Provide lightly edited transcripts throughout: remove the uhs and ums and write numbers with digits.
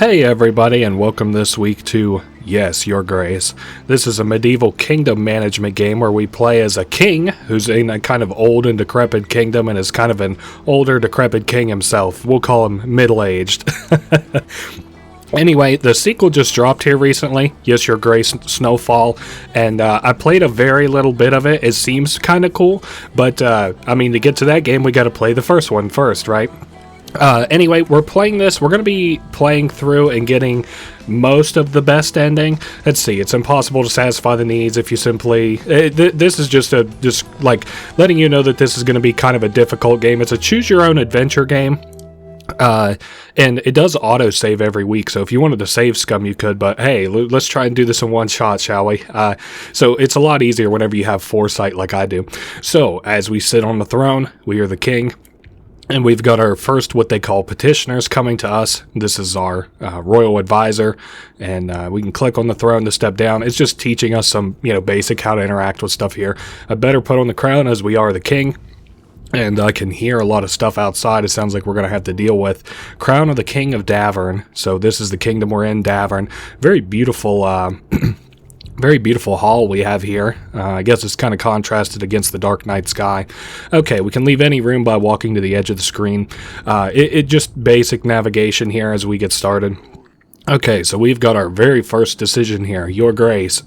Hey everybody, and welcome this week to Yes, Your Grace. This is a medieval kingdom management game where we play as a king who's in a kind of old and decrepit kingdom and is kind of an older decrepit king himself. We'll call him middle-aged. Anyway, the sequel just dropped here recently, Yes, Your Grace Snowfall, and I played a very little bit of it. It seems kind of cool, but I mean, to get to that game, we got to play the first one first, right? Anyway, we're playing this. We're going to be playing through and getting most of the best ending. Let's see. It's impossible to satisfy the needs if you simply... this is just like letting you know that this is going to be kind of a difficult game. It's a choose-your-own-adventure game. And it does auto-save every week, so if you wanted to save scum, you could, but hey, let's try and do this in one shot, shall we? So it's a lot easier whenever you have foresight like I do. So, as we sit on the throne, we are the king. And we've got our first, what they call petitioners, coming to us. This is our royal advisor, and we can click on the throne to step down. It's just teaching us some, basic how to interact with stuff here. I better put on the crown as we are the king. And I can hear a lot of stuff outside. It sounds like we're going to have to deal with Crown of the King of Davern. So this is the kingdom we're in, Davern. Very beautiful... Very beautiful hall we have here. I guess it's kind of contrasted against the dark night sky. Okay, we can leave any room by walking to the edge of the screen. It just basic navigation here as we get started. Okay, so we've got our very first decision here. Your Grace.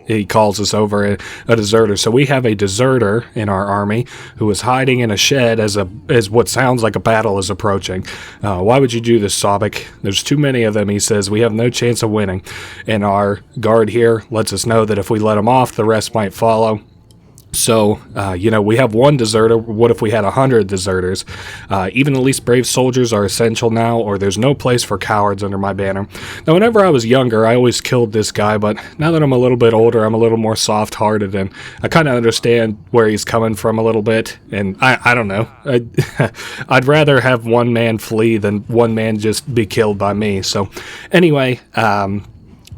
He calls us over a deserter. So we have a deserter in our army who is hiding in a shed as what sounds like a battle is approaching. Why would you do this, Sobek? There's too many of them, he says. We have no chance of winning. And our guard here lets us know that if we let him off, the rest might follow. So, we have one deserter. What if we had 100 deserters? Even the least brave soldiers are essential now, or there's no place for cowards under my banner. Now, whenever I was younger, I always killed this guy, but now that I'm a little bit older, I'm a little more soft-hearted, and I kind of understand where he's coming from a little bit, and I don't know. I'd rather have one man flee than one man just be killed by me. So, anyway,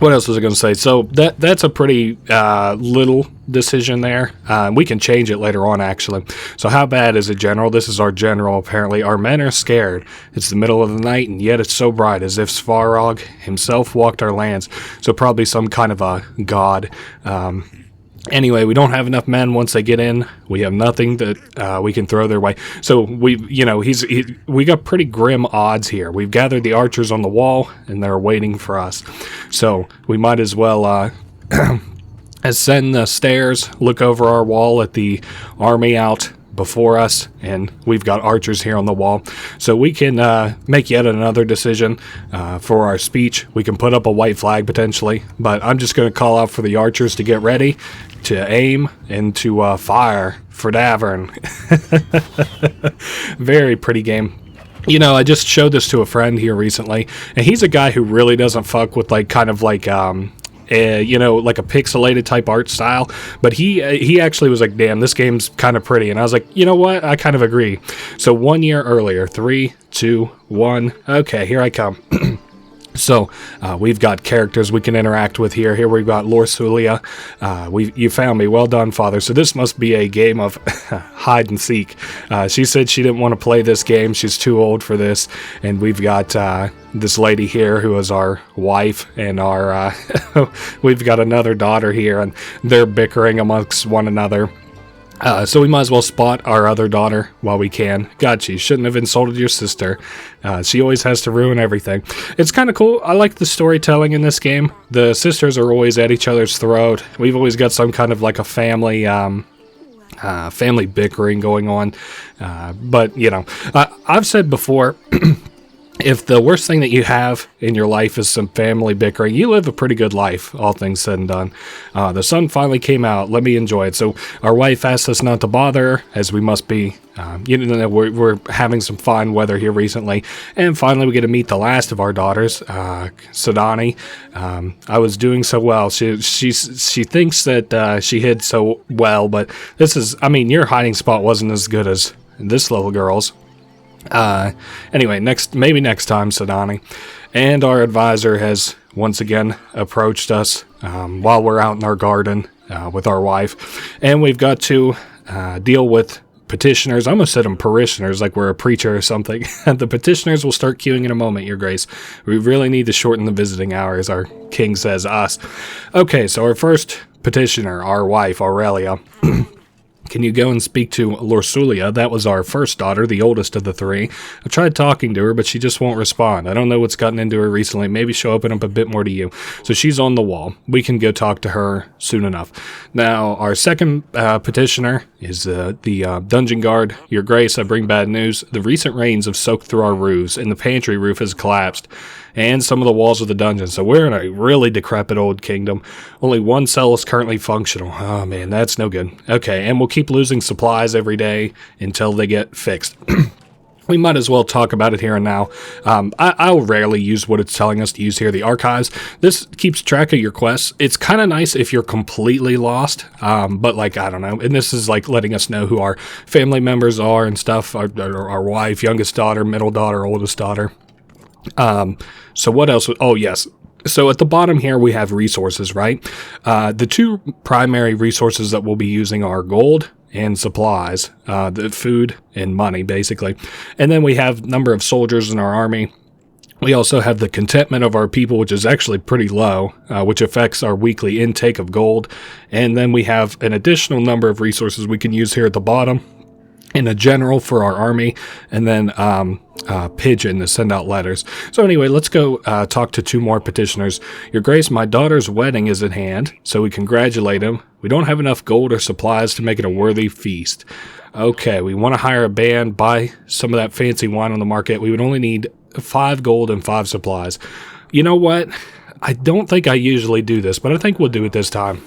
what else was I going to say? So that's a pretty little decision there. We can change it later on, actually. So how bad is it, General? This is our general, apparently. Our men are scared. It's the middle of the night, and yet it's so bright, as if Svarog himself walked our lands. So probably some kind of a god. Anyway, we don't have enough men once they get in. We have nothing that we can throw their way. So we got pretty grim odds here. We've gathered the archers on the wall, and they're waiting for us. So we might as well ascend the stairs, look over our wall at the army out before us, and we've got archers here on the wall. So we can make yet another decision for our speech. We can put up a white flag potentially, but I'm just going to call out for the archers to get ready, to aim, and to fire for Davern. Very pretty game. I just showed this to a friend here recently, and he's a guy who really doesn't fuck with like a pixelated type art style, but he actually was like, damn, this game's kind of pretty. And I was like, you know what, I kind of agree. So 1 year earlier, 3, 2, 1, okay, here I come. So we've got characters we can interact with here. Here we've got Lorsulia. You found me. Well done, Father. So this must be a game of hide and seek. She said she didn't want to play this game. She's too old for this. And we've got this lady here who is our wife, and our we've got another daughter here, and they're bickering amongst one another. So we might as well spot our other daughter while we can. God, she shouldn't have insulted your sister. She always has to ruin everything. It's kind of cool. I like the storytelling in this game. The sisters are always at each other's throat. We've always got some kind of like a family bickering going on. But, I've said before... If the worst thing that you have in your life is some family bickering, you live a pretty good life, all things said and done. The sun finally came out. Let me enjoy it. So our wife asked us not to bother, as we must be. We're having some fine weather here recently. And finally, we get to meet the last of our daughters, Sadani. I was doing so well. She thinks that she hid so well, but your hiding spot wasn't as good as this little girl's. Anyway, maybe next time, Sadani. And our advisor has once again approached us while we're out in our garden with our wife. And we've got to deal with petitioners. I almost said them parishioners, like we're a preacher or something. The petitioners will start queuing in a moment, Your Grace. We really need to shorten the visiting hours, our king says us. Okay, so our first petitioner, our wife, Aurelia. Can you go and speak to Lorsulia? That was our first daughter, the oldest of the three. I tried talking to her, but she just won't respond. I don't know what's gotten into her recently. Maybe she'll open up a bit more to you. So she's on the wall. We can go talk to her soon enough. Now, our second petitioner is the dungeon guard. Your Grace, I bring bad news. The recent rains have soaked through our roofs, and the pantry roof has collapsed, and some of the walls of the dungeon. So we're in a really decrepit old kingdom. Only one cell is currently functional. Oh, man, that's no good. Okay, and we'll keep losing supplies every day until they get fixed. We might as well talk about it here and now. I'll rarely use what it's telling us to use here, the archives. This keeps track of your quests. It's kind of nice if you're completely lost, but like, I don't know. And this is like letting us know who our family members are and stuff. Our wife, youngest daughter, middle daughter, oldest daughter. So what else? Oh, yes. So at the bottom here, we have resources, right? The two primary resources that we'll be using are gold and supplies, the food and money, basically. And then we have number of soldiers in our army. We also have the contentment of our people, which is actually pretty low, which affects our weekly intake of gold. And then we have an additional number of resources we can use here at the bottom. In a general for our army, and then pigeon to send out letters. So anyway, let's go talk to two more petitioners. Your Grace, my daughter's wedding is at hand, so we congratulate him. We don't have enough gold or supplies to make it a worthy feast. Okay, we want to hire a band, buy some of that fancy wine on the market. We would only need 5 gold and 5 supplies. You know what? I don't think I usually do this, but I think we'll do it this time.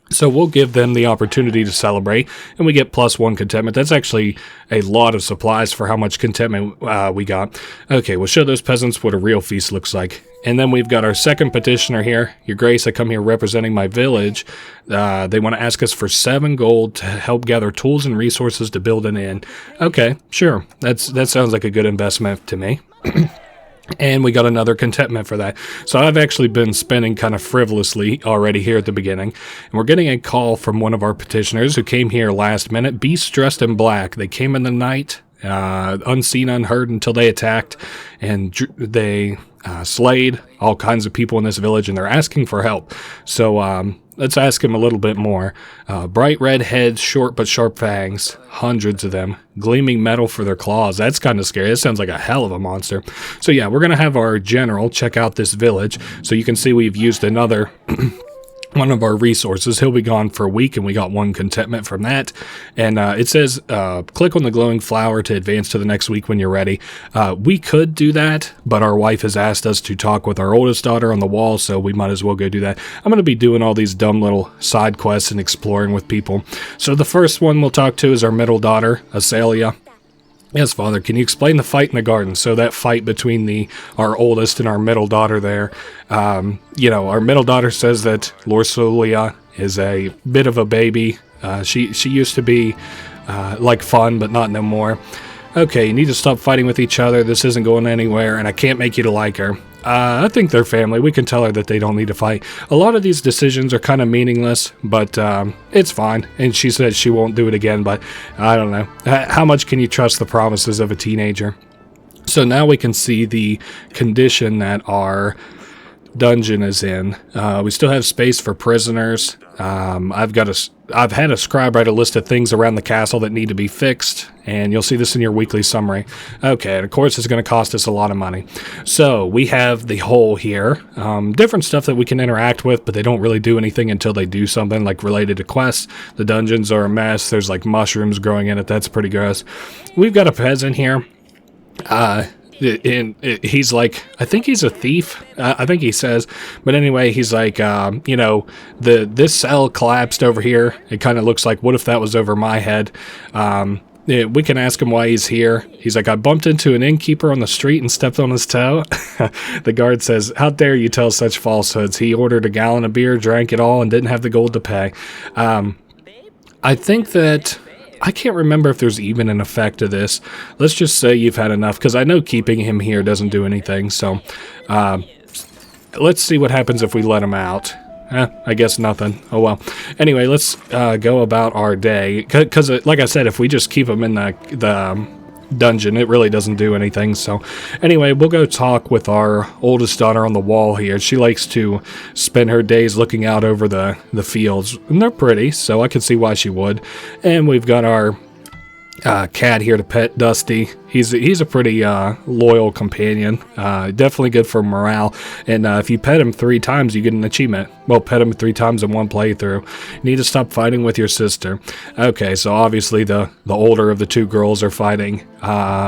So we'll give them the opportunity to celebrate, and we get +1 contentment. That's actually a lot of supplies for how much contentment we got. Okay, we'll show those peasants what a real feast looks like. And then we've got our second petitioner here. Your Grace, I come here representing my village. They want to ask us for 7 gold to help gather tools and resources to build an inn. Okay, sure. That sounds like a good investment to me. And we got another contentment for that. So I've actually been spending kind of frivolously already here at the beginning. And we're getting a call from one of our petitioners who came here last minute. Beasts dressed in black. They came in the night, unseen, unheard, until they attacked. And they slayed all kinds of people in this village, and they're asking for help. So let's ask him a little bit more. Bright red heads, short but sharp fangs, hundreds of them, gleaming metal for their claws. That's kind of scary. That sounds like a hell of a monster. So yeah, we're going to have our general check out this village. So you can see we've used another one of our resources. He'll be gone for a week, and we got 1 contentment from that. And it says, click on the glowing flower to advance to the next week when you're ready. We could do that, but our wife has asked us to talk with our oldest daughter on the wall, so we might as well go do that. I'm going to be doing all these dumb little side quests and exploring with people. So the first one we'll talk to is our middle daughter, Azalia. Yes, Father, can you explain the fight in the garden? So that fight between our oldest and our middle daughter there. Our middle daughter says that Lorsulia is a bit of a baby. She used to be like fun, but not no more. Okay, you need to stop fighting with each other. This isn't going anywhere, and I can't make you to like her. I think they're family. We can tell her that they don't need to fight. A lot of these decisions are kind of meaningless, but it's fine. And she said she won't do it again, but I don't know. How much can you trust the promises of a teenager? So now we can see the condition that our dungeon is in. We still have space for prisoners. I've had a scribe write a list of things around the castle that need to be fixed, and you'll see this in your weekly summary. Okay, and of course it's going to cost us a lot of money. So we have the hole here, different stuff that we can interact with, but they don't really do anything until they do something like related to quests. The dungeons are a mess. There's like mushrooms growing in it. That's pretty gross. We've got a peasant here. He's like, I think he's a thief, I think he says, but anyway, he's like, this cell collapsed over here. It kind of looks like, what if that was over my head? We can ask him why he's here. He's like, I bumped into an innkeeper on the street and stepped on his toe. The guard says, how dare you tell such falsehoods? He ordered a gallon of beer, drank it all, and didn't have the gold to pay. I think that I can't remember if there's even an effect to this. Let's just say you've had enough, because I know keeping him here doesn't do anything. So let's see what happens if we let him out. I guess nothing. Oh well. Anyway, let's go about our day. Because, like I said, if we just keep them in the dungeon, it really doesn't do anything. So anyway, we'll go talk with our oldest daughter on the wall here. She likes to spend her days looking out over the fields, and they're pretty, so I can see why she would. And we've got our cat here to pet, Dusty. He's a pretty loyal companion. Definitely good for morale. And if you pet him 3 times, you get an achievement. Well, pet him 3 times in one playthrough. You need to stop fighting with your sister. Okay, so obviously the older of the 2 girls are fighting.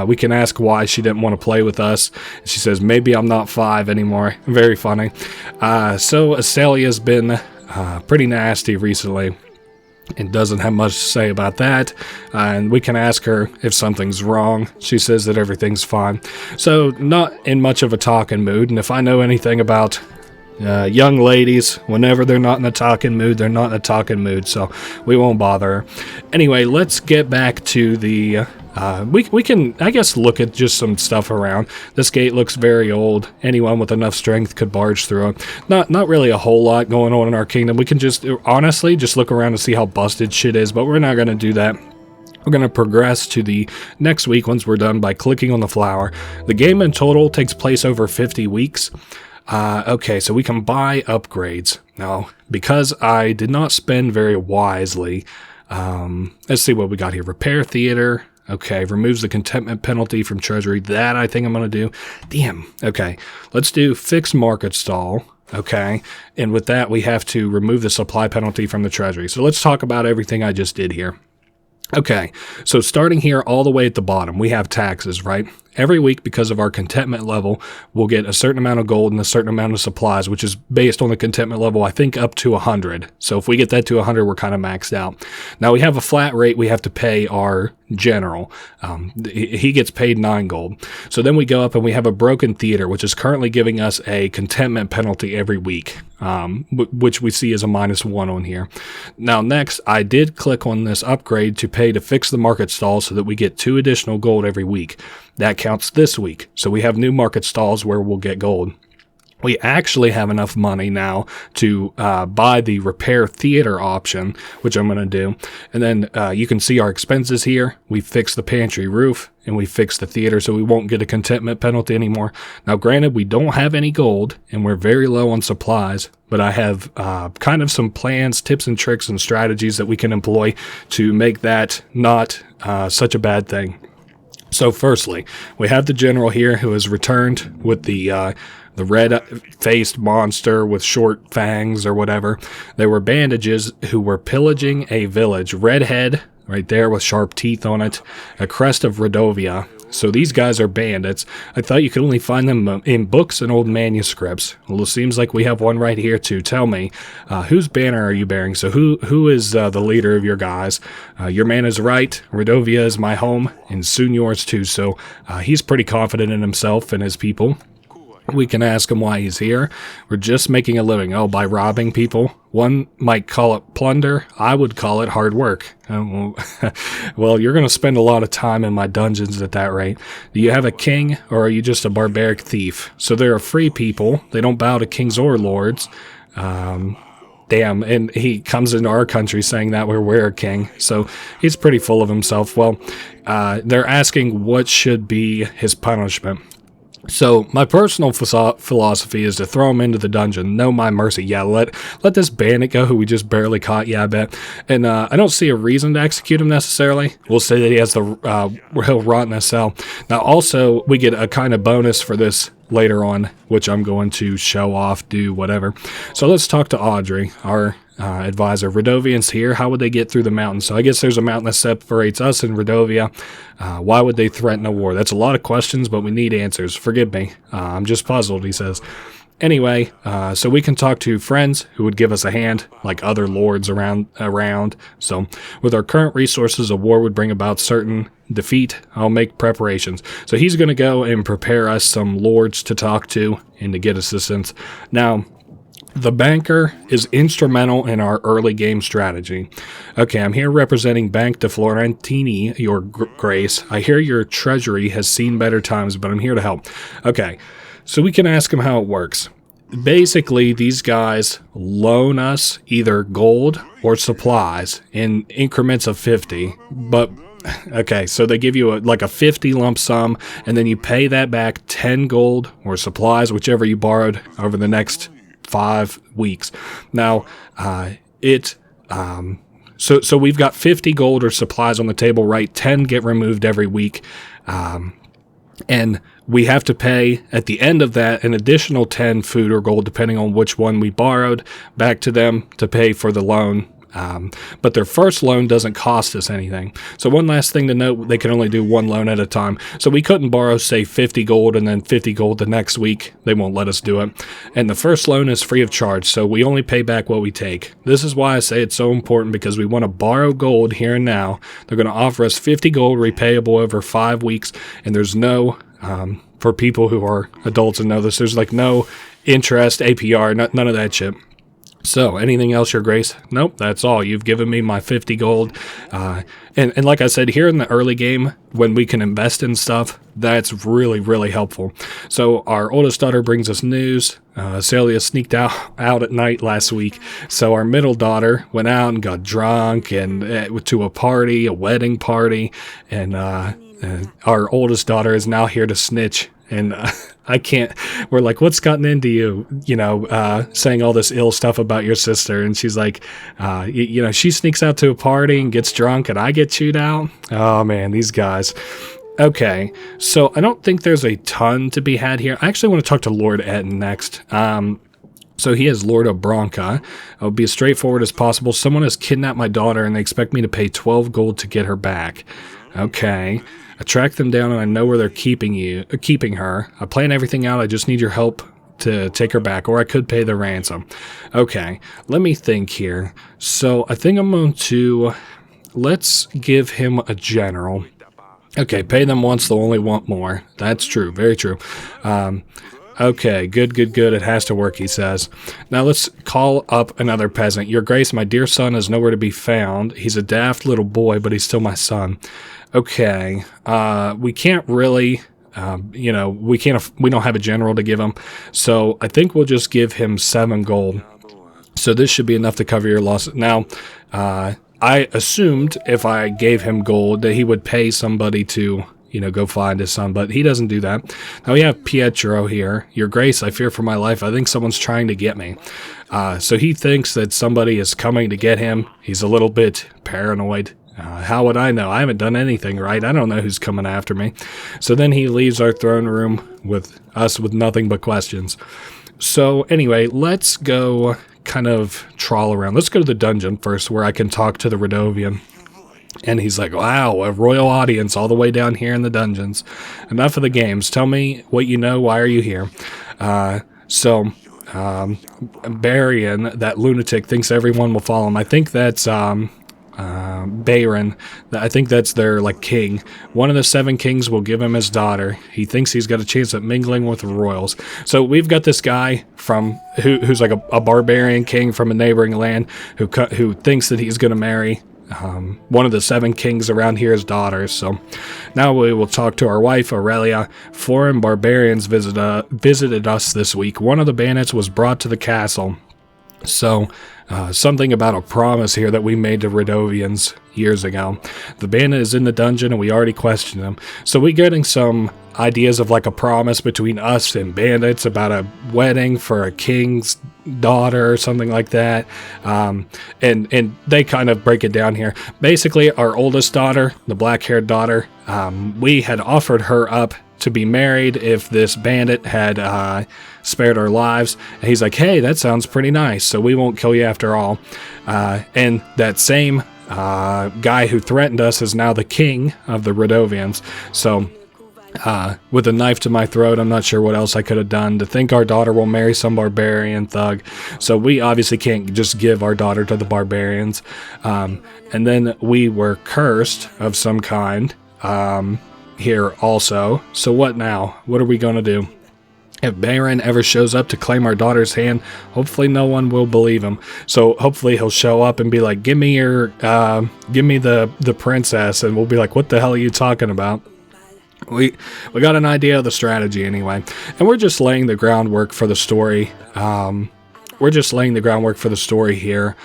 We can ask why she didn't want to play with us. She says, maybe I'm not 5 anymore. Very funny. So Azalea's been pretty nasty recently, and doesn't have much to say about that. And we can ask her if something's wrong. She says that everything's fine. So not in much of a talking mood. And if I know anything about young ladies, whenever they're not in a talking mood, they're not in a talking mood. So we won't bother her. Anyway, let's get back to the... we can, I guess, look at just some stuff around. This gate looks very old. Anyone with enough strength could barge through it. Not really a whole lot going on in our kingdom. We can just, honestly, just look around and see how busted shit is, but we're not going to do that. We're going to progress to the next week once we're done by clicking on the flower. The game in total takes place over 50 weeks. Okay, so we can buy upgrades. Now, because I did not spend very wisely, let's see what we got here. Repair theater. Okay, removes the contentment penalty from treasury. That I think I'm going to do. Damn. Okay, let's do fix market stall. Okay, and with that, we have to remove the supply penalty from the treasury. So let's talk about everything I just did here. Okay, so starting here all the way at the bottom, we have taxes, right? Every week, because of our contentment level, we'll get a certain amount of gold and a certain amount of supplies, which is based on the contentment level, I think, up to 100. So if we get that to 100, we're kind of maxed out. Now, we have a flat rate we have to pay our general. He gets paid 9 gold. So then we go up and we have a broken theater, which is currently giving us a contentment penalty every week, which we see as a -1 on here. Now, next, I did click on this upgrade to pay to fix the market stall so that we get 2 additional gold every week. That counts this week. So we have new market stalls where we'll get gold. We actually have enough money now to buy the repair theater option, which I'm going to do. And then you can see our expenses here. We fixed the pantry roof and we fixed the theater, so we won't get a contentment penalty anymore. Now, granted, we don't have any gold and we're very low on supplies, but I have kind of some plans, tips and tricks and strategies that we can employ to make that not such a bad thing. So firstly, we have the general here who has returned with the red-faced monster with short fangs or whatever. There were bandages who were pillaging a village. Redhead, right there with sharp teeth on it. A crest of Radovia. So these guys are bandits. I thought you could only find them in books and old manuscripts. Well, it seems like we have one right here too. Tell me, whose banner are you bearing? So who is the leader of your guys? Your man is right. Radovia is my home, and soon yours too. So he's pretty confident in himself and his people. We can ask him why he's here. We're just making a living. Oh, by robbing people? One might call it plunder. I would call it hard work. Well, you're going to spend a lot of time in my dungeons at that rate. Do you have a king, or are you just a barbaric thief? So they're free people. They don't bow to kings or lords. Damn, and he comes into our country saying that we're a king. So he's pretty full of himself. Well, they're asking what should be his punishment. So my personal philosophy is to throw him into the dungeon. No my mercy. Yeah, let this bandit go who we just barely caught. Yeah, I bet. And I don't see a reason to execute him necessarily. We'll say that he has he'll rot in a cell. Now also we get a kind of bonus for this later on, which I'm going to show off, do whatever. So let's talk to Audrey, our advisor. Radovians here. How would they get through the mountains? So I guess there's a mountain that separates us and Radovia. Why would they threaten a war? That's a lot of questions, but we need answers. Forgive me. I'm just puzzled, he says. Anyway, so we can talk to friends who would give us a hand, like other lords around. So with our current resources, a war would bring about certain defeat. I'll make preparations. So he's going to go and prepare us some lords to talk to and to get assistance. Now, the banker is instrumental in our early game strategy. Okay, I'm here representing Bank de Florentini, your grace. I hear your treasury has seen better times, but I'm here to help. Okay, so we can ask him how it works. basically, these guys loan us either gold or supplies in increments of 50. But, okay, so they give you like a 50 lump sum, and then you pay that back 10 gold or supplies, whichever you borrowed over the next 5 weeks. Now, So we've got 50 gold or supplies on the table, right? 10 get removed every week. And we have to pay, at the end of that, an additional 10 food or gold, depending on which one we borrowed, back to them to pay for the loan. But their first loan doesn't cost us anything. So one last thing to note, they can only do one loan at a time. So we couldn't borrow, say, 50 gold and then 50 gold the next week. They won't let us do it. And the first loan is free of charge, so we only pay back what we take. This is why I say it's so important, because we want to borrow gold here and now. They're going to offer us 50 gold repayable over 5 weeks, and there's no, for people who are adults and know this, there's like no interest, APR, none of that shit. So, anything else, Your Grace? Nope, that's all. You've given me my 50 gold. And like I said, here in the early game, when we can invest in stuff, that's really, really helpful. So, our oldest daughter brings us news. Celia sneaked out at night last week. So, our middle daughter went out and got drunk and to a party, a wedding party. And our oldest daughter is now here to snitch. And I can't, we're like, what's gotten into you, saying all this ill stuff about your sister. And she's like, she sneaks out to a party and gets drunk and I get chewed out. Oh man, these guys. Okay, so I don't think there's a ton to be had here. I actually want to talk to Lord Etten next. So he is Lord of Bronca. I'll be as straightforward as possible. Someone has kidnapped my daughter and they expect me to pay 12 gold to get her back. Okay. I track them down and I know where they're keeping her. I plan everything out. I just need your help to take her back, or I could pay the ransom. Okay, let me think here. So I think I'm going to, let's give him a general. Okay, pay them once, they'll only want more. That's true, very true. Okay, good. It has to work, he says. Now let's call up another peasant. Your Grace, my dear son is nowhere to be found. He's a daft little boy, but he's still my son. Okay, we can't really, we don't have a general to give him, so I think we'll just give him 7 gold. So this should be enough to cover your loss. Now, I assumed if I gave him gold that he would pay somebody to, go find his son, but he doesn't do that. Now we have Pietro here. Your Grace, I fear for my life. I think someone's trying to get me. So he thinks that somebody is coming to get him. He's a little bit paranoid. How would I know? I haven't done anything right. I don't know who's coming after me. So then he leaves our throne room with us with nothing but questions. So anyway, let's go kind of trawl around. Let's go to the dungeon first where I can talk to the Radovian. And he's like, wow, a royal audience all the way down here in the dungeons. Enough of the games. Tell me what you know. Why are you here? Barian, that lunatic, thinks everyone will follow him. I think that's Davern. I think that's their king. One of the 7 kings will give him his daughter. He thinks he's got a chance at mingling with the royals. So we've got this guy who's like a barbarian king from a neighboring land who thinks that he's going to marry one of the 7 kings around here's daughters. So now we will talk to our wife, Aurelia. Foreign barbarians visited us this week. One of the bandits was brought to the castle. So, something about a promise here that we made to Radovians years ago. The bandit is in the dungeon and we already questioned him. So we're getting some ideas of a promise between us and bandits about a wedding for a king's daughter or something like that. And they kind of break it down here. Basically, our oldest daughter, the black-haired daughter, we had offered her up to be married if this bandit had spared our lives. And he's like, hey, that sounds pretty nice, so we won't kill you after all. And that same guy who threatened us is now the king of the Radovians. So with a knife to my throat, I'm not sure what else I could have done to think our daughter will marry some barbarian thug. So we obviously can't just give our daughter to the barbarians. And then we were cursed of some kind here also. So what now? What are we going to do? If Baron ever shows up to claim our daughter's hand, hopefully no one will believe him. So hopefully he'll show up and be like, give me the princess. And we'll be like, what the hell are you talking about? we got an idea of the strategy anyway, and we're just laying the groundwork for the story. Here.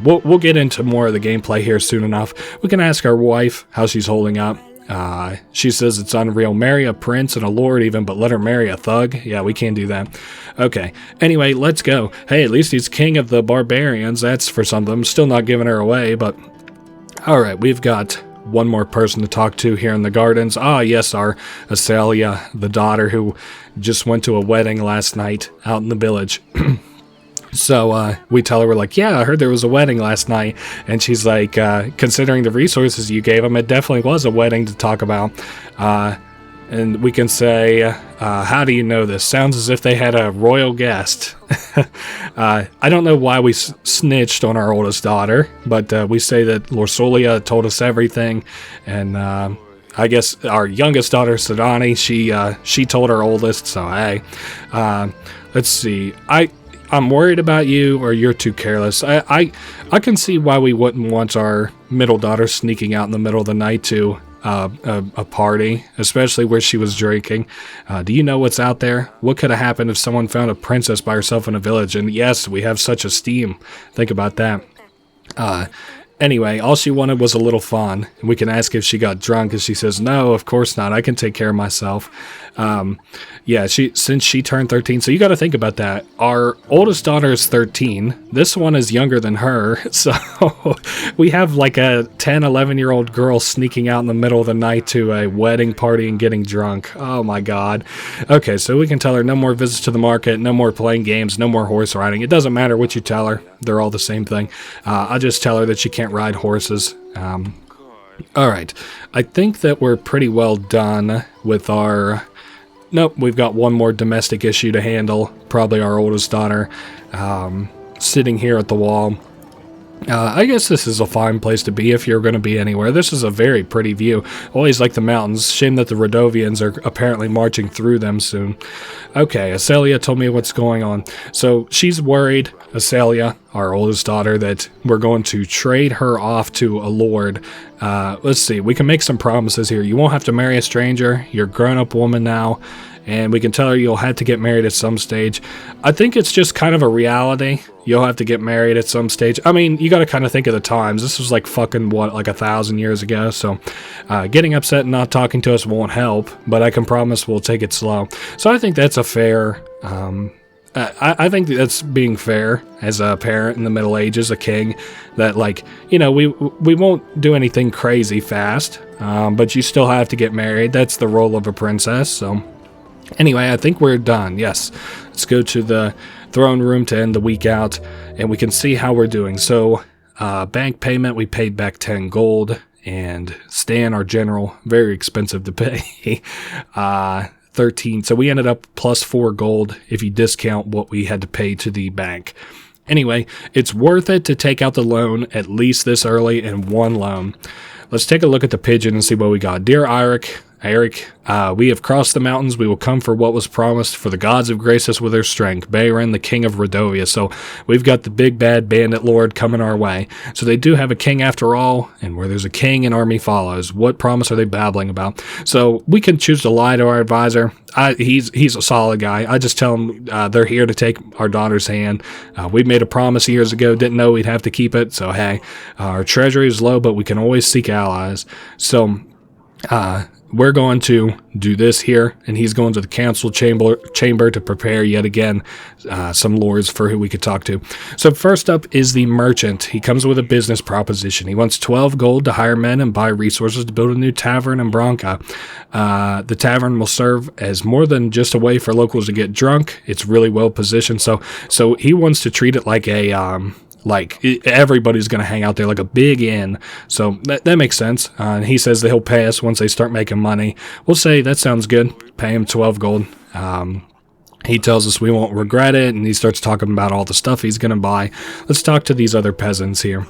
We'll get into more of the gameplay here soon enough. We can ask our wife how she's holding up. She says it's unreal. Marry a prince and a lord even, but let her marry a thug? Yeah, we can't do that. Okay. Anyway, let's go. Hey, at least he's king of the barbarians. That's for something. I'm still not giving her away, but... Alright, we've got one more person to talk to here in the gardens. Ah, yes, our Asalia, the daughter who just went to a wedding last night out in the village. So we tell her, we're like, yeah, I heard there was a wedding last night. And she's like, considering the resources you gave them, it definitely was a wedding to talk about. And we can say, how do you know this? Sounds as if they had a royal guest. I don't know why we snitched on our oldest daughter, but we say that Lorsulia told us everything. And I guess our youngest daughter, Sadani, she told our oldest. So, hey, let's see. I'm worried about you, or you're too careless. I can see why we wouldn't want our middle daughter sneaking out in the middle of the night to a party, especially where she was drinking. Do you know what's out there? What could have happened if someone found a princess by herself in a village? And yes, we have such esteem. Think about that. Anyway, all she wanted was a little fun. And we can ask if she got drunk, and she says, no, of course not. I can take care of myself. Yeah, since she turned 13, so you got to think about that. Our oldest daughter is 13. This one is younger than her. So we have like a 10, 11-year-old girl sneaking out in the middle of the night to a wedding party and getting drunk. Oh my God. Okay, so we can tell her no more visits to the market, no more playing games, no more horse riding. It doesn't matter what you tell her. They're all the same thing. I'll just tell her that she can't ride horses. All right. I think that we're pretty well done with our... Nope, we've got one more domestic issue to handle. Probably our oldest daughter sitting here at the wall. I guess this is a fine place to be if you're going to be anywhere. This is a very pretty view. Always like the mountains. Shame that the Radovians are apparently marching through them soon. Okay, Asalia told me what's going on. So she's worried, Asalia, our oldest daughter, that we're going to trade her off to a lord. Let's see, we can make some promises here. You won't have to marry a stranger. You're a grown-up woman now. And we can tell her you'll have to get married at some stage. I think it's just kind of a reality. You'll have to get married at some stage. I mean, you got to kind of think of the times. This was like fucking, what, like 1,000 years ago? So getting upset and not talking to us won't help. But I can promise we'll take it slow. So I think that's a fair... I think that's being fair as a parent in the Middle Ages, a king, that, like, you know, we won't do anything crazy fast. But you still have to get married. That's the role of a princess, so... Anyway, I think we're done. Yes, let's go to the throne room to end the week out, and we can see how we're doing. So, bank payment, we paid back 10 gold, and Stan, our general, very expensive to pay, 13. So we ended up plus 4 gold if you discount what we had to pay to the bank. Anyway, it's worth it to take out the loan at least this early in one loan. Let's take a look at the pigeon and see what we got. Dear Eric, we have crossed the mountains. We will come for what was promised, for the gods have graced us with their strength. Davern, the king of Radovia. So we've got the big bad bandit lord coming our way. So they do have a king after all, and where there's a king, an army follows. What promise are they babbling about? So we can choose to lie to our advisor. He's a solid guy. I just tell him they're here to take our daughter's hand. We made a promise years ago, didn't know we'd have to keep it. So hey, our treasury is low, but we can always seek allies. So we're going to do this here, and he's going to the council chamber to prepare yet again some lords for who we could talk to. So first up is the merchant. He comes with a business proposition. He wants 12 gold to hire men and buy resources to build a new tavern in Branca. The tavern will serve as more than just a way for locals to get drunk. It's really well positioned. So he wants to treat it like a like everybody's going to hang out there, like a big inn. So that makes sense. And he says that he'll pay us once they start making money. We'll say that sounds good. Pay him 12 gold. He tells us we won't regret it, and he starts talking about all the stuff he's going to buy. Let's talk to these other peasants here.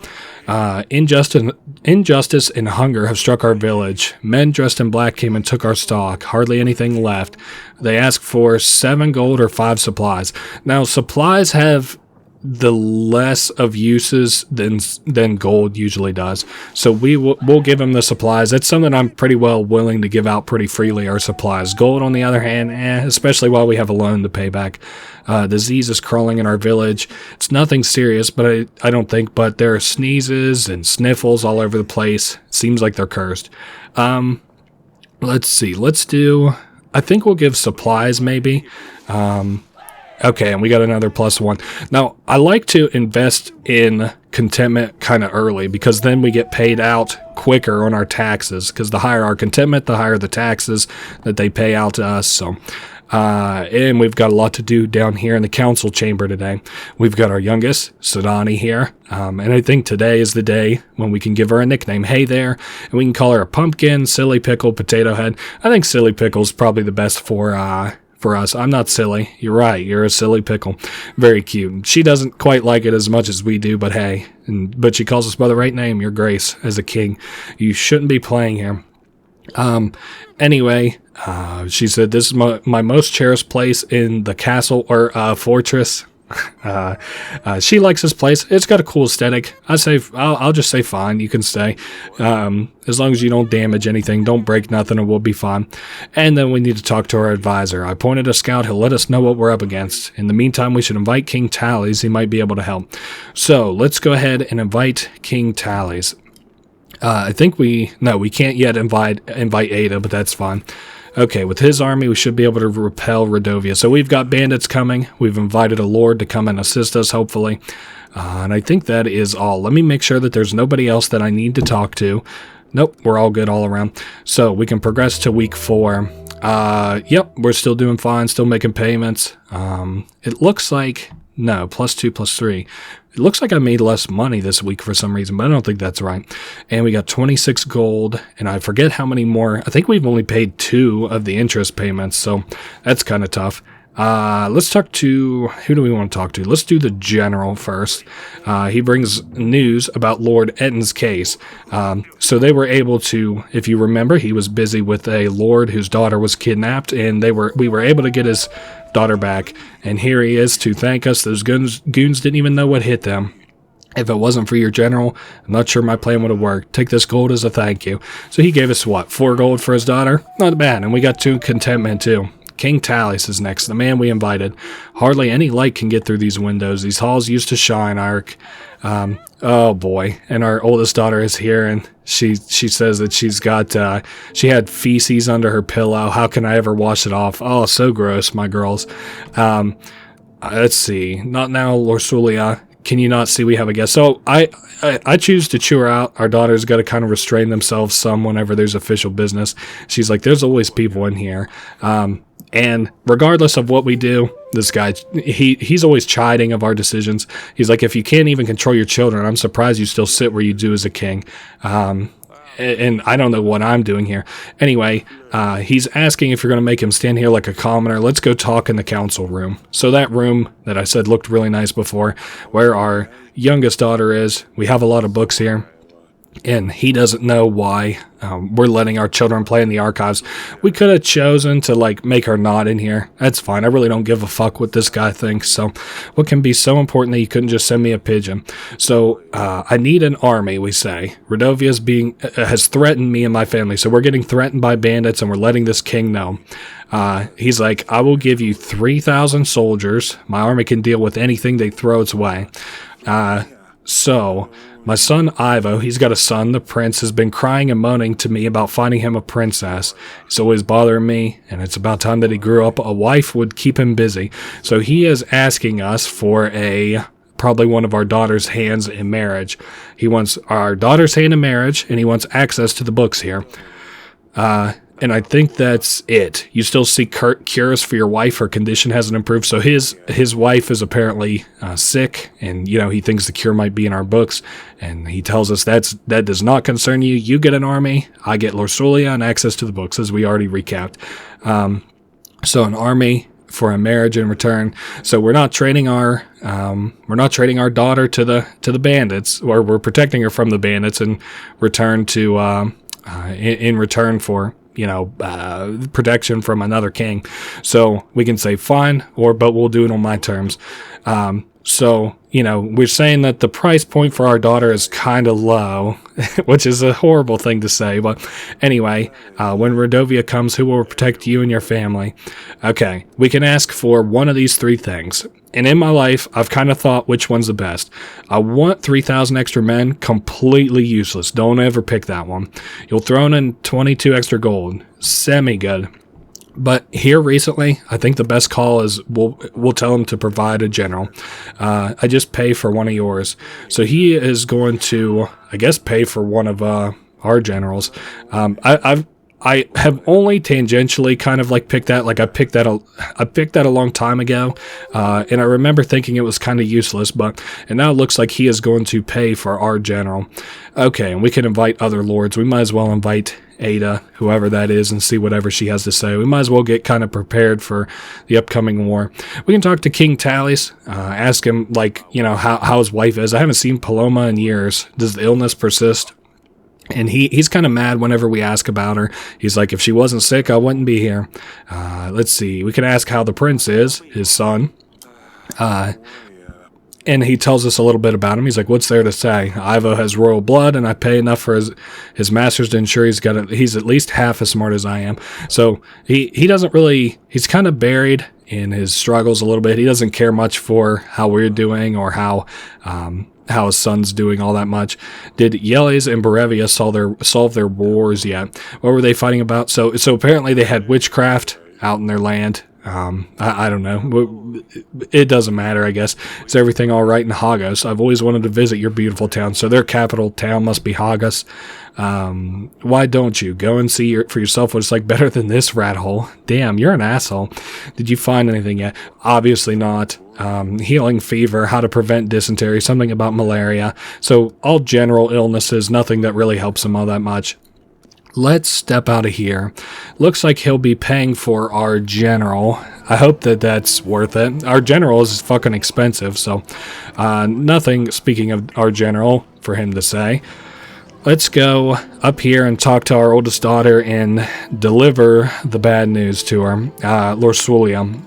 Injustice and hunger have struck our village. Men dressed in black came and took our stock. Hardly anything left. They ask for 7 gold or 5 supplies. Now, supplies have the less of uses than gold usually does. So we'll give him the supplies. That's something I'm pretty well willing to give out pretty freely, our supplies. Gold, on the other hand, especially while we have a loan to pay back. Disease is crawling in our village. It's nothing serious, but I don't think, but there are sneezes and sniffles all over the place. Seems like they're cursed. Let's see. I think we'll give supplies maybe. Okay, and we got another +1. Now, I like to invest in contentment kind of early because then we get paid out quicker on our taxes, because the higher our contentment, the higher the taxes that they pay out to us. So, and we've got a lot to do down here in the council chamber today. We've got our youngest, Sadani, here, and I think today is the day when we can give her a nickname. Hey there, and we can call her a pumpkin, silly pickle, potato head. I think silly pickle is probably the best for us. I'm not silly. You're right. You're a silly pickle. Very cute. She doesn't quite like it as much as we do, but hey. But she calls us by the right name, Your Grace, as a king. You shouldn't be playing here. Anyway, she said, this is my most cherished place in the castle or fortress. She likes this place. It's got a cool aesthetic. I'll just say fine, you can stay. As long as you don't damage anything, don't break nothing, and we'll be fine. And then we need to talk to our advisor. I appointed a scout. He'll let us know what we're up against. In the meantime, we should invite King Tallies. He might be able to help. So let's go ahead and invite King Tallies. I think we can't yet invite Ada, but that's fine. Okay, with his army, we should be able to repel Radovia. So we've got bandits coming. We've invited a lord to come and assist us, hopefully. And I think that is all. Let me make sure that there's nobody else that I need to talk to. Nope, we're all good all around. So we can progress to week 4. Yep, we're still doing fine, still making payments. It looks like... No, +2, +3. It looks like I made less money this week for some reason, but I don't think that's right. And we got 26 gold, and I forget how many more. I think we've only paid 2 of the interest payments, so that's kind of tough. Let's talk to... Who do we want to talk to? Let's do the general first. He brings news about Lord Etton's case. So they were able to... If you remember, he was busy with a lord whose daughter was kidnapped, and we were able to get his daughter back, and here he is to thank us. Those goons didn't even know what hit them. If it wasn't for your general, I'm not sure my plan would have worked. Take this gold as a thank you. So he gave us, 4 gold for his daughter? Not bad, and we got 2 contentment too. King Tallies is next, the man we invited. Hardly any light can get through these windows. These halls used to shine, Ark. Oh boy. And our oldest daughter is here, and she says that she had feces under her pillow. How can I ever wash it off? Oh, so gross, my girls. Let's see. Not now, Lorsulia. Can you not see we have a guest? So I choose to chew her out. Our daughter's got to kind of restrain themselves some whenever there's official business. She's like, there's always people in here. And regardless of what we do, this guy, he's always chiding of our decisions. He's like, if you can't even control your children, I'm surprised you still sit where you do as a king. And I don't know what I'm doing here. Anyway, he's asking if you're going to make him stand here like a commoner. Let's go talk in the council room. So that room that I said looked really nice before, where our youngest daughter is, we have a lot of books here. And he doesn't know why we're letting our children play in the archives. We could have chosen to make her not in here. That's fine. I really don't give a fuck what this guy thinks. So what can be so important that you couldn't just send me a pigeon? So I need an army, we say. Radovia has threatened me and my family. So we're getting threatened by bandits, and we're letting this king know. He's like, I will give you 3,000 soldiers. My army can deal with anything they throw its way. So my son Ivo, he's got a son, the prince, has been crying and moaning to me about finding him a princess. He's always bothering me, and it's about time that he grew up. A wife would keep him busy. So he is asking us for probably one of our daughter's hands in marriage. He wants our daughter's hand in marriage, and he wants access to the books here. And I think that's it. You still see cures for your wife. Her condition hasn't improved. So his wife is apparently sick, and he thinks the cure might be in our books. And he tells us that does not concern you. You get an army, I get Lorsulia and access to the books, as we already recapped. So an army for a marriage in return. So we're not trading our daughter to the bandits, or we're protecting her from the bandits in return for protection from another king. So we can say fine, but we'll do it on my terms. So, we're saying that the price point for our daughter is kind of low, which is a horrible thing to say. But anyway, when Radovia comes, who will protect you and your family? Okay, we can ask for one of these three things. And in my life, I've kind of thought which one's the best. I want 3,000 extra men, completely useless. Don't ever pick that one. You'll throw in 22 extra gold. Semi-good. But here recently, I think the best call is we'll tell him to provide a general. I just pay for one of yours. So he is going to, I guess, pay for one of our generals. I have only tangentially kind of like picked that. Like I picked that a long time ago, and I remember thinking it was kind of useless. And now it looks like he is going to pay for our general. Okay, and we can invite other lords. We might as well invite Ada, whoever that is, and see whatever she has to say. We might as well get kind of prepared for the upcoming war. We can talk to King Tallis, ask him how his wife is. I haven't seen Paloma in years. Does the illness persist? And he's kind of mad whenever we ask about her. He's like, if she wasn't sick, I wouldn't be here. Let's see. We can ask how the prince is, his son. And he tells us a little bit about him. He's like, what's there to say? Ivo has royal blood, and I pay enough for his masters to ensure he's at least half as smart as I am. So he doesn't really, he's kind of buried in his struggles a little bit. He doesn't care much for how we're doing or how his son's doing all that much. Did Yeles and Barevia solve their wars yet? What were they fighting about? So apparently they had witchcraft out in their land. I don't know. It doesn't matter, I guess. Is everything all right in Hagos? I've always wanted to visit your beautiful town. So their capital town must be Hagos. Why don't you go and see for yourself what it's like better than this rat hole? Damn, you're an asshole. Did you find anything yet? Obviously not. Healing fever, how to prevent dysentery, something about malaria. So all general illnesses, nothing that really helps him all that much. Let's step out of here. Looks like he'll be paying for our general. I hope that's worth it. Our general is fucking expensive, so nothing, speaking of our general, for him to say. Let's go up here and talk to our oldest daughter and deliver the bad news to her. Lorsulia.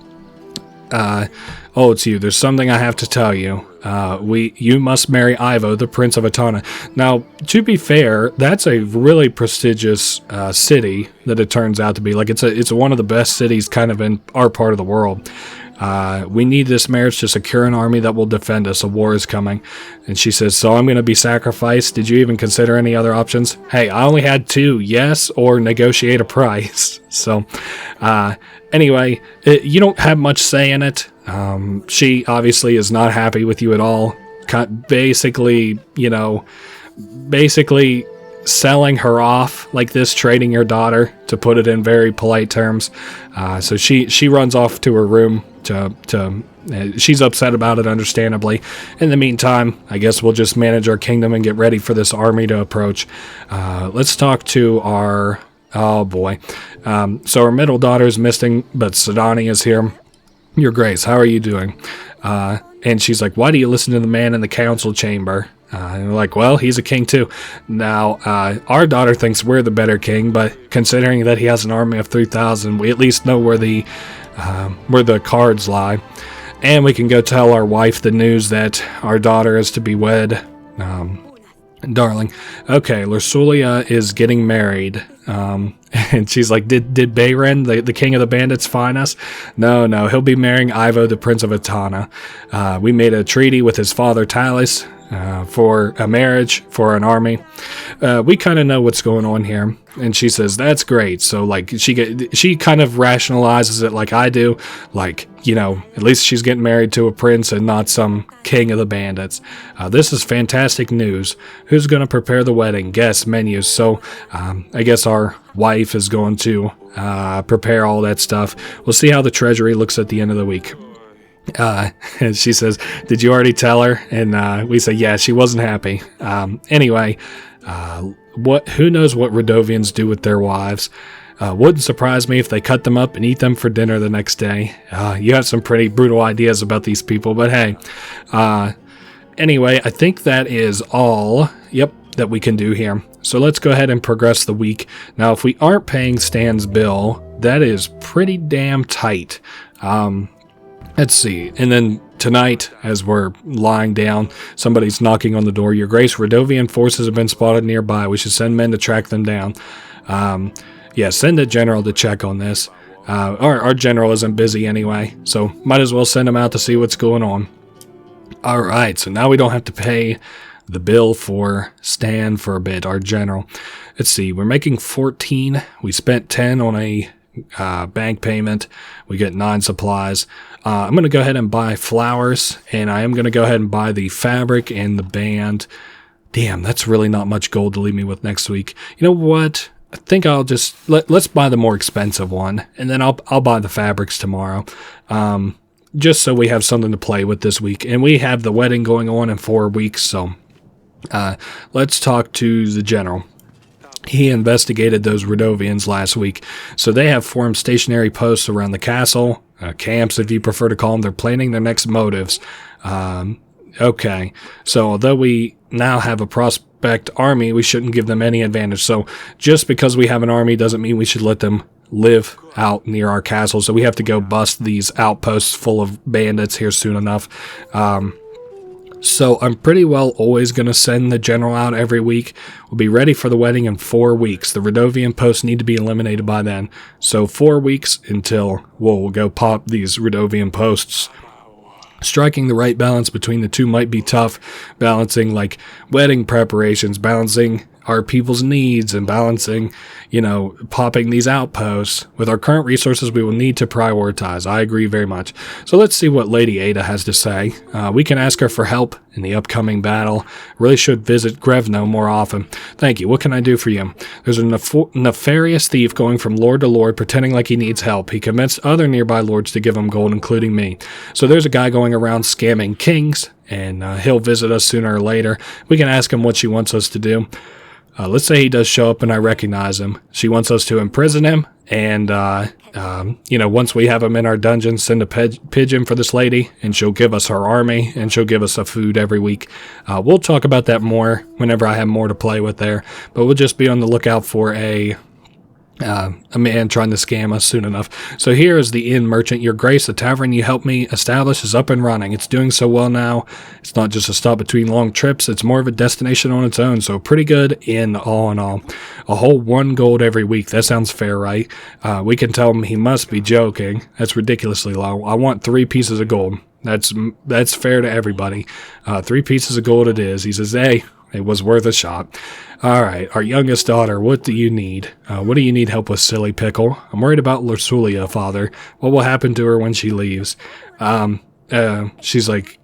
It's you. There's something I have to tell you. You must marry Ivo, the Prince of Atana. Now, to be fair, that's a really prestigious city that it turns out to be. Like it's one of the best cities kind of in our part of the world. We need this marriage to secure an army that will defend us. A war is coming. And she says, so I'm going to be sacrificed. Did you even consider any other options? Hey, I only had two, yes, or negotiate a price. So, anyway, you don't have much say in it. She obviously is not happy with you at all. Basically selling her off like this, trading your daughter, to put it in very polite terms. So she runs off to her room she's upset about it, understandably. In the meantime, I guess we'll just manage our kingdom and get ready for this army to approach. Let's talk to our, oh boy. So our middle daughter is missing, but Sidani is here. Your Grace, how are you doing? And she's like, why do you listen to the man in the council chamber? And we're like, well, he's a king too. Now, our daughter thinks we're the better king, but considering that he has an army of 3,000, we at least know where the cards lie. And we can go tell our wife the news that our daughter is to be wed. Darling. Okay, Lorsulia is getting married. And she's like, did Bayren, the king of the bandits, find us? No, he'll be marrying Ivo, the Prince of Atana. We made a treaty with his father, Tallis, for a marriage, for an army. We kind of know what's going on here. And she says, that's great. So, like, she kind of rationalizes it like I do. Like, at least she's getting married to a prince and not some king of the bandits. This is fantastic news. Who's going to prepare the wedding? Guests, menus. So, I guess our wife is going to prepare all that stuff. We'll see how the treasury looks at the end of the week. And she says, did you already tell her? And we say, yeah, she wasn't happy. Anyway, who knows what Radovians do with their wives? Wouldn't surprise me if they cut them up and eat them for dinner the next day. You have some pretty brutal ideas about these people, but hey. Anyway, I think that is all, that we can do here. So let's go ahead and progress the week. Now, if we aren't paying Stan's bill, that is pretty damn tight. Let's see. And then tonight, as we're lying down, somebody's knocking on the door. Your Grace, Radovian forces have been spotted nearby. We should send men to track them down. Yeah, send a general to check on this. Our general isn't busy anyway, so might as well send him out to see what's going on. Alright, so now we don't have to pay the bill for Stan for a bit, our general. Let's see, we're making 14. We spent 10 on a bank payment. We get 9 supplies. I'm going to go ahead and buy flowers, and I am going to go ahead and buy the fabric and the band. Damn, that's really not much gold to leave me with next week. You know what? I think I'll just let's buy the more expensive one, and then I'll buy the fabrics tomorrow, just so we have something to play with this week. And we have the wedding going on in 4 weeks, so let's talk to the general. He investigated those Radovians last week, so they have formed stationary posts around the castle, camps if you prefer to call them. They're planning their next motives. Okay, so although we now have a prospect army, we shouldn't give them any advantage. So just because we have an army doesn't mean we should let them live out near our castle. So we have to go bust these outposts full of bandits here soon enough. So I'm pretty well always going to send the general out every week. We'll be ready for the wedding in 4 weeks. The Radovian posts need to be eliminated by then. So 4 weeks until we'll go pop these Radovian posts. Striking the right balance between the two might be tough. Balancing like wedding preparations, balancing our people's needs, and balancing, popping these outposts. With our current resources, we will need to prioritize. I agree very much. So let's see what Lady Ada has to say. We can ask her for help in the upcoming battle. Really should visit Grevno more often. Thank you. What can I do for you? There's a nefarious thief going from lord to lord, pretending like he needs help. He convinced other nearby lords to give him gold, including me. So there's a guy going around scamming kings, and he'll visit us sooner or later. We can ask him what she wants us to do. Let's say he does show up and I recognize him. She wants us to imprison him, and, once we have him in our dungeon, send a pigeon for this lady, and she'll give us her army, and she'll give us a food every week. We'll talk about that more whenever I have more to play with there, but we'll just be on the lookout for a man trying to scam us soon enough. So here is the inn merchant. Your Grace, the tavern you helped me establish is up and running. It's doing so well now. It's not just a stop between long trips. It's more of a destination on its own. So pretty good inn all in all. A whole 1 gold every week. That sounds fair, right? We can tell him he must be joking. That's ridiculously low. I want 3 pieces of gold. That's fair to everybody. 3 pieces of gold it is. He says, hey, it was worth a shot. All right, our youngest daughter, what do you need? What do you need help with, silly pickle? I'm worried about Lorsulia, father. What will happen to her when she leaves? She's like,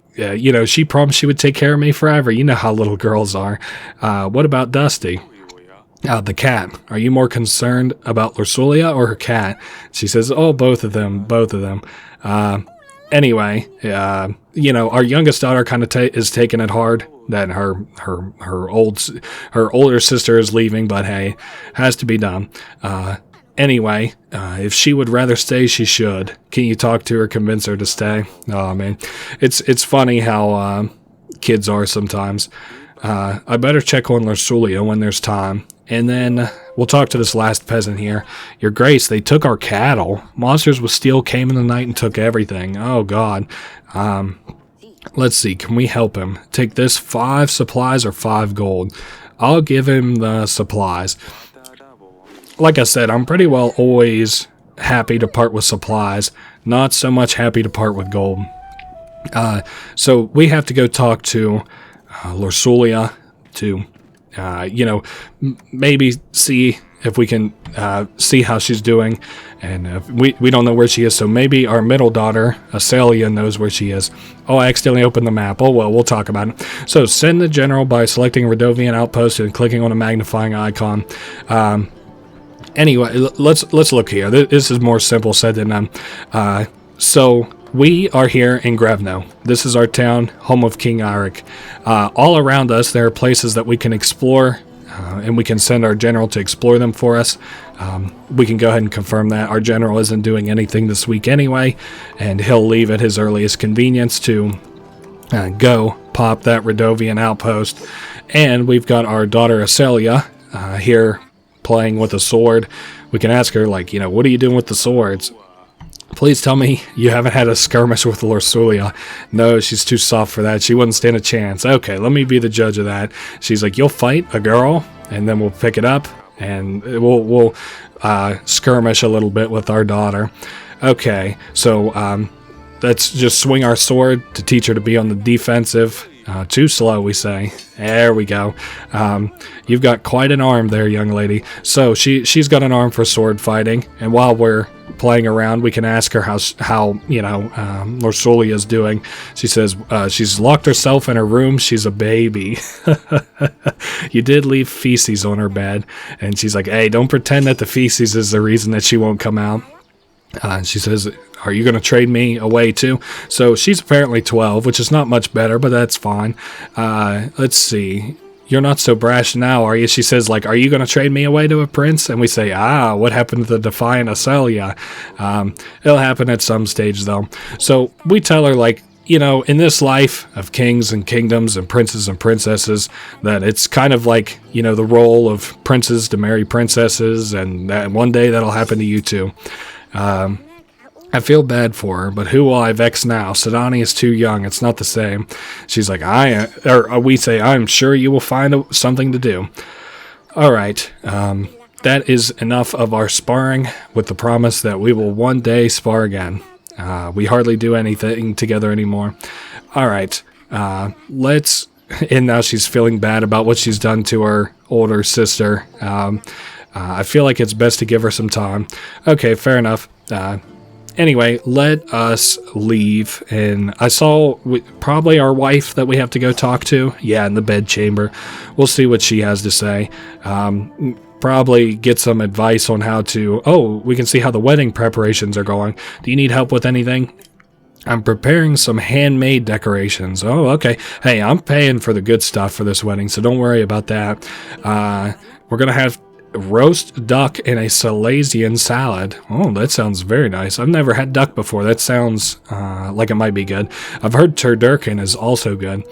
she promised she would take care of me forever. You know how little girls are. What about Dusty? The cat. Are you more concerned about Lorsulia or her cat? She says, oh, both of them. Anyway, our youngest daughter kind of is taking it hard that her older sister is leaving, but hey, has to be done. Anyway, if she would rather stay, she should. Can you talk to her, convince her to stay? Oh man, it's funny how kids are sometimes. I better check on Lorsulia when there's time. And then we'll talk to this last peasant here. Your Grace, they took our cattle. Monsters with steel came in the night and took everything. Oh, God. Let's see. Can we help him? Take this 5 supplies or 5 gold. I'll give him the supplies. Like I said, I'm pretty well always happy to part with supplies. Not so much happy to part with gold. So we have to go talk to Lorsulia to... maybe see if we can see how she's doing, and we don't know where she is, so maybe our middle daughter, Asalia, knows where she is. Oh, I accidentally opened the map. Oh, well, we'll talk about it. So send the general by selecting Radovian Outpost and clicking on a magnifying icon. Anyway, let's look here. This is more simple said than done. So... we are here in Grevno. This is our town, home of King Eirik. All around us, there are places that we can explore, and we can send our general to explore them for us. We can go ahead and confirm that. Our general isn't doing anything this week anyway, and he'll leave at his earliest convenience to go pop that Radovian outpost. And we've got our daughter Asalia here playing with a sword. We can ask her, what are you doing with the swords? Please tell me you haven't had a skirmish with Lorsulia. No, she's too soft for that. She wouldn't stand a chance. Okay, let me be the judge of that. She's like, you'll fight a girl, and then we'll pick it up, and we'll skirmish a little bit with our daughter. Okay, so let's just swing our sword to teach her to be on the defensive. Too slow, we say. There we go. You've got quite an arm there, young lady. So she's got an arm for sword fighting, and while we're playing around, we can ask her how Lorsulia is doing. She says she's locked herself in her room. She's a baby. You did leave feces on her bed, and she's like, hey, don't pretend that the feces is the reason that she won't come out. She says, are you going to trade me away too? So she's apparently 12, which is not much better, but that's fine. Let's see. You're not so brash now, are you? She says, like, are you going to trade me away to a prince? And we say, what happened to the defiant Lorsulia? It'll happen at some stage, though. So we tell her, like, in this life of kings and kingdoms and princes and princesses, that it's kind of like, the role of princes to marry princesses, and that one day that'll happen to you too. I feel bad for her, but who will I vex now? Sidani is too young. It's not the same. She's like, we say, I'm sure you will find something to do. All right. That is enough of our sparring, with the promise that we will one day spar again. We hardly do anything together anymore. All right. And now she's feeling bad about what she's done to her older sister. I feel like it's best to give her some time. Okay, fair enough. Anyway, let us leave. And I saw probably our wife that we have to go talk to. Yeah, in the bedchamber. We'll see what she has to say. Probably get some advice on how to... Oh, we can see how the wedding preparations are going. Do you need help with anything? I'm preparing some handmade decorations. Oh, okay. Hey, I'm paying for the good stuff for this wedding, so don't worry about that. We're going to have roast duck in a Silesian salad. Oh, that sounds very nice. I've never had duck before. That sounds like it might be good. I've heard turducken is also good.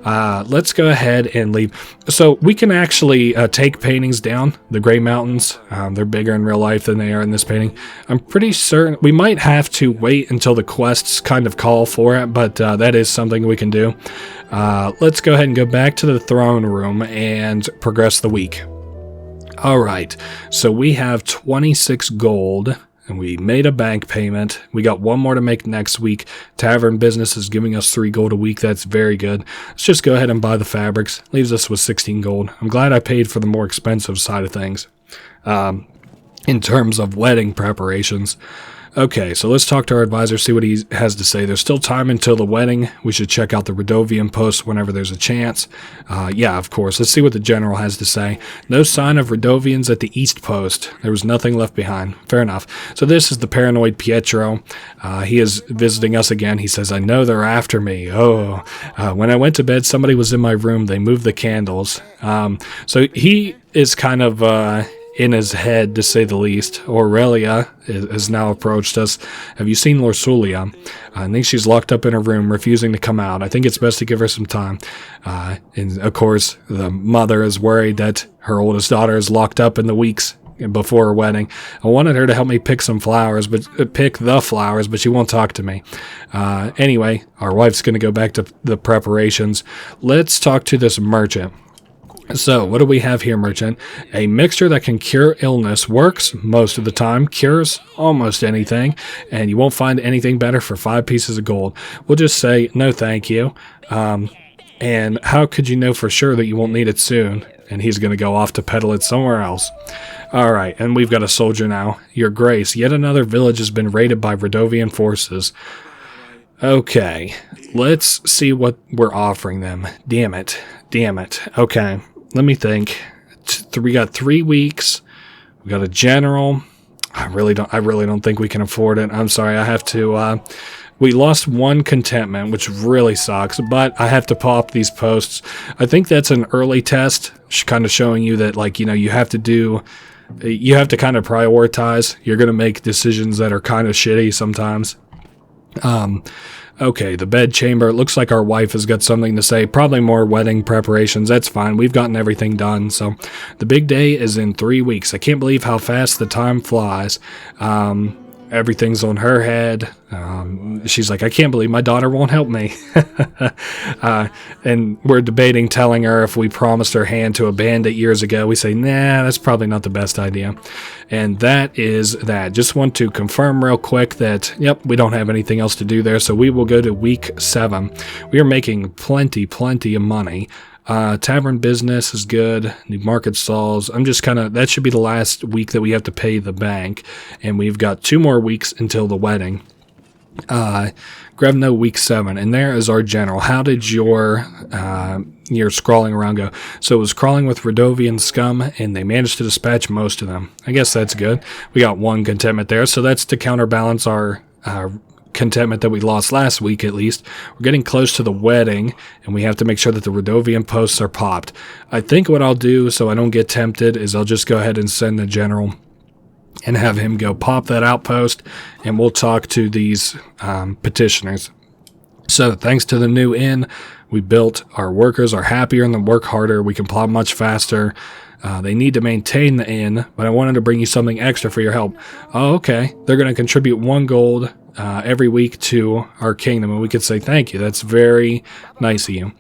Let's go ahead and leave. So we can actually take paintings down, the Grey Mountains. They're bigger in real life than they are in this painting. I'm pretty certain we might have to wait until the quests kind of call for it, but that is something we can do. Let's go ahead and go back to the throne room and progress the week. All right, so we have 26 gold, and we made a bank payment. We got one more to make next week. Tavern business is giving us 3 gold a week. That's very good. Let's just go ahead and buy the fabrics. Leaves us with 16 gold. I'm glad I paid for the more expensive side of things in terms of wedding preparations. Okay, so let's talk to our advisor, see what he has to say. There's still time until the wedding. We should check out the Radovian post whenever there's a chance. Yeah, of course. Let's see what the general has to say. No sign of Radovians at the east post. There was nothing left behind. Fair enough. So this is the paranoid Pietro. He is visiting us again. He says, I know they're after me. Oh, when I went to bed, somebody was in my room. They moved the candles. So he is kind of... in his head, to say the least. Aurelia has now approached us. Have you seen Lorsulia? I think she's locked up in her room, refusing to come out. I think it's best to give her some time. And of course, the mother is worried that her oldest daughter is locked up in the weeks before her wedding. I wanted her to help me pick the flowers, but she won't talk to me. Anyway, our wife's going to go back to the preparations. Let's talk to this merchant. So, what do we have here, merchant? A mixture that can cure illness, works most of the time, cures almost anything, and you won't find anything better for 5 pieces of gold. We'll just say, no thank you. And how could you know for sure that you won't need it soon? And he's going to go off to peddle it somewhere else. Alright, and we've got a soldier now. Your Grace, yet another village has been raided by Radovian forces. Okay, let's see what we're offering them. Damn it. Okay. Let me think. We got 3 weeks. We got a general. I really don't think we can afford it. I'm sorry. I have to. We lost 1 contentment, which really sucks. But I have to pop these posts. I think that's an early test, kind of showing you that, like, you have to kind of prioritize. You're gonna make decisions that are kind of shitty sometimes. Okay, the bed chamber. It looks like our wife has got something to say. Probably more wedding preparations. That's fine. We've gotten everything done. So the big day is in 3 weeks. I can't believe how fast the time flies. everything's on her head. She's like, I can't believe my daughter won't help me. And we're debating telling her if we promised her hand to a bandit years ago. We say, nah, that's probably not the best idea. And that is that. Just want to confirm real quick that, yep, we don't have anything else to do there. So we will go to week 7. We are making plenty of money. Tavern business is good. New market stalls. I'm just that should be the last week that we have to pay the bank. And we've got 2 more weeks until the wedding. Grevno week 7. And there is our general. How did your scrawling around go? So it was crawling with Radovian scum, and they managed to dispatch most of them. I guess that's good. We got 1 contentment there. So that's to counterbalance our contentment that we lost last week. At least we're getting close to the wedding, and we have to make sure that the Radovian posts are popped. I think what I'll do, so I don't get tempted, is I'll just go ahead and send the general and have him go pop that outpost, and we'll talk to these petitioners. So thanks to the new inn we built, our workers are happier and they work harder. We can plow much faster. They need to maintain the inn, but I wanted to bring you something extra for your help. Oh, okay. They're going to contribute 1 gold every week to our kingdom, and we could say thank you. That's very nice of you.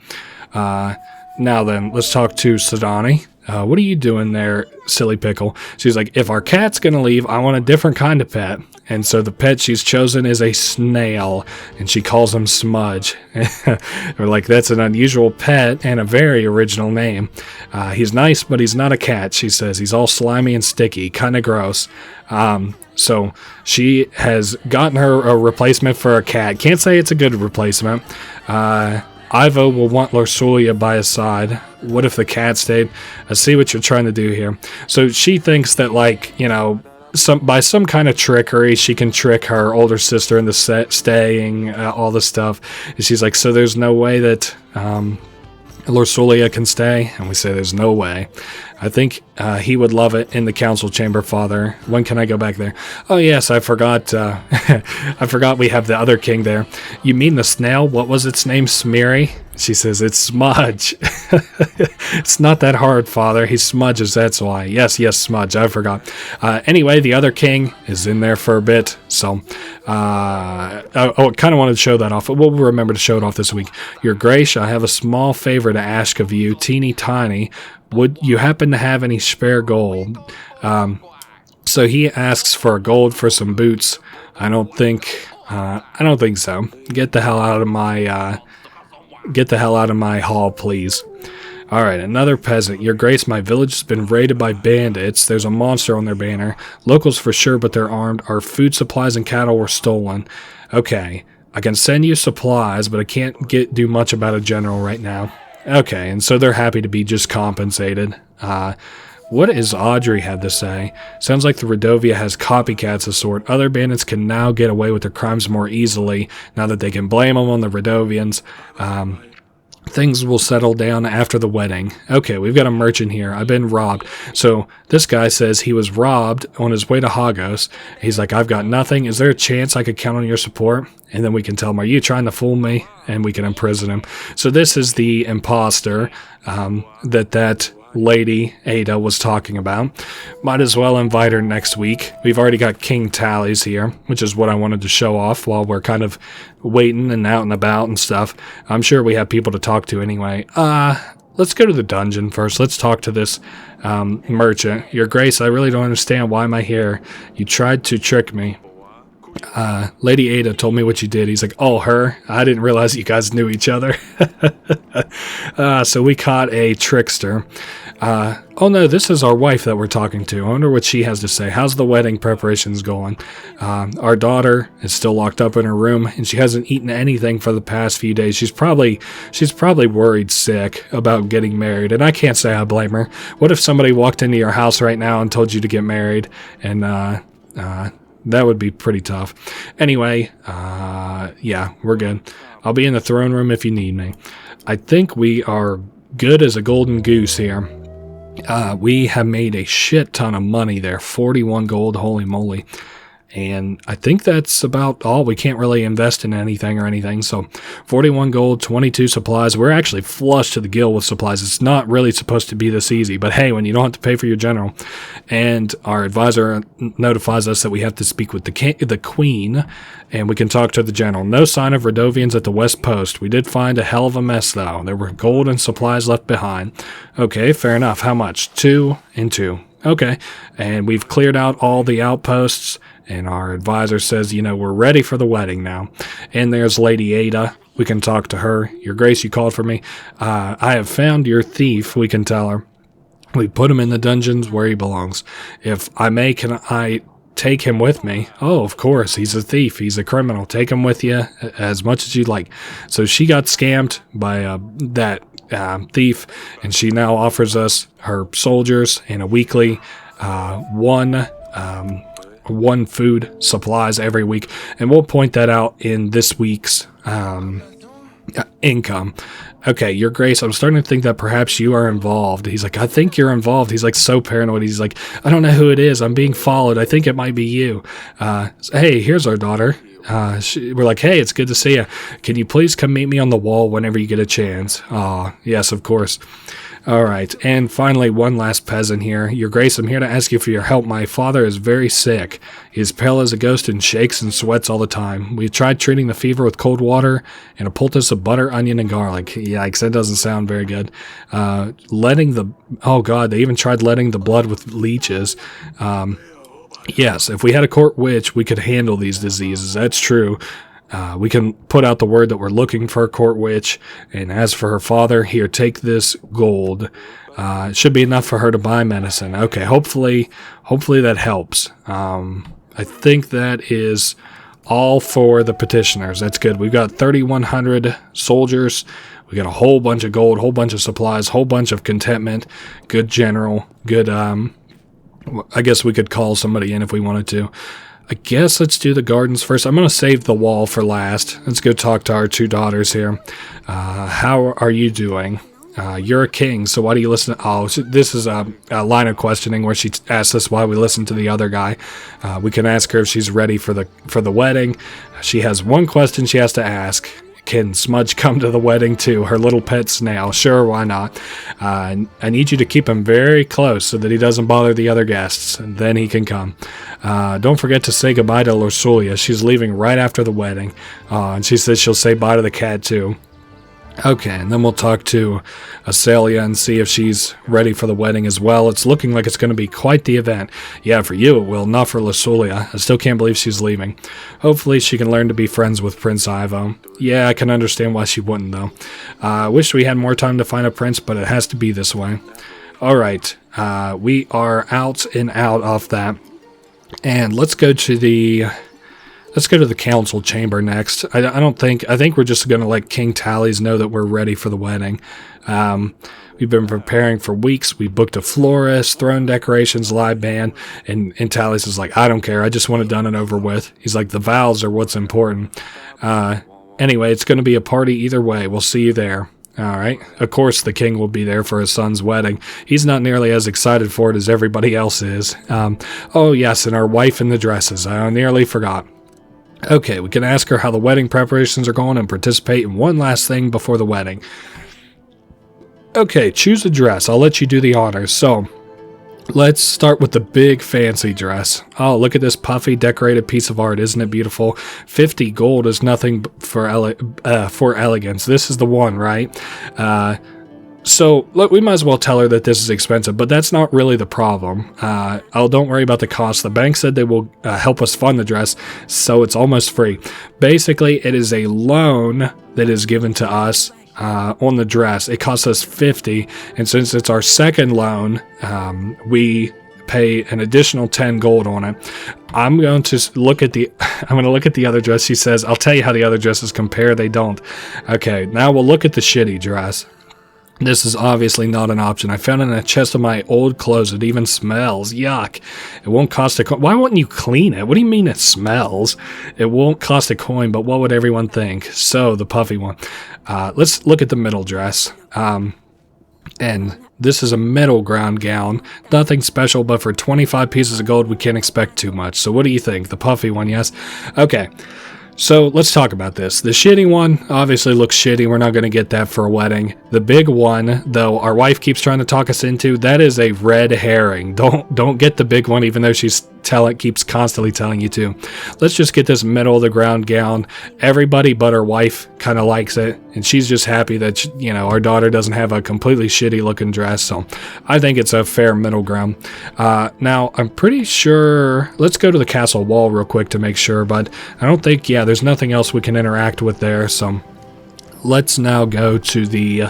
Now then, let's talk to Sadani. What are you doing there, silly pickle? She's like, if our cat's going to leave, I want a different kind of pet. And so the pet she's chosen is a snail, and she calls him Smudge. We're like, that's an unusual pet and a very original name. He's nice, but he's not a cat, she says. He's all slimy and sticky, kind of gross. So she has gotten her a replacement for a cat. Can't say it's a good replacement. Ivo will want Lorsulia by his side. What if the cat stayed? I see what you're trying to do here. So she thinks that, like, by some kind of trickery, she can trick her older sister into staying, all this stuff. And she's like, so there's no way that Lorsulia can stay? And we say there's no way. I think he would love it in the council chamber, Father. When can I go back there? Oh, yes, I forgot. I forgot we have the other king there. You mean the snail? What was its name? Smeary? She says, it's Smudge. It's not that hard, Father. He smudges, that's why. Yes, Smudge, I forgot. Anyway, the other king is in there for a bit, so I kind of wanted to show that off. We'll remember to show it off this week. Your Grace, I have a small favor to ask of you, teeny tiny. Would you happen to have any spare gold? So he asks for gold for some boots. I don't think so. Get the hell out of my hall, please. All right, another peasant. Your Grace, my village has been raided by bandits. There's a monster on their banner. Locals for sure, but they're armed. Our food supplies and cattle were stolen. Okay, I can send you supplies, but I can't do much about a general right now. Okay, and so they're happy to be just compensated. What does Audrey have to say? Sounds like the Radovia has copycats of sort. Other bandits can now get away with their crimes more easily, now that they can blame them on the Radovians. Things will settle down after the wedding. Okay, we've got a merchant here. I've been robbed. So this guy says he was robbed on his way to Hagos. He's like, I've got nothing. Is there a chance I could count on your support? And then we can tell him, are you trying to fool me? And we can imprison him. So this is the imposter that lady Ada was talking about. Might as well invite her next week. We've already got King Tallies here, which is what I wanted to show off while we're kind of waiting and out and about and stuff. I'm sure we have people to talk to anyway. Let's go to the dungeon first. Let's talk to this merchant. Your Grace, I really don't understand. Why am I here? You tried to trick me. Lady Ada told me what you did. He's like, oh, her? I didn't realize you guys knew each other. So we caught a trickster. Oh no, this is our wife that we're talking to. I wonder what she has to say. How's the wedding preparations going? Our daughter is still locked up in her room, and she hasn't eaten anything for the past few days. She's probably worried sick about getting married, and I can't say I blame her. What if somebody walked into your house right now and told you to get married? And that would be pretty tough. Anyway, yeah, we're good. I'll be in the throne room if you need me. I think we are good as a golden goose here. We have made a shit ton of money there. 41 gold, holy moly. And I think that's about all. We can't really invest in anything. So 41 gold, 22 supplies. We're actually flush to the gill with supplies. It's not really supposed to be this easy. But hey, when you don't have to pay for your general. And our advisor notifies us that we have to speak with the queen. And we can talk to the general. No sign of Radovians at the west post. We did find a hell of a mess, though. There were gold and supplies left behind. Okay, fair enough. How much? 2 and 2. Okay. And we've cleared out all the outposts. And our advisor says, we're ready for the wedding now. And there's Lady Ada. We can talk to her. Your Grace, you called for me. I have found your thief, we can tell her. We put him in the dungeons where he belongs. If I may, can I take him with me? Oh, of course. He's a thief. He's a criminal. Take him with you as much as you'd like. So she got scammed by that thief, and she now offers us her soldiers and a weekly one food supplies every week, and we'll point that out in this week's income. Okay, Your Grace, I'm starting to think that perhaps you are involved. He's like, I think you're involved. He's like so paranoid. He's like, I don't know who it is. I'm being followed. I think it might be you. Hey, here's our daughter. We're like, hey, it's good to see you. Can you please come meet me on the wall whenever you get a chance? Yes, of course. All right, and finally, one last peasant here. Your Grace, I'm here to ask you for your help. My father is very sick. He's pale as a ghost and shakes and sweats all the time. We tried treating the fever with cold water and a poultice of butter, onion, and garlic. Yikes, that doesn't sound very good. They even tried letting the blood with leeches. Yes, if we had a court witch, we could handle these diseases. That's true. We can put out the word that we're looking for a court witch. And as for her father, here, take this gold. It should be enough for her to buy medicine. Okay, hopefully that helps. I think that is all for the petitioners. That's good. We've got 3,100 soldiers. We got a whole bunch of gold, whole bunch of supplies, whole bunch of contentment. Good general. Good, I guess we could call somebody in if we wanted to. I guess let's do the gardens first. I'm going to save the wall for last. Let's go talk to our 2 daughters here. How are you doing? You're a king, so why do you listen? This is a line of questioning where she asks us why we listen to the other guy. We can ask her if she's ready for the wedding. She has one question she has to ask. Can Smudge come to the wedding too? Her little pet snail. Sure, why not? I need you to keep him very close so that he doesn't bother the other guests, and then he can come. Don't forget to say goodbye to Lorsulia. She's leaving right after the wedding, and she says she'll say bye to the cat too. Okay, and then we'll talk to Asalia and see if she's ready for the wedding as well. It's looking like it's going to be quite the event. Yeah, for you it will, not for Lorsulia. I still can't believe she's leaving. Hopefully she can learn to be friends with Prince Ivo. Yeah, I can understand why she wouldn't, though. I wish we had more time to find a prince, but it has to be this way. Alright, we are out and out off that. And let's go to the council chamber next. I think we're just going to let King Tallies know that we're ready for the wedding. We've been preparing for weeks. We booked a florist, throne decorations, live band, and Tallies is like, I don't care. I just want it done and over with. He's like, the vows are what's important. Anyway, it's going to be a party either way. We'll see you there. All right. Of course, the king will be there for his son's wedding. He's not nearly as excited for it as everybody else is. Oh, yes, and our wife in the dresses. I nearly forgot. Okay, we can ask her how the wedding preparations are going and participate in one last thing before the wedding. Okay, choose a dress. I'll let you do the honors. So, let's start with the big fancy dress. Oh, look at this puffy decorated piece of art. Isn't it beautiful? 50 gold is nothing for elegance. This is the one, right? So, look, we might as well tell her that this is expensive, but that's not really the problem. Don't worry about the cost. The bank said they will help us fund the dress, so it's almost free. Basically, it is a loan that is given to us on the dress. It costs us 50, and since it's our second loan, we pay an additional 10 gold on it. I'm going to look at the other dress. She says, I'll tell you how the other dresses compare. They don't. Okay, now we'll look at the shitty dress. This is obviously not an option. I found it in a chest of my old clothes. It even smells. Yuck. It won't cost a coin. Why wouldn't you clean it? What do you mean it smells? It won't cost a coin, but what would everyone think? So, the puffy one. Let's look at the middle dress. And This is a middle ground gown. Nothing special, but for 25 pieces of gold, we can't expect too much. So what do you think? The puffy one, yes? Okay. So let's talk about this. The shitty one obviously looks shitty. We're not going to get that for a wedding. The big one, though, our wife keeps trying to talk us into, that is a red herring. Don't get the big one, even though keeps constantly telling you to. Let's just get this middle of the ground gown. Everybody but our wife kind of likes it, and she's just happy that our daughter doesn't have a completely shitty looking dress. So I think it's a fair middle ground. Now I'm pretty sure. Let's go to the castle wall real quick to make sure, but I don't think. Yeah, there's nothing else we can interact with there. So let's now go to the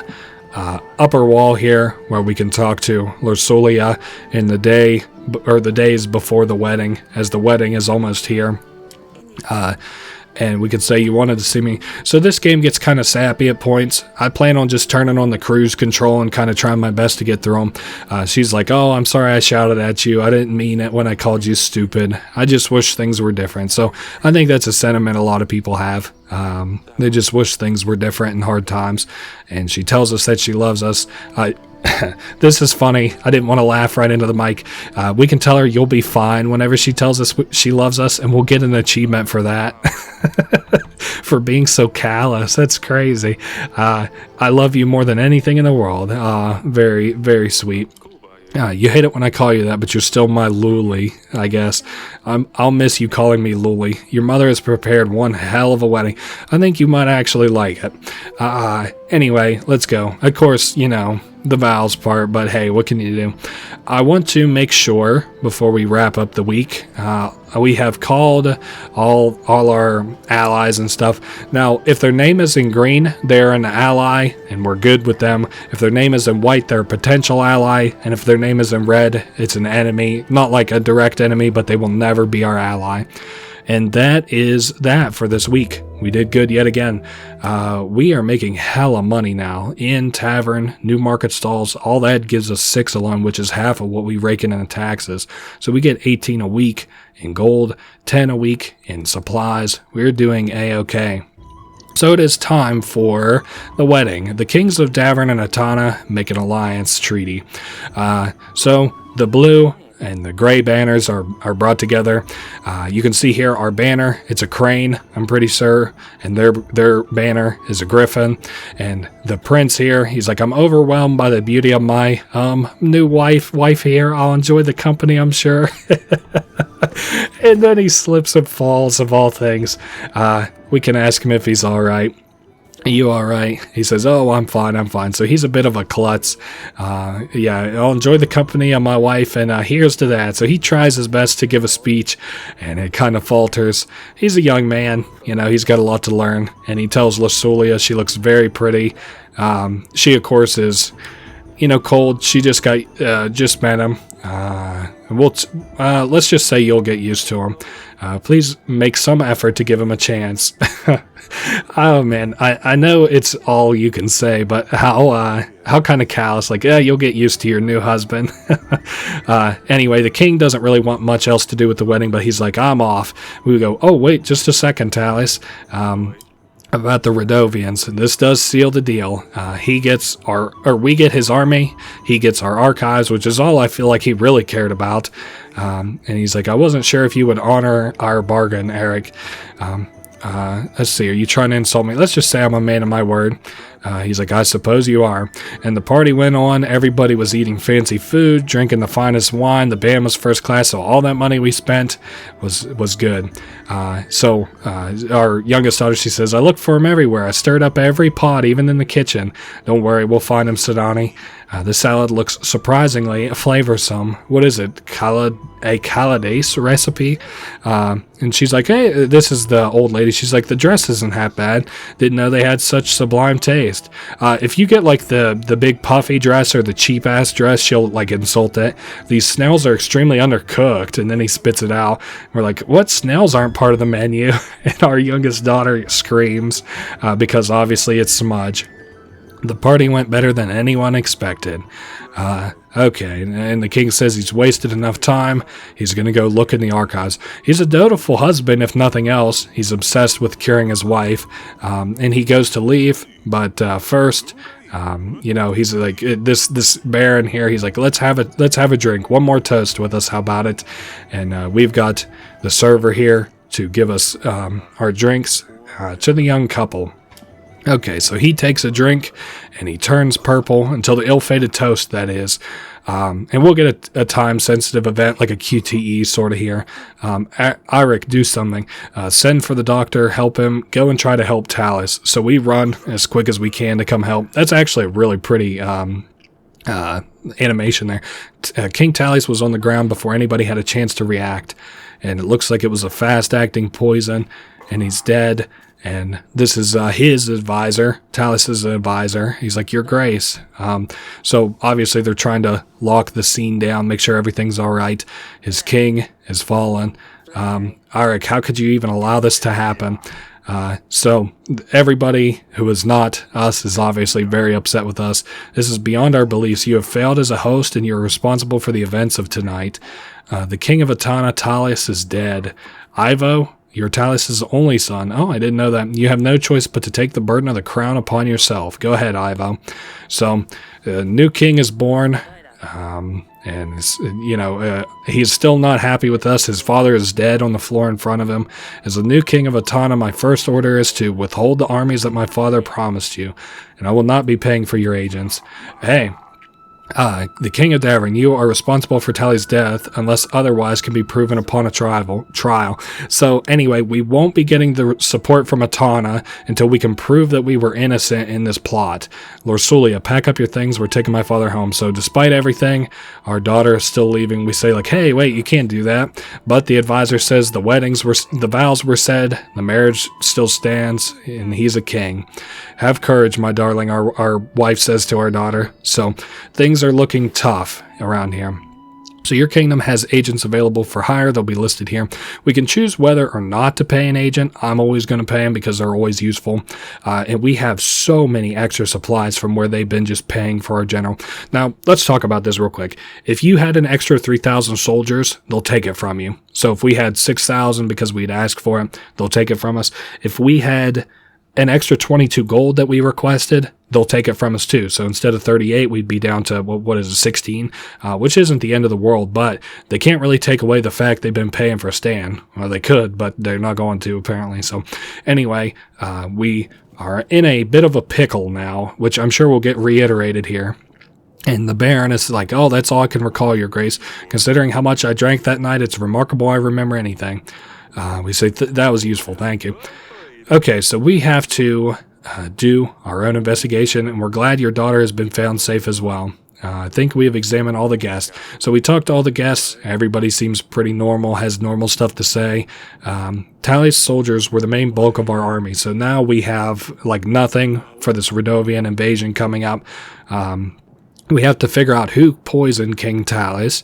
upper wall here, where we can talk to Lorsulia in the days before the wedding, as the wedding is almost here. And we could say you wanted to see me. So this game gets kind of sappy at points. I plan on just turning on the cruise control and kind of trying my best to get through them. She's like, oh, I'm sorry I shouted at you. I didn't mean it when I called you stupid. I just wish things were different. So I think that's a sentiment a lot of people have. They just wish things were different in hard times. And she tells us that she loves us. This is funny. I didn't want to laugh right into the mic. We can tell her you'll be fine whenever she tells us she loves us, and we'll get an achievement for that. For being so callous. That's crazy. I love you more than anything in the world. Very, very sweet. You hate it when I call you that, but you're still my Luli, I guess. I'll miss you calling me Luli. Your mother has prepared one hell of a wedding. I think you might actually like it. Anyway, let's go. Of course, the vows part, but hey, what can you do? I want to make sure, before we wrap up the week, we have called all our allies and stuff. Now, if their name is in green, they're an ally, and we're good with them. If their name is in white, they're a potential ally, and if their name is in red, it's an enemy. Not like a direct enemy, but they will never be our ally. And that is that for this week. We did good yet again. We are making hella money now in Tavern, new market stalls. All that gives us 6 alone, which is half of what we rake in taxes. So we get 18 a week in gold, 10 a week in supplies. We're doing A-okay. So it is time for the wedding. The kings of Davern and Atana make an alliance treaty. So the blue and the gray banners are brought together. You can see here our banner. It's a crane, I'm pretty sure, and their banner is a griffin. And the prince here, he's like, I'm overwhelmed by the beauty of my new wife here. I'll enjoy the company, I'm sure. And then he slips and falls, of all things. We can ask him if he's all right. Are you all right? He says, oh, I'm fine. So he's a bit of a klutz. Yeah, I'll enjoy the company of my wife, and here's to that. So he tries his best to give a speech, and it kind of falters. He's a young man, he's got a lot to learn. And he tells Lorsulia she looks very pretty. She, of course, is, cold. She just met him. Let's just say you'll get used to him. Please make some effort to give him a chance. Oh man, I know it's all you can say, but how kind of callous, like, you'll get used to your new husband. Anyway, the king doesn't really want much else to do with the wedding, but he's like, I'm off. We go, oh wait, just a second, Talus. About the Radovians. This does seal the deal. We get his army, he gets our archives, which is all I feel like he really cared about. And he's like, I wasn't sure if you would honor our bargain, Eric. Let's see, are you trying to insult me? Let's just say I'm a man of my word. He's like, I suppose you are. And the party went on. Everybody was eating fancy food, drinking the finest wine. The band was first class, so all that money we spent was good. So our youngest daughter, she says, I looked for him everywhere. I stirred up every pot, even in the kitchen. Don't worry, we'll find him, Sidani. The salad looks surprisingly flavorsome. What is it? A Caladace recipe? And she's like, hey, this is the old lady. She's like, the dress isn't half bad. Didn't know they had such sublime taste. If you get like the big puffy dress or the cheap ass dress, she'll like insult it. These snails are extremely undercooked. And then he spits it out. We're like, what? Snails aren't part of the menu? And our youngest daughter screams because obviously it's smudge. The party went better than anyone expected. Okay, and the king says he's wasted enough time. He's going to go look in the archives. He's a dutiful husband, if nothing else. He's obsessed with curing his wife, and he goes to leave. But first, He's like this Baron here. He's like, let's have a drink, one more toast with us. How about it? And we've got the server here to give us our drinks to the young couple. Okay, so he takes a drink and he turns purple until the ill-fated toast, that is. And we'll get a time-sensitive event like a QTE sort of here. Eirik, do something. Send for the doctor, help him, go and try to help Talus. So we run as quick as we can to come help. That's actually a really pretty animation there. King Talus was on the ground before anybody had a chance to react. And it looks like it was a fast-acting poison, and he's dead. And this is his advisor, Talus's advisor. He's like, Your Grace. So obviously they're trying to lock the scene down, make sure everything's all right. His king has fallen. Eirik, how could you even allow this to happen? So everybody who is not us is obviously very upset with us. This is beyond our beliefs. You have failed as a host, and you're responsible for the events of tonight. The king of Atana, Talus, is dead. Ivo, you're Talus's only son. Oh, I didn't know that. You have no choice but to take the burden of the crown upon yourself. Go ahead, Ivo. So, a new king is born, and he's still not happy with us. His father is dead on the floor in front of him. As the new king of Atana, my first order is to withhold the armies that my father promised you, and I will not be paying for your agents. Hey, the king of Davern, you are responsible for Tally's death unless otherwise can be proven upon a trial. So anyway, we won't be getting the support from Atana until we can prove that we were innocent in this plot. Lorsulia, pack up your things. We're taking my father home. So despite everything, our daughter is still leaving. We say like, hey, wait, you can't do that. But the advisor says the vows were said, the marriage still stands, and he's a king. Have courage, my darling, our wife says to our daughter. So things are looking tough around here. So your kingdom has agents available for hire. They'll be listed here. We can choose whether or not to pay an agent. I'm always going to pay them because they're always useful. And we have so many extra supplies from where they've been just paying for our general. Now, let's talk about this real quick. If you had an extra 3,000 soldiers, they'll take it from you. So if we had 6,000 because we'd asked for it, they'll take it from us. If we had an extra 22 gold that we requested, they'll take it from us too. So instead of 38, we'd be down to, 16, which isn't the end of the world, but they can't really take away the fact they've been paying for Stan. Well, they could, but they're not going to, apparently. So anyway, we are in a bit of a pickle now, which I'm sure will get reiterated here. And the Baron is like, oh, that's all I can recall, Your Grace. Considering how much I drank that night, it's remarkable I remember anything. We say, that was useful, thank you. Okay, so we have to do our own investigation, and we're glad your daughter has been found safe as well. I think we have examined all the guests. So we talked to all the guests. Everybody seems pretty normal, has normal stuff to say. Tally's soldiers were the main bulk of our army, so now we have nothing for this Radovian invasion coming up. We have to figure out who poisoned King Talus,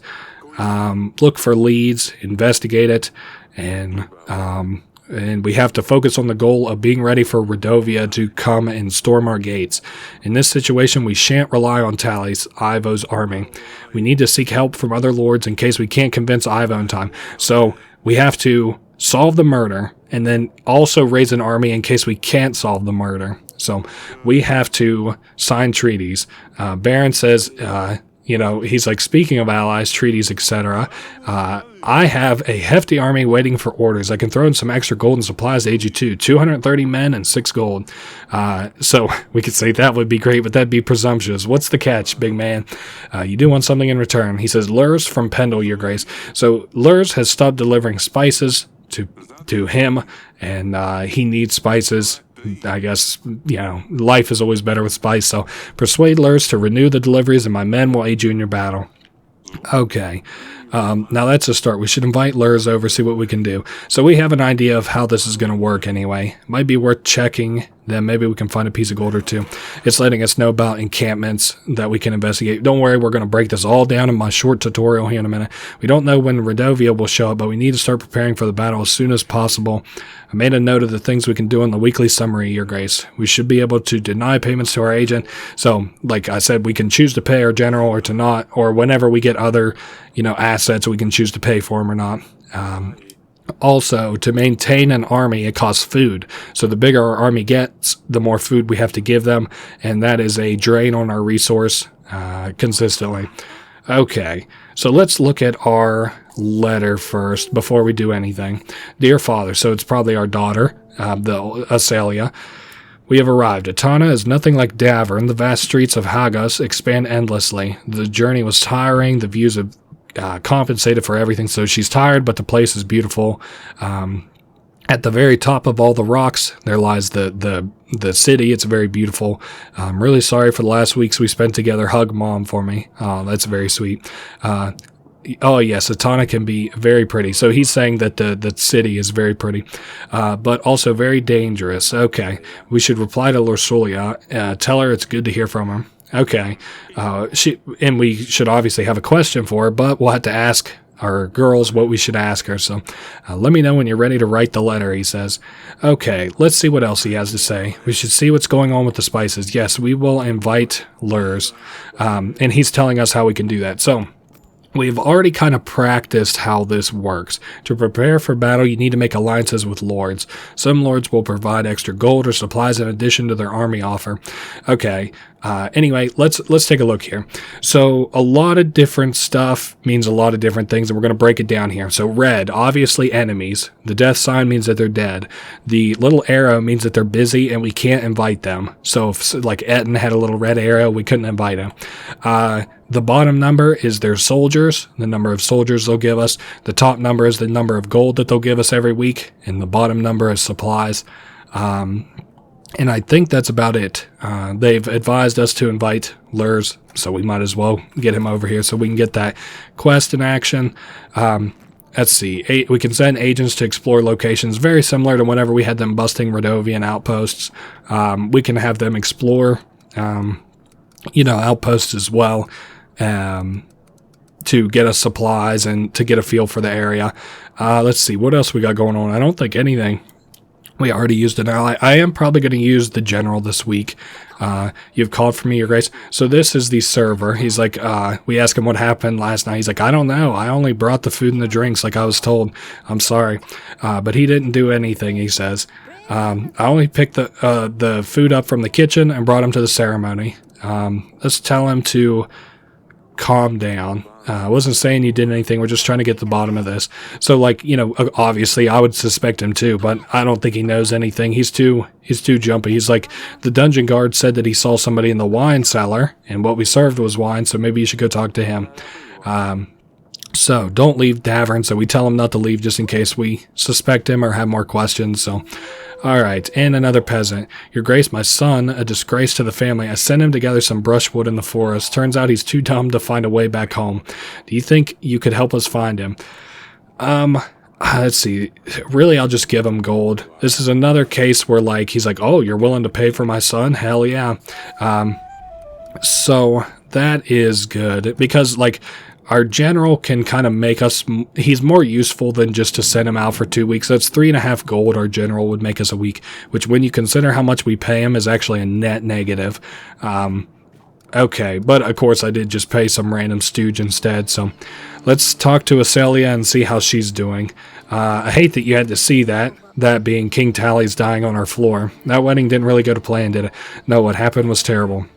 look for leads, investigate it, and we have to focus on the goal of being ready for Radovia to come and storm our gates. In this situation, we shan't rely on Tally's, Ivo's army. We need to seek help from other lords in case we can't convince Ivo in time. So we have to solve the murder and then also raise an army in case we can't solve the murder. So we have to sign treaties. Baron says, he's like, speaking of allies, treaties, etc., I have a hefty army waiting for orders. I can throw in some extra gold and supplies to aid you too. 230 men and 6 gold. So we could say that would be great, but that'd be presumptuous. What's the catch, big man? You do want something in return. He says, Lurs from Pendle, Your Grace. So Lurs has stopped delivering spices to him, and he needs spices. I guess, life is always better with spice, so persuade Lurs to renew the deliveries and my men will aid you in your battle. Okay, now that's a start. We should invite Lurs over, see what we can do. So we have an idea of how this is going to work anyway. Might be worth checking. Then maybe we can find a piece of gold or two. It's letting us know about encampments that we can investigate. Don't worry, we're going to break this all down in my short tutorial here in a minute. We don't know when Radovia will show up, but we need to start preparing for the battle as soon as possible. I made a note of the things we can do in the weekly summary, Your Grace. We should be able to deny payments to our agent. So, like I said, we can choose to pay our general or to not, or whenever we get other, assets, we can choose to pay for them or not. Also, to maintain an army, it costs food. So the bigger our army gets, the more food we have to give them, and that is a drain on our resource consistently. Okay, so let's look at our letter first before we do anything. Dear Father, so it's probably our daughter, the Asalia. We have arrived. Atana is nothing like Davern. The vast streets of Hagas expand endlessly. The journey was tiring. The views have compensated for everything, so she's tired, but the place is beautiful. At the very top of all the rocks, there lies the city. It's very beautiful. I'm really sorry for the last weeks we spent together. Hug Mom for me. Oh, that's very sweet. Oh, yes, Atana can be very pretty. So he's saying that the city is very pretty, but also very dangerous. Okay, we should reply to Lorsulia. Tell her it's good to hear from her. Okay, and we should obviously have a question for her, but we'll have to ask our girls what we should ask her. So let me know when you're ready to write the letter, he says. Okay, let's see what else he has to say. We should see what's going on with the spices. Yes, we will invite Lurs, and he's telling us how we can do that. So we've already kind of practiced how this works. To prepare for battle, you need to make alliances with lords. Some lords will provide extra gold or supplies in addition to their army offer. Okay, anyway, let's take a look here. So a lot of different stuff means a lot of different things, and we're going to break it down here. So red, obviously enemies. The death sign means that they're dead. The little arrow means that they're busy and we can't invite them. So if like Etten had a little red arrow, we couldn't invite him. The bottom number is their soldiers, the number of soldiers they'll give us. The top number is the number of gold that they'll give us every week, and the bottom number is supplies. And I think that's about it. They've advised us to invite Lurs, so we might as well get him over here so we can get that quest in action. Let's see. We can send agents to explore locations very similar to whenever we had them busting Radovian outposts. We can have them explore, outposts as well. To get us supplies and to get a feel for the area. Let's see, what else we got going on? I don't think anything. We already used an ally. I am probably going to use the general this week. You've called for me, Your Grace. So this is the server. He's like, we asked him what happened last night. He's like, I don't know. I only brought the food and the drinks like I was told. I'm sorry. But he didn't do anything, he says. I only picked the food up from the kitchen and brought him to the ceremony. Let's tell him to calm down. I wasn't saying you did anything. We're just trying to get to the bottom of this. So, obviously, I would suspect him too, but I don't think he knows anything. He's too jumpy. He's like, the dungeon guard said that he saw somebody in the wine cellar, and what we served was wine, so maybe you should go talk to him. So, don't leave Davern, so we tell him not to leave just in case we suspect him or have more questions, so... Alright, and another peasant. Your Grace, my son, a disgrace to the family. I sent him to gather some brushwood in the forest. Turns out he's too dumb to find a way back home. Do you think you could help us find him? Let's see. Really, I'll just give him gold. This is another case where, he's like, oh, you're willing to pay for my son? Hell yeah. So, that is good. Because, our general can kind of make us... He's more useful than just to send him out for 2 weeks. That's 3.5 gold our general would make us a week, which when you consider how much we pay him is actually a net negative. Okay, but of course I did just pay some random stooge instead, so let's talk to Asalia and see how she's doing. I hate that you had to see that being King Tally's dying on our floor. That wedding didn't really go to plan, did it? No, what happened was terrible.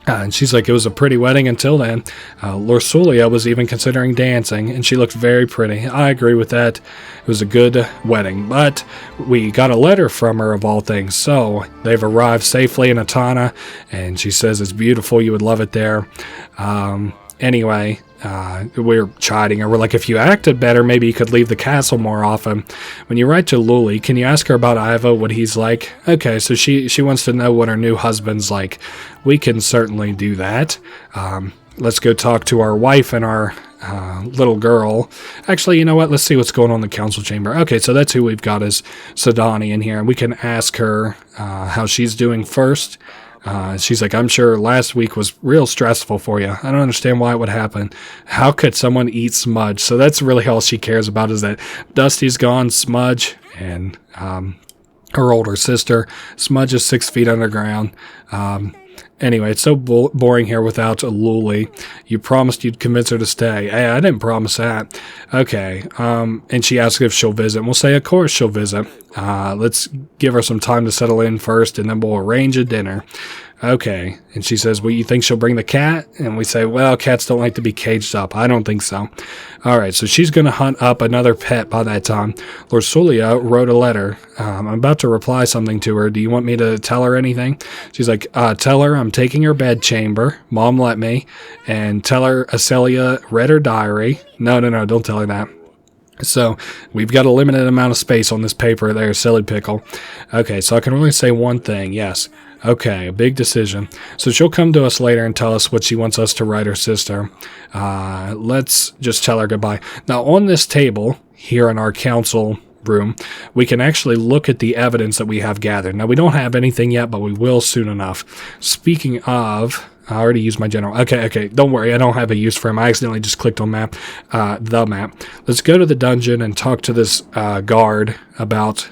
And she's like, it was a pretty wedding until then. Lorsulia was even considering dancing, and she looked very pretty. I agree with that. It was a good wedding, but we got a letter from her of all things. So they've arrived safely in Atana, and she says it's beautiful. You would love it there. Anyway, we're chiding her. We're like, if you acted better, maybe you could leave the castle more often. When you write to Luli, can you ask her about Ivo, what he's like? Okay, so she wants to know what her new husband's like. We can certainly do that. Let's go talk to our wife and our little girl. Actually, you know what? Let's see what's going on in the council chamber. Okay, so that's who we've got as Sadani in here. And we can ask her how she's doing first. She's like, I'm sure last week was real stressful for you. I don't understand why it would happen. How could someone eat Smudge? So that's really all she cares about, is that Dusty's gone, Smudge, and her older sister. Smudge is 6 feet underground. Anyway, it's so boring here without Luli. You promised you'd convince her to stay. Hey, I didn't promise that. Okay, and she asks if she'll visit. And we'll say, of course she'll visit. Let's give her some time to settle in first, and then we'll arrange a dinner. Okay, and she says, well, you think she'll bring the cat? And we say, well, cats don't like to be caged up. I don't think so. All right, so she's going to hunt up another pet by that time. Lorsulia wrote a letter. I'm about to reply something to her. Do you want me to tell her anything? She's like, tell her I'm taking her bedchamber. Mom let me. And tell her Acelia read her diary. No, don't tell her that. So we've got a limited amount of space on this paper there, silly pickle. Okay, so I can only say one thing, yes. Okay, a big decision. So she'll come to us later and tell us what she wants us to write her sister. Let's just tell her goodbye. Now, on this table here in our council room, we can actually look at the evidence that we have gathered. Now, we don't have anything yet, but we will soon enough. Speaking of... I already used my general. Okay. Don't worry. I don't have a use for him. I accidentally just clicked on map, the map. Let's go to the dungeon and talk to this guard about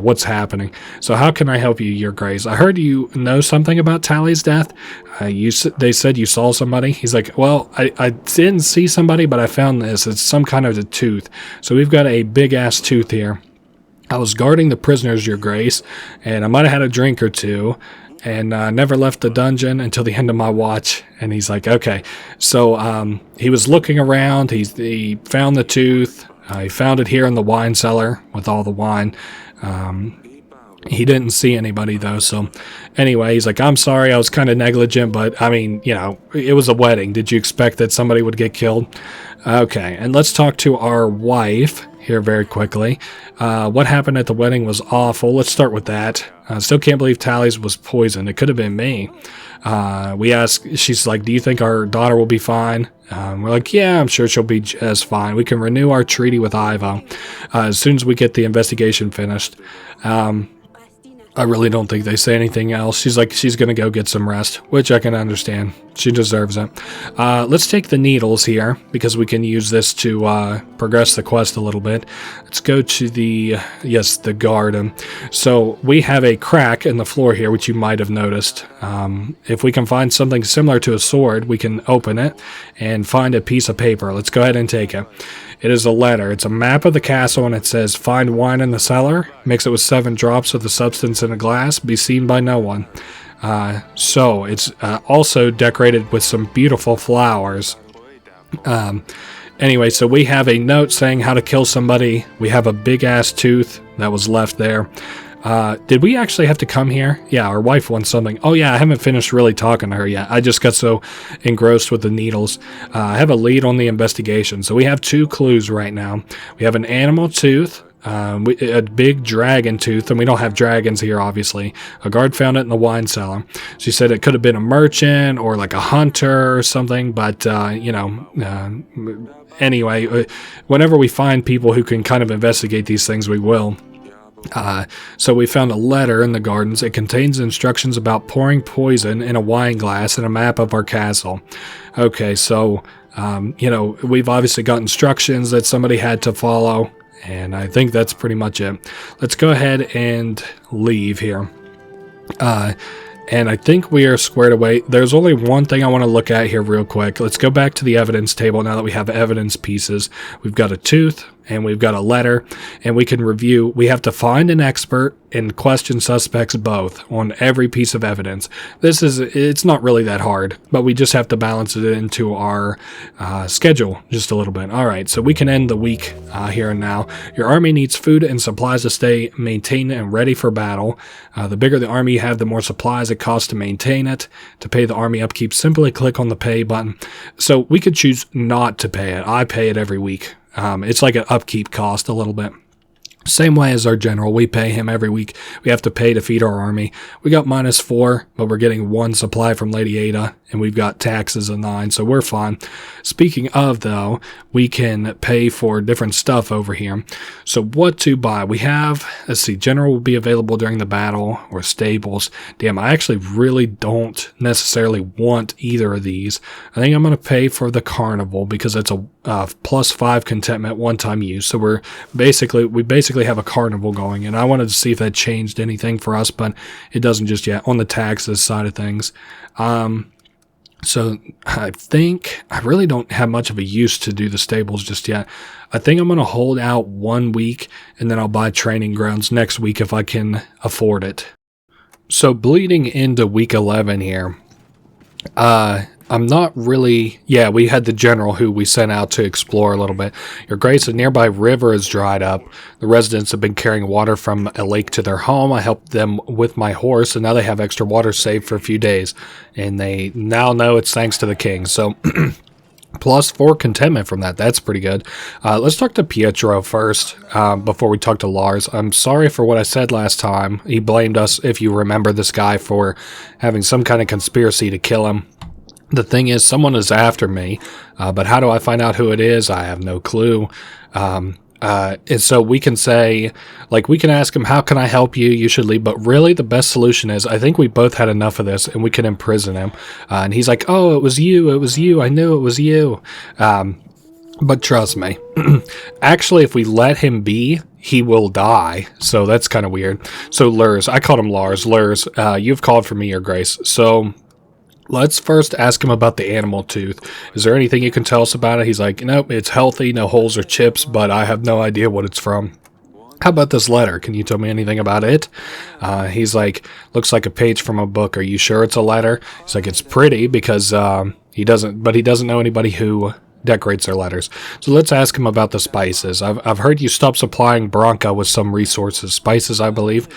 what's happening. So how can I help you, Your Grace? I heard you know something about Tally's death. They said you saw somebody. He's like, well, I didn't see somebody, but I found this. It's some kind of a tooth. So we've got a big-ass tooth here. I was guarding the prisoners, Your Grace, and I might have had a drink or two. And never left the dungeon until the end of my watch. And he's like, okay. So he was looking around. He found the tooth. He found it here in the wine cellar with all the wine. He didn't see anybody, though. So anyway, he's like, I'm sorry. I was kind of negligent. But, I mean, it was a wedding. Did you expect that somebody would get killed? Okay. And let's talk to our wife here very quickly. What happened at the wedding was awful. Let's start with that. Still can't believe Tally's was poisoned. It could have been me. We ask, she's like, do you think our daughter will be fine? We're like, yeah, I'm sure she'll be just fine. We can renew our treaty with Ivo as soon as we get the investigation finished. I really don't think they say anything else. She's like, she's going to go get some rest, which I can understand. She deserves it. Let's take the needles here, because we can use this to progress the quest a little bit. Let's go to the garden. So we have a crack in the floor here, which you might have noticed. If we can find something similar to a sword, we can open it and find a piece of paper. Let's go ahead and take it. It is a letter. It's a map of the castle, and it says, find wine in the cellar, mix it with 7 drops of the substance in a glass, be seen by no one. So it's also decorated with some beautiful flowers. Anyway, so we have a note saying how to kill somebody. We have a big-ass tooth that was left there. Did we actually have to come here? Yeah, our wife wants something. Oh yeah, I haven't finished really talking to her yet. I just got so engrossed with the needles. I have a lead on the investigation. So we have 2 clues right now. We have an animal tooth, a big dragon tooth, and we don't have dragons here, obviously. A guard found it in the wine cellar. She said it could have been a merchant or like a hunter or something, but, anyway, whenever we find people who can kind of investigate these things, we will. So we found a letter in the gardens. It contains instructions about pouring poison in a wine glass and a map of our castle. Okay, so, we've obviously got instructions that somebody had to follow, and I think that's pretty much it. Let's go ahead and leave here. And I think we are squared away. There's only one thing I want to look at here real quick. Let's go back to the evidence table now that we have evidence pieces. We've got a tooth, and we've got a letter, and we can review. We have to find an expert and question suspects both on every piece of evidence. It's not really that hard, but we just have to balance it into our schedule just a little bit. All right, so we can end the week here and now. Your army needs food and supplies to stay maintained and ready for battle. The bigger the army you have, the more supplies it costs to maintain it. To pay the army upkeep, simply click on the pay button. So we could choose not to pay it. I pay it every week. It's like an upkeep cost a little bit. Same way as our general, we pay him every week. We have to pay to feed our army. We got -4, but we're getting 1 supply from Lady Ada, and we've got taxes of 9, so we're fine. Speaking of, though, we can pay for different stuff over here. So what to buy? We have, let's see, general will be available during the battle, or stables. Damn, I actually really don't necessarily want either of these. I think I'm going to pay for the carnival, because it's a +5 contentment one-time use. So we basically basically have a carnival going, and I wanted to see if that changed anything for us, but it doesn't just yet on the taxes side of things. So I think I really don't have much of a use to do the stables just yet. I think I'm going to hold out 1 week, and then I'll buy training grounds next week if I can afford it. So bleeding into week 11 here, I'm not really... Yeah, we had the general who we sent out to explore a little bit. Your Grace, a nearby river is dried up. The residents have been carrying water from a lake to their home. I helped them with my horse, and now they have extra water saved for a few days. And they now know it's thanks to the king. So, plus 4 contentment from that. That's pretty good. Let's talk to Pietro first, before we talk to Lars. I'm sorry for what I said last time. He blamed us, if you remember this guy, for having some kind of conspiracy to kill him. The thing is, someone is after me, but how do I find out who it is? I have no clue. And so we can say, like, we can ask him, how can I help you? You should leave. But really, the best solution is, I think we both had enough of this, and we can imprison him. And he's like, oh, it was you, I knew it was you. But trust me, actually, if we let him be, he will die. So that's kind of weird. So Lurs, I called him Lars. Lurs, you've called for me, Your Grace. So... let's first ask him about the animal tooth. Is there anything you can tell us about it? He's like, nope, it's healthy, no holes or chips, but I have no idea what it's from. How about this letter? Can you tell me anything about it? He's like, looks like a page from a book. Are you sure it's a letter? He's like, it's pretty because he doesn't know anybody who decorates their letters. So let's ask him about the spices. I've heard you stopped supplying Branca with some resources, spices, I believe.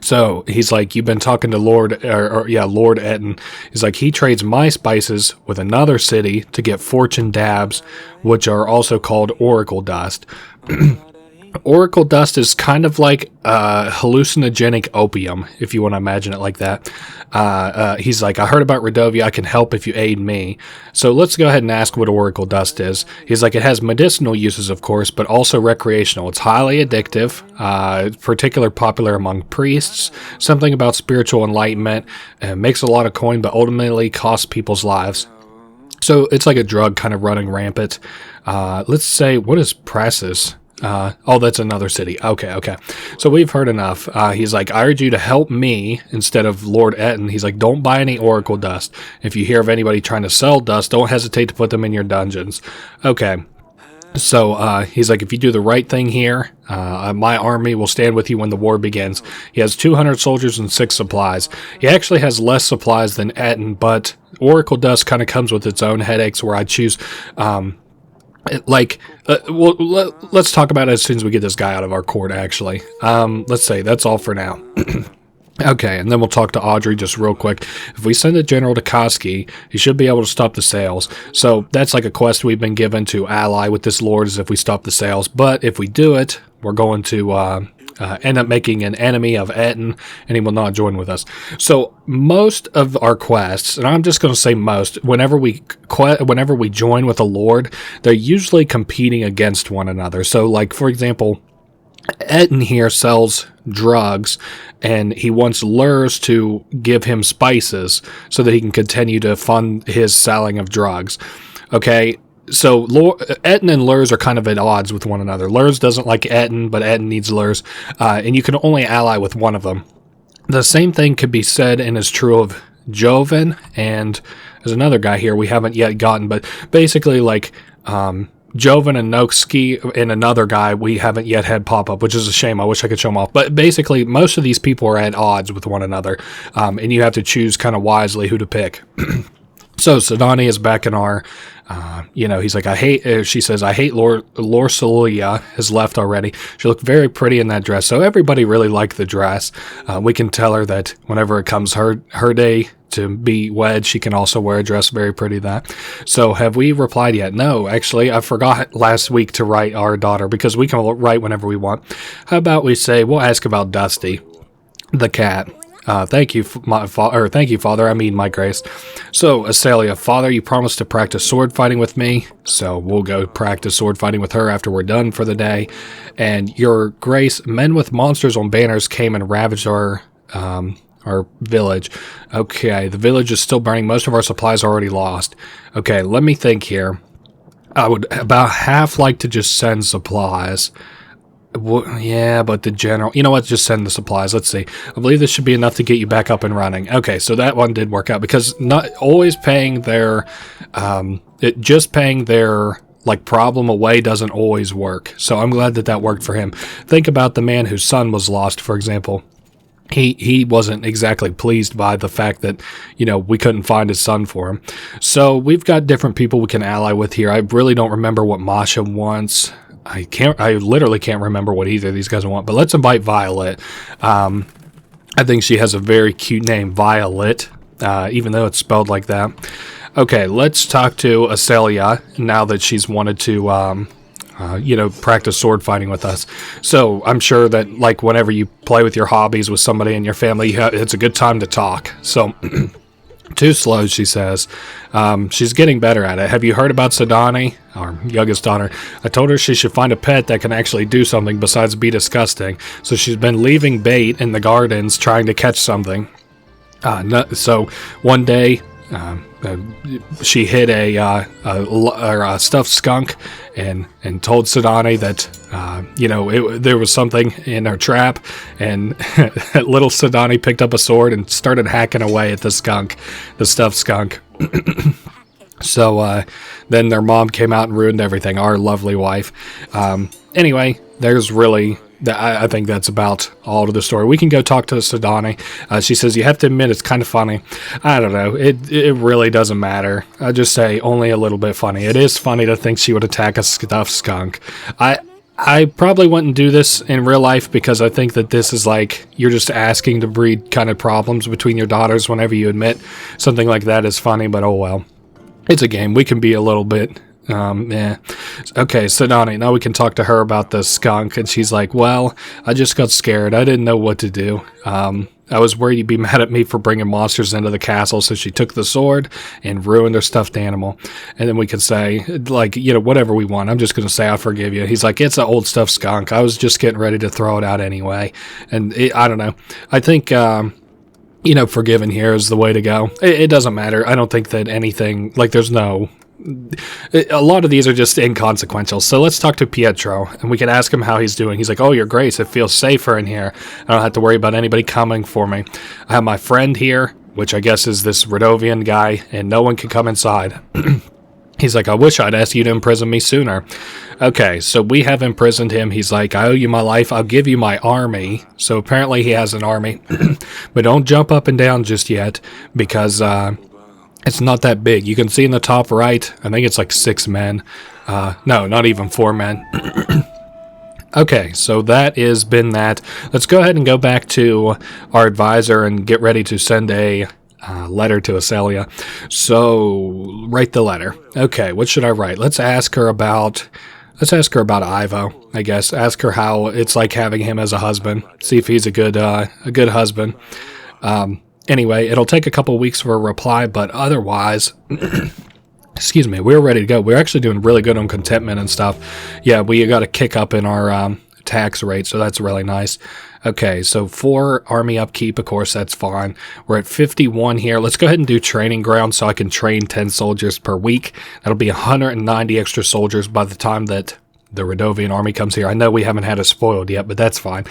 So he's like, you've been talking to Lord Etten. He's like, he trades my spices with another city to get fortune dabs, which are also called oracle dust. Oracle dust is kind of like hallucinogenic opium, if you want to imagine it like that. He's like, I heard about Radovia. I can help if you aid me. So let's go ahead and ask what oracle dust is. He's like, it has medicinal uses, of course, but also recreational. It's highly addictive, particularly popular among priests. Something about spiritual enlightenment. Makes a lot of coin, but ultimately costs people's lives. So it's like a drug kind of running rampant. Let's say, what is Praxis? Oh, that's another city. Okay. So we've heard enough. He's like, I urge you to help me instead of Lord Etten. He's like, don't buy any oracle dust. If you hear of anybody trying to sell dust, don't hesitate to put them in your dungeons. Okay. So he's like, if you do the right thing here, my army will stand with you when the war begins. He has 200 soldiers and 6 supplies. He actually has less supplies than Etten, but oracle dust kind of comes with its own headaches where I choose... let's talk about it as soon as we get this guy out of our court, actually. Let's say that's all for now. Okay, and then we'll talk to Audrey just real quick. If we send a general to Koski, he should be able to stop the sales. So that's like a quest we've been given to ally with this lord, is if we stop the sales. But if we do it, we're going to end up making an enemy of Etten, and he will not join with us. So most of our quests, and I'm just going to say most, whenever we join with a lord, they're usually competing against one another. So, like, for example, Etten here sells drugs, and he wants Lurs to give him spices so that he can continue to fund his selling of drugs. Okay, so Etten and Lurs are kind of at odds with one another. Lurs doesn't like Etten, but Etten needs Lurs, and you can only ally with one of them. The same thing could be said and is true of Joven, and there's another guy here we haven't yet gotten, but basically, like, Joven and Noxki and another guy we haven't yet had pop up, which is a shame. I wish I could show them off. But basically, most of these people are at odds with one another, and you have to choose kind of wisely who to pick. So Sedani is back in our, he's like, she says, I hate Lorsulia has left already. She looked very pretty in that dress. So everybody really liked the dress. We can tell her that whenever it comes her day to be wed, she can also wear a dress very pretty that. So have we replied yet? No, actually, I forgot last week to write our daughter because we can write whenever we want. How about we say, we'll ask about Dusty, the cat. Thank you, Father. I mean, my grace. So, Asalia, Father, you promised to practice sword fighting with me, so we'll go practice sword fighting with her after we're done for the day. And your grace, men with monsters on banners came and ravaged our village. Okay, the village is still burning. Most of our supplies are already lost. Okay, let me think here. I would about half like to just send supplies. Yeah, but the general... You know what? Just send the supplies. Let's see. I believe this should be enough to get you back up and running. Okay, so that one did work out, because not always paying their... just paying their, like, problem away doesn't always work. So I'm glad that that worked for him. Think about the man whose son was lost, for example. He wasn't exactly pleased by the fact that, you know, we couldn't find his son for him. So we've got different people we can ally with here. I really don't remember what Masha wants. I literally can't remember what either of these guys want, but let's invite Violet. I think she has a very cute name, Violet, even though it's spelled like that. Okay, let's talk to Acelia now that she's wanted to, practice sword fighting with us. So I'm sure that, like, whenever you play with your hobbies with somebody in your family, it's a good time to talk. So, too slow, she says. She's getting better at it. Have you heard about Sadani, our youngest daughter? I told her she should find a pet that can actually do something besides be disgusting. So she's been leaving bait in the gardens trying to catch something. So one day, she hit a stuffed skunk and told Sadani that there was something in her trap, and little Sadani picked up a sword and started hacking away at the stuffed skunk. So then their mom came out and ruined everything, our lovely wife. Anyway, there's really... I think that's about all to the story. We can go talk to Sadani. She says, you have to admit it's kind of funny. I don't know. It really doesn't matter. I just say only a little bit funny. It is funny to think she would attack a stuffed skunk. I probably wouldn't do this in real life, because I think that this is like, you're just asking to breed kind of problems between your daughters whenever you admit something like that is funny, but oh well. It's a game. We can be a little bit... Okay, Sadani, now we can talk to her about the skunk. And she's like, well, I just got scared. I didn't know what to do. I was worried you'd be mad at me for bringing monsters into the castle, so she took the sword and ruined her stuffed animal. And then we could say, like, whatever we want. I'm just going to say I forgive you. He's like, it's an old stuffed skunk. I was just getting ready to throw it out anyway. And I don't know. I think... forgiving here is the way to go. It doesn't matter. I don't think that anything... Like, there's no... A lot of these are just inconsequential. So let's talk to Pietro, and we can ask him how he's doing. He's like, oh, your grace, it feels safer in here. I don't have to worry about anybody coming for me. I have my friend here, which I guess is this Radovian guy, and no one can come inside. He's like, I wish I'd asked you to imprison me sooner. Okay, so we have imprisoned him. He's like, I owe you my life. I'll give you my army. So apparently he has an army. But don't jump up and down just yet, because... it's not that big. You can see in the top right, I think it's like 6 men. No, not even 4 men. Okay, so that has been that. Let's go ahead and go back to our advisor and get ready to send a letter to Acelia. So, write the letter. Okay, what should I write? Let's ask her about Ivo, I guess. Ask her how it's like having him as a husband. See if he's a good husband. Anyway, it'll take a couple weeks for a reply, but otherwise, excuse me, we're ready to go. We're actually doing really good on contentment and stuff. Yeah, we got a kick up in our tax rate, so that's really nice. Okay, so for army upkeep, of course, that's fine. We're at 51 here. Let's go ahead and do training ground so I can train 10 soldiers per week. That'll be 190 extra soldiers by the time that the Radovian army comes here. I know we haven't had it spoiled yet, but that's fine.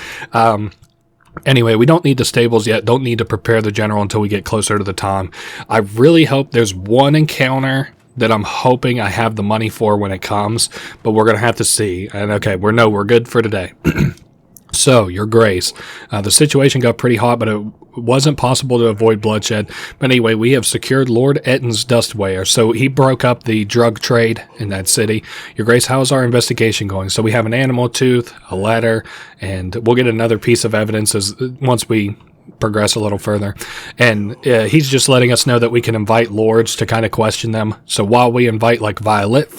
Anyway, we don't need the stables yet. Don't need to prepare the general until we get closer to the time. I really hope there's one encounter that I'm hoping I have the money for when it comes, but we're going to have to see. And okay, we're good for today. So, Your Grace, the situation got pretty hot, but it wasn't possible to avoid bloodshed. But anyway, we have secured Lord Etton's Dustweigher, so he broke up the drug trade in that city. Your Grace, how's our investigation going? So we have an animal tooth, a letter, and we'll get another piece of evidence once we progress a little further. And he's just letting us know that we can invite lords to kind of question them. So while we invite, like, Violet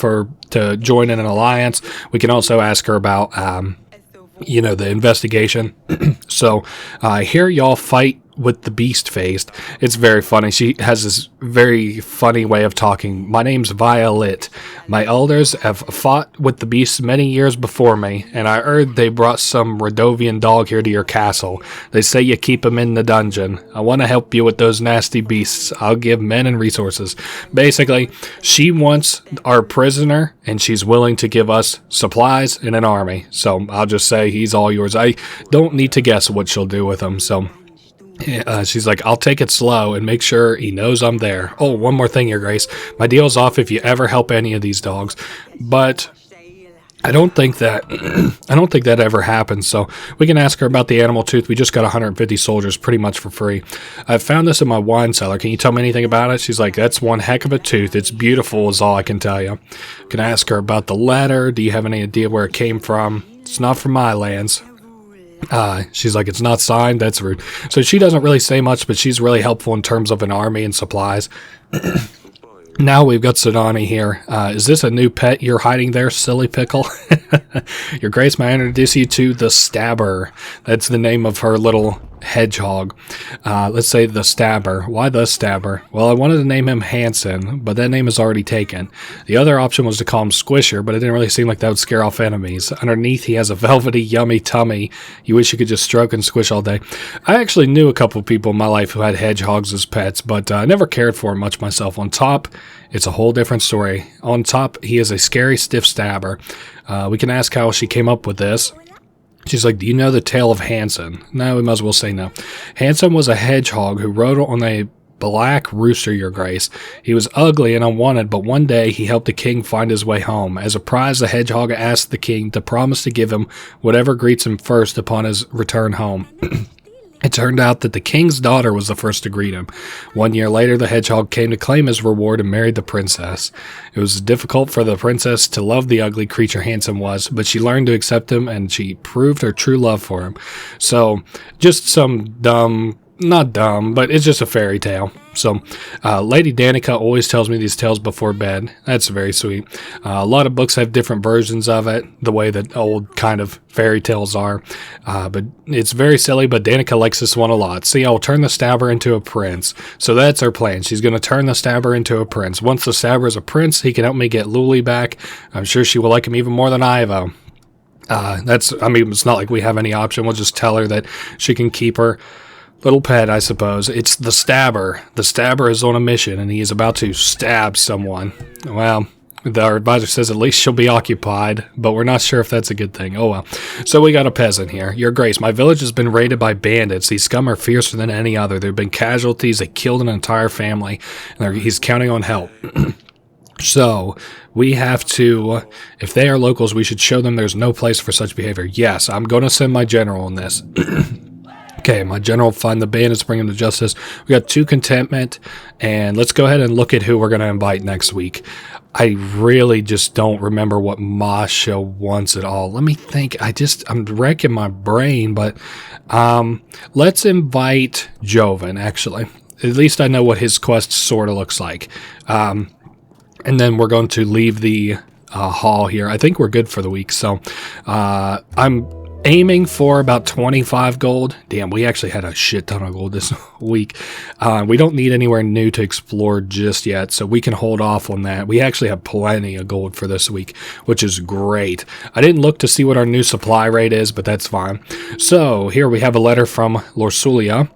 to join in an alliance, we can also ask her about... the investigation. So, I hear y'all fight with the beast face. It's very funny. She has this very funny way of talking. My name's Violet. My elders have fought with the beasts many years before me, and I heard they brought some Radovian dog here to your castle. They say you keep him in the dungeon. I want to help you with those nasty beasts. I'll give men and resources. Basically, she wants our prisoner, and she's willing to give us supplies and an army. So I'll just say he's all yours. I don't need to guess what she'll do with him, so... she's like, I'll take it slow and make sure he knows I'm there. Oh, one more thing, Your Grace. My deal's off if you ever help any of these dogs. But I don't think that ever happens. So we can ask her about the animal tooth. We just got 150 soldiers pretty much for free. I found this in my wine cellar. Can you tell me anything about it? She's like, that's one heck of a tooth. It's beautiful is all I can tell you. Can I ask her about the letter? Do you have any idea where it came from? It's not from my lands. She's like, it's not signed. That's rude. So she doesn't really say much, but she's really helpful in terms of an army and supplies. Now we've got Sudani here. Is this a new pet you're hiding there, silly pickle? Your Grace, may I introduce you to the Stabber? That's the name of her little hedgehog. Let's say the Stabber. Why the Stabber? Well, I wanted to name him Hanson, but that name is already taken. The other option was to call him Squisher, but it didn't really seem like that would scare off enemies. Underneath, he has a velvety, yummy tummy. You wish you could just stroke and squish all day. I actually knew a couple people in my life who had hedgehogs as pets, but I never cared for him much myself. On top, it's a whole different story. On top, he is a scary, stiff stabber. We can ask how she came up with this. She's like, do you know the tale of Hanson? No, we might as well say no. Hanson was a hedgehog who rode on a black rooster, Your Grace. He was ugly and unwanted, but one day he helped the king find his way home. As a prize, the hedgehog asked the king to promise to give him whatever greets him first upon his return home. It turned out that the king's daughter was the first to greet him. 1 year later, the hedgehog came to claim his reward and married the princess. It was difficult for the princess to love the ugly creature Hanson was, but she learned to accept him, and she proved her true love for him. So, just some dumb... Not dumb, but it's just a fairy tale. So, Lady Danica always tells me these tales before bed. That's very sweet. A lot of books have different versions of it, the way that old kind of fairy tales are. But it's very silly, but Danica likes this one a lot. See, I'll turn the Stabber into a prince. So that's her plan. She's going to turn the Stabber into a prince. Once the Stabber is a prince, he can help me get Luli back. I'm sure she will like him even more than Ivo. It's not like we have any option. We'll just tell her that she can keep her little pet, I suppose. It's the Stabber. The Stabber is on a mission, and he is about to stab someone. Well, our advisor says at least she'll be occupied, but we're not sure if that's a good thing. Oh well. So we got a peasant here. Your Grace, my village has been raided by bandits. These scum are fiercer than any other. There have been casualties. They killed an entire family, and he's counting on help. So, we have to, if they are locals, we should show them there's no place for such behavior. Yes, I'm going to send my general on this. Okay, my general find the bandits, bring them to justice. We got 2 contentment, and let's go ahead and look at who we're going to invite next week. I really just don't remember what Masha wants at all. Let me think. I'm wrecking my brain, but let's invite Joven, actually. At least I know what his quest sort of looks like. And then we're going to leave the hall here. I think we're good for the week, so I'm aiming for about 25 gold. Damn, we actually had a shit ton of gold this week. We don't need anywhere new to explore just yet, so we can hold off on that. We actually have plenty of gold for this week, which is great. I didn't look to see what our new supply rate is, but that's fine. So, here we have a letter from Lorsulia.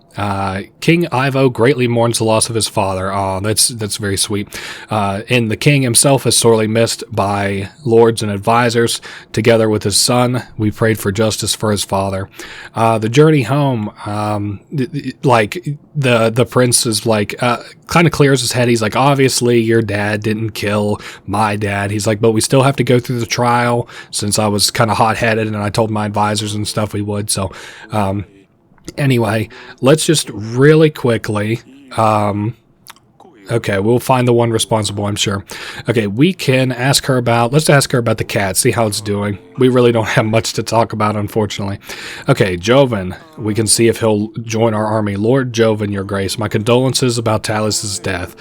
King Ivo greatly mourns the loss of his father. Oh, that's very sweet. And the king himself is sorely missed by lords and advisors. Together with his son, we prayed for justice for his father. The journey home, the prince is kind of clears his head. He's like, obviously your dad didn't kill my dad. He's like, but we still have to go through the trial since I was kind of hot-headed and I told my advisors and stuff we would. So, anyway, let's just really quickly, okay, we'll find the one responsible, I'm sure. Okay, let's ask her about the cat, see how it's doing. We really don't have much to talk about, unfortunately. Okay, Joven, we can see if he'll join our army. Lord Joven, Your Grace, my condolences about Talus's death.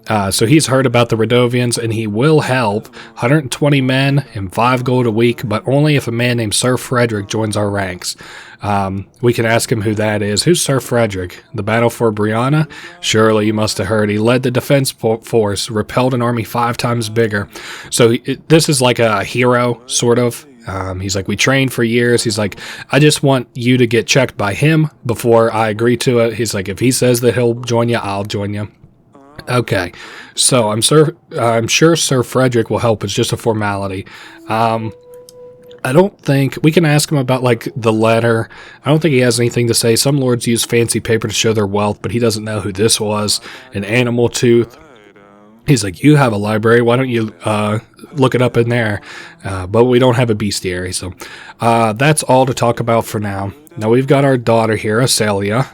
So he's heard about the Radovians, and he will help. 120 men and 5 gold a week, but only if a man named Sir Frederick joins our ranks. We can ask him who that is. Who's Sir Frederick? The battle for Brianna? Surely you must have heard. He led the defense force, repelled an army 5 times bigger. So this is like a hero, sort of. He's like, we trained for years. He's like, I just want you to get checked by him before I agree to it. He's like, if he says that he'll join you, I'll join you. Okay, so I'm sure Sir Frederick will help. It's just a formality. I don't think we can ask him about like the letter. I don't think he has anything to say. Some lords use fancy paper to show their wealth, but he doesn't know who this was. An animal tooth. He's like, you have a library. Why don't you look it up in there? But we don't have a bestiary, so that's all to talk about for now. Now we've got our daughter here, Acelia.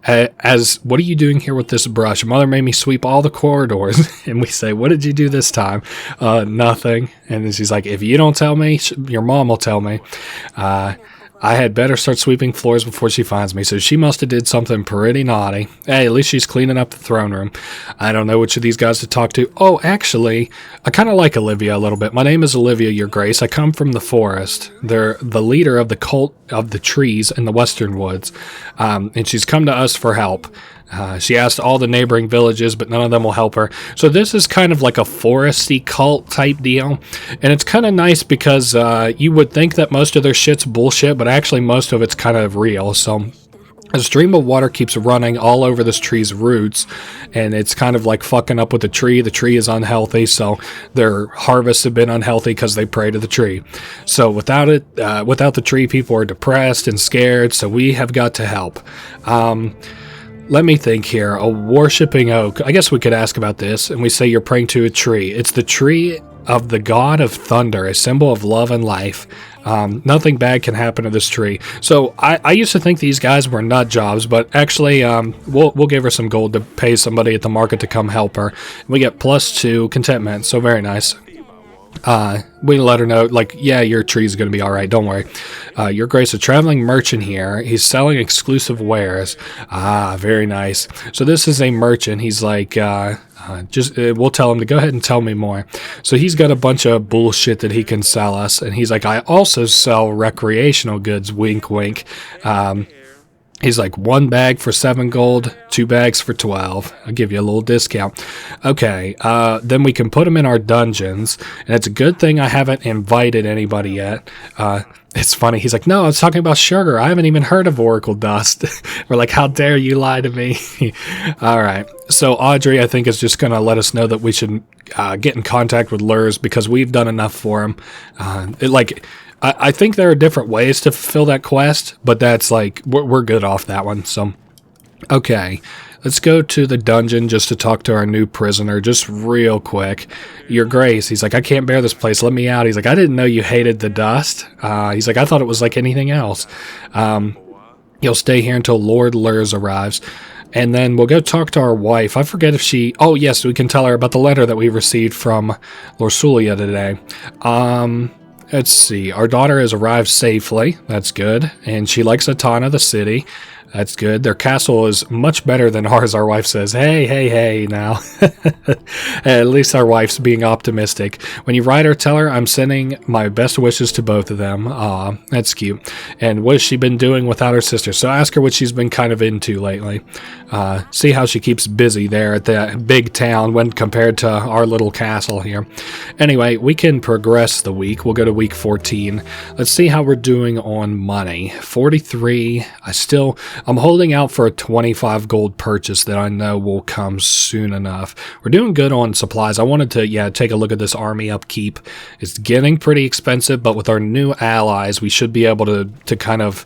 As what are you doing here with this brush? Mother made me sweep all the corridors. And we say, what did you do this time? Nothing. And then she's like, if you don't tell me, your mom will tell me. I had better start sweeping floors before she finds me. So she must have did something pretty naughty. Hey, at least she's cleaning up the throne room. I don't know which of these guys to talk to. Oh, actually, I kind of like Olivia a little bit. My name is Olivia, Your Grace. I come from the forest. They're the leader of the cult of the trees in the western woods. And she's come to us for help. She asked all the neighboring villages, but none of them will help her. So this is kind of like a foresty cult type deal. And it's kind of nice because you would think that most of their shit's bullshit, but actually most of it's kind of real. So a stream of water keeps running all over this tree's roots, and it's kind of like fucking up with the tree. The tree is unhealthy, so their harvests have been unhealthy because they pray to the tree. So without the tree, people are depressed and scared, so we have got to help. Let me think here. A worshipping oak. I guess we could ask about this, and we say you're praying to a tree. It's the tree of the god of thunder, a symbol of love and life. Nothing bad can happen to this tree. So I used to think these guys were nut jobs, but actually we'll give her some gold to pay somebody at the market to come help her. We get +2 contentment, so very nice. We let her know, like, yeah, your tree's going to be all right. Don't worry. Your Grace, a traveling merchant here. He's selling exclusive wares. Very nice. So this is a merchant. He's like, we'll tell him to go ahead and tell me more. So he's got a bunch of bullshit that he can sell us. And he's like, I also sell recreational goods. Wink, wink. He's like, 1 bag for 7 gold, 2 bags for 12. I'll give you a little discount. Okay, then we can put him in our dungeons, and it's a good thing I haven't invited anybody yet. It's funny, he's like, no, I was talking about sugar. I haven't even heard of Oracle Dust. We're like, how dare you lie to me? All right, so Audrey, I think, is just going to let us know that we should get in contact with Lurs because we've done enough for him. I think there are different ways to fulfill that quest, but that's like, we're good off that one. So, okay, let's go to the dungeon just to talk to our new prisoner, just real quick. Your Grace, he's like, I can't bear this place, let me out. He's like, I didn't know you hated the dust. He's like, I thought it was like anything else. You'll stay here until Lord Lurs arrives. And then we'll go talk to our wife. I forget if she... Oh, yes, we can tell her about the letter that we received from Lorsulia today. Let's see. Our daughter has arrived safely. That's good. And she likes Atana, the city. That's good. Their castle is much better than ours, our wife says. Hey, now. At least our wife's being optimistic. When you write her, tell her I'm sending my best wishes to both of them. Aw, that's cute. And what has she been doing without her sister? So ask her what she's been kind of into lately. See how she keeps busy there at the big town when compared to our little castle here. Anyway, we can progress the week. We'll go to week 14. Let's see how we're doing on money. 43. I'm holding out for a 25 gold purchase that I know will come soon enough. We're doing good on supplies. I wanted to, take a look at this army upkeep. It's getting pretty expensive, but with our new allies, we should be able to kind of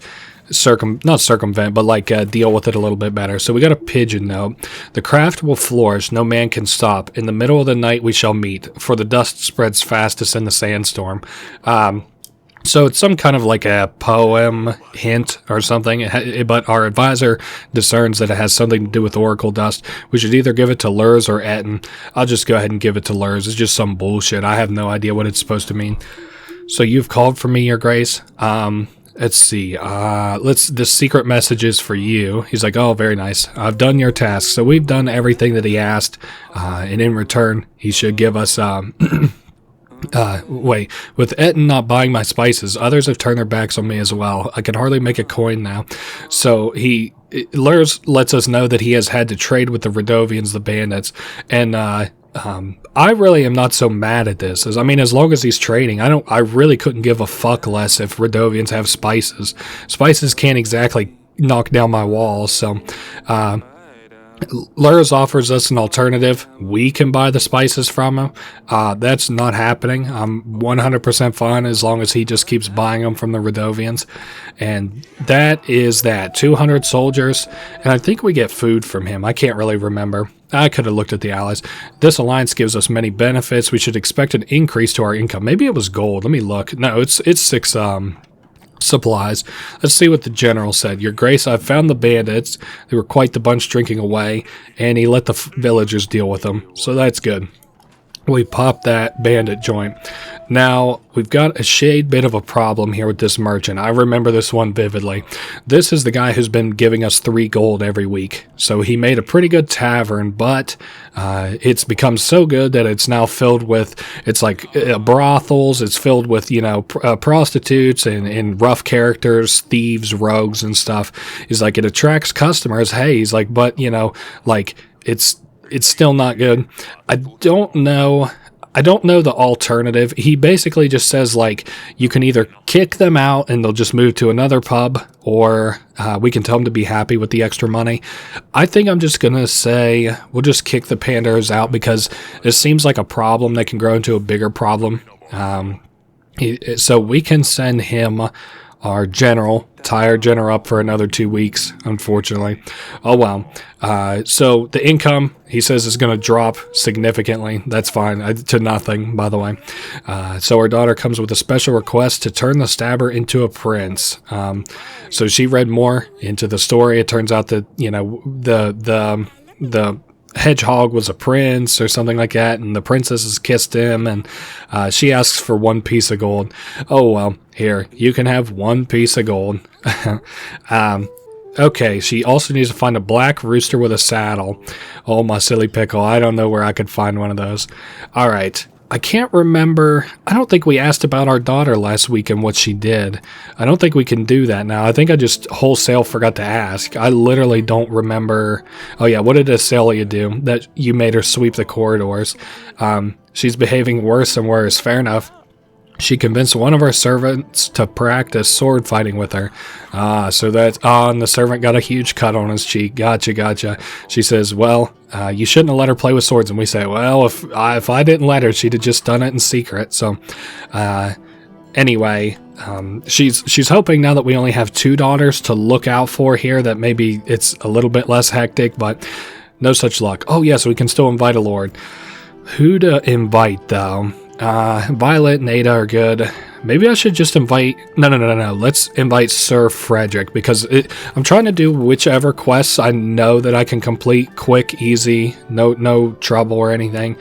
not circumvent, but deal with it a little bit better. So we got a pigeon note. The craft will flourish, no man can stop. In the middle of the night we shall meet, for the dust spreads fastest in the sandstorm. So it's some kind of like a poem hint or something, but our advisor discerns that it has something to do with Oracle Dust. We should either give it to Lurs or Etten. I'll just go ahead and give it to Lurs. It's just some bullshit. I have no idea what it's supposed to mean. So you've called for me, Your Grace. Let's see. The secret messages for you. He's like, oh, very nice. I've done your task. So we've done everything that he asked. And in return, he should give us, wait, with Etten not buying my spices, others have turned their backs on me as well. I can hardly make a coin now. So Lurs lets us know that he has had to trade with the Radovians, the bandits, and I really am not so mad at this. As long as he's trading, I really couldn't give a fuck less if Radovians have spices. Spices can't exactly knock down my walls, so Lurs offers us an alternative. We can buy the spices from him. That's not happening. I'm 100% fine as long as he just keeps buying them from the Radovians. And that is that. 200 soldiers. And I think we get food from him. I can't really remember. I could have looked at the allies. This alliance gives us many benefits. We should expect an increase to our income. Maybe it was gold. Let me look. No, it's 6 supplies. Let's see what the general said. Your Grace, I've found the bandits. They were quite the bunch drinking away, and he let the villagers deal with them. So that's good. We popped that bandit joint. Now, we've got a shade bit of a problem here with this merchant. I remember this one vividly. This is the guy who's been giving us 3 gold every week. So he made a pretty good tavern, but it's become so good that it's now filled with, it's like brothels, it's filled with, prostitutes and rough characters, thieves, rogues, and stuff. He's like, it attracts customers. Hey, he's like, but, it's still not good. I don't know the alternative. He basically just says, you can either kick them out and they'll just move to another pub, or we can tell them to be happy with the extra money. I think I'm just going to say we'll just kick the Pandaras out because it seems like a problem that can grow into a bigger problem. So we can send him our general, tie our general up for another 2 weeks, unfortunately. Oh, well. So the income, he says, is going to drop significantly. That's fine. To nothing, by the way. So our daughter comes with a special request to turn the stabber into a prince. So she read more into the story. It turns out that, the hedgehog was a prince or something like that, and the princesses kissed him, and she asks for 1 piece of gold. Oh, well, here, you can have 1 piece of gold. Okay, she also needs to find a black rooster with a saddle. Oh, my silly pickle, I don't know where I could find one of those. All right. I can't remember. I don't think we asked about our daughter last week and what she did. I don't think we can do that now. I think I just wholesale forgot to ask. I literally don't remember. Oh yeah, what did Acelia do that you made her sweep the corridors? She's behaving worse and worse. Fair enough. She convinced one of our servants to practice sword fighting with her. So that's, and the servant got a huge cut on his cheek. Gotcha. She says, well, you shouldn't have let her play with swords. And we say, well, if I didn't let her, she'd have just done it in secret. So, anyway, she's hoping now that we only have 2 daughters to look out for here that maybe it's a little bit less hectic, but no such luck. Oh, yes, we can still invite a lord. Who to invite, though? Violet and Ada are good. Maybe I should just invite... No. Let's invite Sir Frederick, because I'm trying to do whichever quests I know that I can complete quick, easy, no trouble or anything.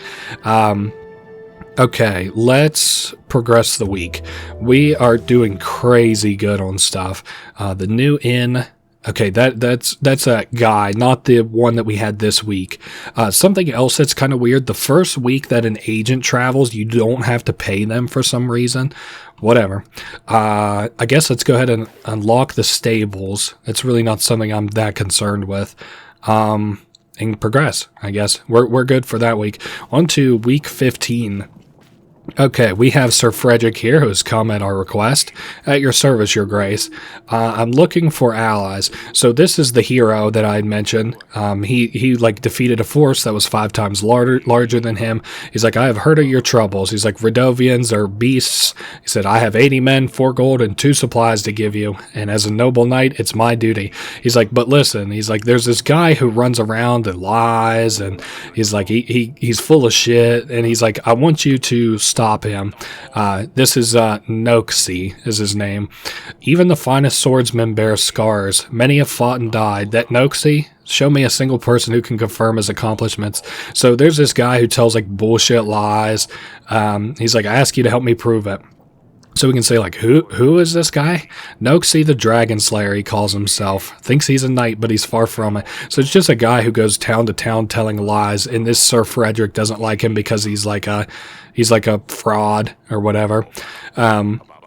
Okay, let's progress the week. We are doing crazy good on stuff. The new inn... Okay, that's a guy, not the one that we had this week. Something else that's kind of weird, the first week that an agent travels, you don't have to pay them for some reason. Whatever. I guess let's go ahead and unlock the stables. It's really not something I'm that concerned with. And progress, I guess. We're good for that week. On to week 15. Okay, we have Sir Frederick here, who has come at our request. At your service, your grace. I'm looking for allies. So this is the hero that I had mentioned. He defeated a force that was 5 times larger than him. He's like, I have heard of your troubles. He's like, Radovians are beasts. He said, I have 80 men, 4 gold, and 2 supplies to give you. And as a noble knight, it's my duty. He's like, but listen, he's like, there's this guy who runs around and lies, and he's like, he's full of shit. And he's like, I want you to stop him. This is Noxie is his name. Even the finest swordsmen bear scars. Many have fought and died. That Noxie, show me a single person who can confirm his accomplishments. So there's this guy who tells bullshit lies. He's like, I ask you to help me prove it. So we can say, like, who is this guy? Noxie the Dragon Slayer, he calls himself. Thinks he's a knight, but he's far from it. So it's just a guy who goes town to town telling lies, and this Sir Frederick doesn't like him because he's like a fraud or whatever.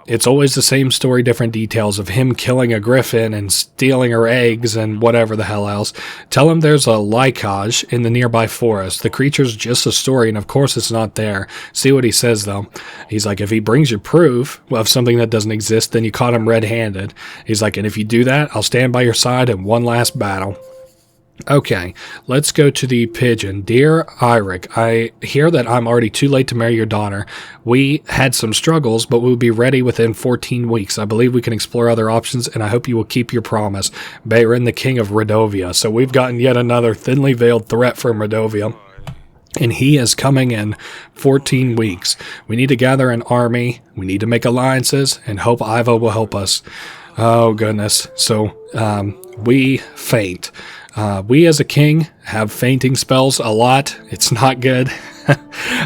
It's always the same story, different details of him killing a griffin and stealing her eggs and whatever the hell else. Tell him there's a lycage in the nearby forest. The creature's just a story, and of course it's not there. See what he says, though. He's like, if he brings you proof of something that doesn't exist, then you caught him red-handed. He's like, and if you do that, I'll stand by your side in one last battle. Okay, let's go to the pigeon. Dear Eirik, I hear that I'm already too late to marry your daughter. We had some struggles, but we'll be ready within 14 weeks. I believe we can explore other options, and I hope you will keep your promise. Davern, the king of Radovia. So we've gotten yet another thinly veiled threat from Radovia, and he is coming in 14 weeks. We need to gather an army, we need to make alliances, and hope Ivo will help us. Oh, goodness. So, we faint. We as a king have fainting spells a lot. It's not good.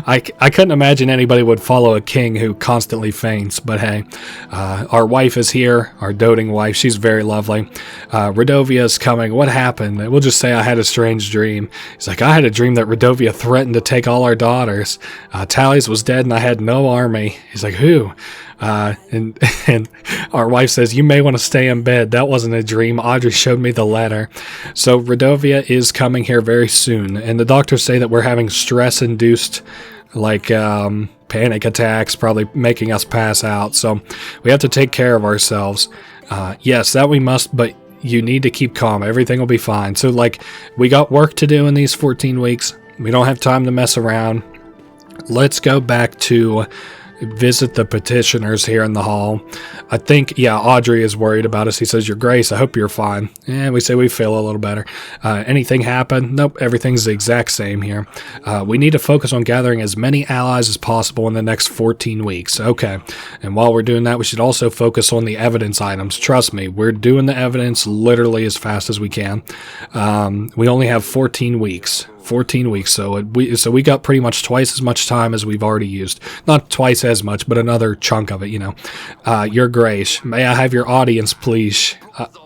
I couldn't imagine anybody would follow a king who constantly faints, but hey, our wife is here, our doting wife. She's very lovely. Radovia is coming. What happened? We'll just say I had a strange dream. He's like, I had a dream that Radovia threatened to take all our daughters. Tally's was dead and I had no army. He's like, who? And our wife says, you may want to stay in bed. That wasn't a dream. Audrey showed me the letter. So Radovia is coming here very soon, and the doctors say that we're having stress-induced, like, panic attacks, probably making us pass out. So we have to take care of ourselves. Yes, that we must, but you need to keep calm. Everything will be fine. So, like, we got work to do in these 14 weeks. We don't have time to mess around. Let's go back to visit the petitioners here in the hall. I think, yeah, Audrey is worried about us. He says, Your Grace, I hope you're fine. And we say we feel a little better. Anything happen? Nope, everything's the exact same here. We need to focus on gathering as many allies as possible in the next 14 weeks. Okay, and while we're doing that, we should also focus on the evidence items. Trust me, we're doing the evidence literally as fast as we can. We only have 14 weeks. 14 weeks, so we got pretty much twice as much time as we've already used. Not twice as much, but another chunk of it, you know. Your Grace, may I have your audience, please?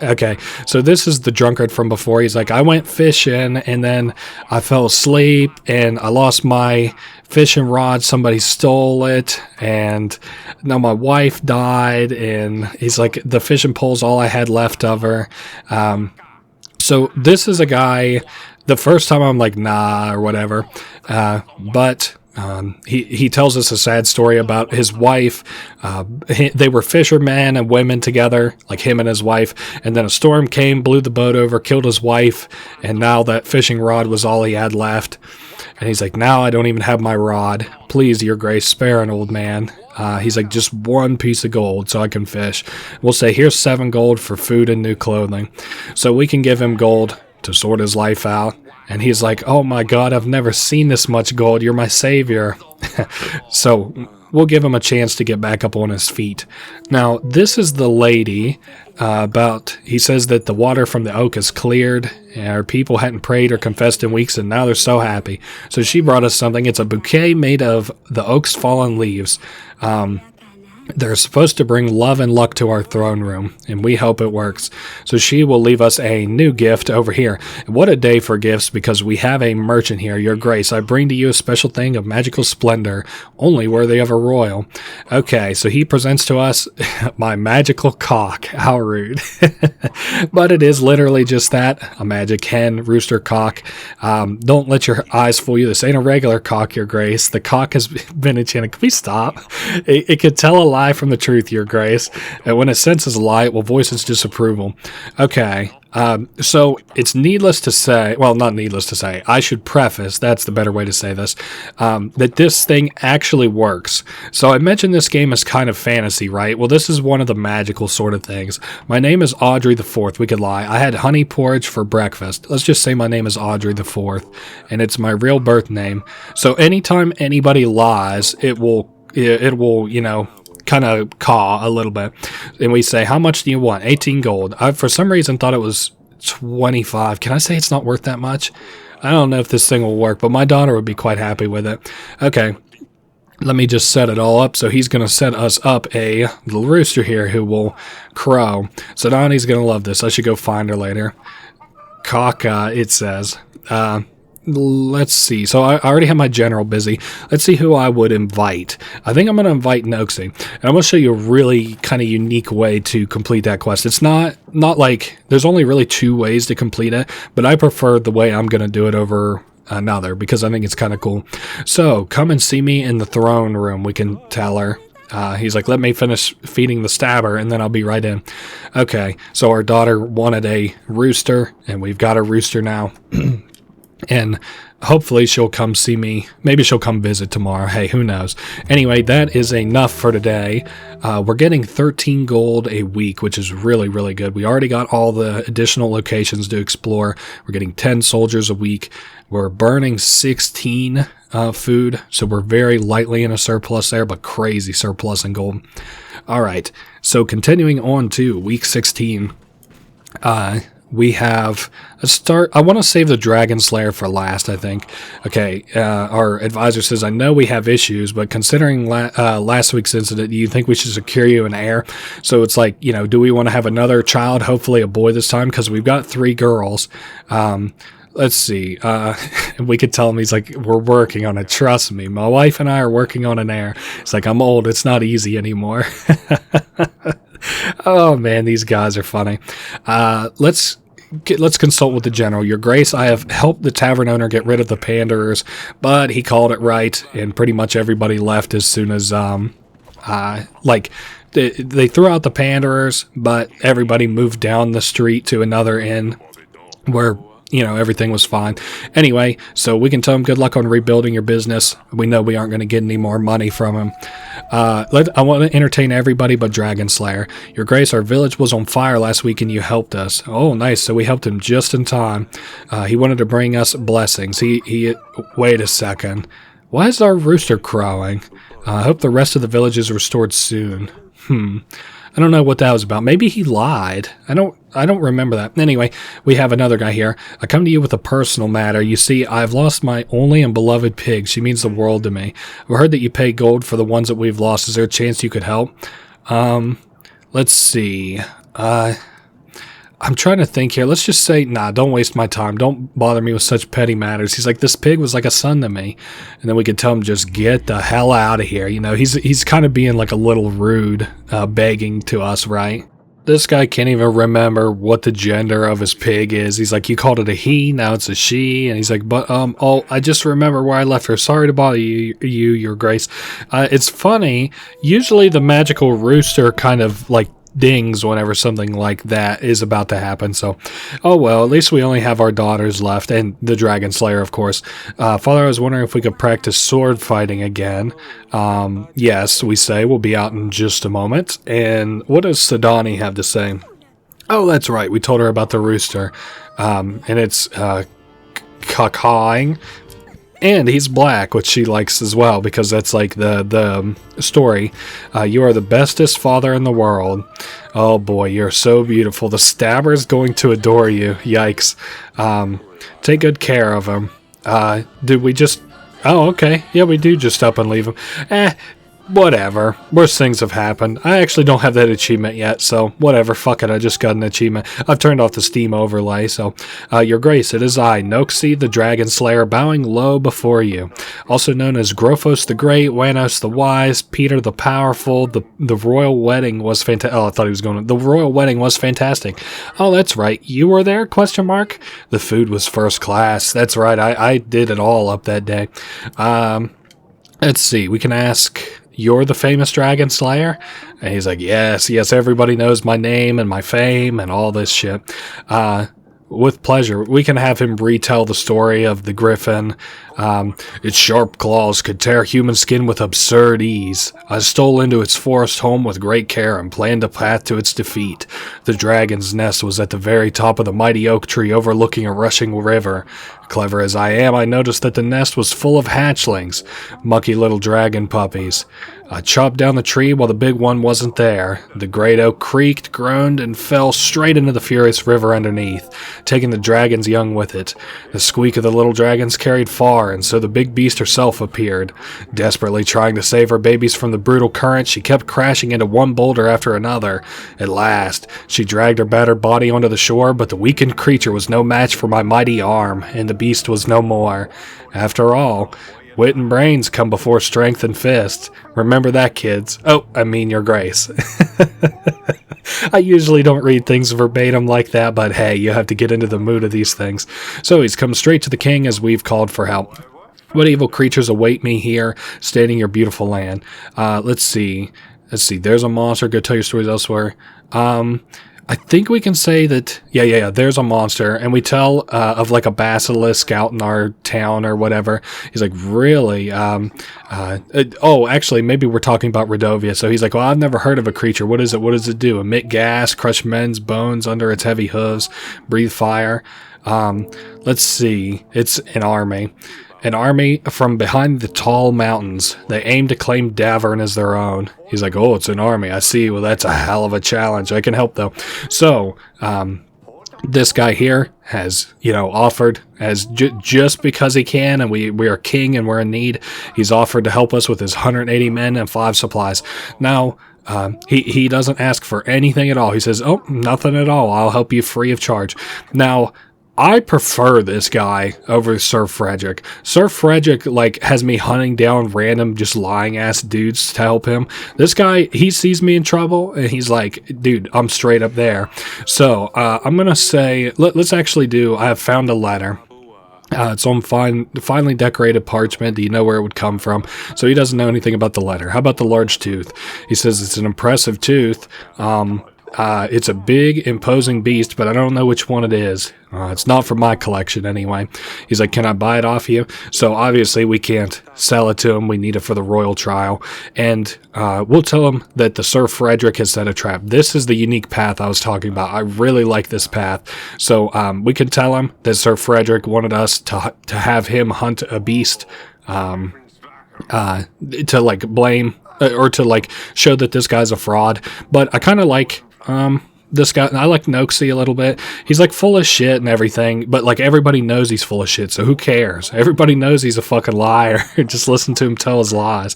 Okay, so this is the drunkard from before. He's like, I went fishing, and then I fell asleep, and I lost my fishing rod. Somebody stole it, and now my wife died, and he's like, the fishing pole's all I had left of her. So this is a guy... The first time I'm like, nah, or whatever. But he tells us a sad story about his wife. They were fishermen and women together, like him and his wife. And then a storm came, blew the boat over, killed his wife. And now that fishing rod was all he had left. And he's like, now I don't even have my rod. Please, Your Grace, spare an old man. He's like, just one piece of gold so I can fish. We'll say, here's 7 gold for food and new clothing. So we can give him gold to sort his life out. And he's like, oh my God, I've never seen this much gold. You're my savior. So we'll give him a chance to get back up on his feet. Now, this is the lady he says that the water from the oak is cleared. And our people hadn't prayed or confessed in weeks, and now they're so happy. So she brought us something. It's a bouquet made of the oak's fallen leaves. They're supposed to bring love and luck to our throne room, and we hope it works. So she will leave us a new gift over here. What a day for gifts, because we have a merchant here. Your Grace, I bring to you a special thing of magical splendor, only worthy of a royal. Okay, so he presents to us my magical cock. How rude. But it is literally just that, a magic hen, rooster cock. Don't let your eyes fool you. This ain't a regular cock, Your Grace. The cock has been enchanted. Can we stop? It could tell a lie from the truth, Your Grace. And when it senses a lie, it will voice its disapproval. Okay, so it's needless to say, well, not needless to say, I should preface, that's the better way to say this, that this thing actually works. So I mentioned this game is kind of fantasy, right? Well, this is one of the magical sort of things. My name is Audrey the Fourth. We could lie. I had honey porridge for breakfast. Let's just say my name is Audrey the Fourth, and it's my real birth name. So anytime anybody lies, it will, you know, kind of caw a little bit, and we say, how much do you want? 18 gold. I for some reason thought it was 25. Can I say it's not worth that much? I don't know if this thing will work, but my daughter would be quite happy with it. Okay, Let me just set it all up. So he's going to set us up a little rooster here who will crow. So Donnie's going to love this. I should go find her later. Kaka, it says. Let's see. So I already have my general busy. Let's see who I would invite. I think I'm going to invite Noxie. And I'm going to show you a really kind of unique way to complete that quest. It's not like there's only really 2 ways to complete it, but I prefer the way I'm going to do it over another because I think it's kind of cool. So come and see me in the throne room, we can tell her. He's like, let me finish feeding the stabber and then I'll be right in. Okay, so our daughter wanted a rooster and we've got a rooster now. And hopefully she'll come see me. Maybe she'll come visit tomorrow. Hey, who knows? Anyway, that is enough for today. We're getting 13 gold a week, which is really, really good. We already got all the additional locations to explore. We're getting 10 soldiers a week. We're burning 16 food, so we're very lightly in a surplus there, but crazy surplus in gold. All right, so continuing on to week 16. We have a start. I want to save the Dragon Slayer for last, I think. Okay, our advisor says, I know we have issues, but considering last week's incident, do you think we should secure you an heir? So it's like, do we want to have another child, hopefully a boy this time? Because we've got 3 girls. Let's see. We could tell him, he's like, we're working on it. Trust me. My wife and I are working on an heir. It's like, I'm old. It's not easy anymore. Oh man, these guys are funny. Let's consult with the general. Your Grace, I have helped the tavern owner get rid of the panderers, but he called it right, and pretty much everybody left as soon as they threw out the panderers, but everybody moved down the street to another inn where everything was fine. Anyway, so we can tell him good luck on rebuilding your business. We know we aren't going to get any more money from him. I want to entertain everybody but Dragon Slayer. Your Grace, our village was on fire last week and you helped us. Oh, nice. So we helped him just in time. He wanted to bring us blessings. Wait a second. Why is our rooster crowing? I hope the rest of the village is restored soon. I don't know what that was about. Maybe he lied. I don't remember that. Anyway, we have another guy here. I come to you with a personal matter. You see, I've lost my only and beloved pig. She means the world to me. I've heard that you pay gold for the ones that we've lost. Is there a chance you could help? Let's see. I'm trying to think here. Let's just say, nah, don't waste my time. Don't bother me with such petty matters. He's like, this pig was like a son to me. And then we could tell him, just get the hell out of here. He's kind of being like a little rude, begging to us, right? This guy can't even remember what the gender of his pig is. He's like, you called it a he, now it's a she. And he's like, but, I just remember where I left her. Sorry to bother you, Your Grace. It's funny. Usually the magical rooster kind of like dings whenever something like that is about to happen. So, oh well, at least we only have our daughters left and the Dragon Slayer, of course. Father, I was wondering if we could practice sword fighting again. Yes, we say. We'll be out in just a moment. And what does Sadani have to say? Oh, that's right. We told her about the rooster. And it's cawing. And he's black, which she likes as well, because that's like the story. You are the bestest father in the world. Oh boy, you're so beautiful. The stabber's going to adore you. Yikes. Take good care of him. Did we just... Oh, okay. Yeah, we do just up and leave him. Whatever. Worse things have happened. I actually don't have that achievement yet, so whatever. Fuck it, I just got an achievement. I've turned off the Steam overlay, so... Your Grace, it is I, Noxie the Dragon Slayer, bowing low before you. Also known as Grophos the Great, Wanos the Wise, Peter the Powerful, the royal wedding was fantastic. Oh, I thought he was going to... The royal wedding was fantastic. Oh, that's right. You were there? Question mark. The food was first class. That's right. I did it all up that day. Let's see. We can ask... You're the famous Dragon Slayer? And he's like, yes, everybody knows my name and my fame and all this shit. With pleasure. We can have him retell the story of the griffin. Its sharp claws could tear human skin with absurd ease. I stole into its forest home with great care and planned a path to its defeat. The dragon's nest was at the very top of the mighty oak tree overlooking a rushing river. Clever as I am, I noticed that the nest was full of hatchlings, mucky little dragon puppies. I chopped down the tree while the big one wasn't there. The great oak creaked, groaned, and fell straight into the furious river underneath, taking the dragon's young with it. The squeak of the little dragons carried far, and so the big beast herself appeared. Desperately trying to save her babies from the brutal current, she kept crashing into one boulder after another. At last, she dragged her battered body onto the shore, but the weakened creature was no match for my mighty arm, and the beast was no more. After all, wit and brains come before strength and fists. Remember that, kids. Oh, I mean, your grace. I usually don't read things verbatim like that, but hey, you have to get into the mood of these things. So he's come straight to the king as we've called for help. What evil creatures await me here, staying in your beautiful land? Let's see. There's a monster. Go tell your stories elsewhere. I think we can say that, yeah, there's a monster, and we tell of like a basilisk out in our town or whatever. He's like, really? Actually, maybe we're talking about Radovia. So he's like, well, I've never heard of a creature. What is it? What does it do? Emit gas, crush men's bones under its heavy hooves, breathe fire. Let's see. It's an army. An army from behind the tall mountains. They aim to claim Davern as their own. He's like, oh, it's an army. I see. Well, that's a hell of a challenge. I can help, though. So, this guy here has, offered, as just because he can, and we are king and we're in need, he's offered to help us with his 180 men and 5 supplies. Now, he doesn't ask for anything at all. He says, oh, nothing at all. I'll help you free of charge. Now, I prefer this guy over Sir Frederick. Sir Frederick, has me hunting down random, just lying-ass dudes to help him. This guy, he sees me in trouble, and he's like, dude, I'm straight up there. So, I'm going to say, let's actually do, I have found a letter. It's on finely decorated parchment. Do you know where it would come from? So he doesn't know anything about the letter. How about the large tooth? He says it's an impressive tooth. It's a big, imposing beast, but I don't know which one it is. It's not from my collection anyway. He's like, can I buy it off you? So obviously we can't sell it to him. We need it for the royal trial. And we'll tell him that the Sir Frederick has set a trap. This is the unique path I was talking about. I really like this path. So we can tell him that Sir Frederick wanted us to have him hunt a beast to blame or to show that this guy's a fraud. But I kind of like this guy. I like Noxie a little bit. He's full of shit and everything, but everybody knows he's full of shit, so who cares? Everybody knows he's a fucking liar. Just listen to him tell his lies.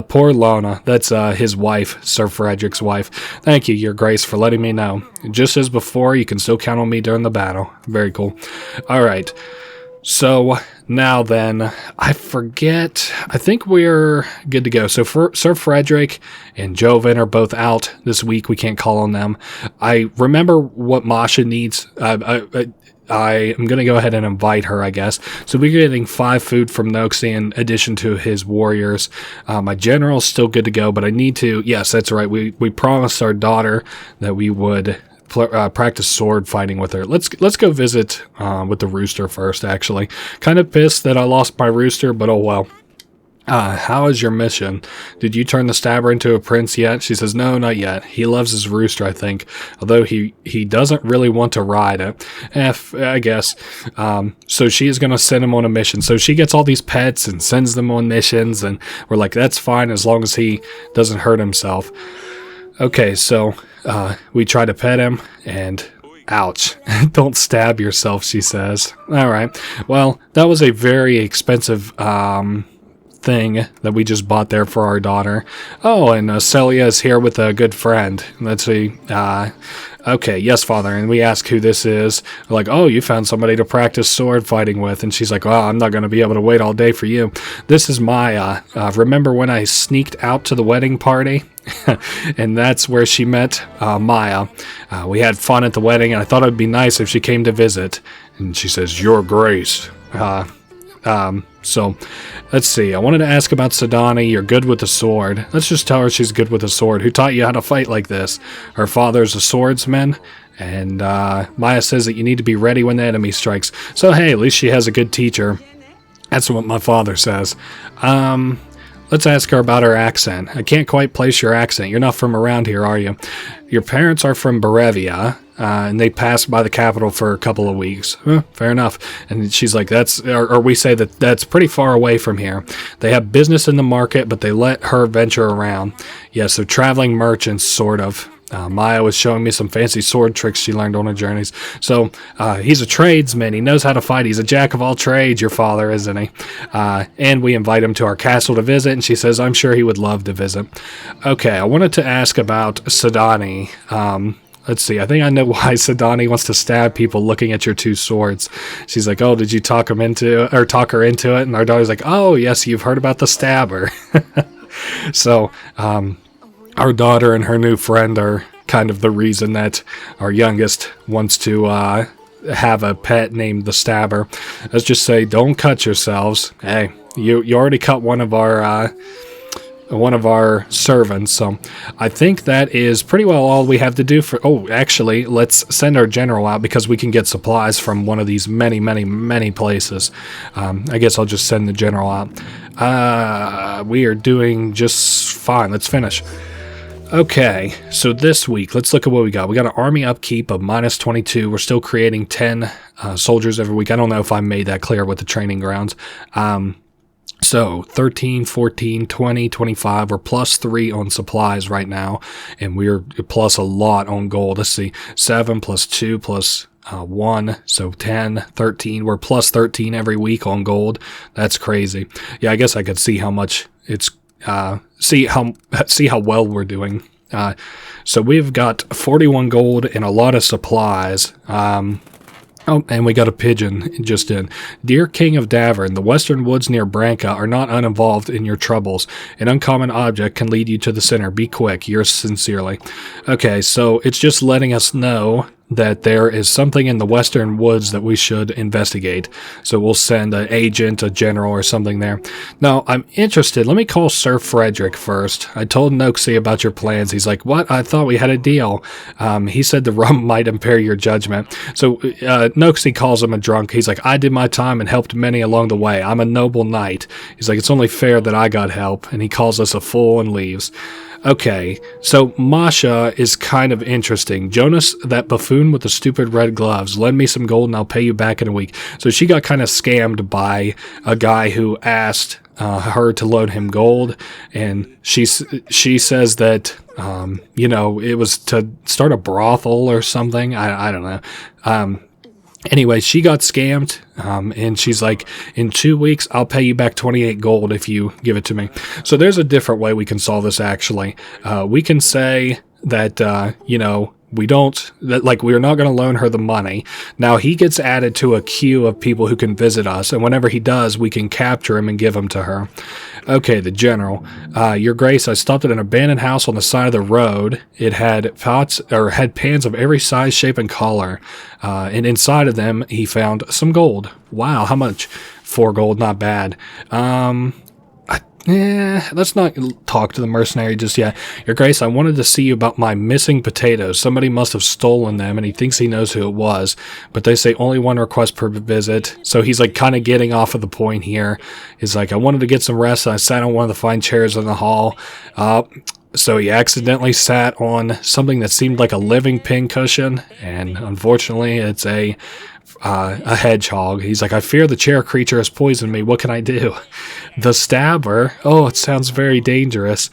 Poor Lona, that's his wife, Sir Frederick's wife. Thank you, your grace, for letting me know. Just as before, you can still count on me during the battle. Very cool. All right. So now then, I forget. I think we're good to go. So Sir Frederick and Joven are both out this week. We can't call on them. I remember what Masha needs. I am going to go ahead and invite her, I guess. So we're getting 5 food from Noxie in addition to his warriors. My general's still good to go, but I need to. Yes, that's right. We promised our daughter that we would practice sword fighting with her. Let's go visit with the rooster first, actually. Kind of pissed that I lost my rooster, but oh well. How is your mission? Did you turn the stabber into a prince yet? She says, no, not yet. He loves his rooster, I think. Although he doesn't really want to ride it. I guess. So she is going to send him on a mission. So she gets all these pets and sends them on missions. And we're like, that's fine as long as he doesn't hurt himself. Okay, so we try to pet him, and ouch. Don't stab yourself, she says. All right. Well, that was a very expensive thing that we just bought there for our daughter. Oh, and Celia is here with a good friend. Let's see. Okay, yes, father. And we ask who this is. We're like, oh, you found somebody to practice sword fighting with. And she's like, well, I'm not going to be able to wait all day for you. This is Maya. Remember when I sneaked out to the wedding party? And that's where she met Maya. We had fun at the wedding, and I thought it would be nice if she came to visit. And she says, your grace. So, let's see. I wanted to ask about Sedani. You're good with the sword. Let's just tell her she's good with the sword. Who taught you how to fight like this? Her father's a swordsman. And Maya says that you need to be ready when the enemy strikes. So, hey, at least she has a good teacher. That's what my father says. Let's ask her about her accent. I can't quite place your accent. You're not from around here, are you? Your parents are from Barevia. and they passed by the capital for a couple of weeks. Fair enough. And she's like, or we say that's pretty far away from here. They have business in the market, but they let her venture around. Yeah, so traveling merchants, sort of. Maya was showing me some fancy sword tricks she learned on her journeys. So he's a tradesman. He knows how to fight. He's a jack of all trades, your father, isn't he? And we invite him to our castle to visit, and she says, I'm sure he would love to visit. Okay, I wanted to ask about Sadani. Let's see. I think I know why Sadani wants to stab people looking at your two swords. She's like, oh, did you talk her into it? And our daughter's like, oh, yes, you've heard about the stabber. So, our daughter and her new friend are kind of the reason that our youngest wants to have a pet named the Stabber. Let's just say, don't cut yourselves. Hey, you already cut one of our servants, so I think that is pretty well all we have to do for... Oh, actually, let's send our general out because we can get supplies from one of these many, many, many places. I guess I'll just send the general out. We are doing just fine. Let's finish. Okay, so this week, let's look at what we got. We got an army upkeep of -22. We're still creating 10 soldiers every week. I don't know if I made that clear with the training grounds. So 13, 14, 20, 25. We're +3 on supplies right now, and we're plus a lot on gold. Let's see, 7 + 2 + 1, so 10, 13. We're +13 every week on gold. That's crazy. Yeah, I guess I could see how much it's... see how well we're doing. So we've got 41 gold and a lot of supplies. Oh, and we got a pigeon just in. Dear King of Davern, the western woods near Branca are not uninvolved in your troubles. An uncommon object can lead you to the center. Be quick. Yours sincerely. Okay, so it's just letting us know that there is something in the western woods that we should investigate. So we'll send an agent, a general, or something there. Now, I'm interested. Let me call Sir Frederick first. I told Noxie about your plans. He's like, what? I thought we had a deal. He said the rum might impair your judgment. So Noxie calls him a drunk. He's like, I did my time and helped many along the way. I'm a noble knight. He's like, it's only fair that I got help. And he calls us a fool and leaves. Okay, so Masha is kind of interesting. Jonas, that buffoon with the stupid red gloves, lend me some gold and I'll pay you back in a week. So she got kind of scammed by a guy who asked her to loan him gold, and she says that, it was to start a brothel or something. I don't know. Anyway, she got scammed, and she's like, in 2 weeks, I'll pay you back 28 gold if you give it to me. So there's a different way we can solve this, actually. We can say that, we're not going to loan her the money. Now, he gets added to a queue of people who can visit us, and whenever he does, we can capture him and give him to her. Okay, the general. Your Grace, I stopped at an abandoned house on the side of the road. It had pans of every size, shape, and color. And inside of them, he found some gold. Wow, how much? 4 gold, not bad. Let's not talk to the mercenary just yet. Your Grace, I wanted to see you about my missing potatoes. Somebody must have stolen them, and he thinks he knows who it was. But they say only 1 request per visit. So he's like kind of getting off of the point here. He's like, I wanted to get some rest, and I sat on one of the fine chairs in the hall. So he accidentally sat on something that seemed like a living pincushion, and unfortunately it's a hedgehog. He's like, I fear the chair creature has poisoned me. What can I do? The Stabber. Oh, it sounds very dangerous.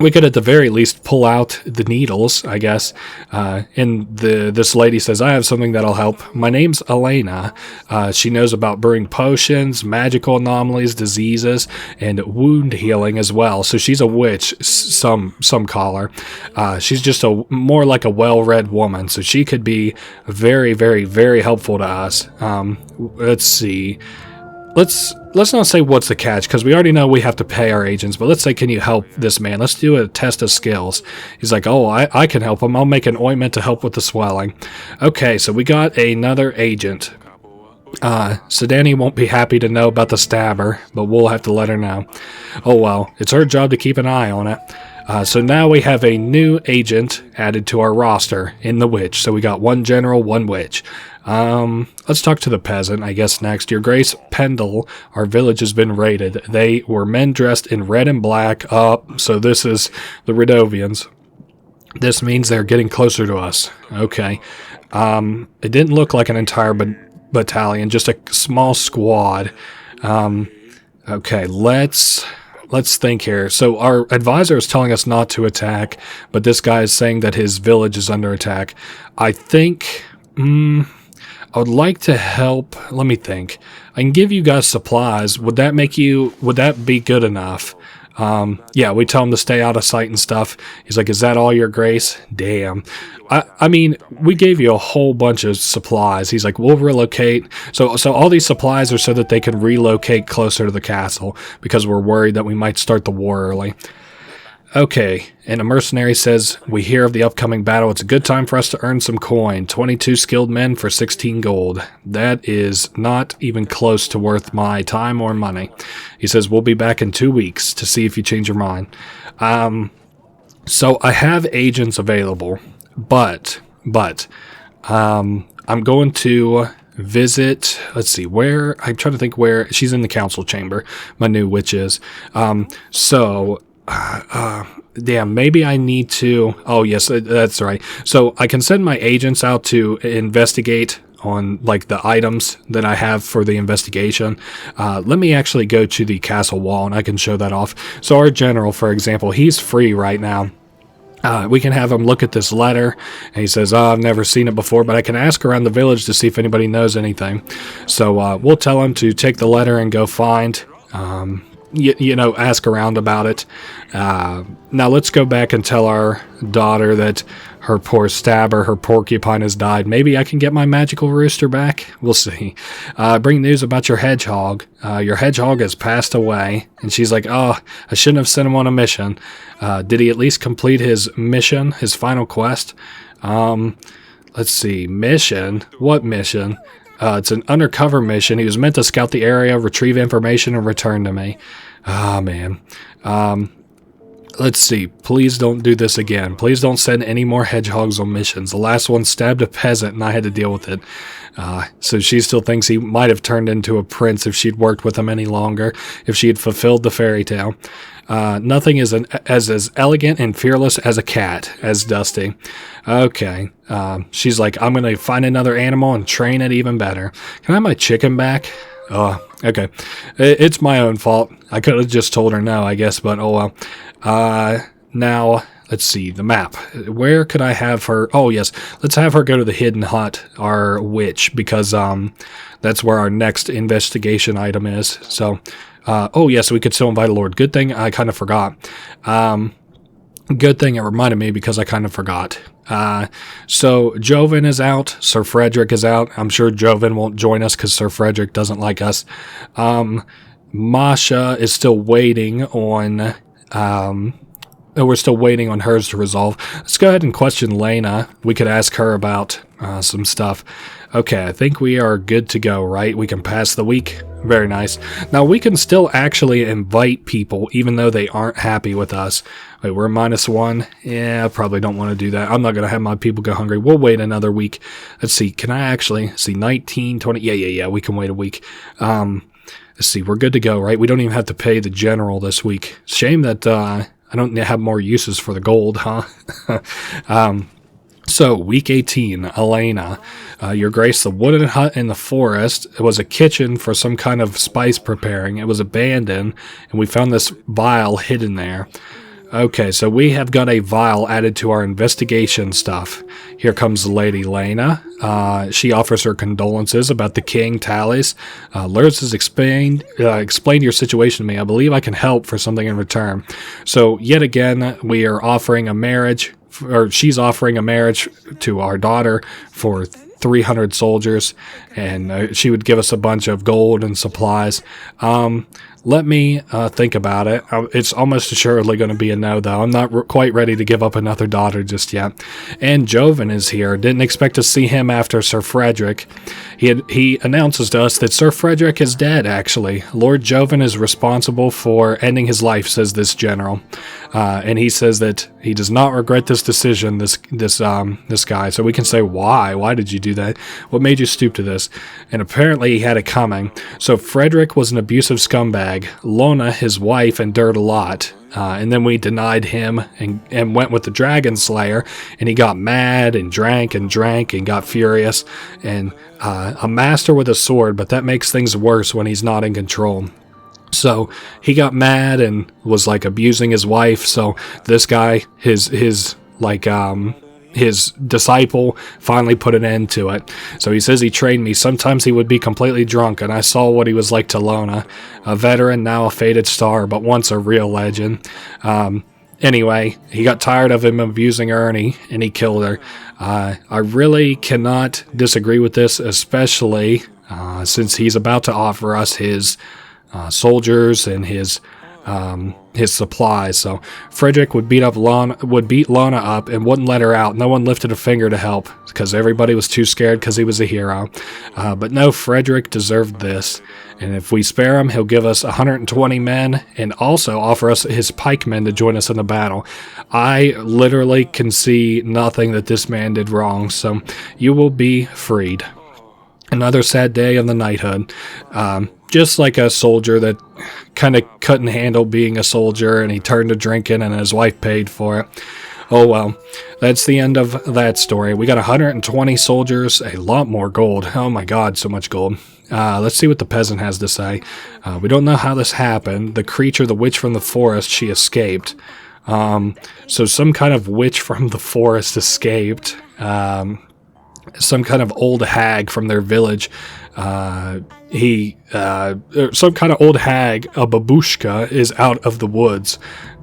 We could at the very least pull out the needles, I guess. And this lady says, I have something that'll help. My name's Elena. She knows about brewing potions, magical anomalies, diseases, and wound healing as well. So she's a witch, some call her. She's just more like a well-read woman. So she could be very, very, very helpful to us. Let's see. Let's not say what's the catch, because we already know we have to pay our agents, but let's say, can you help this man? Let's do a test of skills. He's like, oh, I can help him. I'll make an ointment to help with the swelling. Okay, so we got another agent. So Danny won't be happy to know about the Stabber, but we'll have to let her know. Oh well, it's her job to keep an eye on it. So now we have a new agent added to our roster in the witch. So we got 1 general, 1 witch. Let's talk to the peasant, I guess, next. Your Grace, Pendle, our village has been raided. They were men dressed in red and black. So this is the Radovians. This means they're getting closer to us. Okay. It didn't look like an entire battalion, just a small squad. Okay, let's think here. So our advisor is telling us not to attack, but this guy is saying that his village is under attack. I think I would like to help. Let me think. I can give you guys supplies. Would that be good enough? Yeah, we tell him to stay out of sight and stuff. He's like, is that all, your grace? Damn. I mean, we gave you a whole bunch of supplies. He's like, we'll relocate. So all these supplies are so that they can relocate closer to the castle because we're worried that we might start the war early. Okay, and a mercenary says, we hear of the upcoming battle. It's a good time for us to earn some coin. 22 skilled men for 16 gold. That is not even close to worth my time or money. He says, we'll be back in 2 weeks to see if you change your mind. So I have agents available, but I'm going to visit, let's see, where, I'm trying to think where, she's in the council chamber, my new witch is. Damn, maybe I need to, oh yes, that's right. So I can send my agents out to investigate on like the items that I have for the investigation. Let me actually go to the castle wall and I can show that off. So our general, for example, he's free right now. We can have him look at this letter, and he says, I've never seen it before, but I can ask around the village to see if anybody knows anything. So we'll tell him to take the letter and go find, ask around about it. Now let's go back and tell our daughter that her poor stabber, her porcupine has died. Maybe I can get my magical rooster back? We'll see. Bring news about your hedgehog. Your hedgehog has passed away. And she's like, oh, I shouldn't have sent him on a mission. Did he at least complete his mission, his final quest? Let's see. Mission? What mission? It's an undercover mission. He was meant to scout the area, retrieve information, and return to me. Ah, man. Let's see. Please don't do this again. Please don't send any more hedgehogs on missions. The last one stabbed a peasant, and I had to deal with it. So she still thinks he might have turned into a prince if she'd worked with him any longer, if she had fulfilled the fairy tale. Nothing is as elegant and fearless as a cat, as Dusty. Okay. She's like, I'm going to find another animal and train it even better. Can I have my chicken back? Oh, okay. It's my own fault. I could have just told her no, I guess, but oh well. Now, let's see, the map. Where could I have her? Oh, yes. Let's have her go to the Hidden Hut, our witch, because that's where our next investigation item is. So, oh, yes, we could still invite a lord. Good thing I kind of forgot. Good thing it reminded me because I kind of forgot. So Joven is out. Sir Frederick is out. I'm sure Joven won't join us because Sir Frederick doesn't like us. Masha is still waiting on... we're still waiting on hers to resolve. Let's go ahead and question Lena. We could ask her about some stuff. Okay, I think we are good to go, right? We can pass the week. Very nice. Now, we can still actually invite people, even though they aren't happy with us. Wait, we're -1. Yeah, I probably don't want to do that. I'm not going to have my people go hungry. We'll wait another week. Let's see. Can I actually see 19, 20? Yeah. We can wait a week. Let's see. We're good to go, right? We don't even have to pay the general this week. Shame that I don't have more uses for the gold, huh? So, week 18, Elena. Your Grace, the wooden hut in the forest. It was a kitchen for some kind of spice preparing. It was abandoned, and we found this vial hidden there. Okay, so we have got a vial added to our investigation stuff. Here comes Lady Lena. She offers her condolences about the king, Tallis. Lurs has explained your situation to me. I believe I can help for something in return. So, yet again, we are offering a marriage, or she's offering a marriage to our daughter for 300 soldiers, and she would give us a bunch of gold and supplies. Let me think about it. It's almost assuredly going to be a no, though. I'm not quite ready to give up another daughter just yet. And Joven is here. Didn't expect to see him after Sir Frederick. He announces to us that Sir Frederick is dead, actually. Lord Joven is responsible for ending his life, says this general. And he says that he does not regret this decision, this guy. So we can say, why? Why did you do that? What made you stoop to this? And apparently he had it coming. So Frederick was an abusive scumbag. Lona, his wife, endured a lot. and then we denied him and went with the Dragon Slayer, and he got mad and drank and got furious, and a master with a sword, but that makes things worse when he's not in control. So he got mad and was like abusing his wife. So this guy, his disciple, finally put an end to it. So he says he trained me. Sometimes he would be completely drunk, and I saw what he was like to Lona, a veteran, now a faded star, but once a real legend. Anyway, he got tired of him abusing Ernie, and he killed her. I really cannot disagree with this, especially since he's about to offer us his soldiers and his supplies. So Frederick would beat Lana up and wouldn't let her out. No one lifted a finger to help because everybody was too scared because he was a hero. But no, Frederick deserved this. And if we spare him, he'll give us 120 men and also offer us his pikemen to join us in the battle. I literally can see nothing that this man did wrong. So you will be freed. Another sad day of the knighthood. Just like a soldier that kind of couldn't handle being a soldier, and he turned to drinking, and his wife paid for it. Oh well, that's the end of that story. We got 120 soldiers, a lot more gold. Oh my god, so much gold. Let's see what the peasant has to say. We don't know how this happened. The creature, the witch from the forest, she escaped. So some kind of witch from the forest escaped. Some kind of old hag from their village. Some kind of old hag, a babushka, is out of the woods,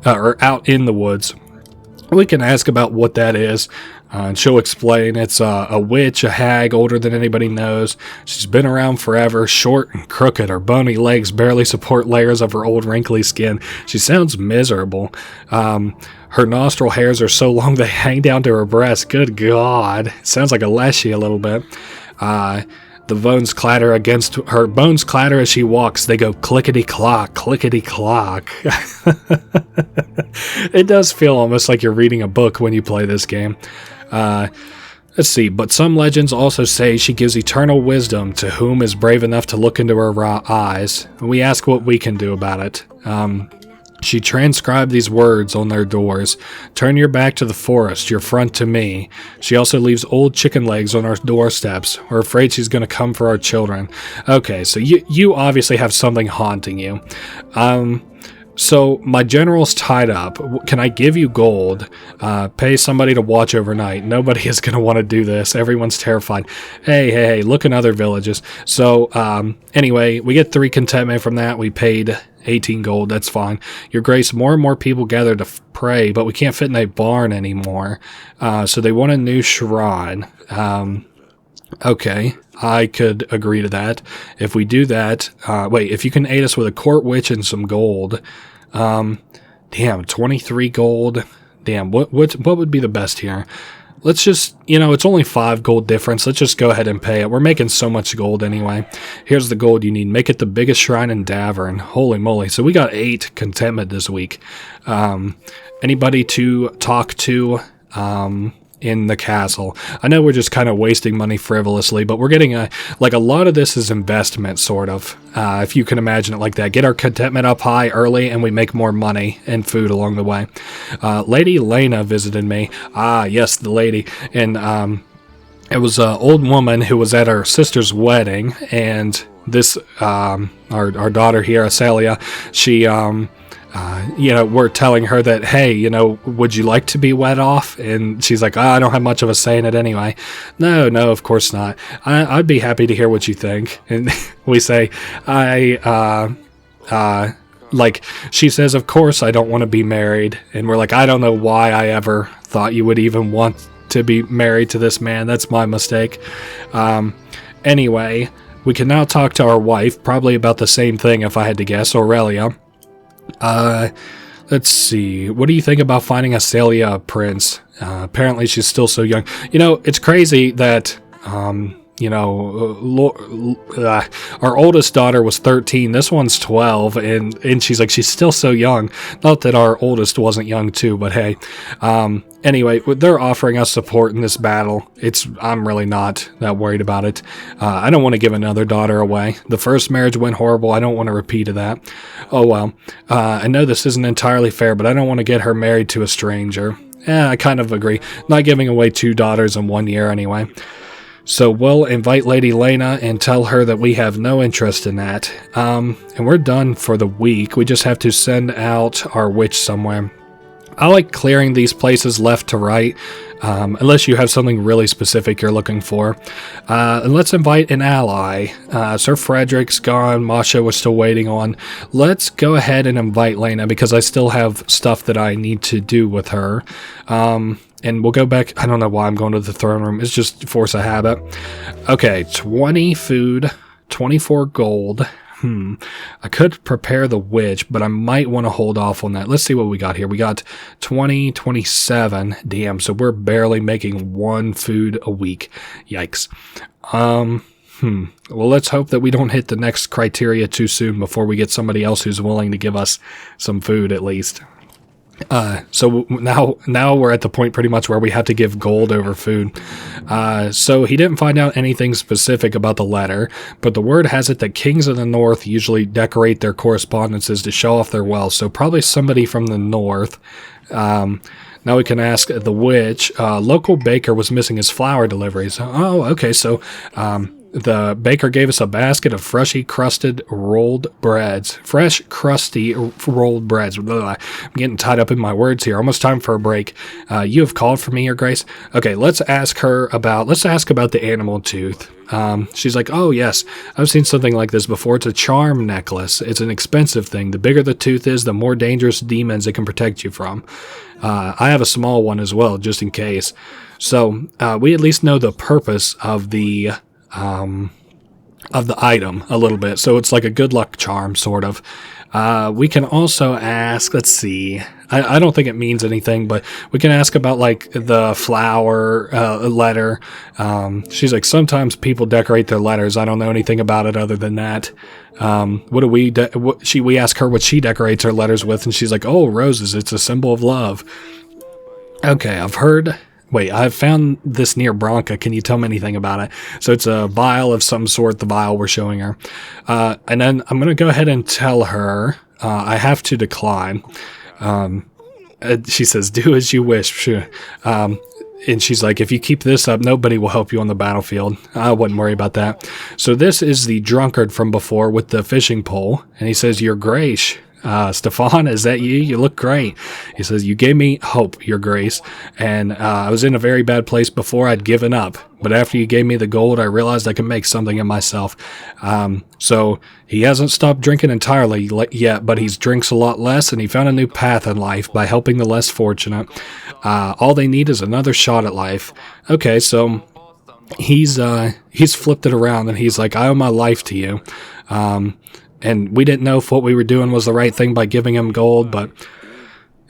or out in the woods. We can ask about what that is, and she'll explain. It's a witch, a hag, older than anybody knows. She's been around forever, short and crooked. Her bony legs barely support layers of her old wrinkly skin. She sounds miserable. Her nostril hairs are so long they hang down to her breast. Good God. Sounds like a leshy a little bit. The bones clatter against her bones clatter as she walks. They go clickety-clock, clickety-clock. It does feel almost like you're reading a book when you play this game. Let's see. But some legends also say she gives eternal wisdom to whom is brave enough to look into her eyes. We ask what we can do about it. She transcribed these words on their doors. Turn your back to the forest, your front to me. She also leaves old chicken legs on our doorsteps. We're afraid she's going to come for our children. Okay, so you obviously have something haunting you. So my general's tied up. Can I give you gold? Pay somebody to watch overnight. Nobody is going to want to do this. Everyone's terrified. Hey, look in other villages. So anyway, we get 3 contentment from that. We paid 18 gold. That's fine. Your Grace, more and more people gather to pray, but we can't fit in a barn anymore. So they want a new shrine. Okay, I could agree to that. If we do that, if you can aid us with a court witch and some gold, damn, 23 gold. Damn, what would be the best here? Let's just, it's only 5 gold difference. Let's just go ahead and pay it. We're making so much gold anyway. Here's the gold you need. Make it the biggest shrine in Davern. Holy moly. So we got 8 contentment this week. Anybody to talk to in the castle? I know we're just kind of wasting money frivolously, but we're getting a lot of this is investment, sort of, if you can imagine it like that. Get our contentment up high early and we make more money and food along the way. Lady Lena visited me. Yes, the lady. And it was an old woman who was at her sister's wedding, and this our daughter here, Asalia, she we're telling her that, hey, would you like to be wed off? And she's like, I don't have much of a say in it anyway. No, of course not. I'd be happy to hear what you think. And we say, she says, of course I don't want to be married. And we're like, I don't know why I ever thought you would even want to be married to this man. That's my mistake. Anyway, we can now talk to our wife, probably about the same thing if I had to guess, Aurelia. Let's see. What do you think about finding Asalia a prince? Apparently she's still so young. It's crazy that our oldest daughter was 13. This one's 12, and she's like, she's still so young. Not that our oldest wasn't young too, but hey. Anyway, they're offering us support in this battle. I'm really not that worried about it. I don't want to give another daughter away. The first marriage went horrible. I don't want a repeat of that. Oh well. I know this isn't entirely fair, but I don't want to get her married to a stranger. I kind of agree. Not giving away 2 daughters in 1 year anyway. So we'll invite Lady Lena and tell her that we have no interest in that. And we're done for the week. We just have to send out our witch somewhere. I like clearing these places left to right, unless you have something really specific you're looking for. And let's invite an ally. Sir Frederick's gone. Masha was still waiting on. Let's go ahead and invite Lena, because I still have stuff that I need to do with her. And we'll go back. I don't know why I'm going to the throne room. It's just force of habit. Okay, 20 food, 24 gold. I could prepare the witch, but I might want to hold off on that. Let's see what we got here. We got 20, 27. Damn, so we're barely making 1 food a week. Yikes. Well, let's hope that we don't hit the next criteria too soon before we get somebody else who's willing to give us some food at least. So now we're at the point pretty much where we have to give gold over food. So he didn't find out anything specific about the letter, but the word has it that kings of the north usually decorate their correspondences to show off their wealth. So probably somebody from the north. Now we can ask the witch. Local baker was missing his flour deliveries. Oh, okay. So, the baker gave us a basket of freshly crusted rolled breads. Fresh, crusty, rolled breads. I'm getting tied up in my words here. Almost time for a break. You have called for me, Your Grace. Okay, let's ask about the animal tooth. She's like, oh yes, I've seen something like this before. It's a charm necklace. It's an expensive thing. The bigger the tooth is, the more dangerous demons it can protect you from. I have a small one as well, just in case. So, we at least know the purpose of the item a little bit. So it's like a good luck charm, sort of. We can also ask, let's see, I don't think it means anything, but we can ask about like the flower letter. She's like, sometimes people decorate their letters. I don't know anything about it other than that. We ask her what she decorates her letters with, and she's like, oh, roses. It's a symbol of love. Okay, I've found this near Branca. Can you tell me anything about it? So it's a vial of some sort, the vial we're showing her. And then I'm going to go ahead and tell her I have to decline. She says, do as you wish. Sure. And she's like, if you keep this up, nobody will help you on the battlefield. I wouldn't worry about that. So this is the drunkard from before with the fishing pole. And he says, Your Grace. Stefan, is that you? You look great. He says, you gave me hope, Your Grace, and I was in a very bad place before. I'd given up, but after you gave me the gold, I realized I could make something of myself. So he hasn't stopped drinking entirely yet, but he drinks a lot less, and he found a new path in life by helping the less fortunate. All they need is another shot at life. Okay, so he's flipped it around, and he's like, I owe my life to you. And we didn't know if what we were doing was the right thing by giving him gold,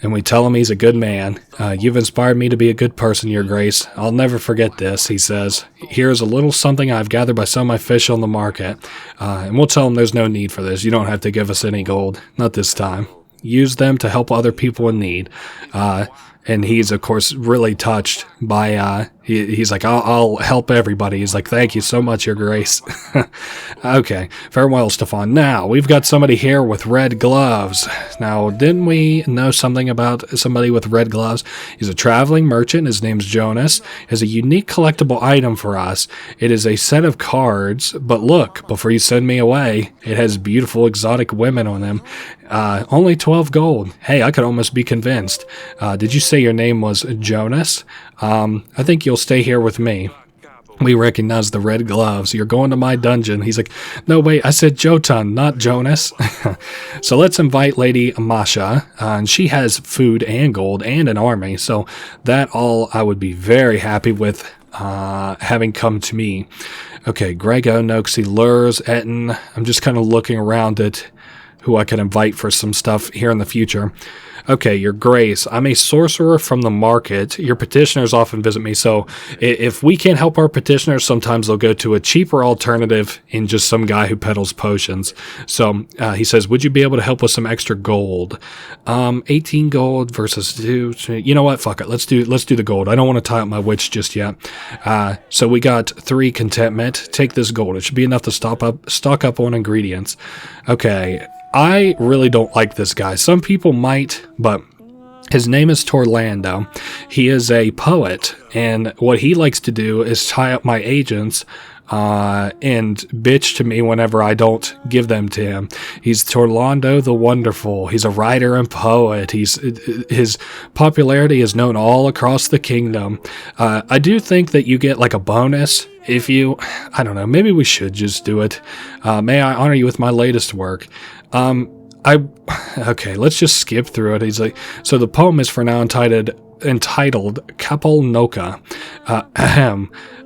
and we tell him he's a good man. You've inspired me to be a good person, Your Grace. I'll never forget this, he says. Here's a little something I've gathered by some of my fish on the market. And we'll tell him there's no need for this. You don't have to give us any gold. Not this time. Use them to help other people in need. And he's, of course, really touched by, he's like, I'll help everybody. He's like, thank you so much, Your Grace. Okay, farewell, Stefan. Now, we've got somebody here with red gloves. Now, didn't we know something about somebody with red gloves? He's a traveling merchant. His name's Jonas. He has a unique collectible item for us. It is a set of cards, but look, before you send me away, it has beautiful exotic women on them. Only 12 gold. Hey, I could almost be convinced. Did you say your name was Jonas? I think you'll stay here with me. We recognize the red gloves. You're going to my dungeon. He's like, no, wait, I said Jotun, not Jonas. So let's invite Lady Masha, and she has food and gold and an army. So that all I would be very happy with having come to me. Okay, Grego, Noxie, Lurs, Etten. I'm just kind of looking around at who I can invite for some stuff here in the future. Okay, Your Grace, I'm a sorcerer from the market. Your petitioners often visit me, so if we can't help our petitioners, sometimes they'll go to a cheaper alternative in just some guy who peddles potions. So he says, would you be able to help with some extra gold? 18 gold versus 2. You know what? Fuck it. Let's do the gold. I don't want to tie up my witch just yet. So we got 3 contentment. Take this gold. It should be enough to stock up on ingredients. Okay. I really don't like this guy. Some people might, but his name is Torlando. He is a poet, and what he likes to do is tie up my agents and bitch to me whenever I don't give them to him. He's Torlando the Wonderful. He's a writer and poet. His popularity is known all across the kingdom. I do think that you get like a bonus if you, I don't know, maybe we should just do it. May I honor you with my latest work? Okay, let's just skip through it. He's like, so the poem is for now entitled Kapal Noka.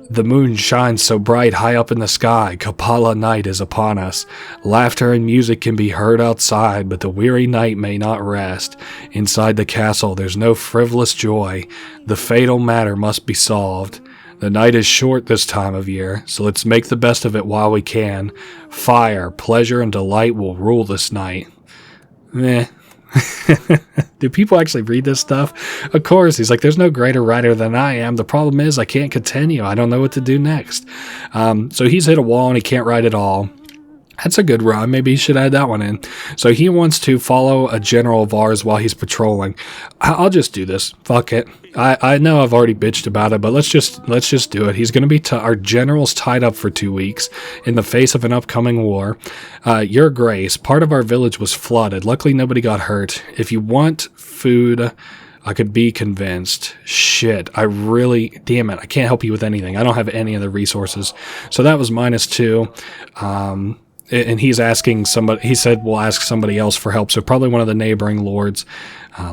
The moon shines so bright high up in the sky, Kapala night is upon us. Laughter and music can be heard outside, but the weary night may not rest. Inside the castle there's no frivolous joy. The fatal matter must be solved. The night is short this time of year, so let's make the best of it while we can. Fire, pleasure, and delight will rule this night. Meh. Do people actually read this stuff? Of course. He's like, there's no greater writer than I am. The problem is I can't continue. I don't know what to do next. So he's hit a wall and he can't write at all. That's a good rhyme. Maybe he should add that one in. So he wants to follow a general of ours while he's patrolling. I'll just do this. Fuck it. I know I've already bitched about it, but let's just do it. He's going to be our general's tied up for 2 weeks in the face of an upcoming war. Your Grace, part of our village was flooded. Luckily, nobody got hurt. If you want food, I could be convinced. Shit, damn it, I can't help you with anything. I don't have any of the resources. So that was -2. And he's asking somebody, he said we'll ask somebody else for help, so probably one of the neighboring lords.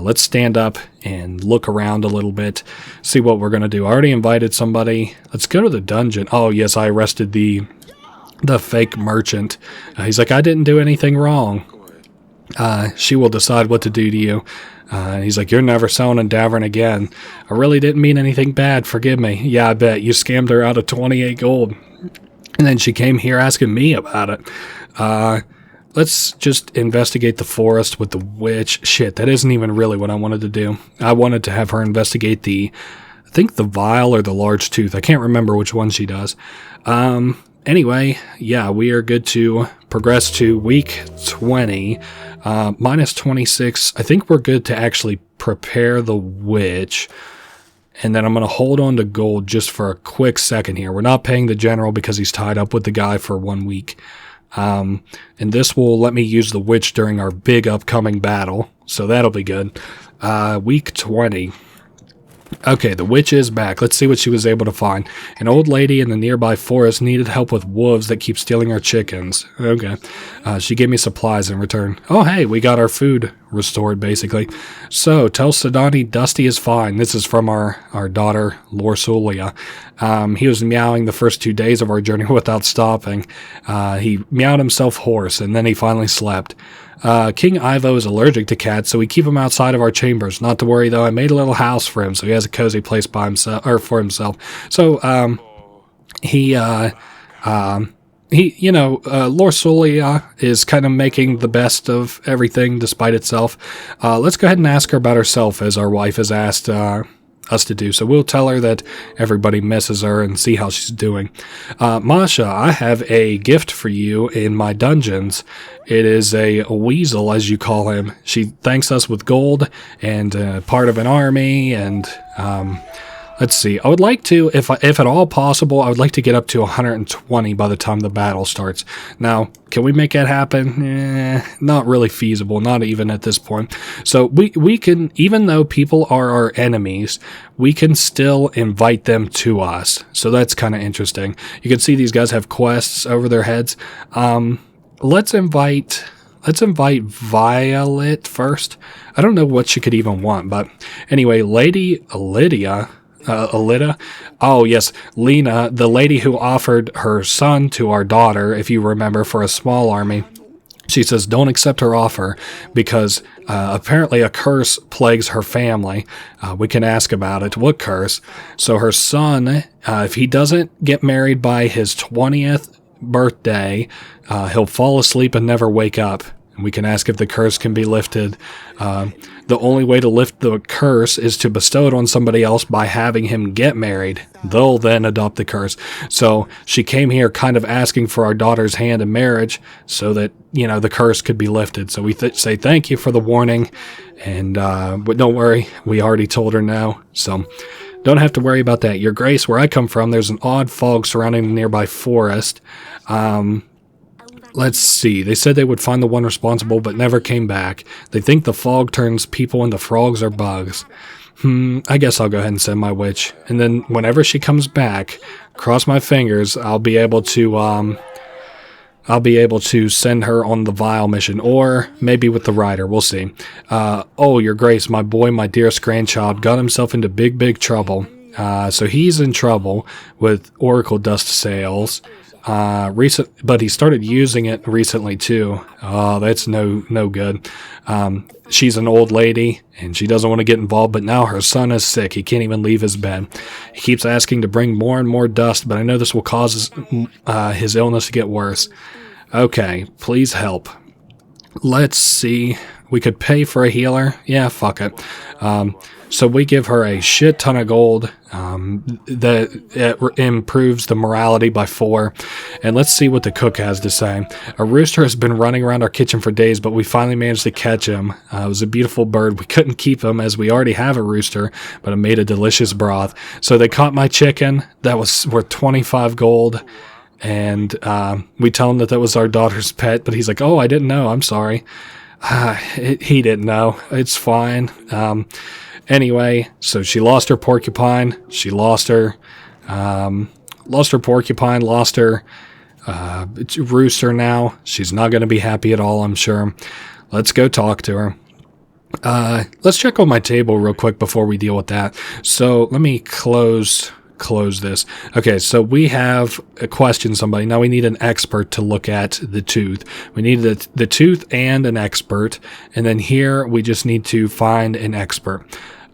Let's stand up and look around a little bit, see what we're going to do. I already invited somebody. Let's go to the dungeon. Oh, yes, I arrested the fake merchant. He's like, I didn't do anything wrong. She will decide what to do to you. And he's like, you're never selling in Davern again. I really didn't mean anything bad. Forgive me. Yeah, I bet. You scammed her out of 28 gold. And then she came here asking me about it. Let's just investigate the forest with the witch. Shit, that isn't even really what I wanted to do. I wanted to have her investigate I think the vial or the large tooth. I can't remember which one she does. Anyway, yeah, we are good to progress to week 20. -26. I think we're good to actually prepare the witch. And then I'm going to hold on to gold just for a quick second here. We're not paying the general because he's tied up with the guy for 1 week. And this will let me use the witch during our big upcoming battle. So that'll be good. Week 20. Okay, the witch is back. Let's see what she was able to find. An old lady in the nearby forest needed help with wolves that keep stealing our chickens. Okay. She gave me supplies in return. Oh, hey, we got our food restored, basically. So, tell Sidani Dusty is fine. This is from our daughter, Lorsulia. He was meowing the first 2 days of our journey without stopping. He meowed himself hoarse, and then he finally slept. King Ivo is allergic to cats, so we keep him outside of our chambers. Not to worry, though. I made a little house for him, so he has a cozy place by himself, or for himself. So, Lorsulia is kind of making the best of everything despite itself. Let's go ahead and ask her about herself, as our wife has asked us to do. So we'll tell her that everybody misses her and see how she's doing. Masha, I have a gift for you in my dungeons. It is a weasel, as you call him. She thanks us with gold and part of an army. And let's see. I would like to, if at all possible, I would like to get up to 120 by the time the battle starts. Now, can we make that happen? Not really feasible, not even at this point. So we can, even though people are our enemies, we can still invite them to us. So that's kind of interesting. You can see these guys have quests over their heads. Let's invite Violet first. I don't know what she could even want, but anyway, Lady Lydia. Alida? Oh, yes, Lena, the lady who offered her son to our daughter, if you remember, for a small army. She says, don't accept her offer because apparently a curse plagues her family. We can ask about it. What curse? So her son, if he doesn't get married by his 20th birthday, he'll fall asleep and never wake up. And we can ask if the curse can be lifted. The only way to lift the curse is to bestow it on somebody else by having him get married. They'll then adopt the curse. So she came here kind of asking for our daughter's hand in marriage so that, the curse could be lifted. So we say thank you for the warning. And but don't worry, we already told her no. So don't have to worry about that. Your Grace, where I come from, there's an odd fog surrounding the nearby forest. Let's see. They said they would find the one responsible, but never came back. They think the fog turns people into frogs or bugs. I guess I'll go ahead and send my witch. And then whenever she comes back, cross my fingers, I'll be able to send her on the Vile mission, or maybe with the rider. We'll see. Oh, Your Grace, my boy, my dearest grandchild, got himself into big trouble. So he's in trouble with Oracle Dust sales. But he started using it recently too. Oh, that's no good. She's an old lady and she doesn't want to get involved, but now her son is sick. He can't even leave his bed. He keeps asking to bring more and more dust, but I know this will cause his illness to get worse. Okay, please help. Let's see. We could pay for a healer. Yeah, fuck it. So we give her a shit ton of gold that improves the morality by 4. And let's see what the cook has to say. A rooster has been running around our kitchen for days, but we finally managed to catch him. It was a beautiful bird. We couldn't keep him as we already have a rooster, but it made a delicious broth. So they caught my chicken. That was worth 25 gold. And we tell him that was our daughter's pet, but he's like, oh, I didn't know. I'm sorry. He didn't know. It's fine. Anyway, so she lost her porcupine. She lost her porcupine, lost her rooster now. She's not going to be happy at all, I'm sure. Let's go talk to her. Let's check on my table real quick before we deal with that. So let me close this. Okay, so we have a question somebody. Now we need an expert to look at the tooth. We need the tooth and an expert. And then here we just need to find an expert.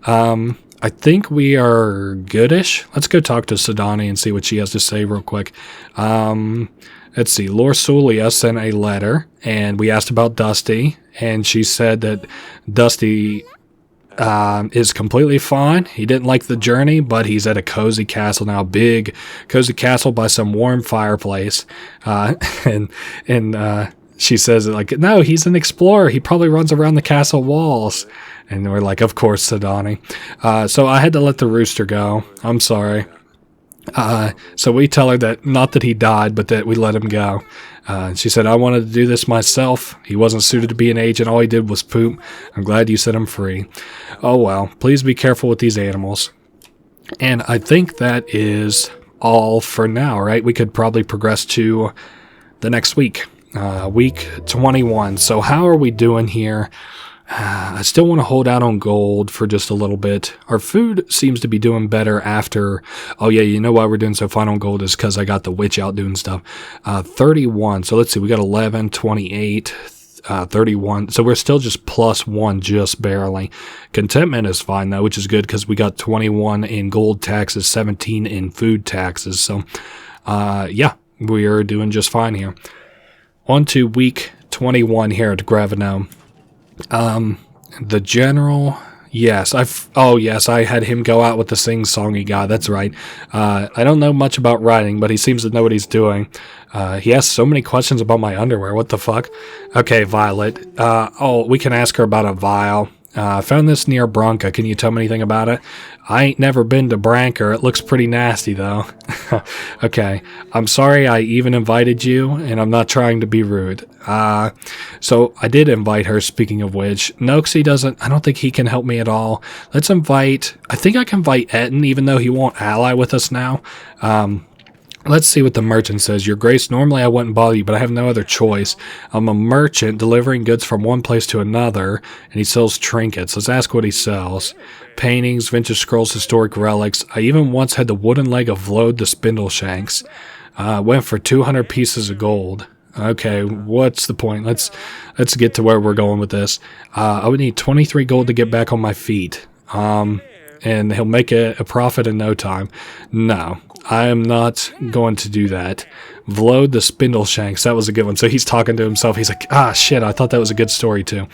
I think we are goodish. Let's go talk to Sidani and see what she has to say real quick. Let's see. Lorsulia sent a letter and we asked about Dusty, and she said that Dusty is completely fine. He didn't like the journey, but he's at a cozy castle now. Big cozy castle by some warm fireplace. And she says, no, he's an explorer. He probably runs around the castle walls. And we're like, of course, Sidani. So I had to let the rooster go. I'm sorry. So we tell her that not that he died, but that we let him go. She said, I wanted to do this myself. He wasn't suited to be an agent. All he did was poop. I'm glad you set him free. Oh, well, please be careful with these animals. And I think that is all for now, right? We could probably progress to the next week, week 21. So how are we doing here? I still want to hold out on gold for just a little bit. Our food seems to be doing better after... Oh, yeah, you know why we're doing so fine on gold is because I got the witch out doing stuff. 31. So let's see. We got 11, 28, 31. So we're still just +1, just barely. Contentment is fine, though, which is good because we got 21 in gold taxes, 17 in food taxes. So, yeah, we are doing just fine here. On to week 21 here at Gravenome. The general, yes, I had him go out with the sing-songy guy, that's right. I don't know much about riding, but he seems to know what he's doing. He asked so many questions about my underwear, what the fuck? Okay, Violet, we can ask her about a vial. I found this near Branca. Can you tell me anything about it? I ain't never been to Branca. It looks pretty nasty, though. Okay. I'm sorry I even invited you, and I'm not trying to be rude. So I did invite her, speaking of which. Noxie I don't think he can help me at all. I think I can invite Etten, even though he won't ally with us now. Let's see what the merchant says. Your Grace, normally I wouldn't bother you, but I have no other choice. I'm a merchant delivering goods from one place to another, and he sells trinkets. Let's ask what he sells. Paintings, vintage scrolls, historic relics. I even once had the wooden leg of Vlode the Spindleshanks. Went for 200 pieces of gold. Okay, what's the point? Let's get to where we're going with this. I would need 23 gold to get back on my feet. And he'll make a profit in no time. No, I am not going to do that. Vlad the Spindle Shanks, that was a good one. So he's talking to himself. He's like, ah, shit, I thought that was a good story too.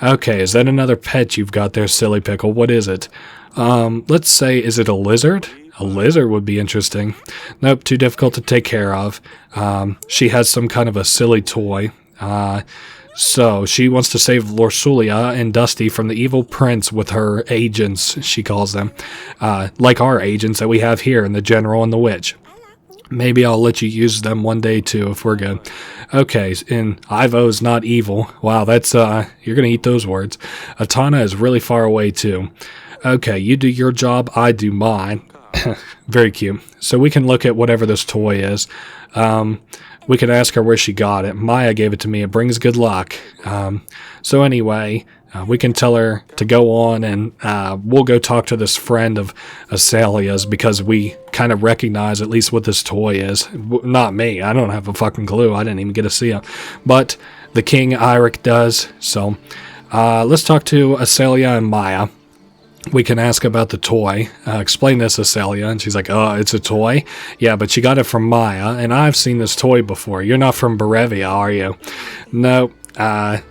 Okay, is that another pet you've got there, Silly Pickle? What is it? Let's say, is it a lizard? A lizard would be interesting. Nope, too difficult to take care of. She has some kind of a silly toy. So she wants to save Lorsulia and Dusty from the evil prince with her agents, she calls them. Like our agents that we have here, and the general and the witch. Maybe I'll let you use them one day too if we're good. Okay, and Ivo's not evil. Wow, that's, you're gonna eat those words. Atana is really far away too. Okay, you do your job, I do mine. Very cute. So we can look at whatever this toy is. We can ask her where she got it. Maya gave it to me. It brings good luck. So anyway, we can tell her to go on, and we'll go talk to this friend of Azalea's because we kind of recognize at least what this toy is. Not me. I don't have a fucking clue. I didn't even get to see it. But the King Eirik does. So let's talk to Azalea and Maya. We can ask about the toy. Explain this, Azalea. And she's like, oh, it's a toy? Yeah, but she got it from Maya, and I've seen this toy before. You're not from Radovia, are you? No,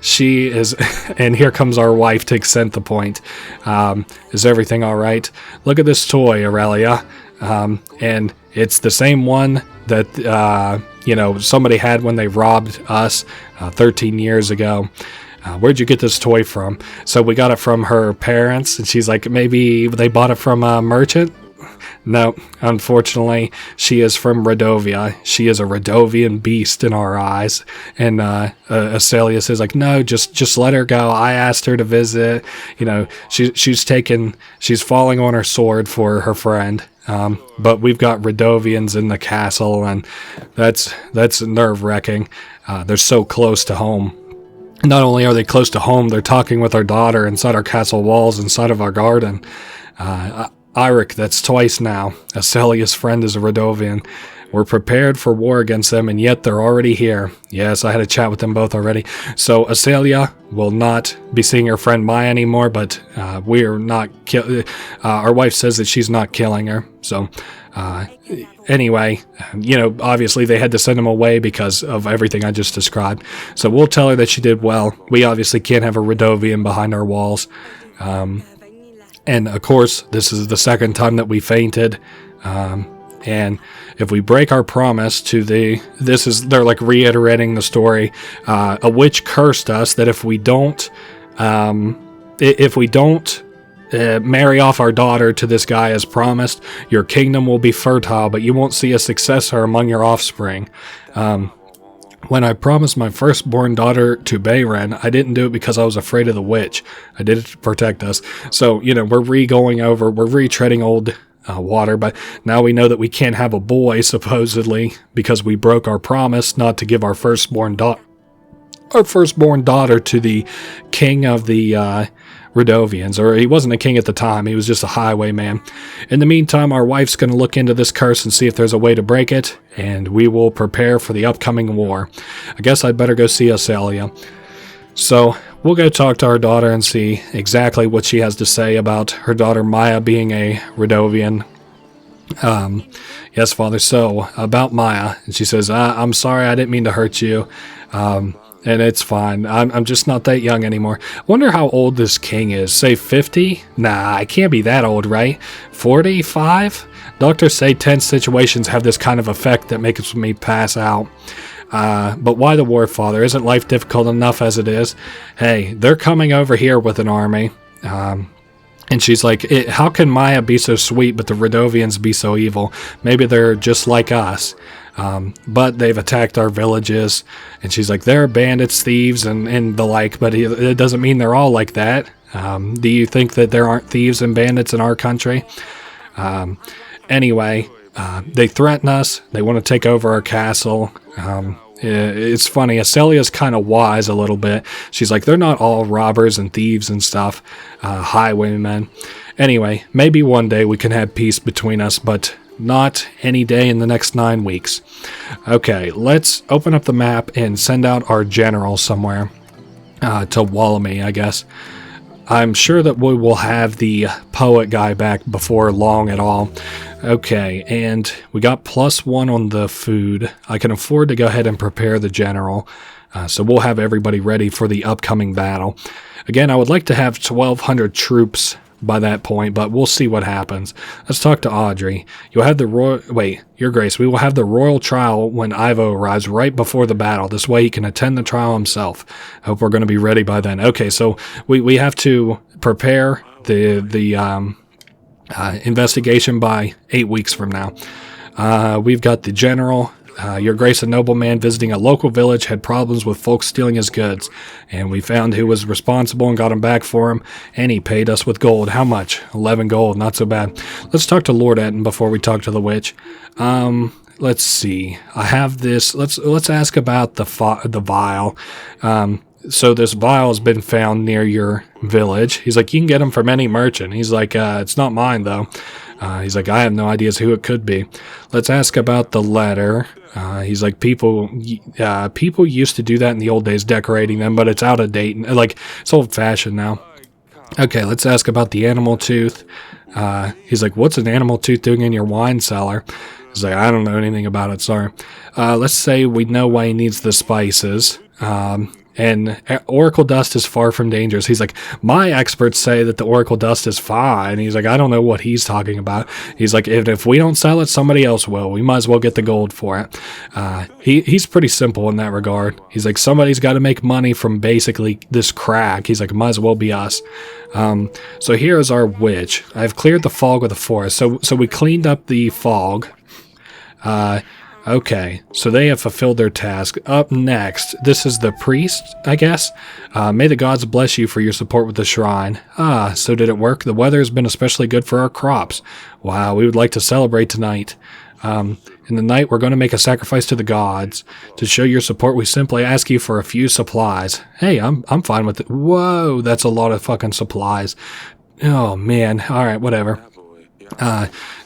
she is... And here comes our wife to accent the point. Is everything all right? Look at this toy, Aurelia. And it's the same one that, somebody had when they robbed us 13 years ago. Where'd you get this toy from? So we got it from her parents, and she's like, maybe they bought it from a merchant? No, unfortunately, she is from Radovia. She is a Radovian beast in our eyes. And Azalea says, like, no, just let her go. I asked her to visit. She's falling on her sword for her friend. But we've got Radovians in the castle, and that's nerve-wracking. They're so close to home. Not only are they close to home, they're talking with our daughter inside our castle walls, inside of our garden. Eirik, that's twice now. Azalea's friend is a Radovian. We're prepared for war against them, and yet they're already here. Yes, I had a chat with them both already. So Azalea will not be seeing her friend Maya anymore, but we are not... our wife says that she's not killing her. So anyway, obviously they had to send him away because of everything I just described. So we'll tell her that she did well. We obviously can't have a Radovian behind our walls. And of course, this is the second time that we fainted. And if we break our promise to they're like reiterating the story. A witch cursed us that if we don't marry off our daughter to this guy as promised, your kingdom will be fertile, but you won't see a successor among your offspring. When I promised my firstborn daughter to Davern, I didn't do it because I was afraid of the witch. I did it to protect us. So, we're retreading old water, but now we know that we can't have a boy, supposedly, because we broke our promise not to give our firstborn daughter to the king of the Radovians, or he wasn't a king at the time, he was just a highwayman. In the meantime, our wife's going to look into this curse and see if there's a way to break it, and we will prepare for the upcoming war. I guess I'd better go see Azalea. So, we'll go talk to our daughter and see exactly what she has to say about her daughter Maya being a Radovian. Yes, Father, so, about Maya. And she says, I'm sorry, I didn't mean to hurt you. And it's fine. I'm just not that young anymore. Wonder how old this king is. Say 50? Nah, I can't be that old, right? 45? Doctors say tense situations have this kind of effect that makes me pass out. But why the war, Father? Isn't life difficult enough as it is? Hey, they're coming over here with an army. And she's like, how can Maya be so sweet, but the Radovians be so evil? Maybe they're just like us. But they've attacked our villages. And she's like, they're bandits, thieves, and the like, but it doesn't mean they're all like that. Do you think that there aren't thieves and bandits in our country? Anyway, they threaten us. They want to take over our castle. It's funny. Azalea's kind of wise a little bit. She's like, they're not all robbers and thieves and stuff. Highwaymen. Anyway, maybe one day we can have peace between us, but Not any day in the next 9 weeks. Okay, let's open up the map and send out our general somewhere. To Wallamy, I guess. I'm sure that we will have the poet guy back before long at all. Okay, and we got +1 on the food. I can afford to go ahead and prepare the general. So we'll have everybody ready for the upcoming battle. Again, I would like to have 1,200 troops by that point, but we'll see what happens. Let's talk to Audrey. You'll have the Your Grace, we will have the royal trial when Ivo arrives right before the battle. This way he can attend the trial himself. Hope we're going to be ready by then. Okay, so we have to prepare the investigation by 8 weeks from now. We've got the general. Your Grace, a nobleman visiting a local village had problems with folks stealing his goods, and we found who was responsible and got him back for him, and he paid us with gold. How much? 11 gold, not so bad. Let's talk to Lord Etten before we talk to the witch. Let's see. I have this. Let's ask about the vial. So this vial has been found near your village. He's like, you can get them from any merchant. He's like, it's not mine though. He's like, I have no ideas who it could be. Let's ask about the letter. He's like, people used to do that in the old days, decorating them, but it's out of date. Like, it's old-fashioned now. Okay, let's ask about the animal tooth. He's like, what's an animal tooth doing in your wine cellar? He's like, I don't know anything about it, sorry. Let's say we know why he needs the spices. And oracle dust is far from dangerous. He's like, my experts say that the oracle dust is fine. He's like, I don't know what he's talking about. He's like, if we don't sell it, somebody else will. We might as well get the gold for it. He's pretty simple in that regard. He's like, somebody's got to make money from basically this crack. He's like, might as well be us. So here is our witch. I've cleared the fog of the forest. So we cleaned up the fog. Okay, so they have fulfilled their task. Up next, this is the priest, I guess. May the gods bless you for your support with the shrine. So did it work? The weather has been especially good for our crops. Wow, we would like to celebrate tonight. In the night, we're going to make a sacrifice to the gods. To show your support, we simply ask you for a few supplies. Hey, I'm fine with it. Whoa, that's a lot of fucking supplies. Oh, man. All right, whatever.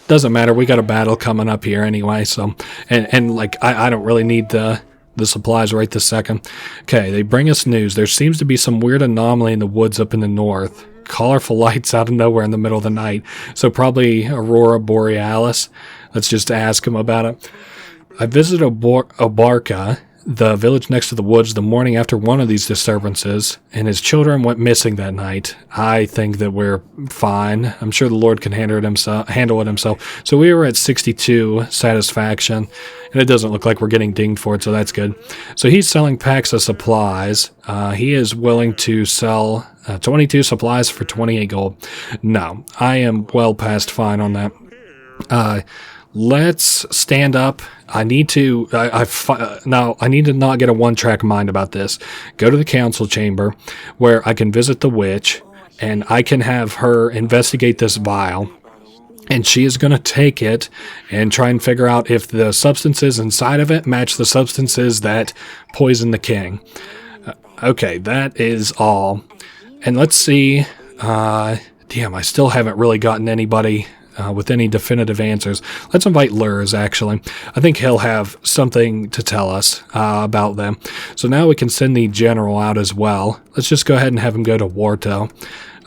Doesn't matter. We got a battle coming up here anyway. So, and like, I don't really need the supplies right this second. Okay, they bring us news. There seems to be some weird anomaly in the woods up in the north. Colorful lights out of nowhere in the middle of the night. So probably Aurora Borealis. Let's just ask him about it. I visited Obarka, the village next to the woods, the morning after one of these disturbances, and his children went missing that night. I think that we're fine. I'm sure the Lord can handle it himself. So we were at 62 satisfaction, and it doesn't look like we're getting dinged for it, so that's good. So he's selling packs of supplies. He is willing to sell 22 supplies for 28 gold. No, I am well past fine on that. Let's stand up. I need to I need to not get a one-track mind about this. Go to the council chamber where I can visit the witch and I can have her investigate this vial. And she is going to take it and try and figure out if the substances inside of it match the substances that poison the king. Okay, that is all. And let's see. Damn, I still haven't really gotten anybody with any definitive answers. Let's invite Lurs, actually. I think he'll have something to tell us about them. So now we can send the general out as well. Let's just go ahead and have him go to Warto.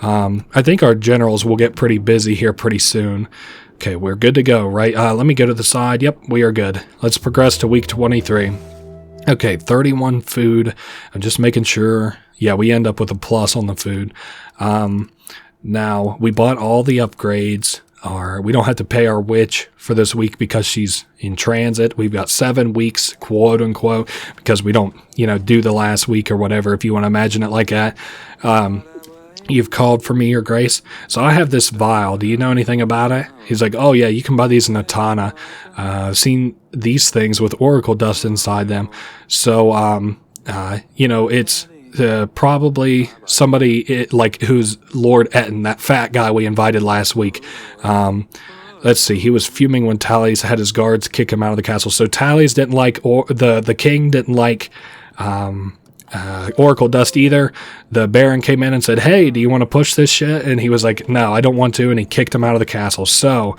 I think our generals will get pretty busy here pretty soon. Okay, we're good to go, right? Let me go to the side. Yep, we are good. Let's progress to week 23. Okay, 31 food. I'm just making sure. Yeah, we end up with a plus on the food. Now, we bought all the upgrades. We don't have to pay our witch for this week because she's in transit. We've got 7 weeks, quote unquote, because we don't, do the last week or whatever, if you want to imagine it like that. You've called for me, Your Grace. So I have this vial. Do you know anything about it? He's like, oh yeah, you can buy these in Atana. I've seen these things with oracle dust inside them. So, it's probably somebody who's Lord Etten, that fat guy we invited last week. Let's see. He was fuming when Talles had his guards kick him out of the castle. So Talles didn't like, or the king didn't like Oracle Dust either. The Baron came in and said, hey, do you want to push this shit? And he was like, no, I don't want to, and he kicked him out of the castle. So,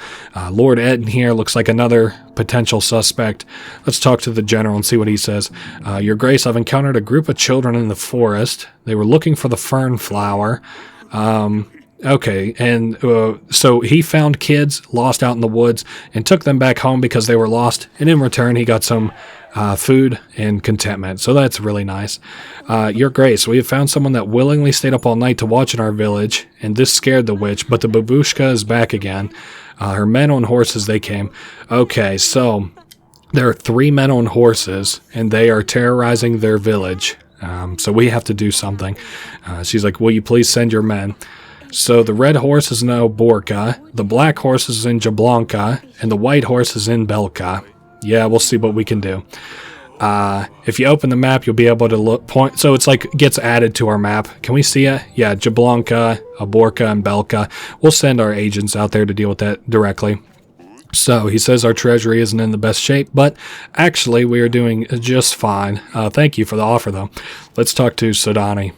Lord Etten here looks like another potential suspect. Let's talk to the general and see what he says. Your Grace, I've encountered a group of children in the forest. They were looking for the fern flower. Okay, and so he found kids lost out in the woods and took them back home because they were lost, and in return he got some food and contentment. So that's really nice. Your Grace, we have found someone that willingly stayed up all night to watch in our village, and this scared the witch, but the babushka is back again. Her men on horses, they came. Okay, so there are 3 men on horses, and they are terrorizing their village. So we have to do something. She's like, will you please send your men? So the red horse is in Oborka, the black horse is in Jablonka, and the white horse is in Belka. Yeah, we'll see what we can do. If you open the map, you'll be able to look point. So it's like gets added to our map. Can we see it? Yeah, Jablonka, Oborka, and Belka. We'll send our agents out there to deal with that directly. So he says our treasury isn't in the best shape, but actually we are doing just fine. Thank you for the offer, though. Let's talk to Sodani.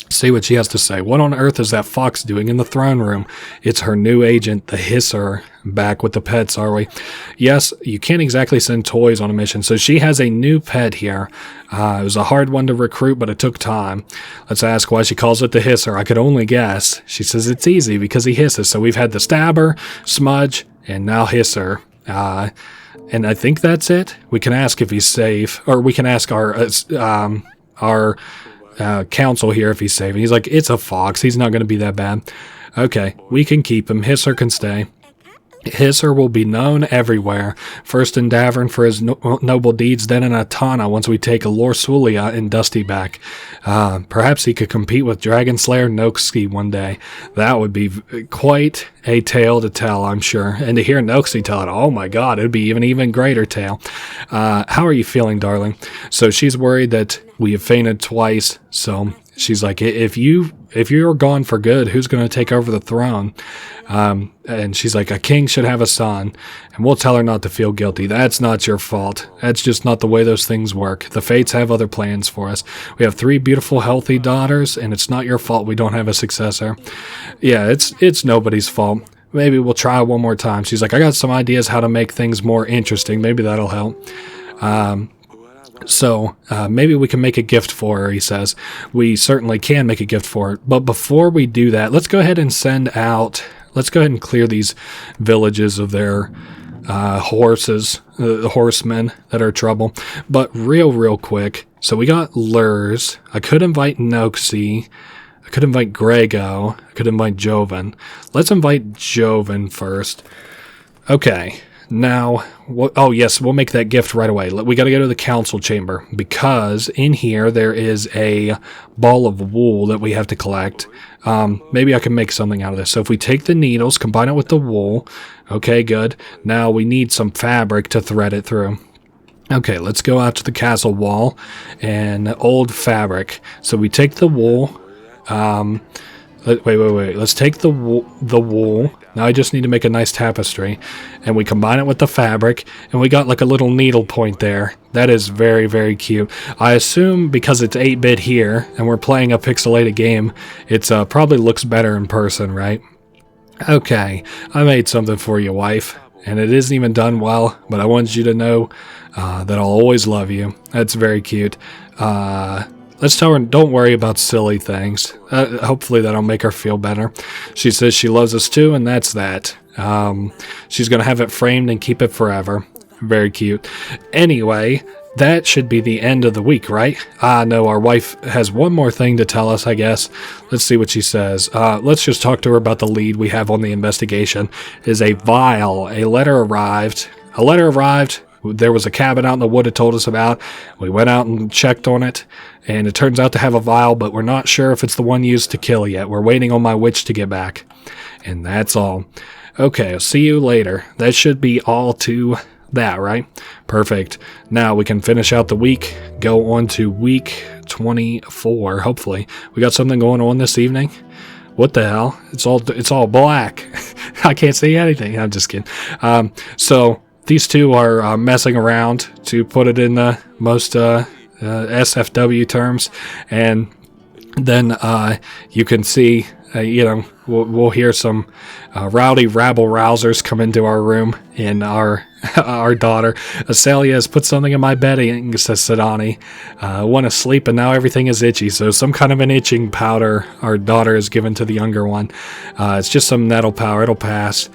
See what she has to say. What on earth is that fox doing in the throne room? It's her new agent, the Hisser. Back with the pets, are we? Yes, you can't exactly send toys on a mission. So she has a new pet here. It was a hard one to recruit, but it took time. Let's ask why she calls it the Hisser. I could only guess. She says it's easy because he hisses. So we've had the Stabber, Smudge, and now Hisser. And I think that's it. We can ask if he's safe, or we can ask our council here if he's safe. And he's like, it's a fox. He's not going to be that bad. Okay, we can keep him. Hisser can stay. Hisser will be known everywhere. First in Davern for his noble deeds, then in Atana once we take Lorsulia and Dusty back. Perhaps he could compete with Dragon Slayer Noxi one day. That would be quite a tale to tell, I'm sure. And to hear Noxi tell it, oh my god, it would be even greater tale. How are you feeling, darling? So she's worried that we have fainted twice, so she's like, if you're gone for good, who's going to take over the throne? And she's like, a king should have a son, and we'll tell her not to feel guilty. That's not your fault. That's just not the way those things work. The fates have other plans for us. We have 3 beautiful, healthy daughters, and it's not your fault we don't have a successor. Yeah, it's nobody's fault. Maybe we'll try one more time. She's like, I got some ideas how to make things more interesting. Maybe that'll help. So maybe we can make a gift for her, he says. We certainly can make a gift for her. But before we do that, let's go ahead and let's go ahead and clear these villages of their horses, the horsemen that are trouble. But real quick, so we got Lurs. I could invite Noxi. I could invite Grego. I could invite Joven. Let's invite Joven first. Okay. Now, oh yes, we'll make that gift right away. We got to go to the council chamber because in here there is a ball of wool that we have to collect. Maybe I can make something out of this. So if we take the needles, combine it with the wool. Okay, good. Now we need some fabric to thread it through. Okay, let's go out to the castle wall and old fabric. So we take the wool. Wait. Let's take the wool. Now I just need to make a nice tapestry. And we combine it with the fabric. And we got like a little needle point there. That is very, very cute. I assume because it's 8-bit here and we're playing a pixelated game, it's probably looks better in person, right? Okay, I made something for you, wife. And it isn't even done well, but I want you to know that I'll always love you. That's very cute. Let's tell her, don't worry about silly things. Hopefully that'll make her feel better. She says she loves us too, and that's that. She's going to have it framed and keep it forever. Very cute. Anyway, that should be the end of the week, right? No, our wife has one more thing to tell us, I guess. Let's see what she says. Let's just talk to her about the lead we have on the investigation. It is a vial. A letter arrived. There was a cabin out in the wood it told us about. We went out and checked on it, and it turns out to have a vial, but we're not sure if it's the one used to kill yet. We're waiting on my witch to get back. And that's all. Okay, I'll see you later. That should be all to that, right? Perfect. Now we can finish out the week, go on to week 24, hopefully. We got something going on this evening. What the hell? It's all black. I can't see anything. I'm just kidding. So these two are messing around to put it in the most SFW terms, and then you can see, we'll hear some rowdy rabble-rousers come into our room, and our our daughter, Asalia, has put something in my bedding, says Sidani. Want to sleep, and now everything is itchy, so some kind of an itching powder our daughter has given to the younger one. It's just some nettle powder. It'll pass.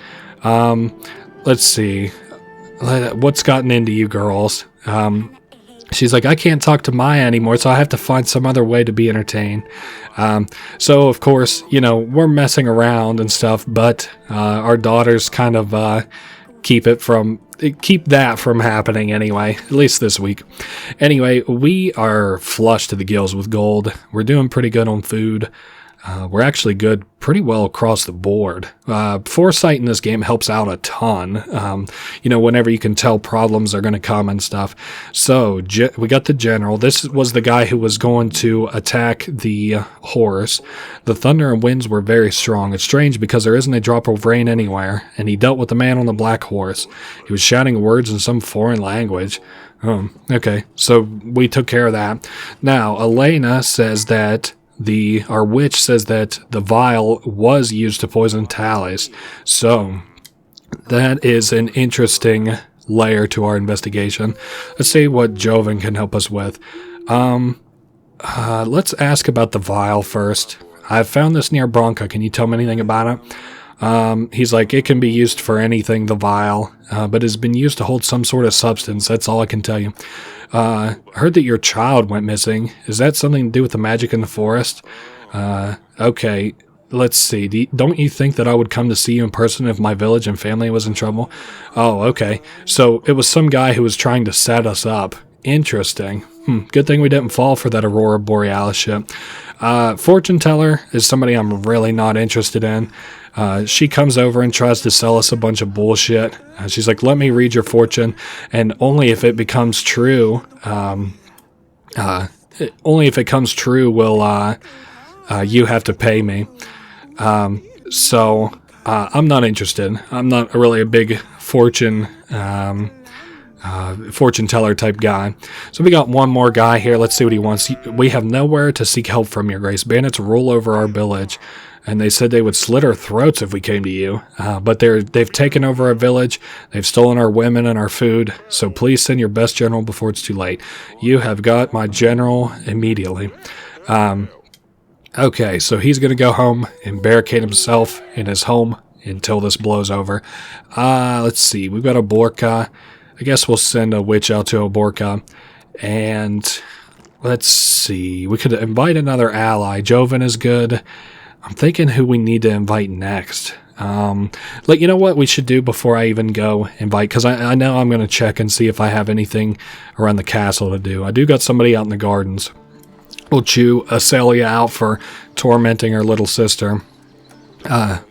Let's see. What's gotten into you girls? She's like, I can't talk to Maya anymore, so I have to find some other way to be entertained. So, of course, we're messing around and stuff, but our daughters kind of keep that from happening anyway, at least this week. Anyway, we are flush to the gills with gold. We're doing pretty good on food. We're actually good pretty well across the board. Foresight in this game helps out a ton, whenever you can tell problems are going to come and stuff. So, we got the general. This was the guy who was going to attack the horse. The thunder and winds were very strong. It's strange because there isn't a drop of rain anywhere, and he dealt with the man on the black horse. He was shouting words in some foreign language. Okay, so we took care of that. Now, Elena says that our witch says that the vial was used to poison Talis. So that is an interesting layer to our investigation. Let's see what Joven can help us with. Let's ask about the vial first. I found this near Bronca. Can you tell me anything about it? He's like, it can be used for anything, the vial, but has been used to hold some sort of substance. That's all I can tell you. Heard that your child went missing. Is that something to do with the magic in the forest? Okay, let's see. Don't you think that I would come to see you in person if my village and family was in trouble? Oh, okay. So it was some guy who was trying to set us up. Interesting. Good thing we didn't fall for that Aurora Borealis shit. Fortune teller is somebody I'm really not interested in. She comes over and tries to sell us a bunch of bullshit. She's like, let me read your fortune, and only if it becomes true, will you have to pay me. So I'm not interested. I'm not really a big fortune teller type guy. So we got one more guy here. Let's see what he wants. We have nowhere to seek help from, your grace. Bandits rule over our village, and they said they would slit our throats if we came to you. But they've taken over our village. They've stolen our women and our food. So please send your best general before it's too late. You have got my general immediately. Okay, so he's going to go home and barricade himself in his home until this blows over. Let's see. We've got a Borka. I guess we'll send a witch out to a Borka. And let's see. We could invite another ally. Joven is good. I'm thinking who we need to invite next. You know what we should do before I even go invite, because I know I'm going to check and see if I have anything around the castle to do. I do got somebody out in the gardens. We'll chew Asalia out for tormenting her little sister.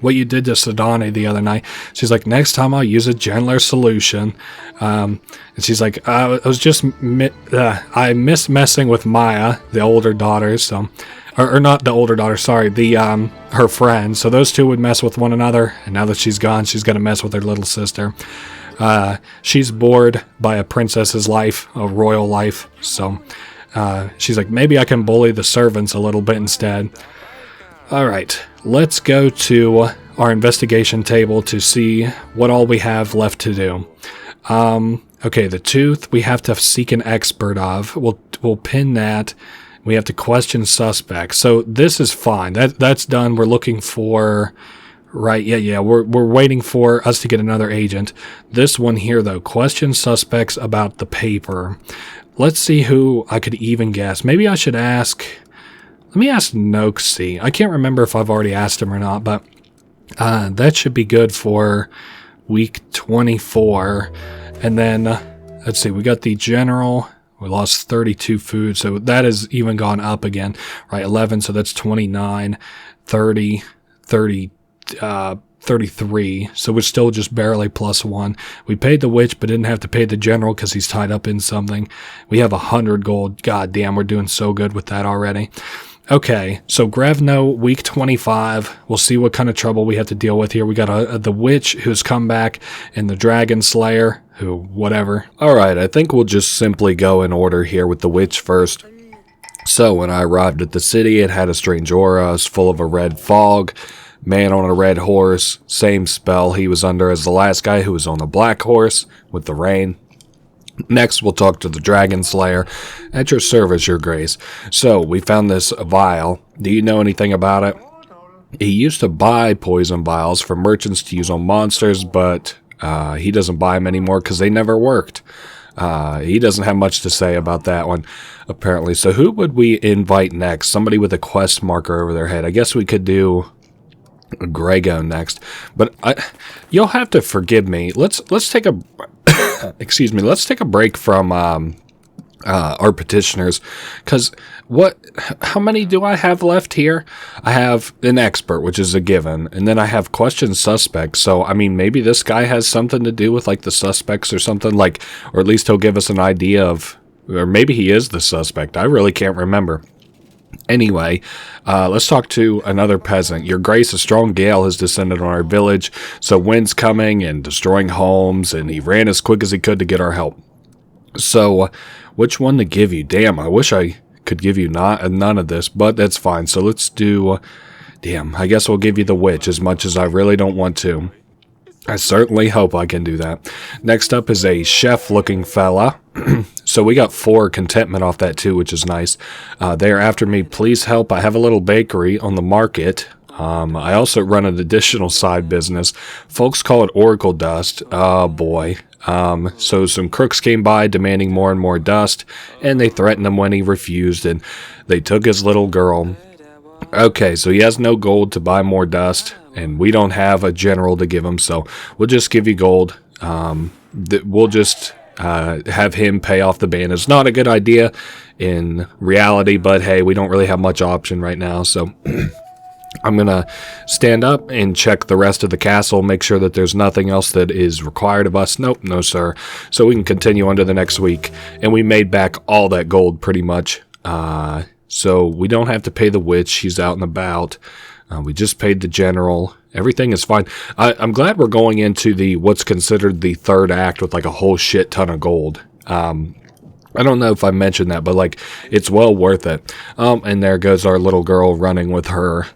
What you did to Sidani the other night. She's like, next time I'll use a gentler solution. And she's like, I miss messing with Maya, the older daughter, so... Or not the older daughter, sorry, her friend. So those two would mess with one another, and now that she's gone, she's going to mess with her little sister. She's bored by a princess's life, a royal life, so she's like, maybe I can bully the servants a little bit instead. Alright, let's go to our investigation table to see what all we have left to do. Okay, the tooth we have to seek an expert of. We'll pin that. We have to question suspects. So this is fine. That's done. We're looking for... Right, yeah. We're waiting for us to get another agent. This one here, though. Question suspects about the paper. Let's see who I could even guess. Maybe I should ask... Let me ask Noxie. I can't remember if I've already asked him or not, but that should be good for week 24. And then, let's see, we got the general... We lost 32 food, so that has even gone up again. Right, 11, so that's 29, 30, 33. So we're still just barely +1. We paid the witch, but didn't have to pay the general because he's tied up in something. We have 100 gold. God damn, we're doing so good with that already. Okay, so Grevno, week 25. We'll see what kind of trouble we have to deal with here. We got the witch who's come back, and the dragon slayer, who, whatever. Alright, I think we'll just simply go in order here with the witch first. So, when I arrived at the city, it had a strange aura. It was full of a red fog. Man on a red horse. Same spell he was under as the last guy who was on the black horse with the rain. Next, we'll talk to the Dragon Slayer. At your service, your grace. So, we found this vial. Do you know anything about it? He used to buy poison vials for merchants to use on monsters, but he doesn't buy them anymore because they never worked. He doesn't have much to say about that one, apparently. So who would we invite next? Somebody with a quest marker over their head. I guess we could do Grego next. But you'll have to forgive me. Let's take a excuse me. Let's take a break from our petitioners, because how many do I have left here? I have an expert, which is a given, and then I have question suspects. So I mean, maybe this guy has something to do with like the suspects or something, like, or at least he'll give us an idea of, or maybe he is the suspect. I really can't remember. Anyway, let's talk to another peasant. Your grace, a strong gale has descended on our village, so wind's coming and destroying homes, and he ran as quick as he could to get our help. So, which one to give you? Damn, I wish I could give you none of this, but that's fine. So let's do, damn, I guess we'll give you the witch, as much as I really don't want to. I certainly hope I can do that. Next up is a chef-looking fella. So we got 4 contentment off that too, which is nice. They are after me. Please help. I have a little bakery on the market. I also run an additional side business. Folks call it Oracle Dust. Oh boy. So some crooks came by demanding more and more dust, and they threatened him when he refused, and they took his little girl. Okay, so he has no gold to buy more dust, and we don't have a general to give him, so we'll just give you gold. We'll just have him pay off the band. It's not a good idea in reality, but hey, we don't really have much option right now, so I'm going to stand up and check the rest of the castle, make sure that there's nothing else that is required of us. Nope, no sir. So we can continue on to the next week, and we made back all that gold pretty much. So we don't have to pay the witch. She's out and about. We just paid the general. Everything is fine. I'm glad we're going into what's considered the third act with like a whole shit ton of gold. I don't know if I mentioned that, but like it's well worth it. And there goes our little girl running with her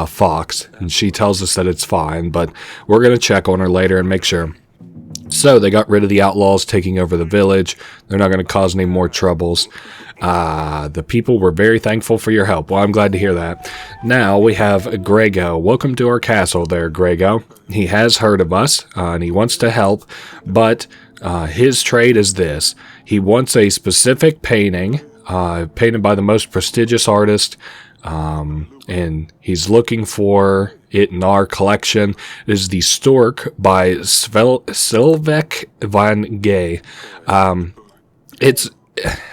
fox, and she tells us that it's fine, but we're going to check on her later and make sure. So they got rid of the outlaws taking over the village. They're not going to cause any more troubles. The people were very thankful for your help. Well, I'm glad to hear that. Now we have Grego. Welcome to our castle there, Grego. He has heard of us, and he wants to help, but his trade is this. He wants a specific painting, painted by the most prestigious artist, and he's looking for it in our collection. It is the Stork by Sylvek van Gay. It's,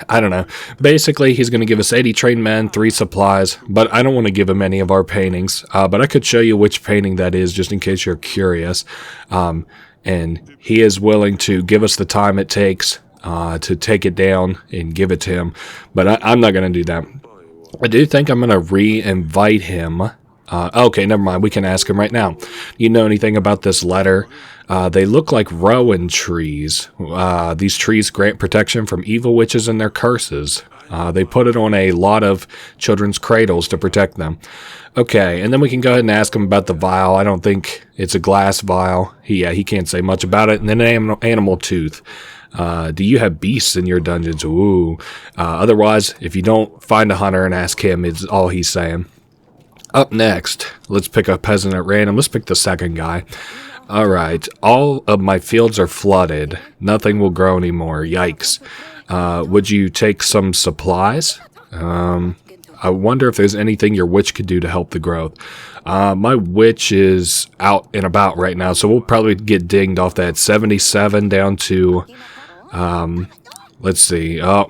I don't know. Basically, he's going to give us 80 trained men, 3 supplies, but I don't want to give him any of our paintings. But I could show you which painting that is, just in case you're curious. And he is willing to give us the time it takes to take it down and give it to him. But I'm not going to do that. I do think I'm going to re-invite him. Okay, never mind. We can ask him right now. You know anything about this letter? They look like rowan trees. These trees grant protection from evil witches and their curses. They put it on a lot of children's cradles to protect them. Okay, and then we can go ahead and ask him about the vial. I don't think it's a glass vial. He can't say much about it. And then an animal tooth. Do you have beasts in your dungeons? Ooh. Otherwise, if you don't find a hunter and ask him, is all he's saying. Up next, let's pick a peasant at random. Let's pick the second guy. Alright, all of my fields are flooded. Nothing will grow anymore. Yikes. Would you take some supplies? I wonder if there's anything your witch could do to help the growth. My witch is out and about right now, so we'll probably get dinged off that 77 down to, let's see. Oh,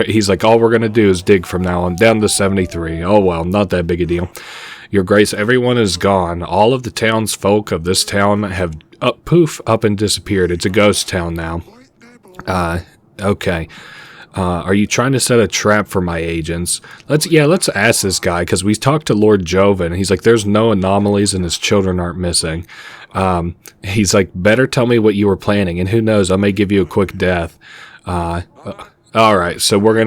he's like, all we're going to do is dig from now on, down to 73. Oh, well, not that big a deal. Your Grace, everyone is gone. All of the townsfolk of this town have up and disappeared. It's a ghost town now. Okay. Are you trying to set a trap for my agents? Let's ask this guy, because we talked to Lord Joven. He's like, there's no anomalies and his children aren't missing. He's like, better tell me what you were planning, and who knows, I may give you a quick death. Alright, so we're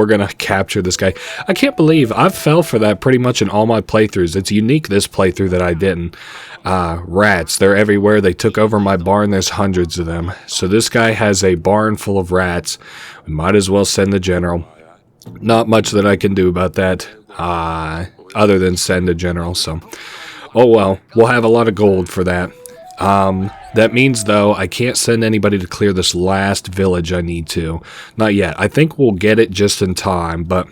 gonna capture this guy. I can't believe I've fell for that pretty much in all my playthroughs. It's unique this playthrough that I didn't. Rats, they're everywhere. They took over my barn. There's hundreds of them. So this guy has a barn full of rats. We might as well send the general. Not much that I can do about that, other than send a general, so. Oh well, we'll have a lot of gold for that. That means, though, I can't send anybody to clear this last village I need to. Not yet. I think we'll get it just in time, but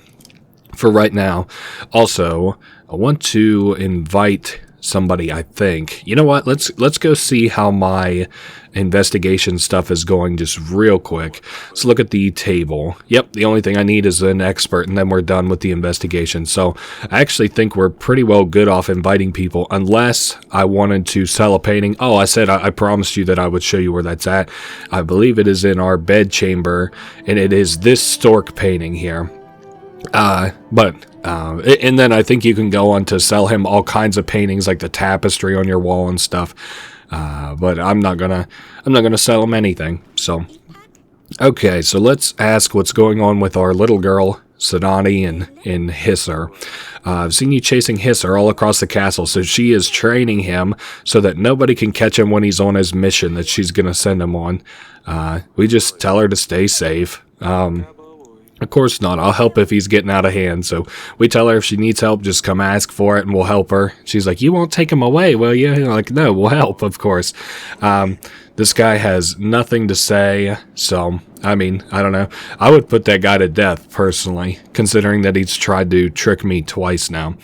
for right now. Also, I want to invite somebody, I think. You know what? Let's go see how my investigation stuff is going just real quick. Let's look at the table. Yep, the only thing I need is an expert, and then we're done with the investigation. So I actually think we're pretty well good off inviting people, unless I wanted to sell a painting. Oh, I said I promised you that I would show you where that's at. I believe it is in our bed chamber, and it is this stork painting here. And then I think you can go on to sell him all kinds of paintings, like the tapestry on your wall and stuff. But I'm not gonna sell him anything. So, okay, so let's ask what's going on with our little girl, Sadani and Hisser. I've seen you chasing Hisser all across the castle, so she is training him so that nobody can catch him when he's on his mission that she's gonna send him on. We just tell her to stay safe. Of course not. I'll help if he's getting out of hand. So we tell her if she needs help, just come ask for it and we'll help her. She's like, you won't take him away, will you? And I'm like, no, we'll help, of course. This guy has nothing to say. So, I mean, I don't know. I would put that guy to death, personally, considering that he's tried to trick me twice now.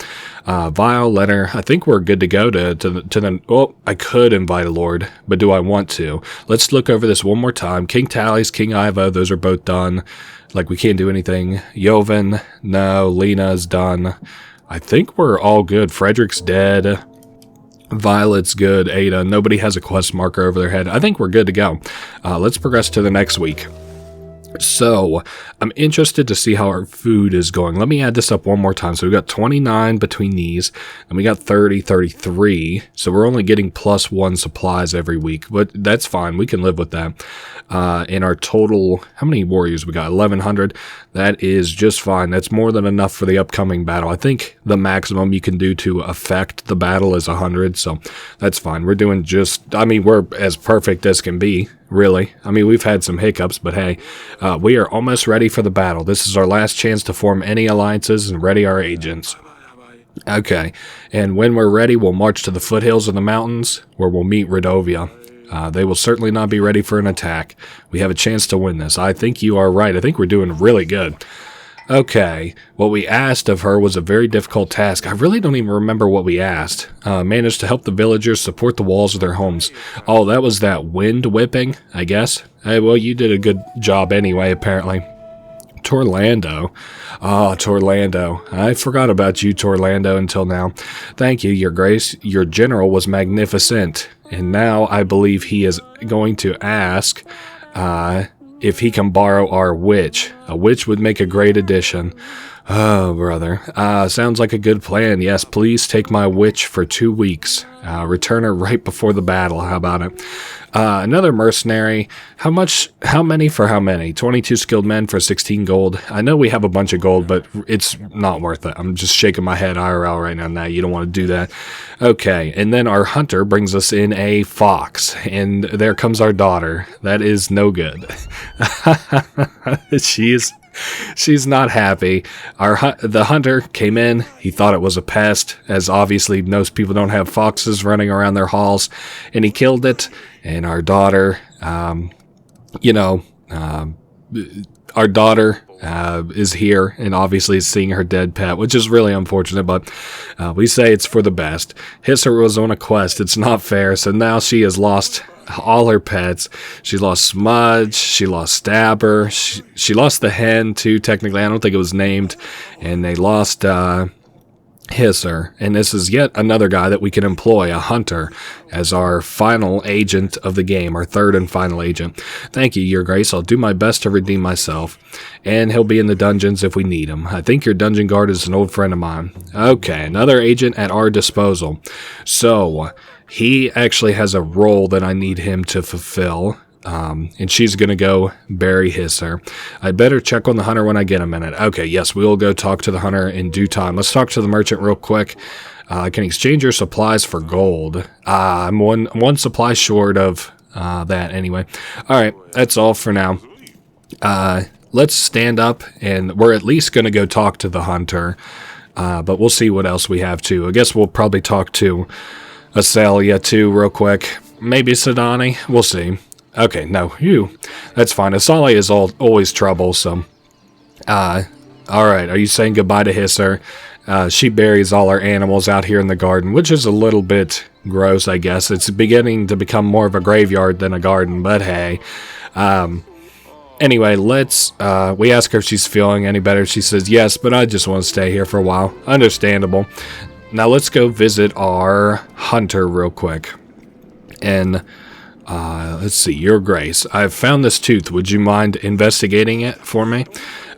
Vile letter. I think we're good to go to the... Well, I could invite a lord, but do I want to? Let's look over this one more time. King Tallies, King Ivo, those are both done. Like, we can't do anything. Joven, no. Lena's done. I think we're all good. Frederick's dead. Violet's good. Ada, nobody has a quest marker over their head. I think we're good to go. Let's progress to the next week. So, I'm interested to see how our food is going. Let me add this up one more time. So, we've got 29 between these, and we got 30, 33. So, we're only getting +1 supplies every week, but that's fine. We can live with that. In our total, how many warriors we got? 1,100. That is just fine. That's more than enough for the upcoming battle. I think the maximum you can do to affect the battle is 100, so that's fine. We're doing just, I mean, we're as perfect as can be. Really. I mean, we've had some hiccups, but hey, we are almost ready for the battle. This is our last chance to form any alliances and ready our agents. Okay, and when we're ready, we'll march to the foothills of the mountains, where we'll meet Radovia. They will certainly not be ready for an attack. We have a chance to win this. I think you are right. I think we're doing really good. Okay, what we asked of her was a very difficult task. I really don't even remember what we asked. Managed to help the villagers support the walls of their homes. Oh, that was that wind whipping, I guess. Hey, well, you did a good job anyway, apparently. Torlando. Oh, Torlando. I forgot about you, Torlando, until now. Thank you, Your Grace. Your general was magnificent. And now I believe he is going to ask... if he can borrow our witch. A witch would make a great addition. Oh, brother. Sounds like a good plan. Yes, please take my witch for 2 weeks. Return her right before the battle. How about it? Another mercenary. How many for how many? 22 skilled men for 16 gold. I know we have a bunch of gold, but it's not worth it. I'm just shaking my head IRL right now. Nah, you don't want to do that. Okay, and then our hunter brings us in a fox, and there comes our daughter. That is no good. She's not happy. The hunter came in. He thought it was a pest, as obviously most people don't have foxes running around their halls, and he killed it. And our daughter, our daughter is here and obviously is seeing her dead pet, which is really unfortunate, but we say it's for the best. Hisser was on a quest. It's not fair, so now she has lost all her pets. She lost Smudge, she lost Stabber, she lost the hen too, technically. I don't think it was named. And they lost Hisser, and this is yet another guy that we can employ, a hunter, as our final agent of the game, our third and final agent. Thank you, Your Grace. I'll do my best to redeem myself, and he'll be in the dungeons if we need him. I think your dungeon guard is an old friend of mine. Okay, another agent at our disposal. So, he actually has a role that I need him to fulfill. And she's going to go bury Hisser. I'd better check on the hunter when I get a minute. Okay, yes, we'll go talk to the hunter in due time. Let's talk to the merchant real quick. I can exchange your supplies for gold. I'm one supply short of that anyway. All right, that's all for now. Let's stand up, and we're at least going to go talk to the hunter. But we'll see what else we have too. I guess we'll probably talk to Asalia too real quick. Maybe Sedani. We'll see. Okay, no, you. That's fine. Asali is always trouble, so. Alright, are you saying goodbye to Hisser? She buries all our animals out here in the garden, which is a little bit gross, I guess. It's beginning to become more of a graveyard than a garden, but hey. Anyway, we ask her if she's feeling any better. She says, yes, but I just want to stay here for a while. Understandable. Now let's go visit our hunter real quick. And... let's see, Your Grace. I've found this tooth. Would you mind investigating it for me?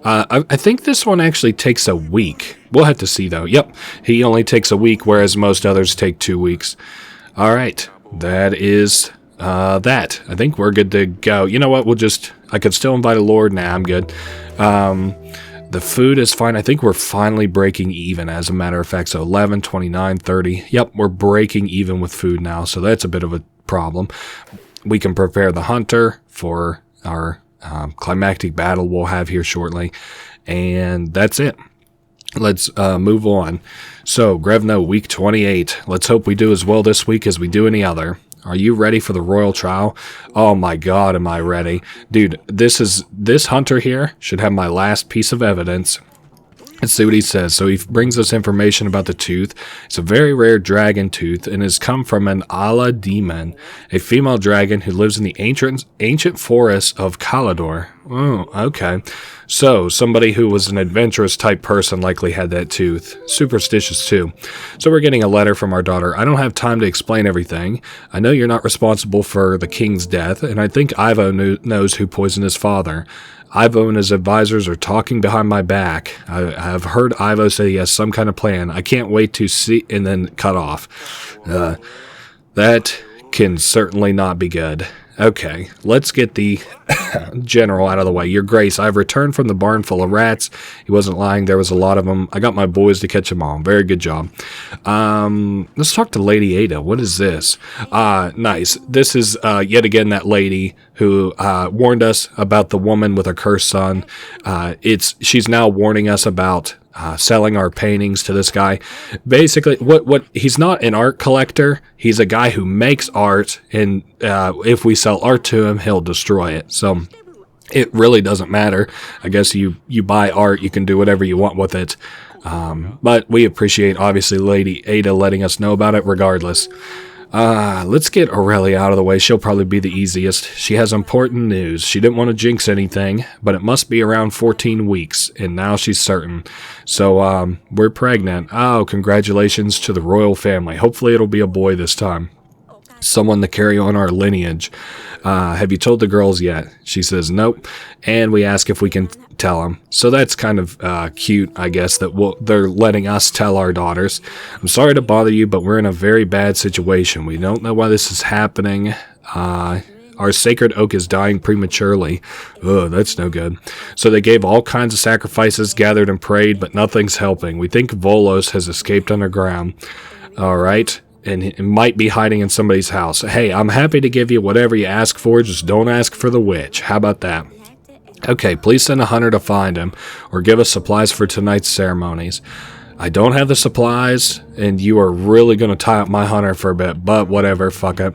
I think this one actually takes a week. We'll have to see, though. Yep, he only takes a week, whereas most others take 2 weeks. All right, that is that. I think we're good to go. You know what? I could still invite a lord. Nah, I'm good. The food is fine. I think we're finally breaking even, as a matter of fact. So 11, 29, 30. Yep, we're breaking even with food now, so that's a bit of a problem. We can prepare the hunter for our climactic battle we'll have here shortly, and that's it. Let's move on. So, Grevno, week 28. Let's hope we do as well this week as we do any other. Are you ready for the royal trial? Oh my god, am I ready. Dude, this hunter here should have my last piece of evidence. Let's see what he says. So he brings us information about the tooth. It's a very rare dragon tooth and has come from an Ala demon, a female dragon who lives in the ancient forests of Kalador. Oh, okay. So somebody who was an adventurous type person likely had that tooth. Superstitious too. So we're getting a letter from our daughter. I don't have time to explain everything. I know you're not responsible for the king's death, and I think Ivo knows who poisoned his father. Ivo and his advisors are talking behind my back. I have heard Ivo say he has some kind of plan. I can't wait to see, and then cut off. That can certainly not be good. Okay, let's get the general out of the way. Your Grace, I've returned from the barn full of rats. He wasn't lying. There was a lot of them. I got my boys to catch them all. Very good job. Let's talk to Lady Ada. What is this? Nice. This is yet again that lady who warned us about the woman with a cursed son. She's now warning us about selling our paintings to this guy. Basically, what he's not an art collector. He's a guy who makes art, and if we sell art to him, he'll destroy it. So it really doesn't matter. I guess you buy art, you can do whatever you want with it. But we appreciate, obviously, Lady Ada letting us know about it regardless. Let's get Aurelia out of the way. She'll probably be the easiest. She has important news. She didn't want to jinx anything, but it must be around 14 weeks, and now she's certain. So, we're pregnant. Oh, congratulations to the royal family. Hopefully it'll be a boy this time. Someone to carry on our lineage. Have you told the girls yet? She says nope, and we ask if we can tell them. So that's kind of cute, I guess, that they're letting us tell our daughters. I'm sorry to bother you, but we're in a very bad situation. We don't know why this is happening. Our sacred oak is dying prematurely. Ugh, that's no good. So they gave all kinds of sacrifices, gathered and prayed, but nothing's helping. We think Volos has escaped underground. All right. And it might be hiding in somebody's house. Hey, I'm happy to give you whatever you ask for, just don't ask for the witch. How about that? Okay, please send a hunter to find him, or give us supplies for tonight's ceremonies. I don't have the supplies, and you are really going to tie up my hunter for a bit, but whatever, fuck it.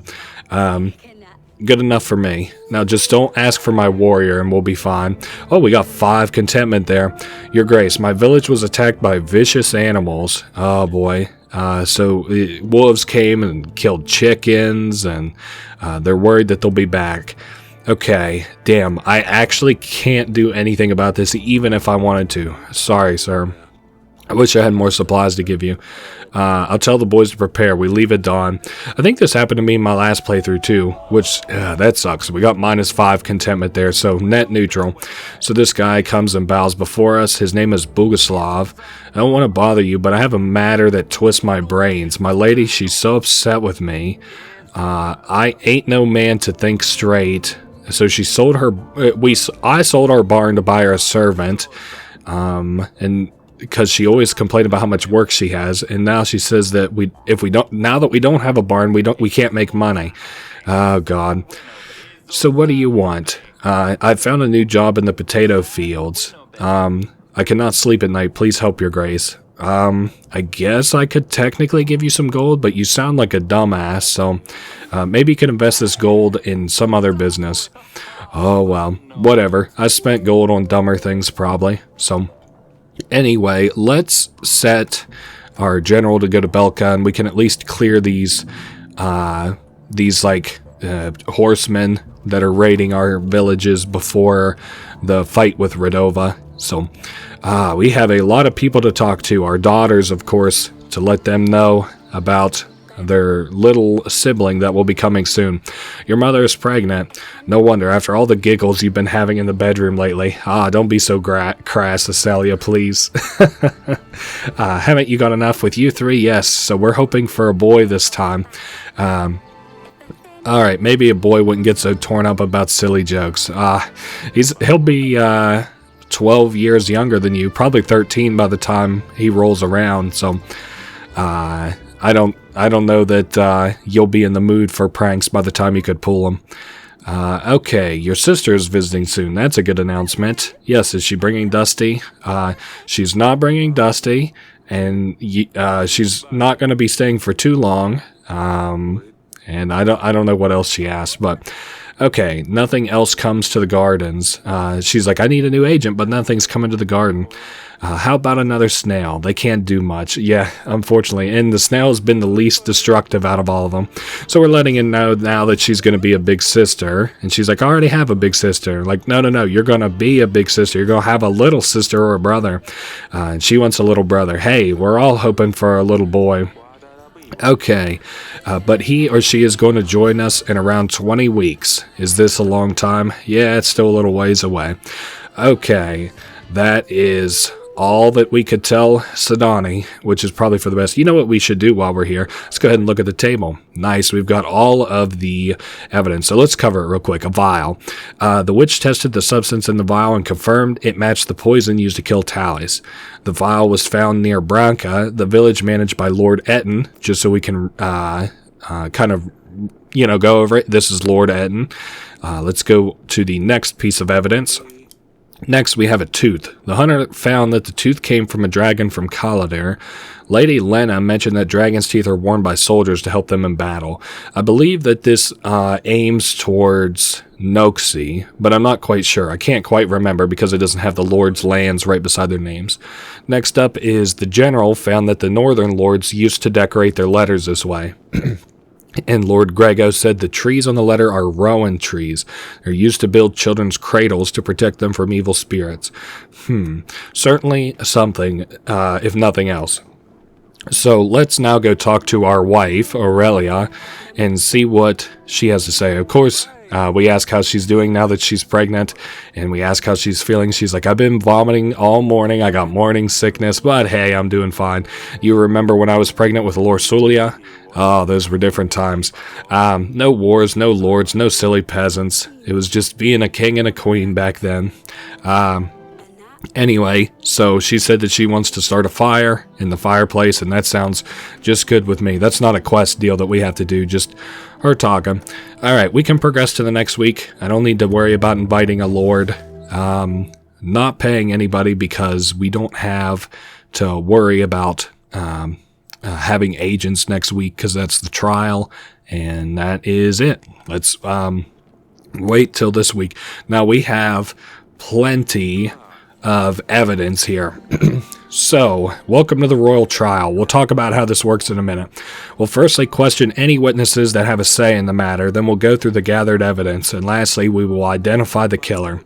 Good enough for me. Now just don't ask for my warrior and we'll be fine. Oh, we got 5 contentment there. Your Grace, my village was attacked by vicious animals. Oh boy. So wolves came and killed chickens, and they're worried that they'll be back. Okay, damn, I actually can't do anything about this even if I wanted to. Sorry, sir. I wish I had more supplies to give you. I'll tell the boys to prepare. We leave at dawn. I think this happened to me in my last playthrough too, which, that sucks. We got -5 contentment there, so net neutral. So this guy comes and bows before us. His name is Boguslav. I don't want to bother you, but I have a matter that twists my brains. My lady, she's so upset with me. I ain't no man to think straight. So she sold her... I sold our barn to buy her a servant. And... because she always complained about how much work she has, and now she says that now that we don't have a barn, we can't make money. Oh God. So what do you want? I found a new job in the potato fields. I cannot sleep at night. Please help, your grace. I guess I could technically give you some gold, but you sound like a dumbass, so maybe you could invest this gold in some other business. Oh well, whatever. I spent gold on dumber things probably, so... Anyway, let's set our general to go to Belka, and we can at least clear these horsemen that are raiding our villages before the fight with Radovia. So, we have a lot of people to talk to. Our daughters, of course, to let them know about their little sibling that will be coming soon. Your mother is pregnant. No wonder, after all the giggles you've been having in the bedroom lately. Don't be so crass, Acelia, please. Haven't you got enough with you three? Yes, so we're hoping for a boy this time. Alright, maybe a boy wouldn't get so torn up about silly jokes. He'll be 12 years younger than you, probably 13 by the time he rolls around, so... I don't know that you'll be in the mood for pranks by the time you could pull them. Okay, your sister is visiting soon. That's a good announcement. Yes, is she bringing Dusty? She's not bringing Dusty, and she's not going to be staying for too long. And I don't know what else she asked, but okay, nothing else comes to the gardens. She's like, I need a new agent, but nothing's coming to the garden. How about another snail? They can't do much. Yeah, unfortunately. And the snail has been the least destructive out of all of them. So we're letting him know now that she's going to be a big sister. And she's like, I already have a big sister. Like, no. You're going to be a big sister. You're going to have a little sister or a brother. And she wants a little brother. Hey, we're all hoping for a little boy. Okay, but he or she is going to join us in around 20 weeks. Is this a long time? Yeah, it's still a little ways away. Okay, that is all that we could tell Sadani, which is probably for the best. You know what we should do while we're here? Let's go ahead and look at the table. Nice, we've got all of the evidence. So let's cover it real quick. A vial. The witch tested the substance in the vial and confirmed it matched the poison used to kill Talis. The vial was found near Branca, the village managed by Lord Etten, just so we can kind of, go over it. This is Lord Etten. Let's go to the next piece of evidence. Next, we have a tooth. The hunter found that the tooth came from a dragon from Kaladir. Lady Lena mentioned that dragon's teeth are worn by soldiers to help them in battle. I believe that this aims towards Noxie, but I'm not quite sure. I can't quite remember because it doesn't have the lords' lands right beside their names. Next up is the general found that the northern lords used to decorate their letters this way. And Lord Grego said the trees on the letter are rowan trees. They're used to build children's cradles to protect them from evil spirits. Certainly something, if nothing else. So let's now go talk to our wife, Aurelia, and see what she has to say. Of course, we ask how she's doing now that she's pregnant, and we ask how she's feeling. She's like, I've been vomiting all morning. I got morning sickness, but hey, I'm doing fine. You remember when I was pregnant with Lorsulia? Oh, those were different times. No wars, no lords, no silly peasants. It was just being a king and a queen back then. Anyway, so she said that she wants to start a fire in the fireplace, and that sounds just good with me. That's not a quest deal that we have to do, just her talking. Alright, we can progress to the next week. I don't need to worry about inviting a lord. Not paying anybody because we don't have to worry about having agents next week because that's the trial, and that is it. Let's wait till this week. Now we have plenty of evidence here. So, welcome to the royal trial. We'll talk about how this works in a minute. We'll firstly question any witnesses that have a say in the matter, then we'll go through the gathered evidence, and lastly, we will identify the killer.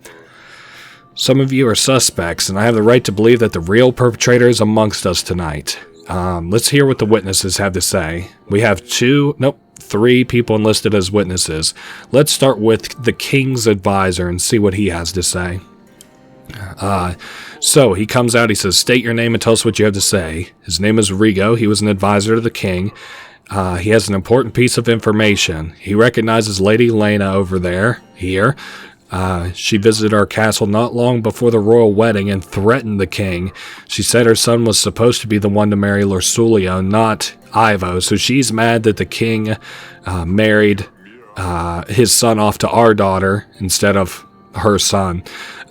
Some of you are suspects, and I have the right to believe that the real perpetrator is amongst us tonight. Let's hear what the witnesses have to say. We have 3 people enlisted as witnesses. Let's start with the king's advisor and see what he has to say. So he comes out, he says, state your name and tell us what you have to say. His name is Rigo. He was an advisor to the king. He has an important piece of information. He recognizes Lady Lena over there, here. She visited our castle not long before the royal wedding and threatened the king. She said her son was supposed to be the one to marry Lorsulia, not Ivo, so she's mad that the king married his son off to our daughter instead of her son.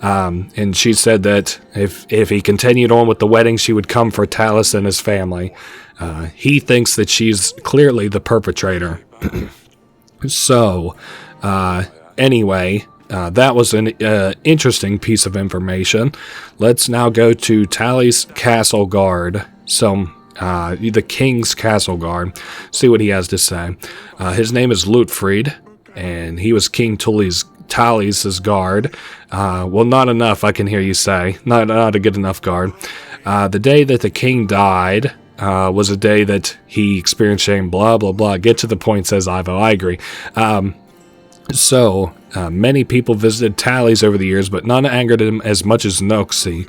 And she said that if he continued on with the wedding, she would come for Talus and his family. He thinks that she's clearly the perpetrator. So, anyway... that was an interesting piece of information. Let's now go to Tally's castle guard. So, the king's castle guard. See what he has to say. His name is Lutfried, and he was King Tally's guard. Well, not enough, I can hear you say. Not a good enough guard. The day that the king died was a day that he experienced shame, blah, blah, blah. Get to the point, says Ivo. I agree. So, many people visited Tally's over the years, but none angered him as much as Noxie,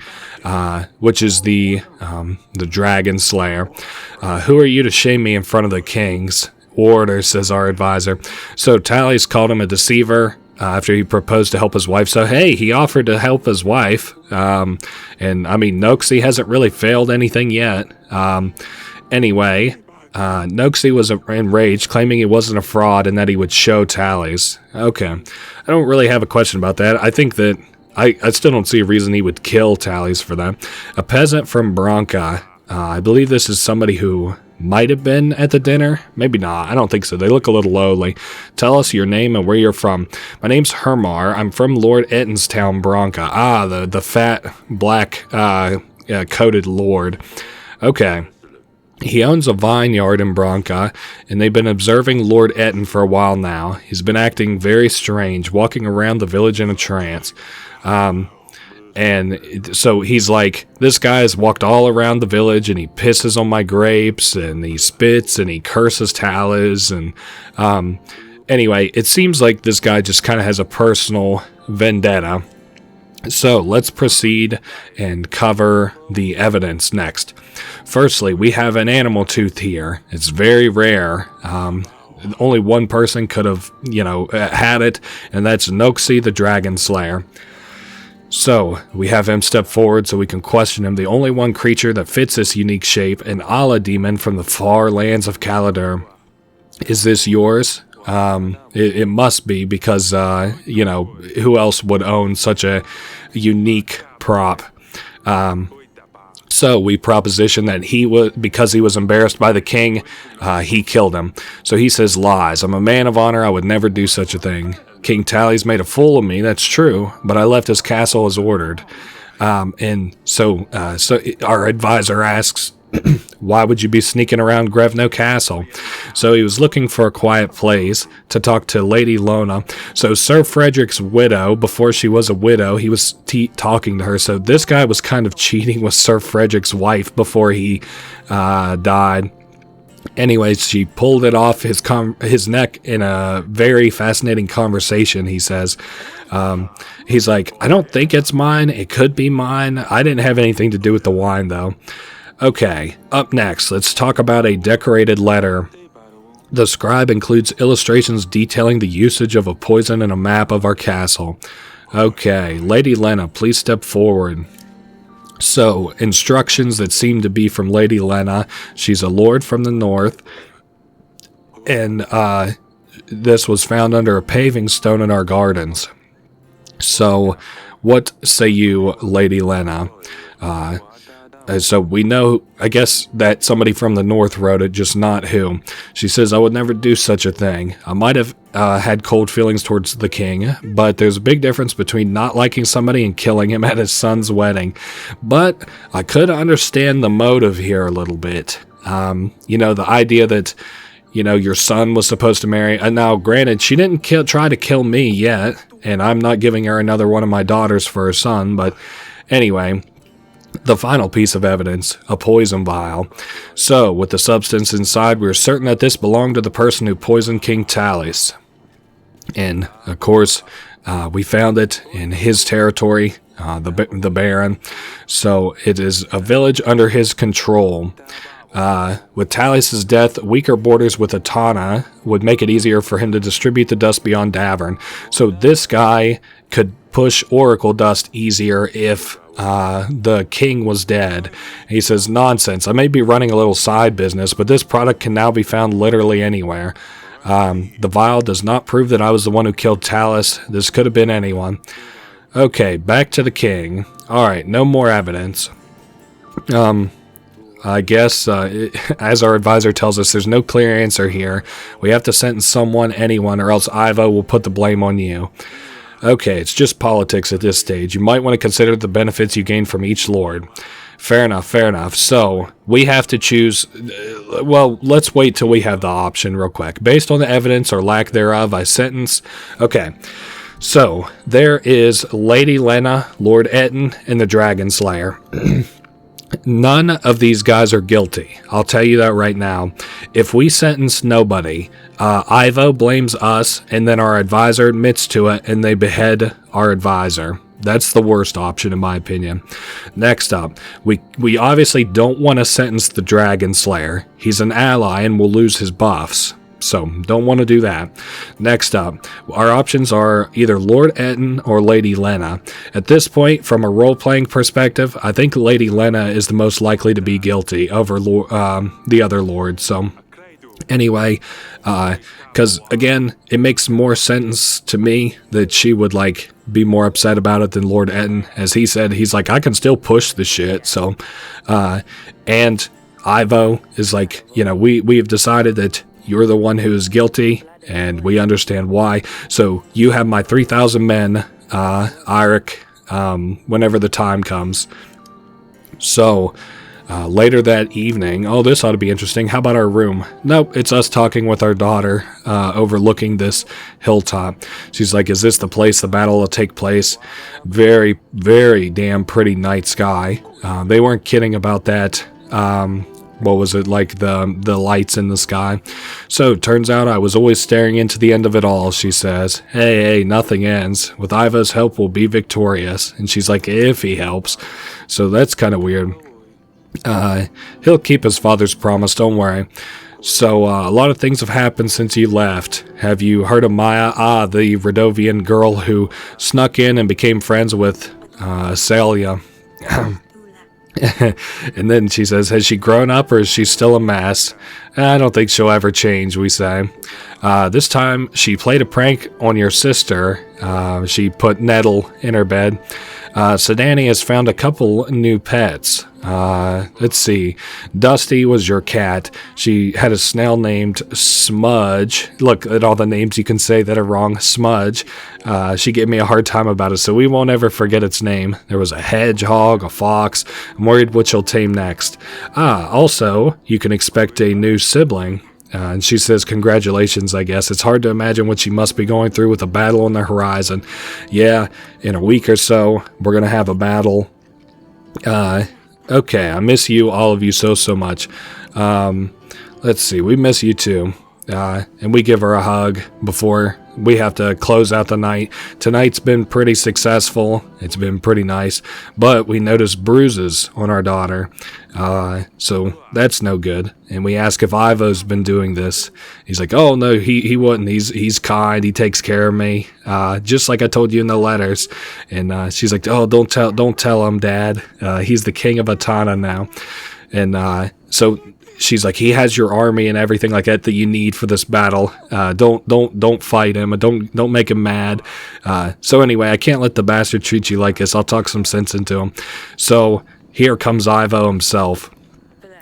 which is the dragon slayer. Who are you to shame me in front of the kings? Order, says our advisor. So Tally's called him a deceiver after he proposed to help his wife. So, hey, he offered to help his wife. And, I mean, Noxie hasn't really failed anything yet. Anyway... Noxie was enraged, claiming he wasn't a fraud and that he would show tallies. Okay. I don't really have a question about that. I think that I still don't see a reason he would kill tallies for that. A peasant from Branca. I believe this is somebody who might have been at the dinner. Maybe not. I don't think so. They look a little lowly. Tell us your name and where you're from. My name's Hermar. I'm from Lord Ettenstown, Branca. The fat, black, coated lord. Okay. He owns a vineyard in Branca, and they've been observing Lord Etten for a while now. He's been acting very strange, walking around the village in a trance. And so he's like, this guy has walked all around the village, and he pisses on my grapes, and he spits, and he curses Talus, and anyway, it seems like this guy just kind of has a personal vendetta. So let's proceed and cover the evidence next. Firstly, we have an animal tooth here. It's very rare. Only one person could have, had it, and that's Noxie the Dragon Slayer. So, we have him step forward so we can question him. The only one creature that fits this unique shape, an Allah demon from the far lands of Caladur. Is this yours? It must be because, who else would own such a unique prop? So we proposition that because he was embarrassed by the king, he killed him. So he says lies. I'm a man of honor. I would never do such a thing. King Tally's made a fool of me. That's true. But I left his castle as ordered. And so our advisor asks, why would you be sneaking around Grevno Castle? So he was looking for a quiet place to talk to Lady Lona. So Sir Frederick's widow, before she was a widow, he was talking to her. So this guy was kind of cheating with Sir Frederick's wife before he died. Anyways, she pulled it off his neck in a very fascinating conversation, he says. He's like, I don't think it's mine. It could be mine. I didn't have anything to do with the wine, though. Okay, up next, let's talk about a decorated letter. The scribe includes illustrations detailing the usage of a poison and a map of our castle. Okay, Lady Lena, please step forward. So, instructions that seem to be from Lady Lena. She's a lord from the north. And this was found under a paving stone in our gardens. So, what say you, Lady Lena? So we know, I guess, that somebody from the north wrote it, just not who. She says, I would never do such a thing. I might have had cold feelings towards the king, but there's a big difference between not liking somebody and killing him at his son's wedding. But I could understand the motive here a little bit. The idea that, your son was supposed to marry. And now, granted, she didn't try to kill me yet, and I'm not giving her another one of my daughters for her son, but anyway, the final piece of evidence, a poison vial. So, with the substance inside, we're certain that this belonged to the person who poisoned King Talis. And, of course, we found it in his territory, the Baron. So, it is a village under his control. With Talis' death, weaker borders with Atana would make it easier for him to distribute the dust beyond Davern. So this guy could push Oracle dust easier if the king was dead. He says, nonsense, I may be running a little side business, but this product can now be found literally anywhere. The vial does not prove that I was the one who killed Talis. This could have been anyone. Okay, back to the king. Alright, no more evidence. I guess, as our advisor tells us, there's no clear answer here. We have to sentence someone, anyone, or else Ivo will put the blame on you. Okay, it's just politics at this stage. You might want to consider the benefits you gain from each lord. Fair enough, fair enough. So, we have to choose... well, let's wait till we have the option real quick. Based on the evidence or lack thereof, I sentence... Okay, so, there is Lady Lena, Lord Etten, and the Dragon Slayer. None of these guys are guilty. I'll tell you that right now. If we sentence nobody, Ivo blames us, and then our advisor admits to it, and they behead our advisor. That's the worst option, in my opinion. Next up, we obviously don't want to sentence the Dragon Slayer. He's an ally and will lose his buffs. So, don't want to do that. Next up, our options are either Lord Etten or Lady Lena. At this point, from a role-playing perspective, I think Lady Lena is the most likely to be guilty over the other lord. So, anyway, because, again, it makes more sense to me that she would, be more upset about it than Lord Etten. As he said, he's like, I can still push the shit, so, and Ivo is like, we've decided that you're the one who is guilty, and we understand why. So you have my 3,000 men, Eirik, whenever the time comes. So later that evening, oh, this ought to be interesting. How about our room? Nope, it's us talking with our daughter, overlooking this hilltop. She's like, is this the place the battle will take place? Very, very damn pretty night sky. They weren't kidding about that. What was it, the lights in the sky? So, turns out I was always staring into the end of it all, she says. Hey, nothing ends. With Ivo's help, we'll be victorious. And she's like, if he helps. So, that's kind of weird. He'll keep his father's promise, don't worry. So, a lot of things have happened since you left. Have you heard of Maya? The Radovian girl who snuck in and became friends with Celia. And then she says, has she grown up or is she still a mess? I don't think she'll ever change, we say. This time, she played a prank on your sister. She put Nettle in her bed. Sedani has found a couple new pets. Let's see. Dusty was your cat. She had a snail named Smudge. Look at all the names you can say that are wrong. Smudge. She gave me a hard time about it, so we won't ever forget its name. There was a hedgehog, a fox. I'm worried what she'll tame next. Also, you can expect a new sibling. And she says, congratulations, I guess. It's hard to imagine what she must be going through with a battle on the horizon. Yeah, in a week or so, we're going to have a battle. Okay, I miss you, all of you, so much. Let's see, we miss you too. And we give her a hug before we have to close out the night. Tonight's been pretty successful. It's been pretty nice. But we noticed bruises on our daughter. So that's no good. And we ask if Ivo's been doing this. He's like, oh, no, he wouldn't. He's kind. He takes care of me. Just like I told you in the letters. And she's like, oh, don't tell him, Dad. He's the king of Atana now. And so she's like, he has your army and everything like that you need for this battle. Don't fight him. Don't make him mad. So anyway, I can't let the bastard treat you like this. I'll talk some sense into him. So here comes Ivo himself,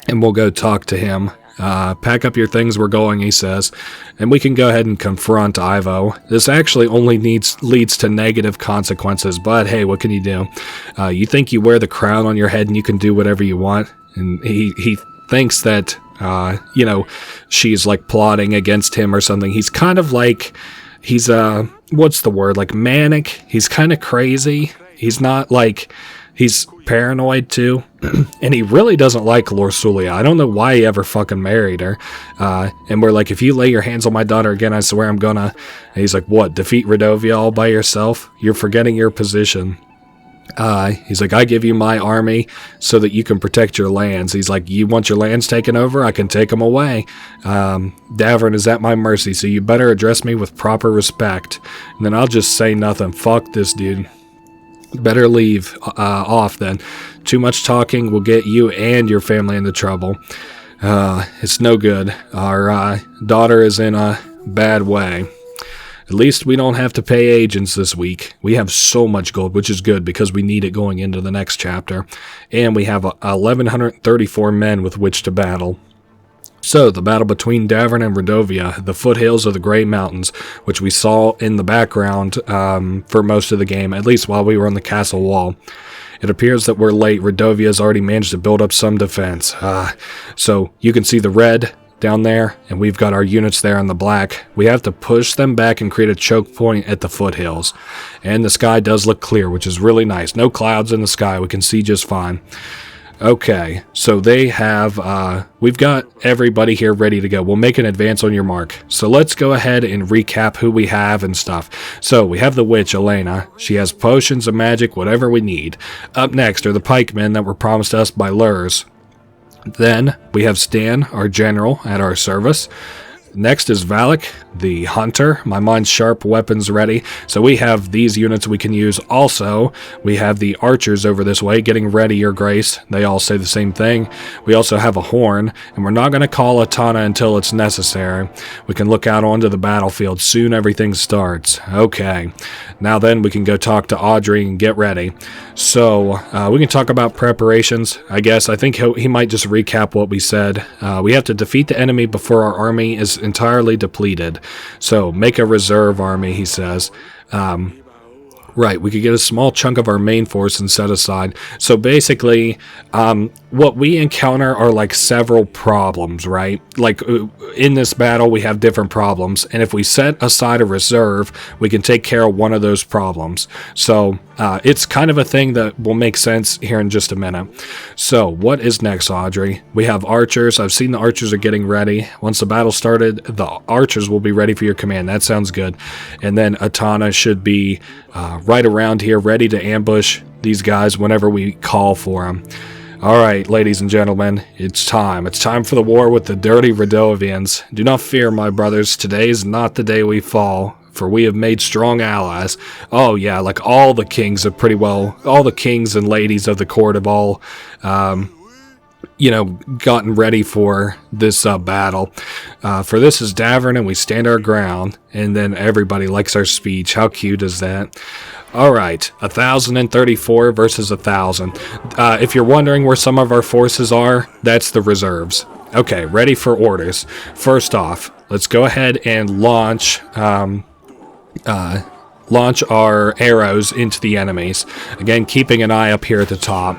and we'll go talk to him. Pack up your things, we're going, he says. And we can go ahead and confront Ivo. This actually only leads to negative consequences, but hey, what can you do? You think you wear the crown on your head and you can do whatever you want? And he thinks that she's like plotting against him or something. He's kind of like, he's, what's the word? Like manic. He's kind of crazy. He's not like, he's paranoid too. And he really doesn't like Lorsulia. I don't know why he ever fucking married her. And we're like, if you lay your hands on my daughter again, I swear I'm gonna. And he's like, what? Defeat Radovia all by yourself? You're forgetting your position. He's like, I give you my army so that you can protect your lands. He's like, you want your lands taken over? I can take them away. Davern is at my mercy, so you better address me with proper respect. And then I'll just say nothing. Fuck this dude. Better leave off then. Too much talking will get you and your family into trouble. It's no good. Our daughter is in a bad way. At least we don't have to pay agents this week. We have so much gold, which is good because we need it going into the next chapter. And we have 1,134 men with which to battle. So, the battle between Davern and Radovia, the foothills of the Great Mountains, which we saw in the background for most of the game, at least while we were on the castle wall. It appears that we're late. Radovia has already managed to build up some defense. So, you can see the red down there, and we've got our units there on the black. We have to push them back and create a choke point at the foothills. And the sky does look clear, which is really nice. No clouds in the sky. We can see just fine. Okay, so they have, we've got everybody here ready to go. We'll make an advance on your mark. So let's go ahead and recap who we have and stuff. So we have the witch, Elena. She has potions of magic, whatever we need. Up next are the pikemen that were promised us by Lurs. Then we have Stan, our general, at our service. Next is Valak, the hunter. My mind's sharp, weapons ready. So we have these units we can use. Also, we have the archers over this way, getting ready, your grace. They all say the same thing. We also have a horn, and we're not going to call Atana until it's necessary. We can look out onto the battlefield. Soon everything starts. Okay. Now then, we can go talk to Audrey and get ready. So, we can talk about preparations, I guess. I think he might just recap what we said. We have to defeat the enemy before our army is entirely depleted. So, make a reserve army, he says. Right, we could get a small chunk of our main force and set aside. So basically, what we encounter are like several problems, right? Like in this battle, we have different problems. And if we set aside a reserve, we can take care of one of those problems. So it's kind of a thing that will make sense here in just a minute. So what is next, Audrey? We have archers. I've seen the archers are getting ready. Once the battle started, the archers will be ready for your command. That sounds good. And then Atana should be right around here, ready to ambush these guys whenever we call for them. All right, ladies and gentlemen, it's time. It's time for the war with the dirty Radovians. Do not fear, my brothers. Today is not the day we fall, for we have made strong allies. Oh, yeah, like all the kings have pretty well, all the kings and ladies of the court have all, gotten ready for this battle. For this is Davern, and we stand our ground. And then everybody likes our speech. How cute is that? All right, 1,034 versus 1,000. If you're wondering where some of our forces are, that's the reserves. Okay, ready for orders. First off, let's go ahead and launch our arrows into the enemies. Again, keeping an eye up here at the top.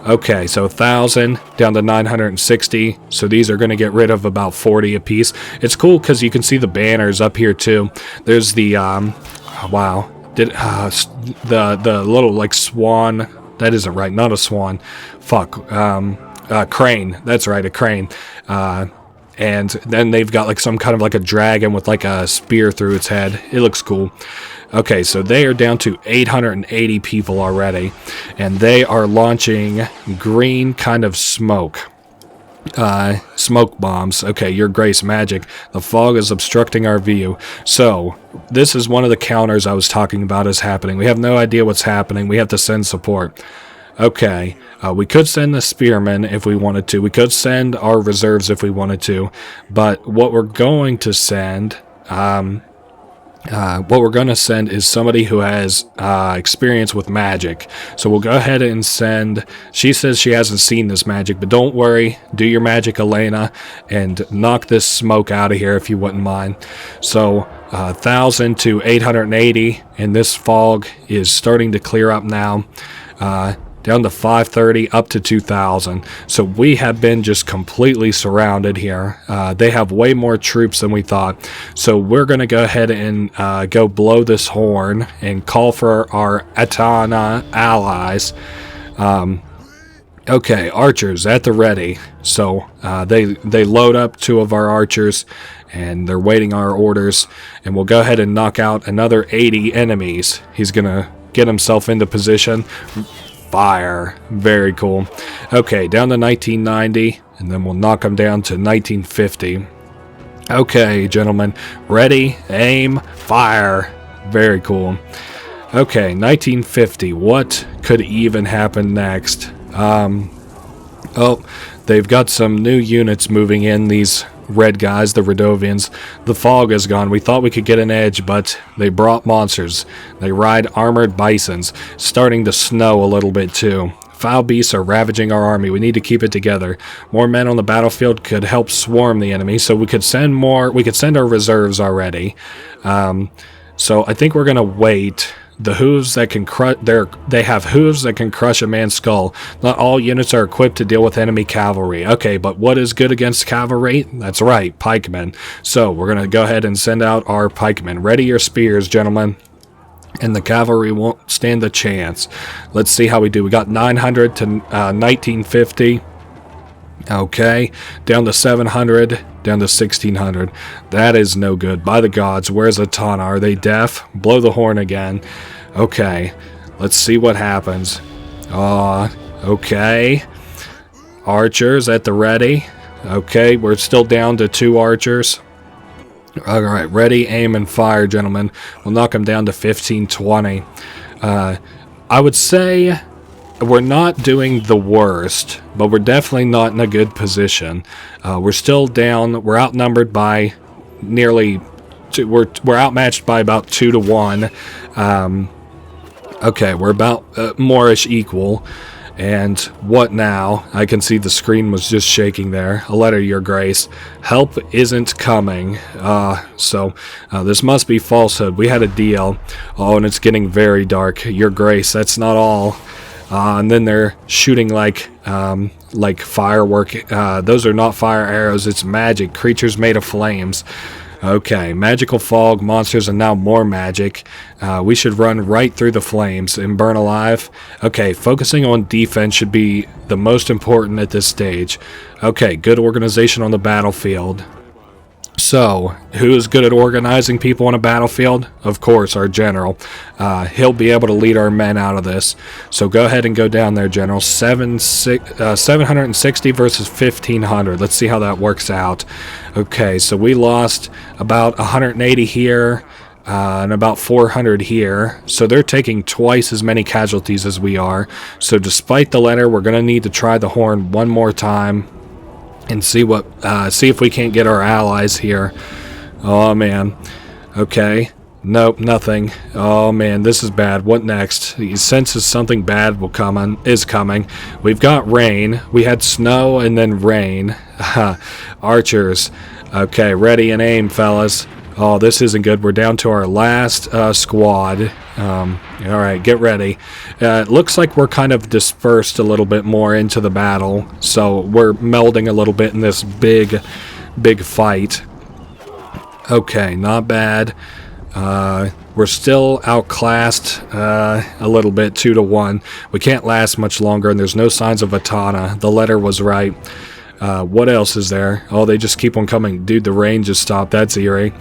Okay, so 1,000 down to 960. So these are going to get rid of about 40 apiece. It's cool because you can see the banners up here too. There's the wow. The little like swan. That isn't right. Not a swan. Fuck. Crane. That's right. A crane. And then they've got like some kind of like a dragon with like a spear through its head. It looks cool. Okay, so they are down to 880 people already, and they are launching green kind of smoke. Smoke bombs. Okay, your grace magic. The fog is obstructing our view. So, this is one of the counters I was talking about is happening. We have no idea what's happening. We have to send support. Okay, we could send the spearmen if we wanted to. We could send our reserves if we wanted to. But what we're going to send... is somebody who has experience with magic. So we'll go ahead and send... She says she hasn't seen this magic, but don't worry. Do your magic, Elena, and knock this smoke out of here if you wouldn't mind. So 1,000 to 880, and this fog is starting to clear up now. down to 530, up to 2,000. So we have been just completely surrounded here. They have way more troops than we thought. So we're going to go ahead and go blow this horn and call for our Atana allies. Okay, archers at the ready. So they load up 2 of our archers, and they're waiting our orders. And we'll go ahead and knock out another 80 enemies. He's going to get himself into position. Fire. Very cool. Okay, down to 1990, and then we'll knock him down to 1950. Okay, gentlemen. Ready, aim, fire. Very cool. Okay, 1950. What could even happen next? Oh, they've got some new units moving in, these red guys, the Radovians. The fog is gone. We thought we could get an edge, but they brought monsters. They ride armored bisons. Starting to snow a little bit too. Foul beasts are ravaging our army. We need to keep it together. More men on the battlefield could help swarm the enemy, so we could send more. We could send our reserves already. So I think we're gonna wait. The hooves that can they have hooves that can crush a man's skull. Not all units are equipped to deal with enemy cavalry. Okay, but what is good against cavalry? That's right, pikemen. So we're going to go ahead and send out our pikemen. Ready your spears, gentlemen. And the cavalry won't stand a chance. Let's see how we do. We got 900 to 1950. Okay, down to 700, down to 1600. That is no good. By the gods, where's Atana? Are they deaf? Blow the horn again. Okay, let's see what happens. Okay. Archers at the ready. Okay, we're still down to 2 archers. Alright, ready, aim, and fire, gentlemen. We'll knock them down to 1520. I would say we're not doing the worst, but we're definitely not in a good position. We're still down. We're outnumbered by nearly we're outmatched by about 2 to 1. Okay, we're about more-ish equal. And what now? I can see the screen was just shaking there. A letter, Your Grace. Help isn't coming. So this must be falsehood. We had a deal. Oh, and it's getting very dark. Your Grace, that's not all. And then they're shooting like firework. Those are not fire arrows. It's magic. Creatures made of flames. Okay, magical fog, monsters, and now more magic. We should run right through the flames and burn alive. Okay, focusing on defense should be the most important at this stage. Okay, good organization on the battlefield. So, who is good at organizing people on a battlefield? Of course, our general. He'll be able to lead our men out of this. So go ahead and go down there, General. 760 versus 1,500. Let's see how that works out. Okay, so we lost about 180 here and about 400 here. So they're taking twice as many casualties as we are. So despite the letter, we're going to need to try the horn one more time. And see if we can't get our allies here. Oh man. Okay. Nope, nothing. Oh man, this is bad. What next? He senses something bad is coming. We've got rain. We had snow and then rain. Archers. Okay, ready and aim, fellas. Oh, this isn't good. We're down to our last squad. Alright, get ready. It looks like we're kind of dispersed a little bit more into the battle. So we're melding a little bit in this big fight. Okay, not bad. We're still outclassed a little bit, 2 to 1. We can't last much longer, and there's no signs of Atana. The letter was right. What else is there? Oh, they just keep on coming. Dude, the rain just stopped. That's eerie.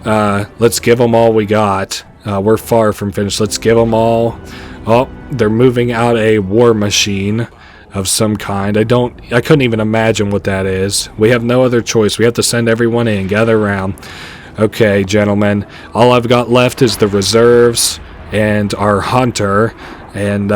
Let's give them all we got. We're far from finished. Let's give them all. Oh, they're moving out a war machine of some kind. I couldn't even imagine what that is. We have no other choice. We have to send everyone in. Gather around. Okay, gentlemen. All I've got left is the reserves and our hunter. And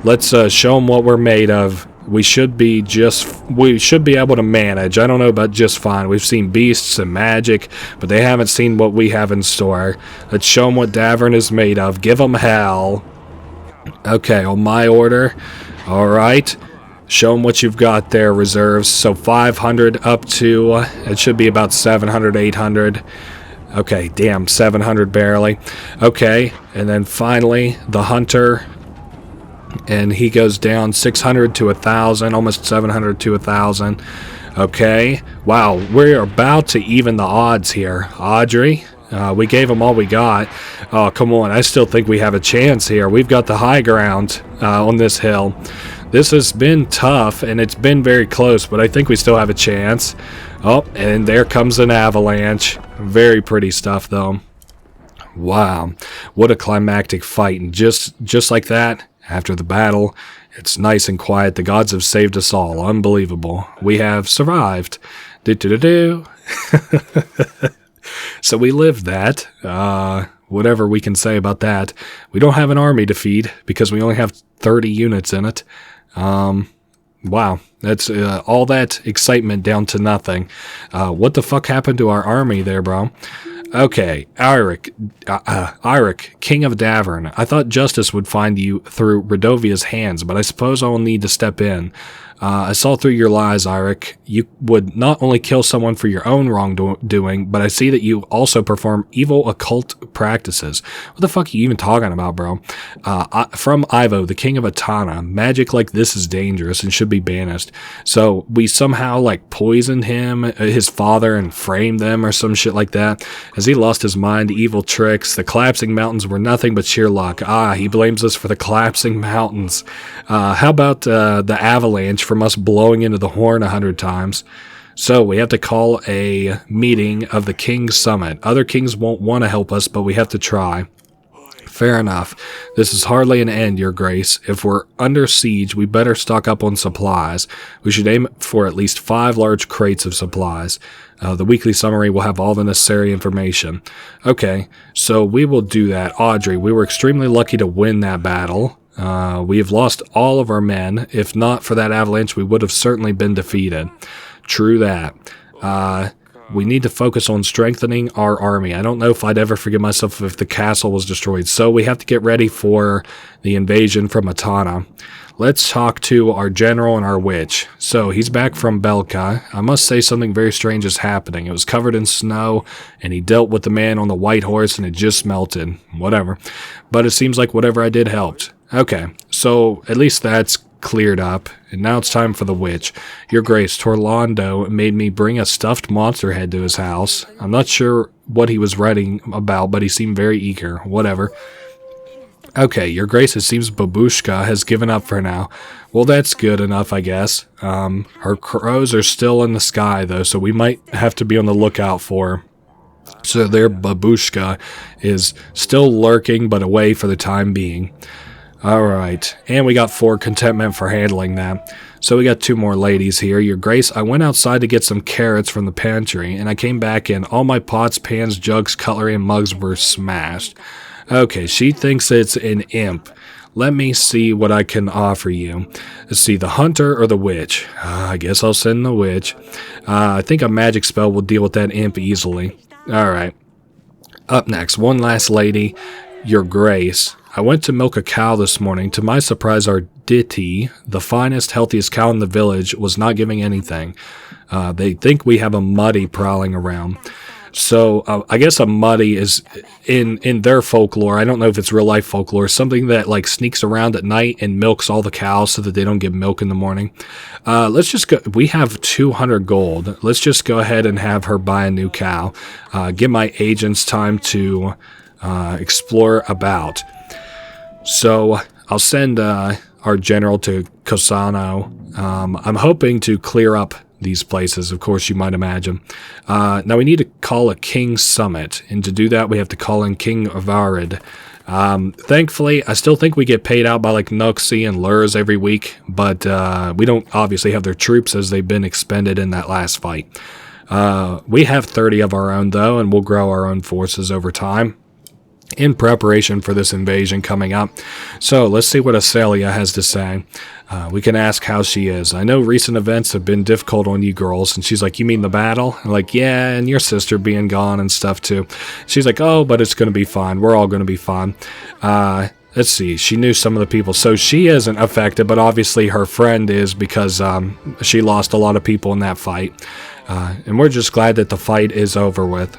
let's show them what we're made of. We should be able to manage. I don't know about just fine. We've seen beasts and magic, but they haven't seen what we have in store. Let's show them what Davern is made of. Give them hell. Okay, on my order. All right. Show them what you've got there, reserves. So 500 up to, it should be about 700, 800. Okay, damn, 700 barely. Okay, and then finally, the hunter. And he goes down 600 to 1,000, almost 700 to 1,000. Okay. Wow, we're about to even the odds here. Audrey, we gave him all we got. Oh, come on. I still think we have a chance here. We've got the high ground on this hill. This has been tough, and it's been very close, but I think we still have a chance. Oh, and there comes an avalanche. Very pretty stuff, though. Wow. What a climactic fight. And just like that, after the battle, it's nice and quiet. The gods have saved us all. Unbelievable. We have survived. Do-do-do-do. So we lived that. Whatever we can say about that. We don't have an army to feed because we only have 30 units in it. Wow. That's all that excitement down to nothing. What the fuck happened to our army there, bro? Okay, Eirik, King of Davern. I thought justice would find you through Radovia's hands, but I suppose I'll need to step in. I saw through your lies, Eirik. You would not only kill someone for your own wrongdoing, but I see that you also perform evil occult practices. What the fuck are you even talking about, bro? From Ivo, the king of Atana, magic like this is dangerous and should be banished. So we somehow like poisoned him, his father, and framed them or some shit like that. As he lost his mind, evil tricks, the collapsing mountains were nothing but sheer luck. He blames us for the collapsing mountains. How about the avalanche from us blowing into the horn 100 times? So we have to call a meeting of the King's Summit. Other kings won't want to help us, but we have to try. Fair enough. This is hardly an end, Your Grace. If we're under siege, we better stock up on supplies. We should aim for at least 5 large crates of supplies. The weekly summary will have all the necessary information. Okay, so we will do that. Audrey, we were extremely lucky to win that battle. We have lost all of our men. If not for that avalanche, we would have certainly been defeated. True that. We need to focus on strengthening our army. I don't know if I'd ever forgive myself if the castle was destroyed. So we have to get ready for the invasion from Atana. Let's talk to our general and our witch. So he's back from Belka. I must say something very strange is happening. It was covered in snow, and he dealt with the man on the white horse, and it just melted. Whatever. But it seems like whatever I did helped. Okay, so at least that's cleared up, and now it's time for the witch. Your Grace, Torlando made me bring a stuffed monster head to his house. I'm not sure what he was writing about, but he seemed very eager. Whatever. Okay, Your Grace, it seems Babushka has given up for now. Well, that's good enough, I guess. Her crows are still in the sky, though, so we might have to be on the lookout for her. So their Babushka is still lurking, but away for the time being. Alright, and we got 4 contentment for handling that. So we got 2 more ladies here. Your Grace, I went outside to get some carrots from the pantry, and I came back in. All my pots, pans, jugs, cutlery, and mugs were smashed. Okay, she thinks it's an imp. Let me see what I can offer you. Let's see, the hunter or the witch? I guess I'll send the witch. I think a magic spell will deal with that imp easily. Alright. Up next, one last lady. Your Grace. I went to milk a cow this morning. To my surprise, our Ditty, the finest, healthiest cow in the village, was not giving anything. They think we have a muddy prowling around. So I guess a muddy is in their folklore. I don't know if it's real life folklore. Something that like sneaks around at night and milks all the cows so that they don't get milk in the morning. Let's just go. We have 200 gold. Let's just go ahead and have her buy a new cow. Give my agents time to explore about. So I'll send our general to Cosano. I'm hoping to clear up these places, of course, you might imagine. Now we need to call a King's Summit, and to do that we have to call in King Varid. Thankfully, I still think we get paid out by like Nuxie and Lurs every week, but we don't obviously have their troops as they've been expended in that last fight. We have 30 of our own, though, and we'll grow our own forces over time in preparation for this invasion coming up. So let's see what Acelia has to say. We can ask how she is. I know recent events have been difficult on you girls. And she's like, you mean the battle? I'm like, yeah, and your sister being gone and stuff too. She's like, oh, but it's going to be fine. We're all going to be fine. Let's see. She knew some of the people. So she isn't affected, but obviously her friend is because she lost a lot of people in that fight. And we're just glad that the fight is over with.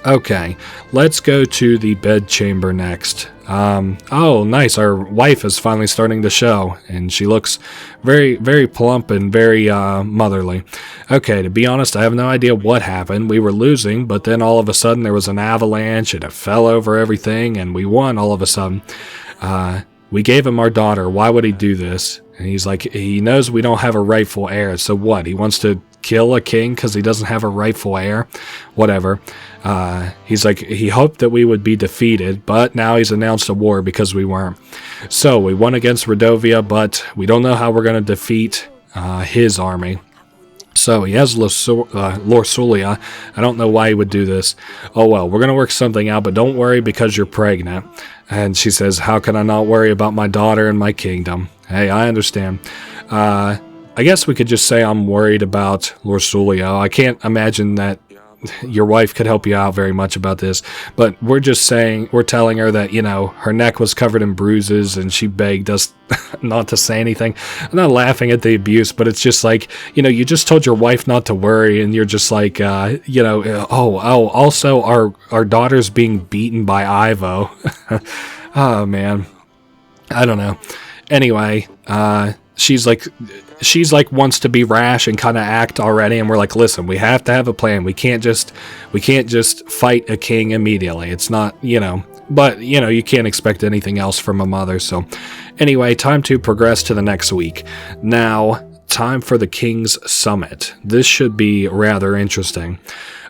Okay, let's go to the bedchamber next. Oh, nice. Our wife is finally starting to show, and she looks very, very plump and very motherly. Okay, to be honest, I have no idea what happened. We were losing, but then all of a sudden there was an avalanche, and it fell over everything, and we won all of a sudden. We gave him our daughter. Why would he do this? And he's like, he knows we don't have a rightful heir, so what? He wants to kill a king because he doesn't have a rightful heir? Whatever. He's like, he hoped that we would be defeated, but now he's announced a war because we weren't. So we won against Radovia, but we don't know how we're going to defeat his army. So he has Lorsulia. I don't know why he would do this. Oh well, we're going to work something out, but don't worry because you're pregnant. And she says, how can I not worry about my daughter and my kingdom? Hey, I understand. I guess we could just say I'm worried about Lorsulia. I can't imagine that your wife could help you out very much about this, but we're telling her that, her neck was covered in bruises and she begged us not to say anything. I'm not laughing at the abuse, but it's just like, you just told your wife not to worry, and you're just like, also our daughter's being beaten by Ivo. Oh man, I don't know. Anyway, she's like wants to be rash and kind of act already, and we're like, listen, we have to have a plan. We can't just fight a king immediately. It's not, but you can't expect anything else from a mother. So anyway, time to progress to the next week. Now, time for the King's Summit. This should be rather interesting.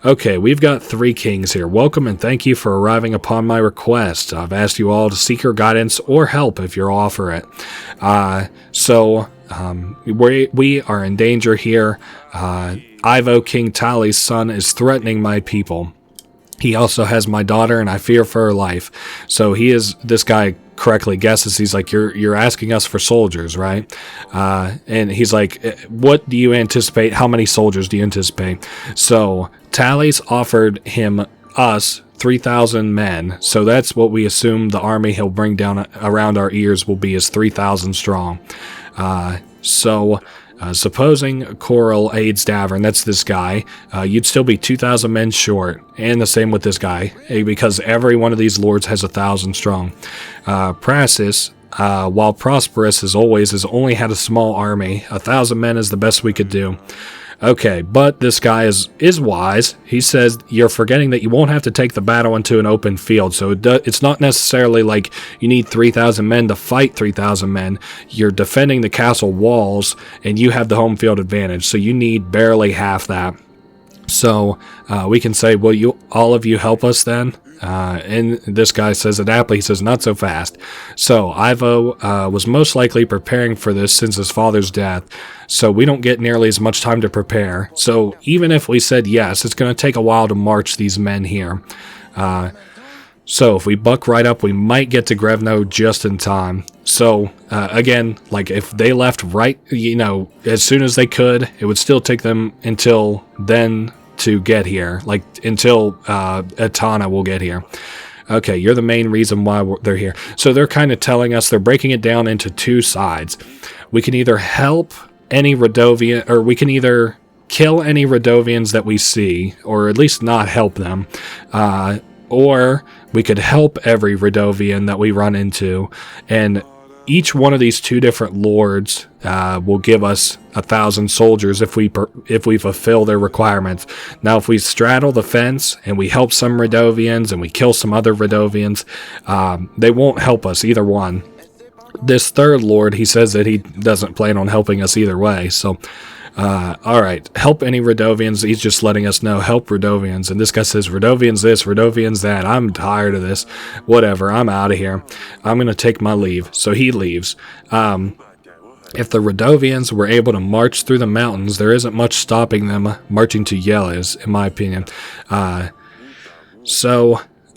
Okay, we've got 3 kings here. Welcome and thank you for arriving upon my request. I've asked you all to seek your guidance or help if you'll offer it. We are in danger here. Ivo, King Tali's son, is threatening my people. He also has my daughter, and I fear for her life. So this guy correctly guesses, he's like, you're asking us for soldiers, right? And he's like, what do you anticipate? How many soldiers do you anticipate? So Tali's offered us 3,000 men. So that's what we assume the army he'll bring down around our ears will be, is 3,000 strong. Supposing Coral aids Davern, that's this guy, you'd still be 2,000 men short, and the same with this guy, because every one of these lords has 1,000 strong. Praxis, while prosperous as always, has only had a small army. 1,000 men is the best we could do. Okay, but this guy is wise. He says you're forgetting that you won't have to take the battle into an open field, so it's not necessarily like you need 3,000 men to fight 3,000 men. You're defending the castle walls, and you have the home field advantage, so you need barely half that. So we can say, will all of you help us then? And this guy says it aptly. He says, not so fast. So Ivo was most likely preparing for this since his father's death, so we don't get nearly as much time to prepare. So even if we said yes, it's going to take a while to march these men here. So if we buck right up, we might get to Grevno just in time. So again, like if they left right, as soon as they could, it would still take them until then to get here, like until Atana will get here. Okay, you're the main reason why they're here. So they're kind of telling us, they're breaking it down into 2 sides. We can either help any Radovian, or we can either kill any Radovians that we see, or at least not help them, or we could help every Radovian that we run into, and each one of these 2 different lords will give us 1,000 soldiers if we fulfill their requirements. Now, if we straddle the fence and we help some Radovians and we kill some other Radovians, they won't help us, either one. This 3rd lord, he says that he doesn't plan on helping us either way, so alright, help any Radovians. He's just letting us know, help Radovians. And this guy says, Radovians this, Radovians that. I'm tired of this. Whatever, I'm out of here. I'm going to take my leave. So he leaves. If the Radovians were able to march through the mountains, there isn't much stopping them marching to Yeles, in my opinion.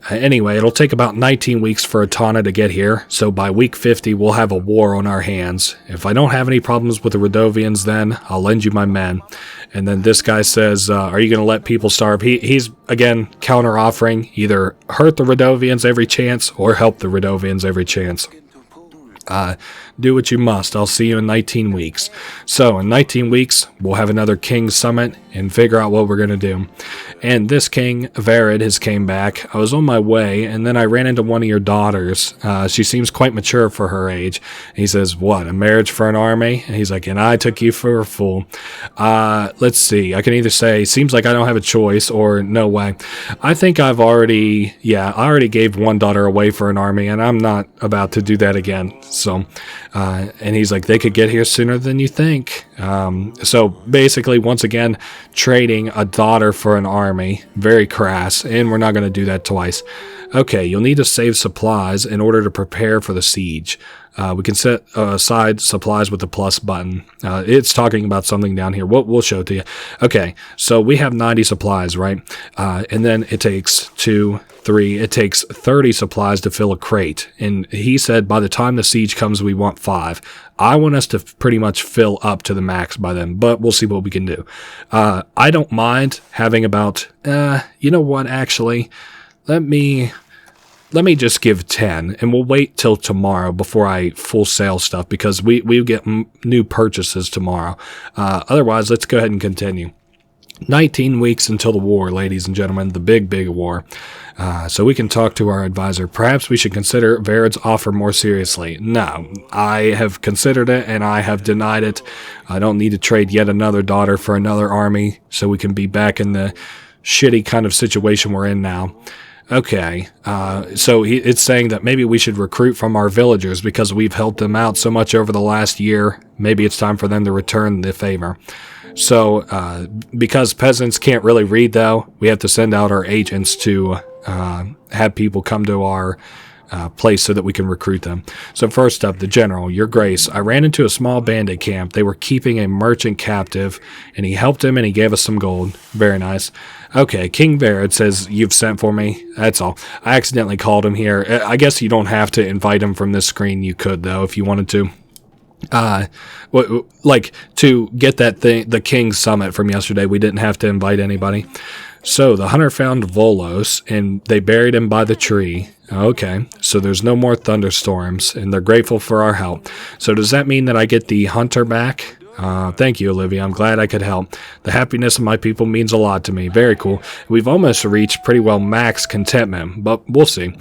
Anyway, it'll take about 19 weeks for Atana to get here, so by week 50 we'll have a war on our hands. If I don't have any problems with the Radovians, then I'll lend you my men. And then this guy says, are you going to let people starve? He's, again, counter-offering, either hurt the Radovians every chance or help the Radovians every chance. Do what you must. I'll see you in 19 weeks. So, in 19 weeks, we'll have another King's Summit. and figure out what we're going to do. And this king, Varid, has came back. I was on my way, and then I ran into one of your daughters. She seems quite mature for her age. And he says, what, a marriage for an army? And he's like, and I took you for a fool. Let's see. I can either say, seems like I don't have a choice, or no way. I think I already gave one daughter away for an army, and I'm not about to do that again. So, and he's like, they could get here sooner than you think. So basically, once again, trading a daughter for an army, very crass, and we're not going to do that twice. Okay, you'll need to save supplies in order to prepare for the siege. We can set aside supplies with the plus button. It's talking about something down here. We'll show it to you. Okay, so we have 90 supplies, right? And then it takes 30 supplies to fill a crate. And he said by the time the siege comes, we want 5. I want us to pretty much fill up to the max by then, but we'll see what we can do. I don't mind having about, you know what, actually, let me just give 10, and we'll wait till tomorrow before I full sale stuff, because we get new purchases tomorrow. Otherwise, let's go ahead and continue. 19 weeks until the war, ladies and gentlemen, the big war. So we can talk to our advisor. Perhaps we should consider Varid's offer more seriously. No, I have considered it, and I have denied it. I don't need to trade yet another daughter for another army, so we can be back in the shitty kind of situation we're in now. Okay, so it's saying that maybe we should recruit from our villagers because we've helped them out so much over the last year. Maybe it's time for them to return the favor. So, because peasants can't really read, though, we have to send out our agents to have people come to our place so that we can recruit them. So first up, the general, Your Grace. I ran into a small bandit camp. They were keeping a merchant captive, and he helped him and he gave us some gold. Very nice. Okay, King Varid says you've sent for me. That's all. I accidentally called him here. I guess you don't have to invite him from this screen. You could, though, if you wanted to. Like to get that thing, the King's Summit from yesterday, we didn't have to invite anybody. So the hunter found Volos, and they buried him by the tree. Okay, so there's no more thunderstorms, and they're grateful for our help. So does that mean that I get the hunter back? Thank you, Olivia. I'm glad I could help. The happiness of my people means a lot to me. Very cool. We've almost reached pretty well max contentment, but we'll see.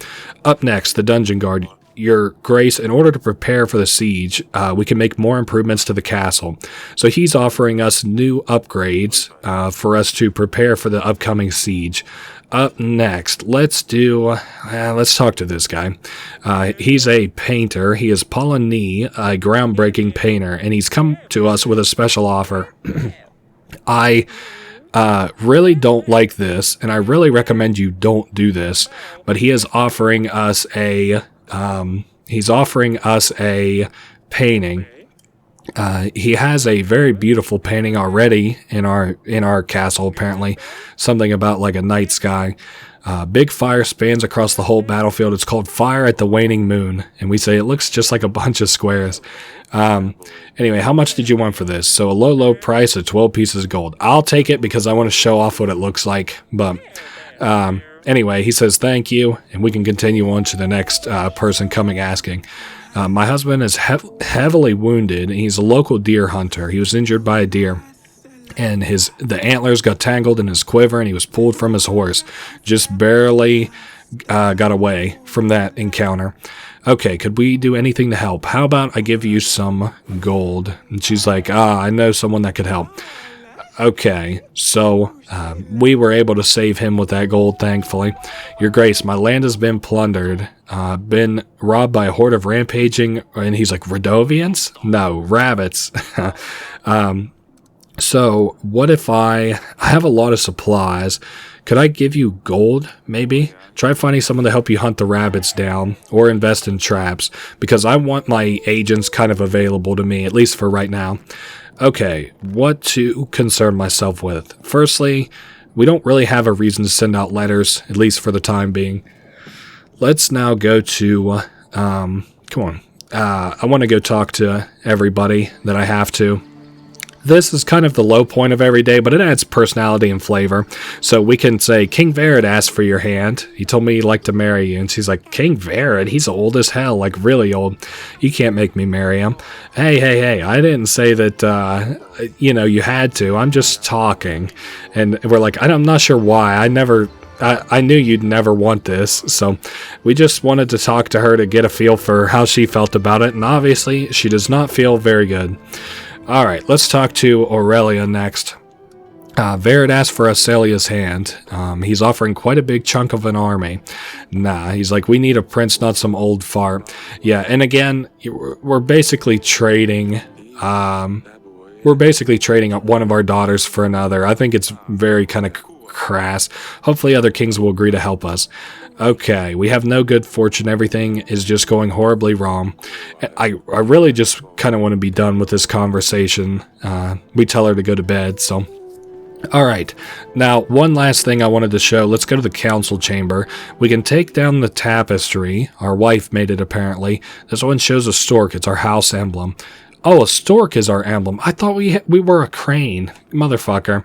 Up next, the dungeon guard. Your Grace, in order to prepare for the siege, we can make more improvements to the castle. So he's offering us new upgrades for us to prepare for the upcoming siege. Up next, let's talk to this guy. He's a painter. He is Polony, a groundbreaking painter, and he's come to us with a special offer. I really don't like this, and I really recommend you don't do this, but he is offering us a painting. He has a very beautiful painting already in our castle, apparently. Something about like a night sky. Big fire spans across the whole battlefield. It's called Fire at the Waning Moon. And we say it looks just like a bunch of squares. Anyway, how much did you want for this? So a low price of 12 pieces of gold. I'll take it because I want to show off what it looks like. But anyway, he says thank you, and we can continue on to the next person coming asking. My husband is heavily wounded, and he's a local deer hunter. He was injured by a deer, and the antlers got tangled in his quiver, and he was pulled from his horse. Just barely got away from that encounter. Okay, could we do anything to help? How about I give you some gold? And she's like, I know someone that could help. Okay, so we were able to save him with that gold, thankfully. Your Grace, my land has been plundered, been robbed by a horde of rampaging, and he's like, Radovians? No, rabbits. So what if I have a lot of supplies? Could I give you gold, maybe? Try finding someone to help you hunt the rabbits down, or invest in traps, because I want my agents kind of available to me, at least for right now. Okay, what to concern myself with? Firstly, we don't really have a reason to send out letters, at least for the time being. Let's now go to, come on. I want to go talk to everybody that I have to. This is kind of the low point of every day, but it adds personality and flavor. So we can say, King Varad asked for your hand. He told me he'd like to marry you. And she's like, King Varad? He's old as hell, like really old. You can't make me marry him. Hey, I didn't say that, you had to. I'm just talking. And we're like, I'm not sure why. I knew you'd never want this, so we just wanted to talk to her to get a feel for how she felt about it, and obviously she does not feel very good. Alright, let's talk to Aurelia next. Varad asked for Aselia's hand. He's offering quite a big chunk of an army. Nah, he's like, we need a prince, not some old fart. Yeah, and again, we're basically trading... we're basically trading one of our daughters for another. I think it's very kind of crass. Hopefully other kings will agree to help us. Okay, we have no good fortune. Everything is just going horribly wrong. I really just kind of want to be done with this conversation. We tell her to go to bed, so... Alright, now one last thing I wanted to show. Let's go to the council chamber. We can take down the tapestry. Our wife made it, apparently. This one shows a stork. It's our house emblem. Oh, a stork is our emblem. I thought we were a crane. Motherfucker.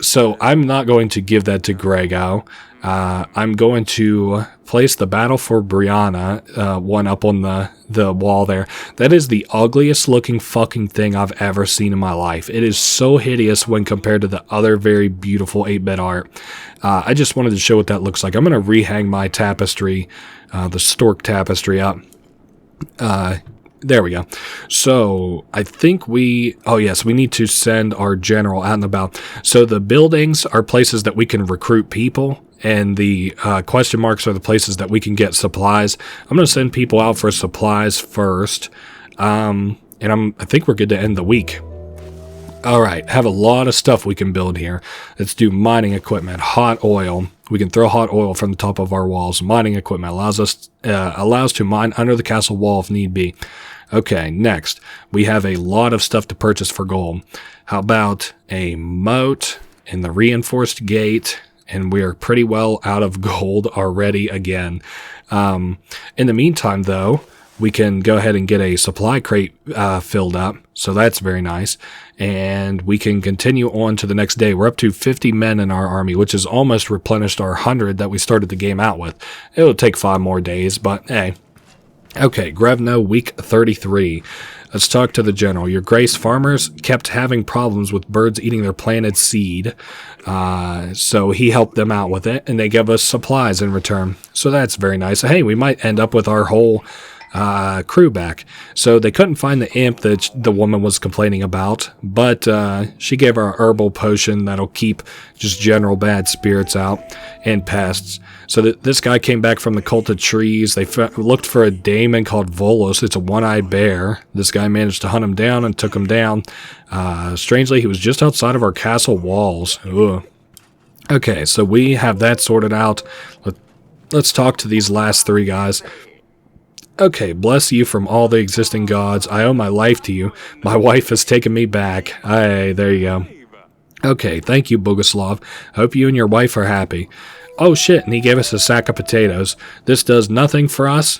So I'm not going to give that to Grego. I'm going to place the Battle for Brianna one up on the wall there. That is the ugliest looking fucking thing I've ever seen in my life. It is so hideous when compared to the other very beautiful 8-bit art. I just wanted to show what that looks like. I'm going to rehang my tapestry, the stork tapestry up. There we go. So, I think we need to send our general out and about. So, the buildings are places that we can recruit people, and the question marks are the places that we can get supplies. I'm going to send people out for supplies first, and I think we're good to end the week. Alright, have a lot of stuff we can build here. Let's do mining equipment, hot oil. We can throw hot oil from the top of our walls. Mining equipment allows to mine under the castle wall if need be. Okay, next. We have a lot of stuff to purchase for gold. How about a moat and the reinforced gate? And we're pretty well out of gold already again. In the meantime, though, we can go ahead and get a supply crate filled up. So that's very nice. And we can continue on to the next day. We're up to 50 men in our army, which has almost replenished our 100 that we started the game out with. It'll take 5 more days, but hey. Okay, Grevno, week 33. Let's talk to the general. Your grace, farmers kept having problems with birds eating their planted seed. So he helped them out with it, and they gave us supplies in return. So that's very nice. Hey, we might end up with our whole crew back. So they couldn't find the imp that the woman was complaining about, but she gave her a herbal potion that'll keep just general bad spirits out and pests. So this guy came back from the cult of trees. They looked for a daemon called Volos. It's a one-eyed bear. This guy managed to hunt him down and took him down. Strangely, he was just outside of our castle walls. Ugh. Okay, so we have that sorted out. Let's talk to these last 3 guys. Okay, bless you from all the existing gods. I owe my life to you. My wife has taken me back. Hey, there you go. Okay, thank you, Boguslav. Hope you and your wife are happy. Oh shit, and he gave us a sack of potatoes. This does nothing for us.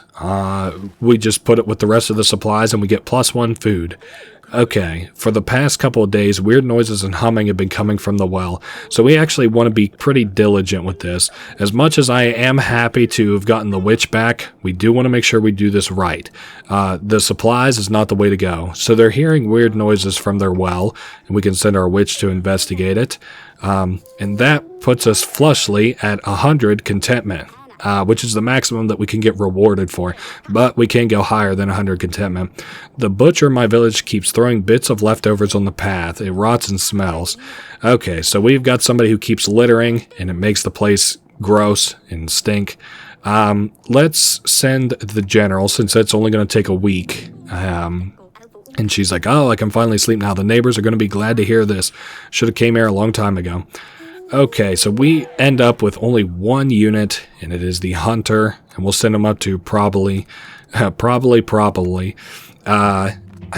We just put it with the rest of the supplies and we get +1 food. Okay, for the past couple of days, weird noises and humming have been coming from the well, so we actually want to be pretty diligent with this. As much as I am happy to have gotten the witch back, we do want to make sure we do this right. The supplies is not the way to go, so they're hearing weird noises from their well, and we can send our witch to investigate it. And that puts us flushly at 100 contentment. Which is the maximum that we can get rewarded for, but we can go higher than 100 contentment. The butcher in my village keeps throwing bits of leftovers on the path. It rots and smells. Okay, so we've got somebody who keeps littering, and it makes the place gross and stink. Let's send the general, since it's only going to take a week. And she's like, oh, I can finally sleep now. The neighbors are going to be glad to hear this. Should have came here a long time ago. Okay, so we end up with only 1 unit, and it is the hunter, and we'll send him up to probably. I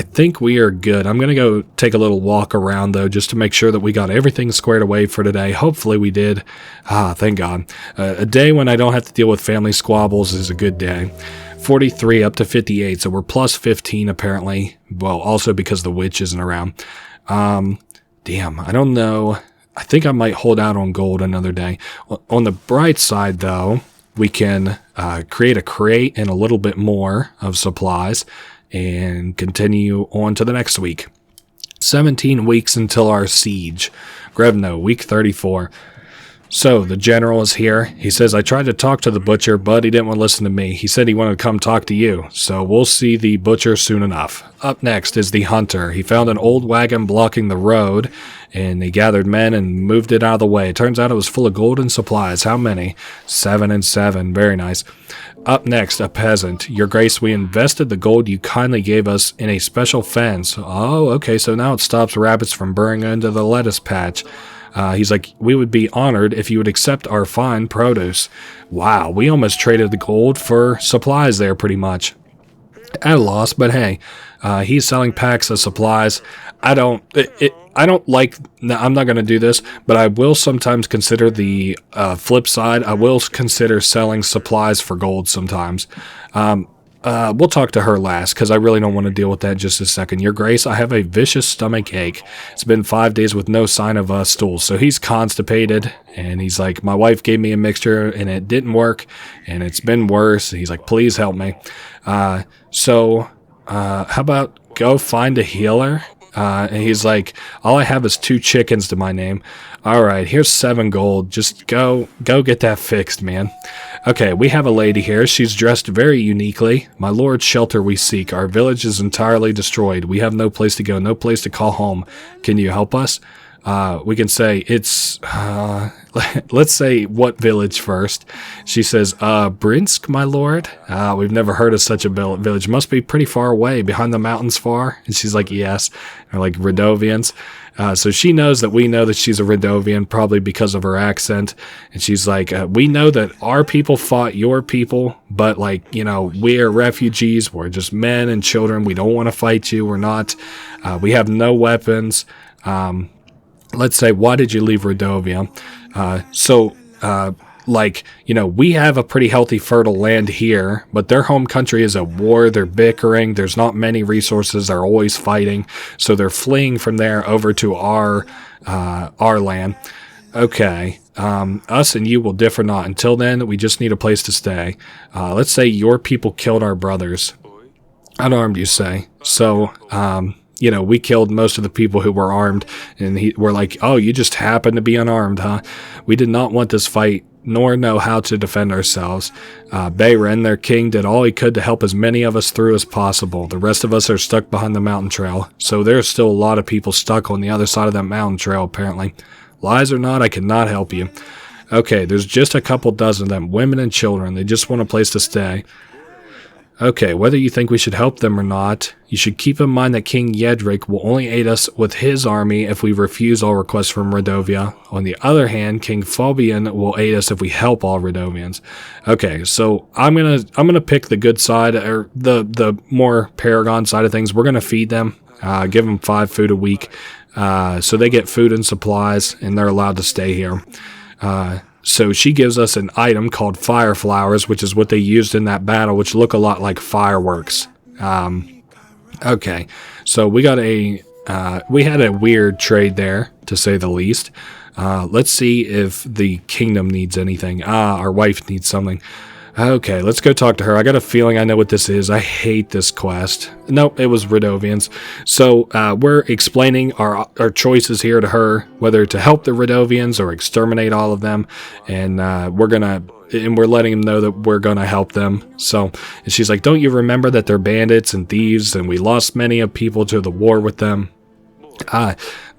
think we are good. I'm going to go take a little walk around, though, just to make sure that we got everything squared away for today. Hopefully we did. Thank God. A day when I don't have to deal with family squabbles is a good day. 43 up to 58, so we're plus 15 apparently. Well, also because the witch isn't around. Damn, I don't know. I think I might hold out on gold another day. On the bright side, though, we can create a crate and a little bit more of supplies and continue on to the next week. 17 weeks until our siege. Grevno, week 34. So, the general is here. He says, I tried to talk to the butcher, but he didn't want to listen to me. He said he wanted to come talk to you. So, we'll see the butcher soon enough. Up next is the hunter. He found an old wagon blocking the road, and he gathered men and moved it out of the way. It turns out it was full of gold and supplies. How many? 7 and 7. Very nice. Up next, a peasant. Your Grace, we invested the gold you kindly gave us in a special fence. Oh, okay, so now it stops rabbits from burrowing into the lettuce patch. He's like, we would be honored if you would accept our fine produce. Wow, we almost traded the gold for supplies there pretty much. At a loss, but hey, he's selling packs of supplies. I'm not going to do this, but I will sometimes consider the flip side. I will consider selling supplies for gold sometimes. We'll talk to her last, because I really don't want to deal with that in just a second. Your Grace, I have a vicious stomach ache. It's been 5 days with no sign of stools. So he's constipated, and he's like, my wife gave me a mixture, and it didn't work, and it's been worse. He's like, please help me. How about go find a healer? And he's like, all I have is 2 chickens to my name. All right, here's 7 gold. Just go get that fixed, man. Okay, we have a lady here. She's dressed very uniquely. My lord's shelter we seek. Our village is entirely destroyed. We have no place to go, no place to call home. Can you help us? We can say it's, let's say what village first. She says, Brinsk, my lord. We've never heard of such a village. Must be pretty far away, behind the mountains far. And she's like, yes. Or like Radovians. So she knows that we know that she's a Radovian, probably because of her accent. And she's like, we know that our people fought your people, but like, you know, we are refugees. We're just men and children. We don't want to fight you. We're not, we have no weapons. Let's say, why did you leave Radovia? Like, you know, we have a pretty healthy, fertile land here, but their home country is at war. They're bickering. There's not many resources. They're always fighting. So they're fleeing from there over to our land. Okay. Us and you will differ not. Until then, we just need a place to stay. Let's say your people killed our brothers. Unarmed, you say. So, you know, we killed most of the people who were armed, and we're like, oh, you just happen to be unarmed, huh? We did not want this fight, nor know how to defend ourselves. Davern, their king, did all he could to help as many of us through as possible. The rest of us are stuck behind the mountain trail, so there's still a lot of people stuck on the other side of that mountain trail, apparently. Lies or not, I cannot help you. Okay, there's just a couple dozen of them, women and children. They just want a place to stay. Okay, whether you think we should help them or not, you should keep in mind that King Yedric will only aid us with his army if we refuse all requests from Radovia. On the other hand, King Fabian will aid us if we help all Radovians. Okay, so I'm gonna pick the good side, or the more Paragon side of things. We're gonna feed them, give them 5 food a week, so they get food and supplies, and they're allowed to stay here. So she gives us an item called fire flowers, which is what they used in that battle, which look a lot like fireworks. Okay, so we got we had a weird trade there, to say the least. Let's see if the kingdom needs anything. Our wife needs something. Okay, let's go talk to her. I got a feeling I know what this is. I hate this quest. Nope, it was Radovians. So we're explaining our choices here to her, whether to help the Radovians or exterminate all of them, and we're letting them know that we're gonna help them. So, and she's like, "Don't you remember that they're bandits and thieves, and we lost many of people to the war with them?"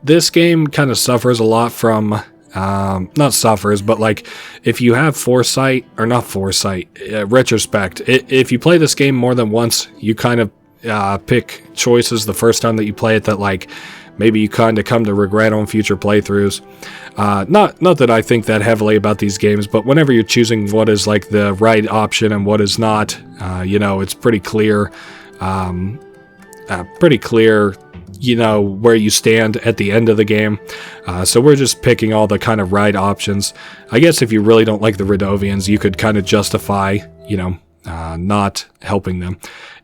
This game kind of suffers a lot from. Not suffers, but like if you have foresight, or not foresight, retrospect, if you play this game more than once, you kind of pick choices the first time that you play it that like maybe you kind of come to regret on future playthroughs. Not that I think that heavily about these games, but whenever you're choosing what is like the right option and what is not, you know, it's pretty clear, you know, where you stand at the end of the game. So we're just picking all the kind of right options. I guess if you really don't like the Radovians, you could kind of justify, you know, not helping them.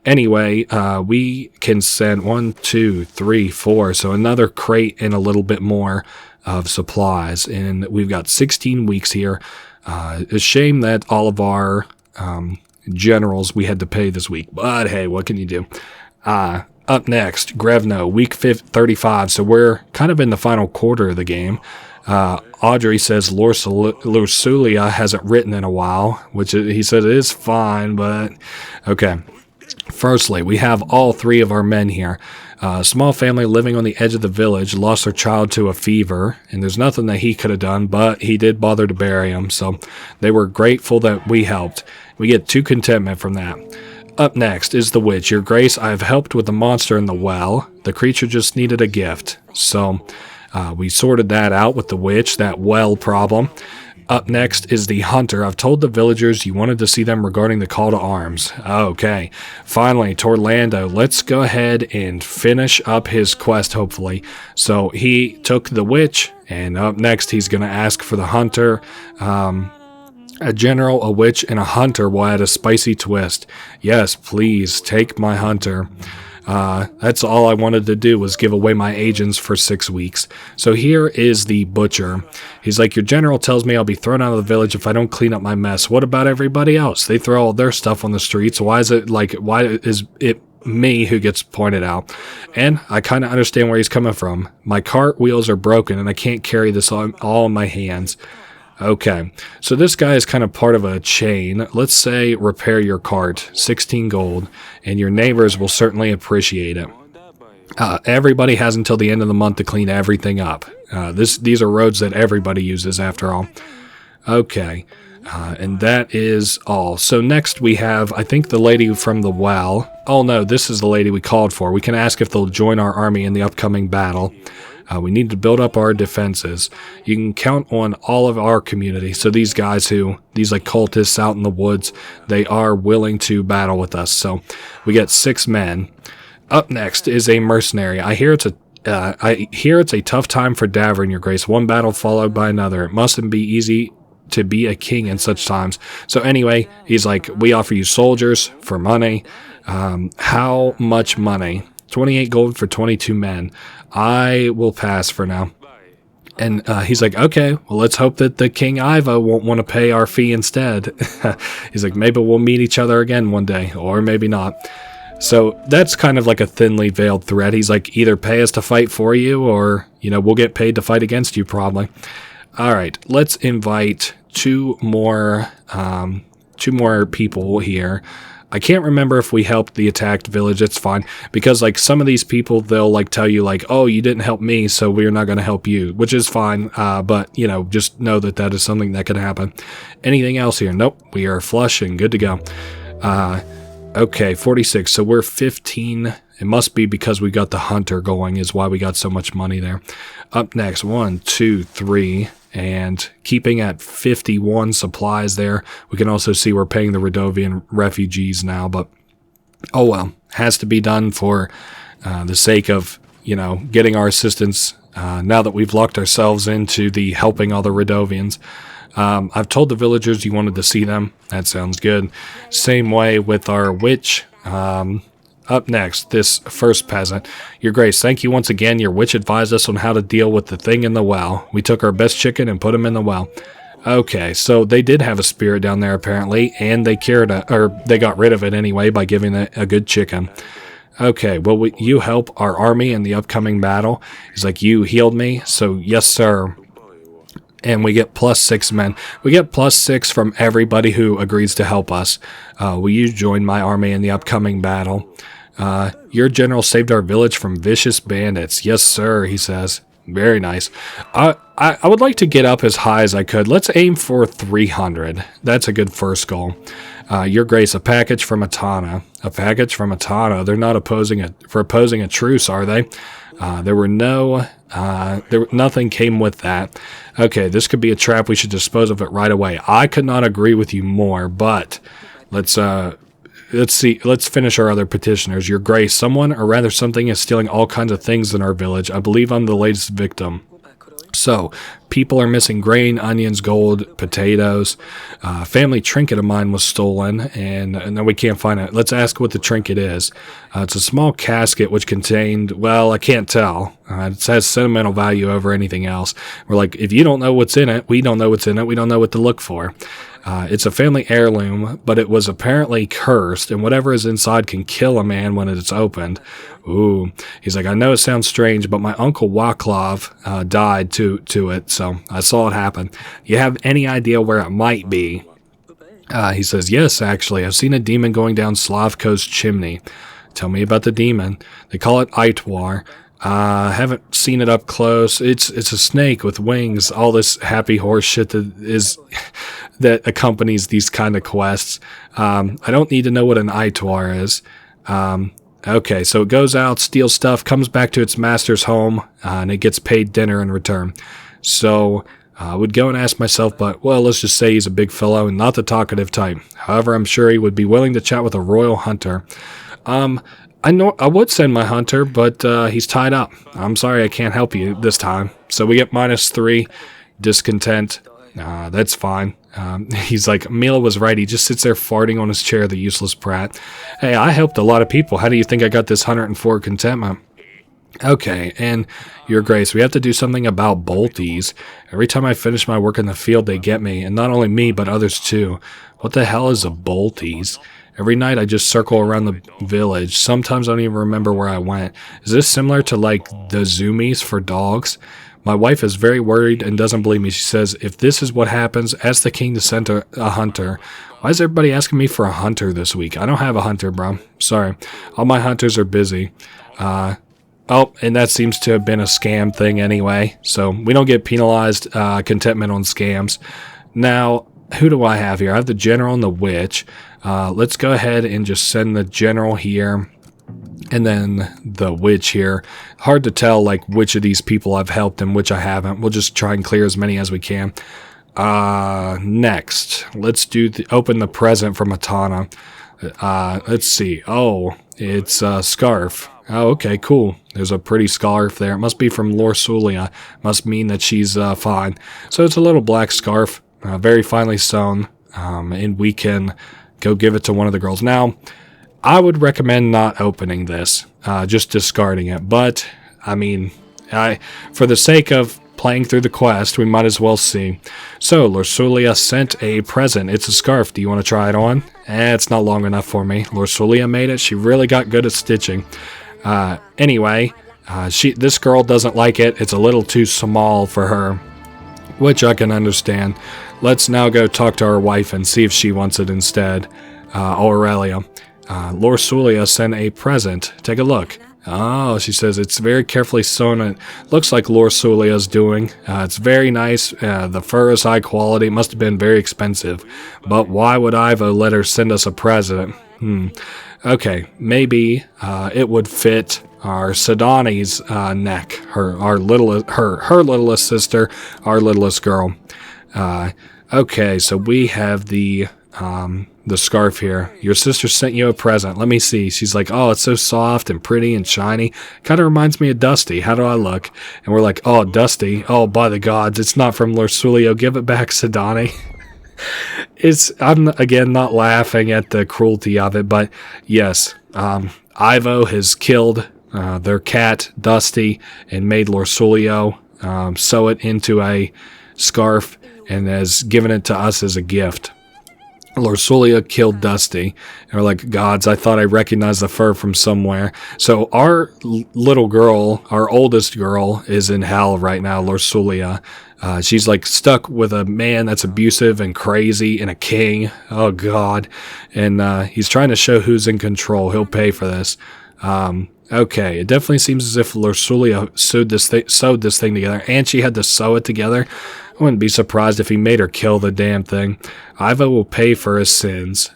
Anyway, we can send 1, 2, 3, 4, so another crate and a little bit more of supplies, and we've got 16 weeks here. A shame that all of our generals we had to pay this week, but hey, what can you do? Up next, Grevno, week 35, so we're kind of in the final quarter of the game. Audrey says Lorsulia hasn't written in a while, which he said it is fine, but okay. Firstly, we have all 3 of our men here. Small family living on the edge of the village lost their child to a fever, and there's nothing that he could have done, but he did bother to bury him, so they were grateful that we helped. We get 2 contentment from that. Up next is the witch. Your Grace, I have helped with the monster in the well. The creature just needed a gift, so we sorted that out with the witch, that well problem. Up next is the hunter. I've told the villagers you wanted to see them regarding the call to arms. Okay. Finally, Torlando. Let's go ahead and finish up his quest, hopefully. So he took the witch, and up next he's going to ask for the hunter. A general, a witch, and a hunter will add a spicy twist. Yes, please, take my hunter. That's all I wanted to do was give away my agents for 6 weeks. So here is the butcher. He's like, your general tells me I'll be thrown out of the village if I don't clean up my mess. What about everybody else? They throw all their stuff on the streets. Why is it me who gets pointed out? And I kind of understand where he's coming from. My cart wheels are broken and I can't carry this all in my hands. Okay, so this guy is kind of part of a chain. Let's say repair your cart, 16 gold, and your neighbors will certainly appreciate it. Everybody has until the end of the month to clean everything up. These are roads that everybody uses after all. Okay, and that is all. So next we have, I think, the lady from the well. Oh no, this is the lady we called for. We can ask if they'll join our army in the upcoming battle. We need to build up our defenses. You can count on all of our community. So these guys these like cultists out in the woods, they are willing to battle with us. So we got 6 men. Up next is a mercenary. I hear it's a tough time for Davern, Your Grace. One battle followed by another. It mustn't be easy to be a king in such times. So anyway, he's like, we offer you soldiers for money. How much money? 28 gold for 22 men. I will pass for now. And he's like, okay, well, let's hope that the King Iva won't want to pay our fee instead. He's like, maybe we'll meet each other again one day, or maybe not. So that's kind of like a thinly veiled threat. He's like, either pay us to fight for you, or, we'll get paid to fight against you, probably. All right, let's invite 2 more people here. I can't remember if we helped the attacked village. It's fine, because like some of these people, they'll like tell you like, oh, you didn't help me, so we're not going to help you, which is fine. But just know that is something that could happen. Anything else here? Nope. We are flush and good to go. Okay, 46. So we're 15. It must be because we got the hunter going is why we got so much money there. Up next, 1, 2, 3. And keeping at 51 supplies there. We can also see we're paying the Radovian refugees now, but oh well, has to be done for the sake of, getting our assistance now that we've locked ourselves into the helping all the Radovians. I've told the villagers you wanted to see them. That sounds good. Same way with our witch. Up next, this first peasant. Your Grace, thank you once again. Your witch advised us on how to deal with the thing in the well. We took our best chicken and put him in the well. Okay, so they did have a spirit down there apparently, and they they got rid of it anyway by giving it a good chicken. Okay, well, you help our army in the upcoming battle. He's like, you healed me, so yes, sir. And we get +6 men. We get +6 from everybody who agrees to help us. Will you join my army in the upcoming battle? Your general saved our village from vicious bandits. Yes, sir, he says. Very nice. I would like to get up as high as I could. Let's aim for 300. That's a good first goal. Your Grace, a package from Atana. A package from Atana. They're not opposing a truce, are they? Nothing came with that. Okay, this could be a trap. We should dispose of it right away. I could not agree with you more, but let's see. Let's finish our other petitioners. Your Grace, someone, or rather something, is stealing all kinds of things in our village. I believe I'm the latest victim. So, people are missing grain, onions, gold, potatoes. Family trinket of mine was stolen, and then we can't find it. Let's ask what the trinket is. It's a small casket which contained, well, I can't tell. It has sentimental value over anything else. We're like, if you don't know what's in it, we don't know what's in it. We don't know what to look for. It's a family heirloom, but it was apparently cursed, and whatever is inside can kill a man when it's opened. Ooh. He's like, I know it sounds strange, but my uncle Waclav died to it, so I saw it happen. You have any idea where it might be? He says, yes, actually. I've seen a demon going down Slavko's chimney. Tell me about the demon. They call it Eitwar. I haven't seen it up close. It's a snake with wings. All this happy horse shit that accompanies these kind of quests. I don't need to know what an Eitwar is. Okay, so it goes out, steals stuff, comes back to its master's home, and it gets paid dinner in return. So I would go and ask myself, but, well, let's just say he's a big fellow and not the talkative type. However, I'm sure he would be willing to chat with a royal hunter. I know I would send my hunter, but he's tied up. I'm sorry I can't help you this time. So we get -3, discontent. That's fine. He's like, Mila was right. He just sits there farting on his chair, the useless brat. Hey, I helped a lot of people. How do you think I got this 104 contentment? Okay, and Your Grace, we have to do something about bolties. Every time I finish my work in the field, they get me, and not only me, but others too. What the hell is a bolties? Every night I just circle around the village. Sometimes I don't even remember where I went. Is this similar to, like, the zoomies for dogs? My wife is very worried and doesn't believe me. She says, if this is what happens, ask the king to send a hunter. Why is everybody asking me for a hunter this week? I don't have a hunter, bro. Sorry. All my hunters are busy. Oh, and that seems to have been a scam thing anyway. So we don't get penalized contentment on scams. Now, who do I have here? I have the general and the witch. Let's go ahead and just send the general here. And then the witch here. Hard to tell, like, which of these people I've helped and which I haven't. We'll just try and clear as many as we can. Next, let's do open the present from Atana. Let's see. Oh, it's a scarf. Oh, okay, cool. There's a pretty scarf there. It must be from Lorsulia. Must mean that she's fine. So it's a little black scarf, very finely sewn, and we can go give it to one of the girls. Now, I would recommend not opening this, just discarding it. But, I mean, for the sake of playing through the quest, we might as well see. So, Lorsulia sent a present. It's a scarf. Do you want to try it on? It's not long enough for me. Lorsulia made it. She really got good at stitching. Anyway, this girl doesn't like it. It's a little too small for her, which I can understand. Let's now go talk to her wife and see if she wants it instead. Aurelia. Lorsulia sent a present. Take a look. Oh, she says it's very carefully sewn. It looks like Lorsulia's doing. It's very nice. The fur is high quality. It must have been very expensive. But why would Ivo let her send us a present? Okay, maybe it would fit our Sidani's neck. Her littlest sister, our littlest girl. Okay, so we have the scarf here. Your sister sent you a present. Let me see. She's like, oh, it's so soft and pretty and shiny. Kind of reminds me of Dusty. How do I look? And we're like, oh, Dusty. Oh, by the gods, it's not from Lorsulia. Give it back, Sidani. I'm, again, not laughing at the cruelty of it, but yes, Ivo has killed their cat, Dusty, and made Lorsulio sew it into a scarf and has given it to us as a gift. Lorsulia killed Dusty. And we're like, gods, I thought I recognized the fur from somewhere. So our little girl, our oldest girl, is in hell right now, Lorsulia. She's like stuck with a man that's abusive and crazy and a king. Oh, God. And he's trying to show who's in control. He'll pay for this. Okay, it definitely seems as if Lorsulia sewed this thing together, and she had to sew it together. I wouldn't be surprised if he made her kill the damn thing. Ivo will pay for his sins.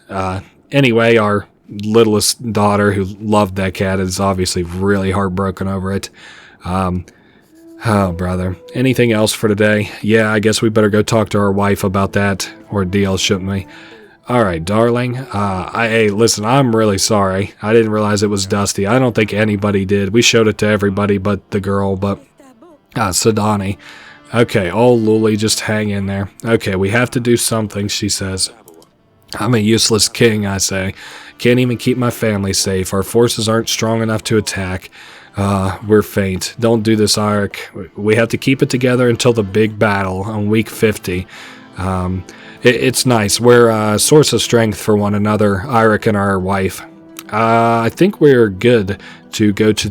Anyway, our littlest daughter, who loved that cat, is obviously really heartbroken over it. Oh, brother. Anything else for today? Yeah, I guess we better go talk to our wife about that ordeal, shouldn't we? Alright, darling. Hey, listen, I'm really sorry. I didn't realize it was Dusty. I don't think anybody did. We showed it to everybody but the girl, but Sidani. Okay, oh, Luli, just hang in there. Okay, we have to do something, she says. I'm a useless king, I say. Can't even keep my family safe. Our forces aren't strong enough to attack. We're faint. Don't do this, Arik. We have to keep it together until the big battle on week 50. It's nice. We're a source of strength for one another, Arik and our wife. I think we're good to go to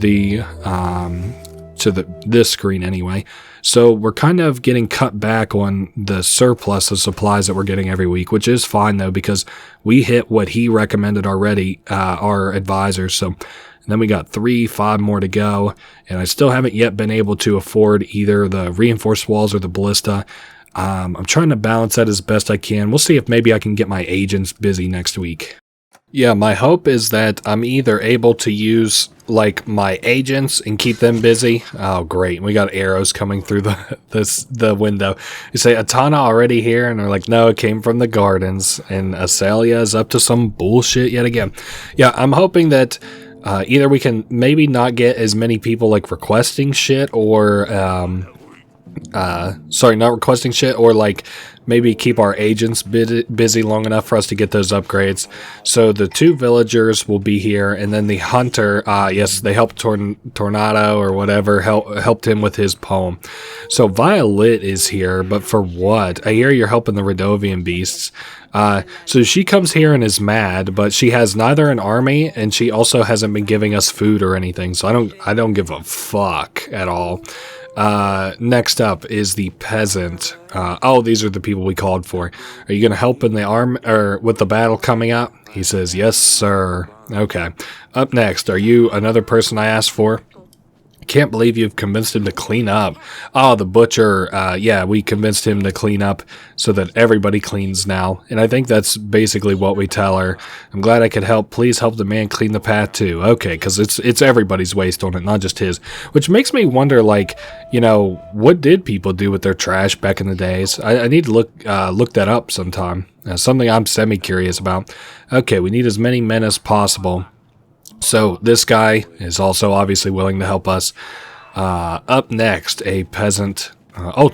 this screen anyway. So we're kind of getting cut back on the surplus of supplies that we're getting every week, which is fine though, because we hit what he recommended already, our advisors. So then we got 5 more to go, and I still haven't yet been able to afford either the reinforced walls or the ballista. I'm trying to balance that as best I can. We'll see if maybe I can get my agents busy next week. Yeah, my hope is that I'm either able to use, like, my agents and keep them busy. Oh, great. We got arrows coming through the window. You say, Atana already here? And they're like, no, it came from the gardens. And Asalia is up to some bullshit yet again. Yeah, I'm hoping that either we can maybe not get as many people, like, requesting shit or... not requesting shit, or like maybe keep our agents busy long enough for us to get those upgrades. So the 2 villagers will be here, and then the hunter, yes, they helped Tornado or whatever, helped him with his poem. So Violet is here, but for what? I hear you're helping the Radovian beasts. So she comes here and is mad, but she has neither an army, and she also hasn't been giving us food or anything, so I don't give a fuck at all. Next up is the peasant. These are the people we called for. Are you going to help in the or with the battle coming up? He says, yes, sir. Okay. Up next, are you another person I asked for? Can't believe you've convinced him to clean up. Oh, the butcher, yeah, we convinced him to clean up so that everybody cleans now. And I think that's basically what we tell her. I'm glad I could help. Please help the man clean the path too. Okay, because it's everybody's waste on it, not just his. Which makes me wonder, like, you know, what did people do with their trash back in the days? I need to look that up sometime. Something I'm semi-curious about. Okay, we need as many men as possible. So this guy is also obviously willing to help us. Up next, a peasant.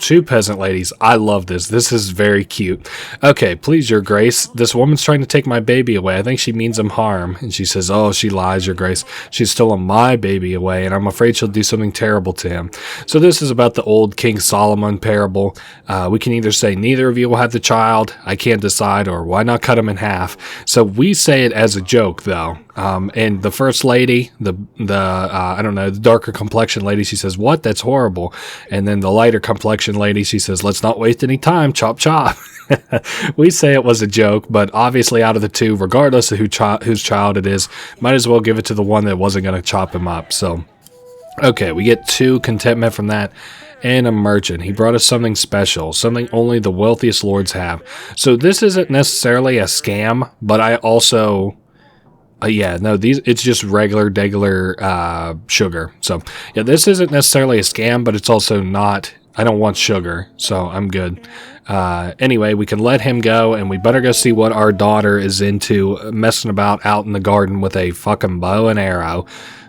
2 peasant ladies. I love this. This is very cute. Okay, please, your grace. This woman's trying to take my baby away. I think she means him harm. And she says, oh, she lies, your grace. She's stolen my baby away, and I'm afraid she'll do something terrible to him. So this is about the old King Solomon parable. We can either say neither of you will have the child, I can't decide, or why not cut him in half? So we say it as a joke, though. And the first lady, the darker complexion lady, she says, what? That's horrible. And then the lighter complexion lady, she says, let's not waste any time, chop chop. We say it was a joke, but obviously out of the 2, regardless of whose child it is, might as well give it to the one that wasn't going to chop him up. So, okay, we get 2 contentment from that. And a merchant. He brought us something special, something only the wealthiest lords have. So this isn't necessarily a scam, but I also... it's just regular sugar. So, yeah, this isn't necessarily a scam, but it's also not, I don't want sugar, so I'm good. Anyway, we can let him go, and we better go see what our daughter is into, messing about out in the garden with a fucking bow and arrow.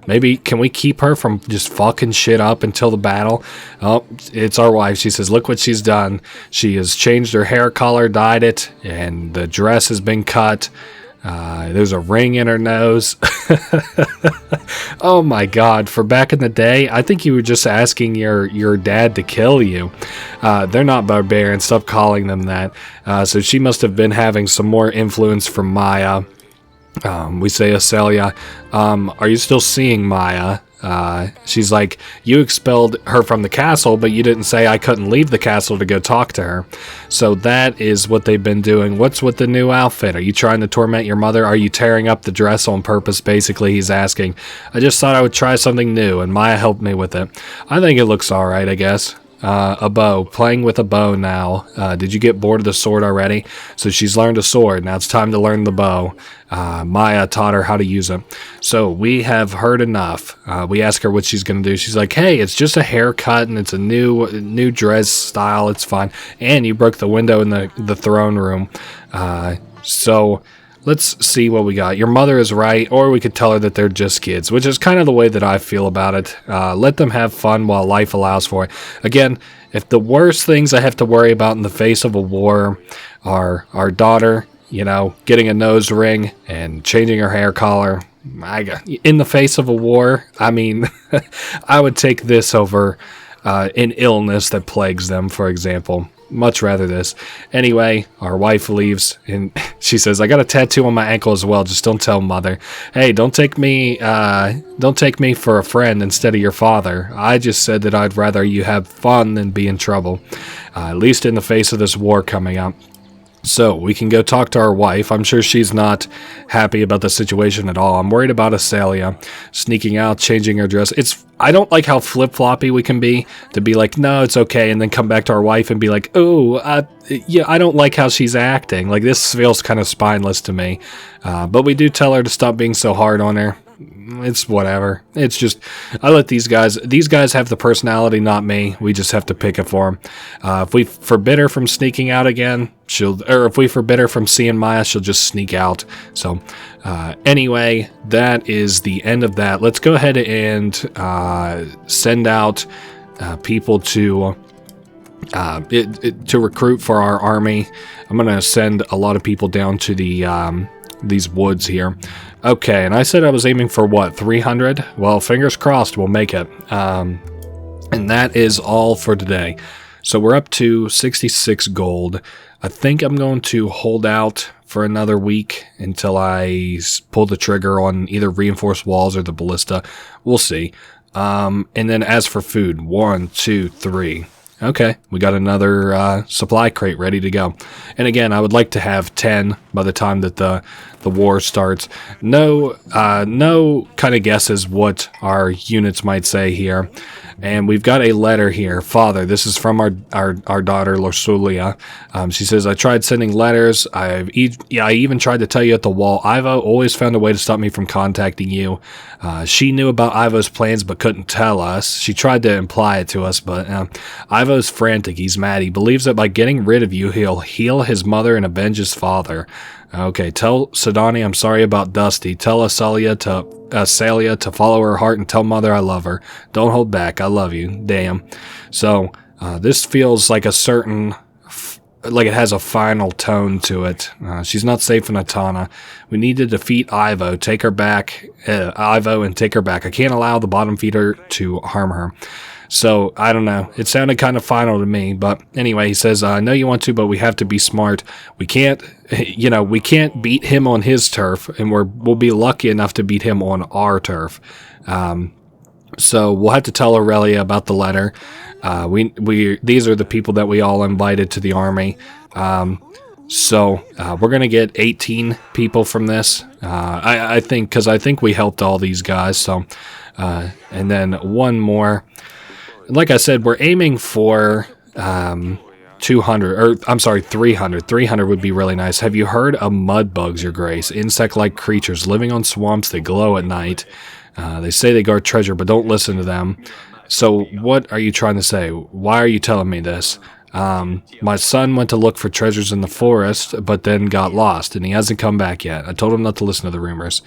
Maybe, can we keep her from just fucking shit up until the battle? Oh, it's our wife. She says, look what she's done. She has changed her hair color, dyed it, and the dress has been cut. There's a ring in her nose. Oh my god, for back in the day, I think you were just asking your dad to kill you. They're not barbarians, stop calling them that. So she must have been having some more influence from Maya. We say Asalia, are you still seeing Maya? She's like, you expelled her from the castle, but you didn't say I couldn't leave the castle to go talk to her. So that is what they've been doing. What's with the new outfit? Are you trying to torment your mother? Are you tearing up the dress on purpose? Basically, he's asking. I just thought I would try something new, and Maya helped me with it. I think it looks alright, I guess. A bow. Playing with a bow now. Did you get bored of the sword already? So she's learned a sword. Now it's time to learn the bow. Maya taught her how to use it. So we have heard enough. We ask her what she's going to do. She's like, hey, it's just a haircut and it's a new dress style. It's fine. And you broke the window in the throne room. So let's see what we got. Your mother is right, or we could tell her that they're just kids, which is kind of the way that I feel about it. Let them have fun while life allows for it. Again, if the worst things I have to worry about in the face of a war are our daughter, getting a nose ring and changing her hair color, in the face of a war, I mean, I would take this over an illness that plagues them, for example. Much rather this. Anyway, our wife leaves, and she says, I got a tattoo on my ankle as well, just don't tell mother. Hey, don't take me for a friend instead of your father. I just said that I'd rather you have fun than be in trouble, at least in the face of this war coming up. So, we can go talk to our wife. I'm sure she's not happy about the situation at all. I'm worried about Asalia sneaking out, changing her dress. I don't like how flip-floppy we can be, to be like, no, it's okay, and then come back to our wife and be like, yeah, I don't like how she's acting. Like, this feels kind of spineless to me. But we do tell her to stop being so hard on her. It's whatever. It's just, I let these guys have the personality, not me. We just have to pick it for them. If we forbid her from sneaking out again, if we forbid her from seeing Maya, she'll just sneak out. So, anyway, that is the end of that. Let's go ahead and send out people to recruit for our army. I'm going to send a lot of people down to these woods here. Okay, and I said I was aiming for what, 300? Well, fingers crossed we'll make it. And that is all for today. So we're up to 66 gold. I think I'm going to hold out for another week until I pull the trigger on either reinforced walls or the ballista. We'll see. And then as for food, 1, 2, 3. Okay, we got another supply crate ready to go. And again, I would like to have 10 by the time that the war starts. No kind of guesses what our units might say here. And we've got a letter here. Father, this is from our daughter, Lorsulia. She says, I tried sending letters. I even tried to tell you at the wall. Ivo always found a way to stop me from contacting you. She knew about Ivo's plans but couldn't tell us. She tried to imply it to us, but Ivo's frantic. He's mad. He believes that by getting rid of you, he'll heal his mother and avenge his father. Okay, tell Sidani I'm sorry about Dusty. Tell Asalia to follow her heart and tell Mother I love her. Don't hold back. I love you. Damn. So, this feels like like it has a final tone to it. She's not safe in Atana. We need to defeat Ivo. Take her back, Ivo, and take her back. I can't allow the bottom feeder to harm her. So, I don't know. It sounded kind of final to me, but anyway, he says, I know you want to, but we have to be smart. We can't beat him on his turf, and we'll be lucky enough to beat him on our turf. So, we'll have to tell Aurelia about the letter. These are the people that we all invited to the army. So, we're going to get 18 people from this. I think we helped all these guys, so, and then one more. Like I said, we're aiming for 300. 300 would be really nice. Have you heard of mud bugs, Your Grace? Insect-like creatures living on swamps that glow at night. They say they guard treasure, but don't listen to them. So what are you trying to say? Why are you telling me this? My son went to look for treasures in the forest, but then got lost, and he hasn't come back yet. I told him not to listen to the rumors.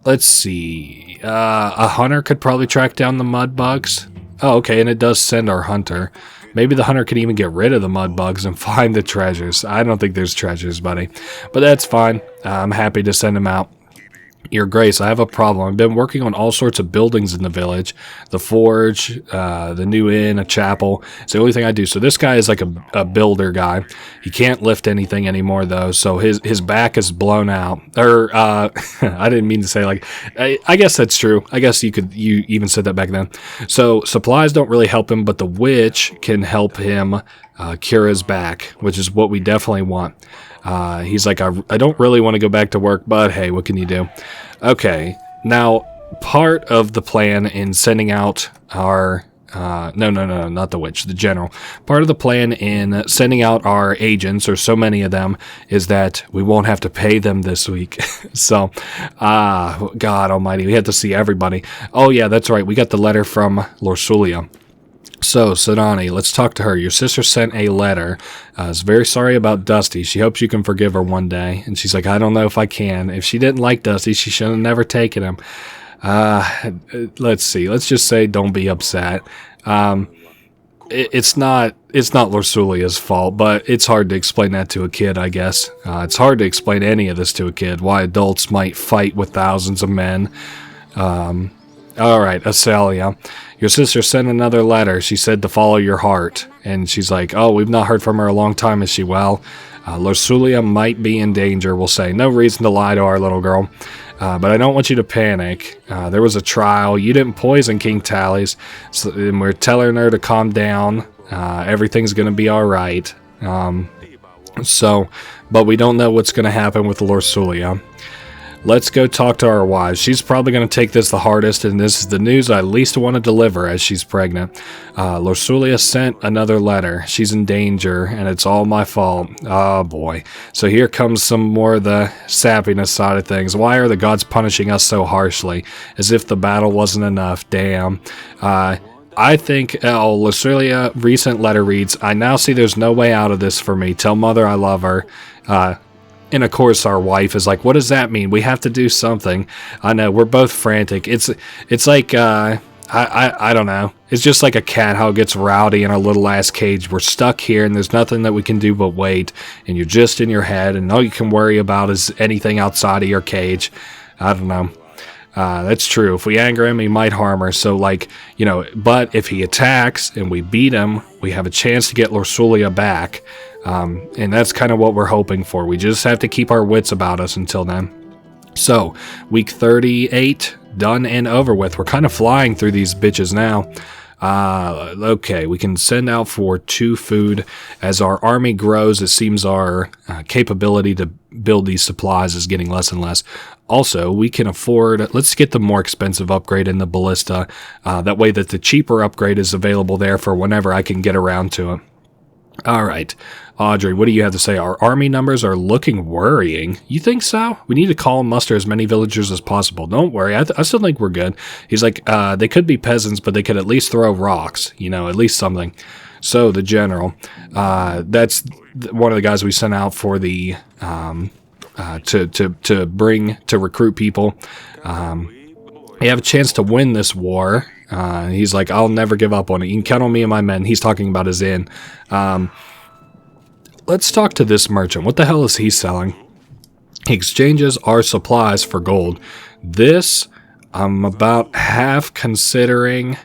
Let's see. A hunter could probably track down the mud bugs. Oh, okay, and it does send our hunter. Maybe the hunter can even get rid of the mud bugs and find the treasures. I don't think there's treasures, buddy. But that's fine. I'm happy to send him out. Your Grace, I have a problem. I've been working on all sorts of buildings in the village. The forge, the new inn, a chapel. It's the only thing I do. So this guy is like a builder guy. He can't lift anything anymore, though. So his back is blown out. Or, I didn't mean to say like... I guess that's true. I guess you even said that back then. So supplies don't really help him, but the witch can help him cure his back, which is what we definitely want. He's like, I don't really want to go back to work, but hey, what can you do? Okay, now, part of the plan in sending out our, no, not the witch, the general. Part of the plan in sending out our agents, or so many of them, is that we won't have to pay them this week. So, God almighty, we had to see everybody. Oh yeah, that's right, we got the letter from Lorsulia. So, Sadani, let's talk to her. Your sister sent a letter. Is very sorry about Dusty. She hopes you can forgive her one day. And she's like, I don't know if I can. If she didn't like Dusty, she should have never taken him. Let's see. Let's just say don't be upset. It's not Lorsulia's fault, but it's hard to explain that to a kid, I guess. It's hard to explain any of this to a kid, why adults might fight with thousands of men. Alright, Asalia. Your sister sent another letter. She said to follow your heart. And she's like, oh, we've not heard from her a long time. Is she well? Lorsulia might be in danger, we'll say. No reason to lie to our little girl. But I don't want you to panic. There was a trial. You didn't poison King Tally's. So, and we're telling her to calm down. Everything's going to be alright. But we don't know what's going to happen with Lorsulia. Let's go talk to our wives. She's probably going to take this the hardest, and this is the news I least want to deliver as she's pregnant. Lorsulia sent another letter. She's in danger, and it's all my fault. Oh, boy. So here comes some more of the sappiness side of things. Why are the gods punishing us so harshly? As if the battle wasn't enough. Damn. I think Lorsulia recent letter reads, I now see there's no way out of this for me. Tell mother I love her. And of course our wife is like, what does that mean? We have to do something. I know, we're both frantic. It's like, I don't know. It's just like a cat, how it gets rowdy in our little ass cage. We're stuck here and there's nothing that we can do but wait. And you're just in your head and all you can worry about is anything outside of your cage. I don't know. That's true. If we anger him, he might harm her. So, but if he attacks and we beat him, we have a chance to get Lorsulia back. And that's kind of what we're hoping for. We just have to keep our wits about us until then. So, week 38, done and over with. We're kind of flying through these bitches now. Okay, we can send out for 2 food. As our army grows, it seems our capability to build these supplies is getting less and less. Also, we can afford, let's get the more expensive upgrade in the ballista. That way that the cheaper upgrade is available there for whenever I can get around to it. Alright, Audrey, what do you have to say? Our army numbers are looking worrying. You think so? We need to call and muster as many villagers as possible. Don't worry, I still think we're good. He's like, they could be peasants, but they could at least throw rocks. At least something. So, the general, that's one of the guys we sent out for the, to recruit people. We have a chance to win this war. He's like, I'll never give up on it. You can count on me and my men. He's talking about his inn. Let's talk to this merchant. What the hell is he selling? He exchanges our supplies for gold. This, I'm about half considering.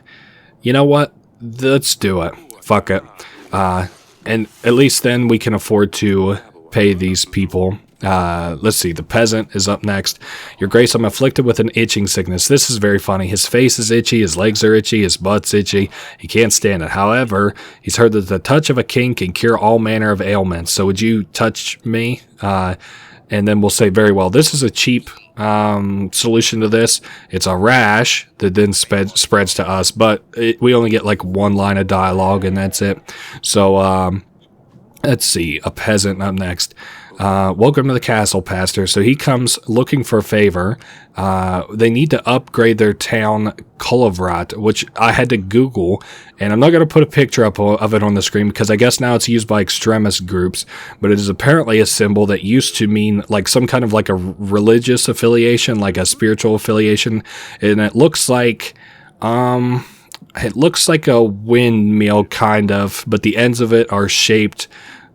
You know what? Let's do it. Fuck it. And at least then we can afford to pay these people. Let's see, the peasant is up next. Your Grace, I'm afflicted with an itching sickness. This is very funny. His face is itchy, his legs are itchy, his butt's itchy. He can't stand it. However, he's heard that the touch of a king can cure all manner of ailments. So would you touch me? And then we'll say, very well. This is a cheap solution to this. It's a rash that then spreads to us, but we only get like 1 line of dialogue and that's it. So, let's see, a peasant up next. Welcome to the castle, Pastor. So he comes looking for a favor. They need to upgrade their town, Kolovrat, which I had to Google, and I'm not going to put a picture up of it on the screen because I guess now it's used by extremist groups, but it is apparently a symbol that used to mean like some kind of like a religious affiliation, like a spiritual affiliation, and it looks like a windmill kind of, but the ends of it are shaped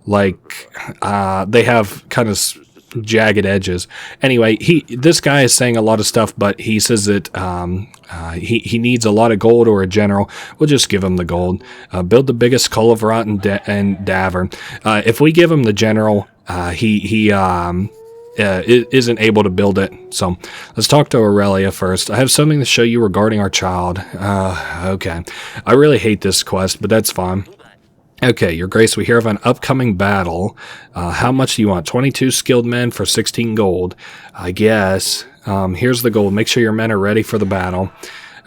like they have kind of jagged edges. Anyway, this guy is saying a lot of stuff, but he says that he needs a lot of gold or a general. We'll just give him the gold. Build the biggest Kolovrat in Davern. If we give him the general, he isn't able to build it. So let's talk to Aurelia first. I have something to show you regarding our child. Okay. I really hate this quest, but that's fine. Okay, Your Grace, we hear of an upcoming battle. How much do you want? 22 skilled men for 16 gold. I guess. Here's the gold. Make sure your men are ready for the battle.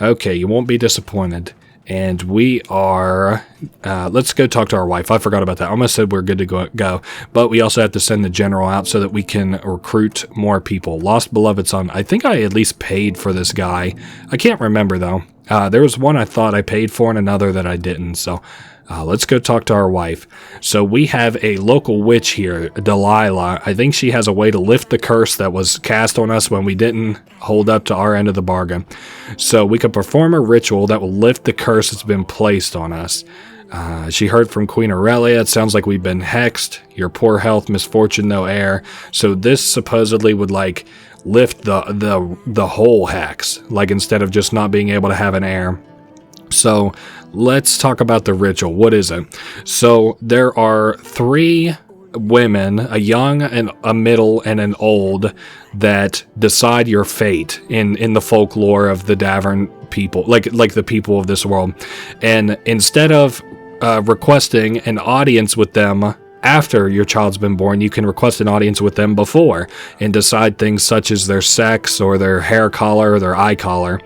Okay, you won't be disappointed. And we are... let's go talk to our wife. I forgot about that. I almost said we're good to go. But we also have to send the general out so that we can recruit more people. Lost beloved son. I think I at least paid for this guy. I can't remember, though. There was one I thought I paid for and another that I didn't, so let's go talk to our wife. So we have a local witch here, Delilah. I think she has a way to lift the curse that was cast on us when we didn't hold up to our end of the bargain. So we could perform a ritual that will lift the curse that's been placed on us. She heard from Queen Aurelia. It sounds like we've been hexed. Your poor health, misfortune, no heir. So this supposedly would like lift the whole hex, like instead of just not being able to have an heir. So let's talk about the ritual. What is it? So there are 3 women, a young and a middle and an old, that decide your fate in the folklore of the Davern people, like the people of this world. And instead of requesting an audience with them after your child's been born, you can request an audience with them before and decide things such as their sex or their hair color or their eye color.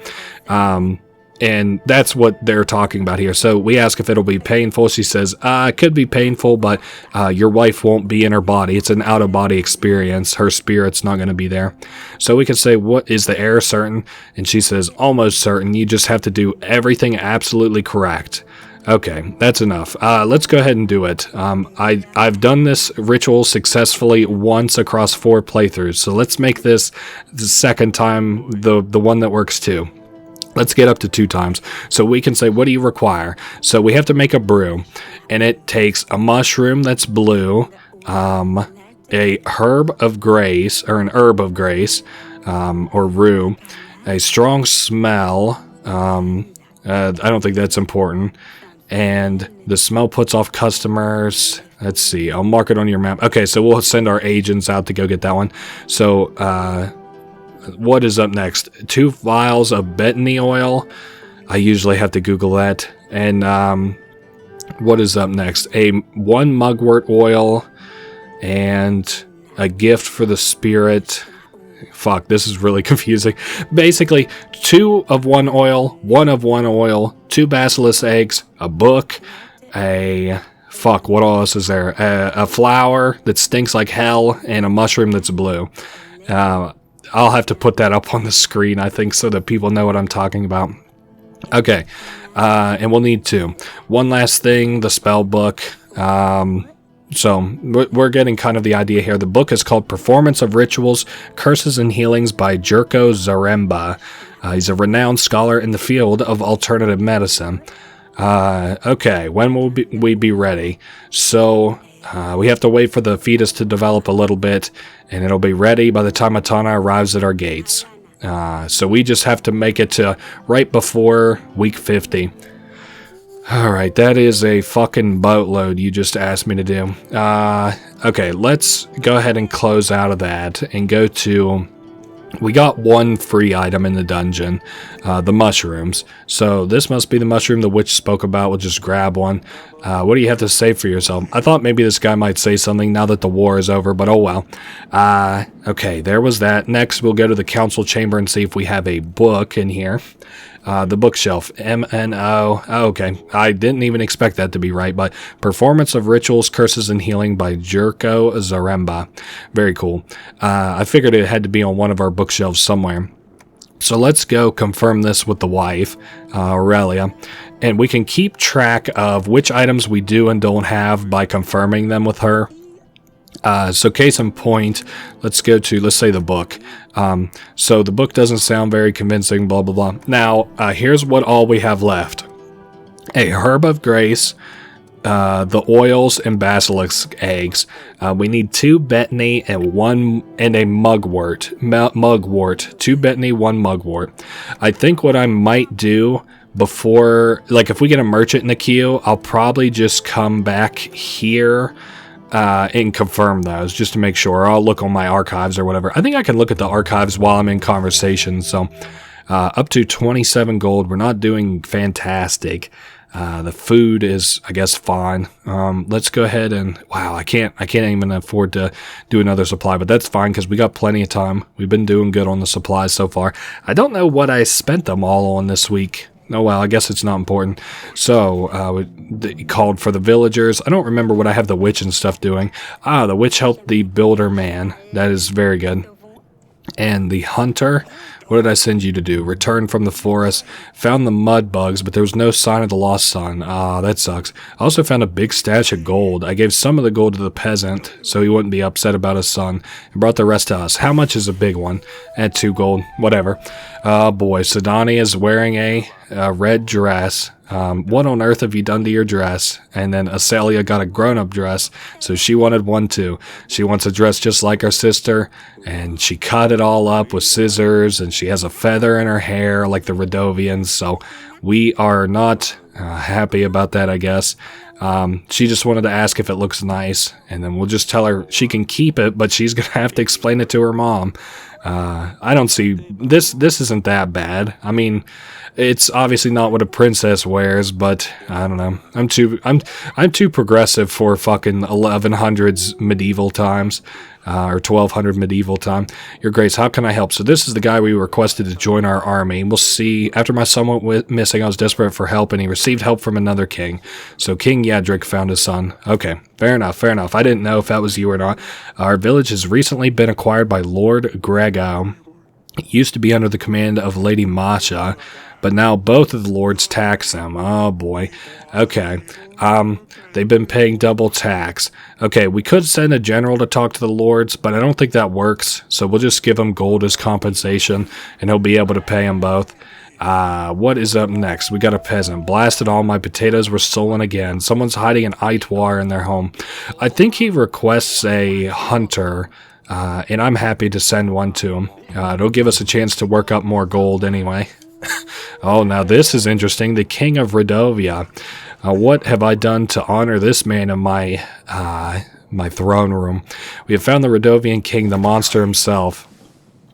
And that's what they're talking about here. So we ask if it'll be painful. She says, it could be painful, but your wife won't be in her body. It's an out-of-body experience. Her spirit's not going to be there. So we can say, what is the heir certain? And she says, almost certain. You just have to do everything absolutely correct. Okay, that's enough. Let's go ahead and do it. I've done this ritual successfully once across 4 playthroughs, so let's make this the second time the one that works too. Let's get up to 2 times. So we can say, what do you require? So we have to make a brew, and it takes a mushroom that's blue, a herb of grace, or an herb of grace, or rue, a strong smell. I don't think that's important. And the smell puts off customers. Let's see. I'll mark it on your map. Okay, so we'll send our agents out to go get that one. So, what is up next? 2 vials of betony oil. I usually have to Google that. And, what is up next? 1 mugwort oil and a gift for the spirit. Fuck, this is really confusing. Basically, 2 of 1 oil, 1 of 1 oil, 2 basilisk eggs, a book, what else is there? A flower that stinks like hell, and a mushroom that's blue. I'll have to put that up on the screen, I think, so that people know what I'm talking about. Okay, and we'll need 2. One last thing, the spell book. So we're getting kind of the idea here. The book is called Performance of Rituals, Curses and Healings by Jerko Zaremba. He's a renowned scholar in the field of alternative medicine. Okay, when will we be ready? So we have to wait for the fetus to develop a little bit, and it'll be ready by the time Atana arrives at our gates. So we just have to make it to right before week 50. Alright, that is a fucking boatload you just asked me to do. Okay, let's go ahead and close out of that and go to... We got 1 free item in the dungeon, the mushrooms. So this must be the mushroom the witch spoke about. We'll just grab one. What do you have to say for yourself? I thought maybe this guy might say something now that the war is over, but oh well. Okay, there was that. Next, we'll go to the council chamber and see if we have a book in here. The bookshelf, MNO. Oh, okay, I didn't even expect that to be right, but Performance of Rituals, Curses and Healing by Jerko Zaremba. Very cool. I figured it had to be on one of our bookshelves somewhere. So let's go confirm this with the wife, Aurelia, and we can keep track of which items we do and don't have by confirming them with her. So case in point, let's say the book. So the book doesn't sound very convincing, blah, blah, blah. Now, here's what all we have left. A herb of grace, the oils, and basilisk eggs. We need 2 betony and a mugwort. 2 betony, 1 mugwort. I think what I might do before, like if we get a merchant in the queue, I'll probably just come back here and confirm those just to make sure. I'll look on my archives or whatever. I think I can look at the archives while I'm in conversation. So up to 27 gold. We're not doing fantastic. The food is, I guess, fine. Let's go ahead and wow, I can't even afford to do another supply, but that's fine because we got plenty of time. We've been doing good on the supplies so far. I don't know what I spent them all on this week. Oh, well, I guess it's not important. So, we called for the villagers. I don't remember what I have the witch and stuff doing. The witch helped the builder man. That is very good. And the hunter, what did I send you to do? Return from the forest. Found the mud bugs, but there was no sign of the lost son. Ah, that sucks. I also found a big stash of gold. I gave some of the gold to the peasant, so he wouldn't be upset about his son, and brought the rest to us. How much is a big one? At 2 gold. Whatever. Oh boy, Sidani is wearing a red dress. What on earth have you done to your dress? And then Acelia got a grown-up dress, so she wanted one too. She wants a dress just like her sister, and she cut it all up with scissors, and she has a feather in her hair like the Radovians, so we are not happy about that, I guess. She just wanted to ask if it looks nice, and then we'll just tell her she can keep it, but she's going to have to explain it to her mom. I don't see this isn't that bad. I mean, it's obviously not what a princess wears, but I don't know. I'm too progressive for fucking 1100s medieval times, or 1200 medieval time. Your Grace, how can I help? So this is the guy we requested to join our army. We'll see. After my son went missing, I was desperate for help, and he received help from another king. So King Yadric found his son. Okay, fair enough. I didn't know if that was you or not. Our village has recently been acquired by Lord Grego. It used to be under the command of Lady Masha, but now both of the lords tax them. Oh boy. Okay. They've been paying double tax. Okay, we could send a general to talk to the lords, but I don't think that works. So we'll just give him gold as compensation, and he'll be able to pay them both. What is up next? We got a peasant. Blasted, all my potatoes were stolen again. Someone's hiding an Aitwar in their home. I think he requests a hunter, and I'm happy to send one to him. It'll give us a chance to work up more gold anyway. Oh, now this is interesting. The King of Radovia. What have I done to honor this man in my throne room? We have found the Radovian king, the monster himself.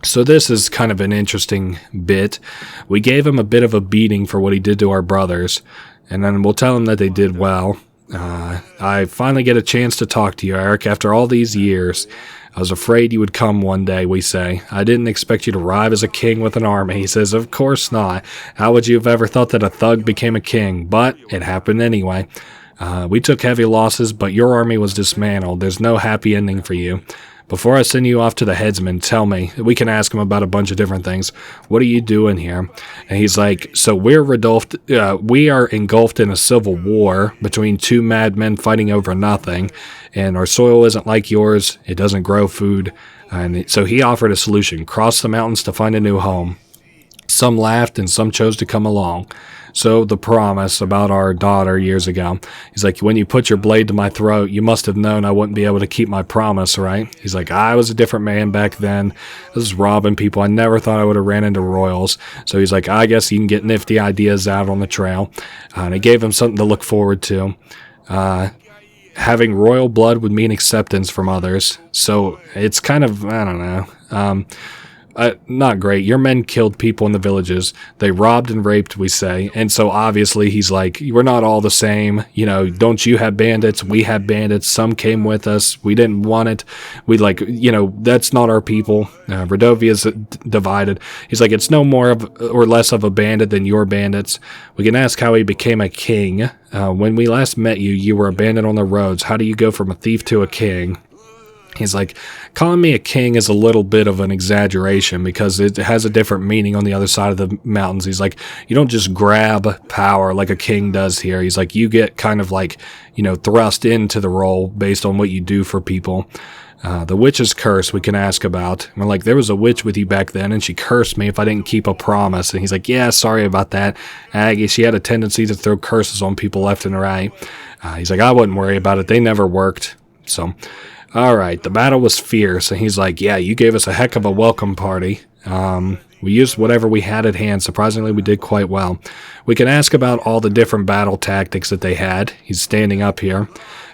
So this is kind of an interesting bit. We gave him a bit of a beating for what he did to our brothers, and then we'll tell him that they did well. I finally get a chance to talk to you, Eric, after all these years. I was afraid you would come one day, we say. I didn't expect you to arrive as a king with an army. He says, of course not. How would you have ever thought that a thug became a king? But it happened anyway. We took heavy losses, but your army was dismantled. There's no happy ending for you. Before I send you off to the headsman, tell me. We can ask him about a bunch of different things. What are you doing here? And he's like, so we are engulfed in a civil war between 2 madmen fighting over nothing, and our soil isn't like yours. It doesn't grow food. And so he offered a solution: cross the mountains to find a new home. Some laughed and some chose to come along. So the promise about our daughter years ago. He's like, when you put your blade to my throat, you must have known I wouldn't be able to keep my promise, right? He's like, I was a different man back then. I was robbing people. I never thought I would have ran into royals. So he's like, I guess you can get nifty ideas out on the trail. And it gave him something to look forward to. Having royal blood would mean acceptance from others. So it's kind of, I don't know. Not great. Your men killed people in the villages. They robbed and raped, we say. And so obviously he's like, we're not all the same. You know, don't you have bandits? We have bandits. Some came with us. We didn't want it. We that's not our people. Radovia is divided. He's like, it's no more of or less of a bandit than your bandits. We can ask how he became a king. When we last met you, you were a bandit on the roads. How do you go from a thief to a king? He's like, calling me a king is a little bit of an exaggeration because it has a different meaning on the other side of the mountains. He's like, you don't just grab power like a king does here. He's like, you get kind of like, thrust into the role based on what you do for people. The witch's curse we can ask about. And we're like, there was a witch with you back then, and she cursed me if I didn't keep a promise. And he's like, yeah, sorry about that. Aggie, she had a tendency to throw curses on people left and right. He's like, I wouldn't worry about it. They never worked. So... all right, the battle was fierce, and he's like, yeah, you gave us a heck of a welcome party. We used whatever we had at hand. Surprisingly, we did quite well. We can ask about all the different battle tactics that they had. He's standing up here.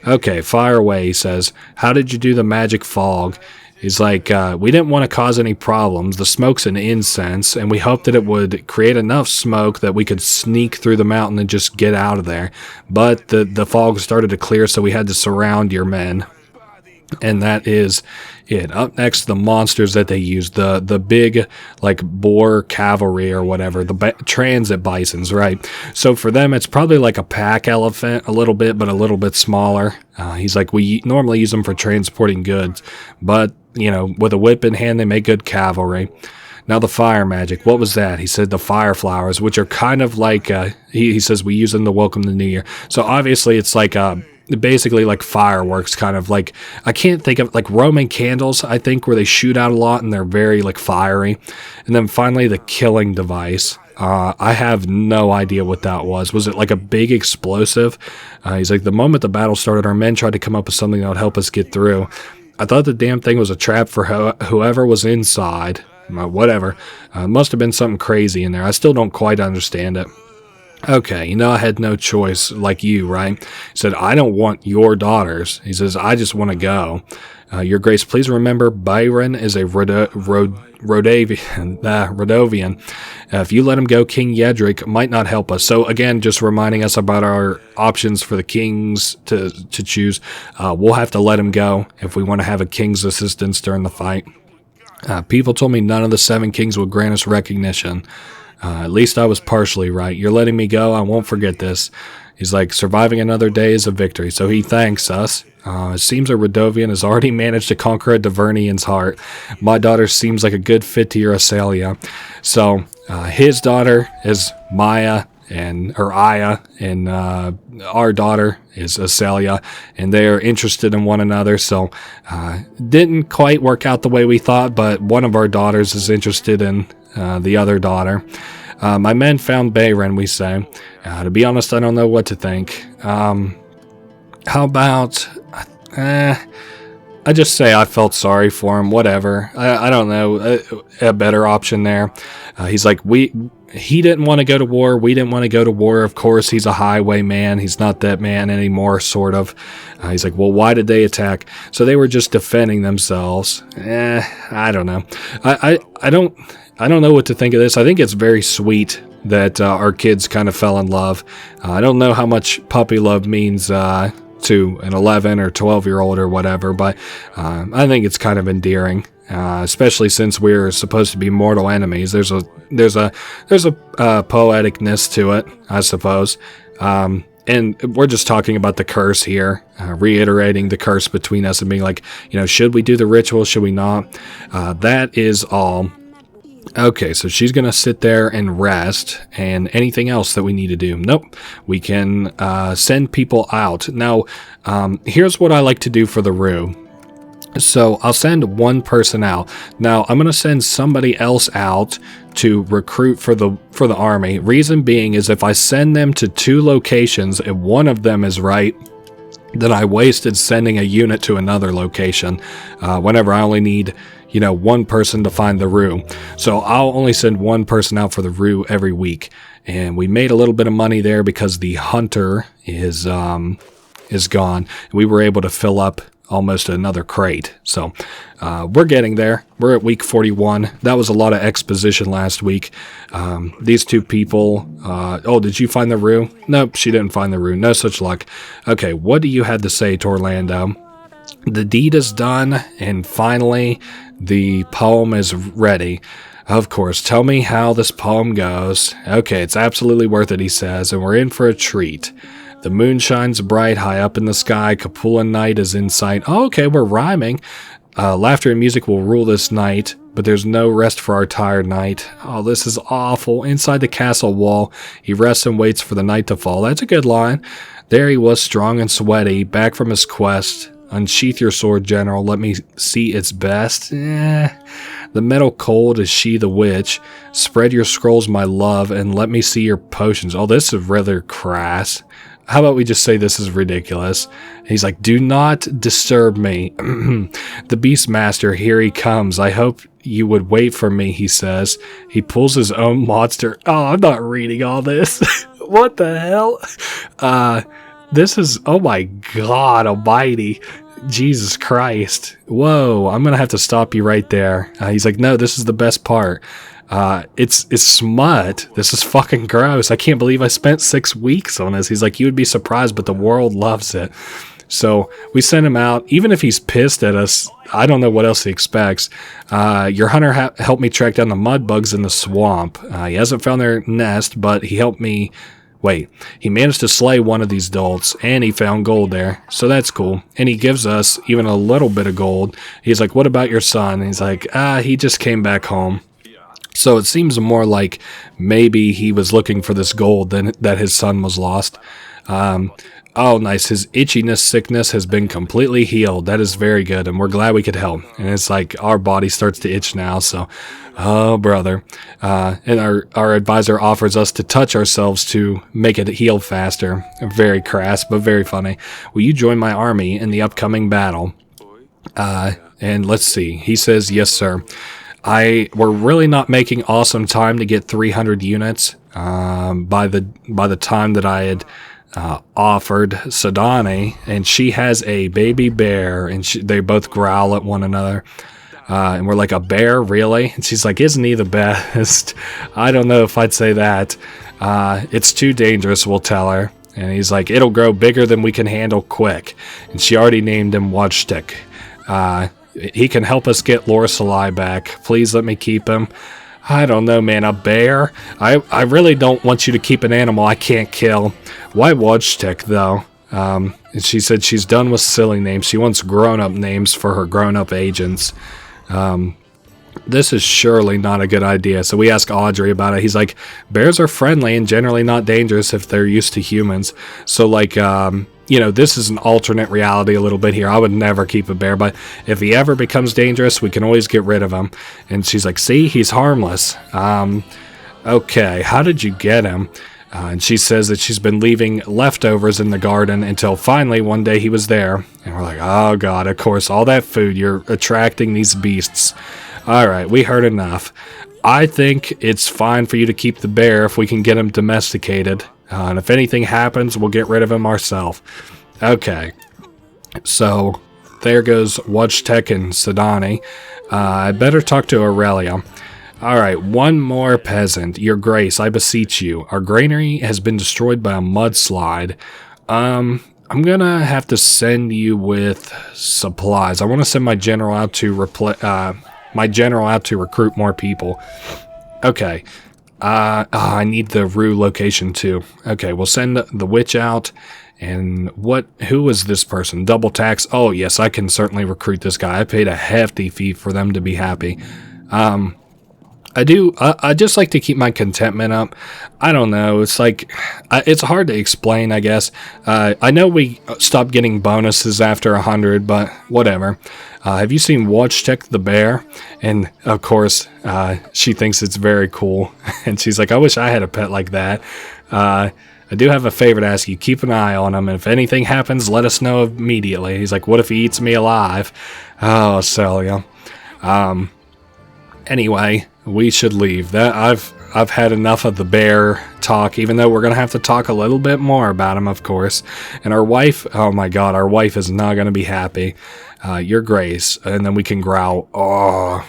Okay, fire away, he says. How did you do the magic fog? He's like, we didn't want to cause any problems. The smoke's an incense, and we hoped that it would create enough smoke that we could sneak through the mountain and just get out of there. But the fog started to clear, so we had to surround your men. And that is it. Up next, the monsters that they use, the big, like, boar cavalry or whatever, the transit bisons, right? So for them, it's probably like a pack elephant a little bit, but a little bit smaller. He's like, we normally use them for transporting goods, but with a whip in hand, they make good cavalry. Now the fire magic, what was that? He said the fire flowers, which are kind of like, he says we use them to welcome the new year. So obviously it's like basically like fireworks, kind of like, I can't think of, like Roman candles, I think, where they shoot out a lot and they're very like fiery. And then finally the killing device. I have no idea what that was. Was it like a big explosive? He's like, the moment the battle started, our men tried to come up with something that would help us get through. I thought the damn thing was a trap for whoever was inside. Whatever. Must have been something crazy in there. I still don't quite understand it. Okay, I had no choice, like you, right? He said, I don't want your daughters. He says, I just want to go. Your Grace, please remember, Byron is a Radovian. If you let him go, King Yedric might not help us. So again, just reminding us about our options for the kings to choose. We'll have to let him go if we want to have a king's assistance during the fight. People told me none of the 7 kings would grant us recognition. At least I was partially right. You're letting me go. I won't forget this. He's like, surviving another day is a victory. So he thanks us. It seems a Radovian has already managed to conquer a Davernian's heart. My daughter seems like a good fit to your Asalia. So his daughter is Maya, or Aya, and our daughter is Asalia, and they are interested in one another. So didn't quite work out the way we thought, but one of our daughters is interested in the other daughter. My men found Bayren, we say. To be honest, I don't know what to think. How about... I just say I felt sorry for him, whatever. I don't know, a better option there. He's like, he didn't want to go to war, we didn't want to go to war. Of course, he's a highwayman, he's not that man anymore, sort of. He's like, well, why did they attack? So they were just defending themselves. I don't know. I don't know what to think of this. I think it's very sweet that our kids kind of fell in love. I don't know how much puppy love means to an 11 or 12-year-old or whatever, but I think it's kind of endearing, especially since we're supposed to be mortal enemies. There's a poeticness to it, I suppose. And we're just talking about the curse here, reiterating the curse between us and being like, should we do the ritual? Should we not? That is all. Okay, so she's going to sit there and rest, and anything else that we need to do? Nope. We can send people out. Now, here's what I like to do for the Rue. So I'll send one person out. Now, I'm going to send somebody else out to recruit for the army. Reason being is if I send them to 2 locations and one of them is right, then I wasted sending a unit to another location whenever I only need one person to find the Rue. So I'll only send one person out for the Rue every week. And we made a little bit of money there because the hunter is gone. We were able to fill up almost another crate. So we're getting there. We're at week 41. That was a lot of exposition last week. These 2 people... did you find the Rue? Nope, she didn't find the Rue. No such luck. Okay, what do you have to say to Orlando? The deed is done, and finally, the poem is ready. Of course, tell me how this poem goes. Okay, it's absolutely worth it, he says, and we're in for a treat. The moon shines bright high up in the sky. Capulan night is in sight. Oh, okay, we're rhyming. Laughter and music will rule this night, but there's no rest for our tired knight. Oh, this is awful. Inside the castle wall, he rests and waits for the night to fall. That's a good line. There he was, strong and sweaty, back from his quest. Unsheath your sword, general. Let me see its best. The metal cold is she the witch. Spread your scrolls, my love, and let me see your potions. Oh, this is rather crass. How about we just say this is ridiculous? He's like, do not disturb me. The Beastmaster, here he comes. I hope you would wait for me, he says. He pulls his own monster. Oh, I'm not reading all this. What the hell? This is, oh my God almighty. Jesus Christ. Whoa, I'm going to have to stop you right there. He's like, no, this is the best part. It's smut. This is fucking gross. I can't believe I spent 6 weeks on this. He's like, you would be surprised, but the world loves it. So we send him out. Even if he's pissed at us, I don't know what else he expects. Your hunter helped me track down the mud bugs in the swamp. He hasn't found their nest, but he helped me Wait, he managed to slay one of these dolts, and he found gold there, so that's cool. And he gives us even a little bit of gold. He's like, what about your son? And he's like, he just came back home. So it seems more like maybe he was looking for this gold than that his son was lost. Oh, nice. His itchiness sickness has been completely healed. That is very good, and we're glad we could help. And it's like our body starts to itch now, so, oh, brother. And our advisor offers us to touch ourselves to make it heal faster. Very crass, but very funny. Will you join my army in the upcoming battle? And let's see. He says, yes, sir. We're really not making awesome time to get 300 units. By the time that I had offered Sadani, and she has a baby bear, and they both growl at one another. And we're like, a bear, really? And she's like, isn't he the best? I don't know if I'd say that. It's too dangerous, we'll tell her. And he's like, it'll grow bigger than we can handle quick. And she already named him Watchstick. He can help us get Lorsulia back. Please let me keep him. I don't know, man. A bear? I really don't want you to keep an animal I can't kill. Why Watchstick, though? And she said she's done with silly names. She wants grown-up names for her grown-up agents. This is surely not a good idea. So we ask Audrey about it. He's like, bears are friendly and generally not dangerous if they're used to humans. So, like, this is an alternate reality a little bit here. I would never keep a bear, but if he ever becomes dangerous, we can always get rid of him. And she's like, see, he's harmless. Okay, how did you get him? And she says that she's been leaving leftovers in the garden until finally one day he was there. And we're like, oh God, of course, all that food, you're attracting these beasts. All right, we heard enough. I think it's fine for you to keep the bear if we can get him domesticated. And if anything happens, we'll get rid of him ourselves. Okay. So, there goes Watchtech and Sadani. I better talk to Aurelia. Alright, one more peasant. Your Grace, I beseech you. Our granary has been destroyed by a mudslide. I'm gonna have to send you with supplies. I want to send my general out to recruit more people. Okay. I need the Rue location too. Okay, we'll send the witch out. And who is this person? Double tax. Oh, yes, I can certainly recruit this guy. I paid a hefty fee for them to be happy. I just like to keep my contentment up. I don't know. It's like, it's hard to explain, I guess. I know we stopped getting bonuses after 100, but whatever. Have you seen Watchtech the bear? And of course, she thinks it's very cool. And she's like, I wish I had a pet like that. I do have a favor to ask you. Keep an eye on him. And if anything happens, let us know immediately. He's like, what if he eats me alive? Oh, Celia. Anyway, we should leave. I've had enough of the bear talk, even though we're going to have to talk a little bit more about him, of course. And our wife, oh my God, our wife is not going to be happy. Your Grace. And then we can growl. Oh.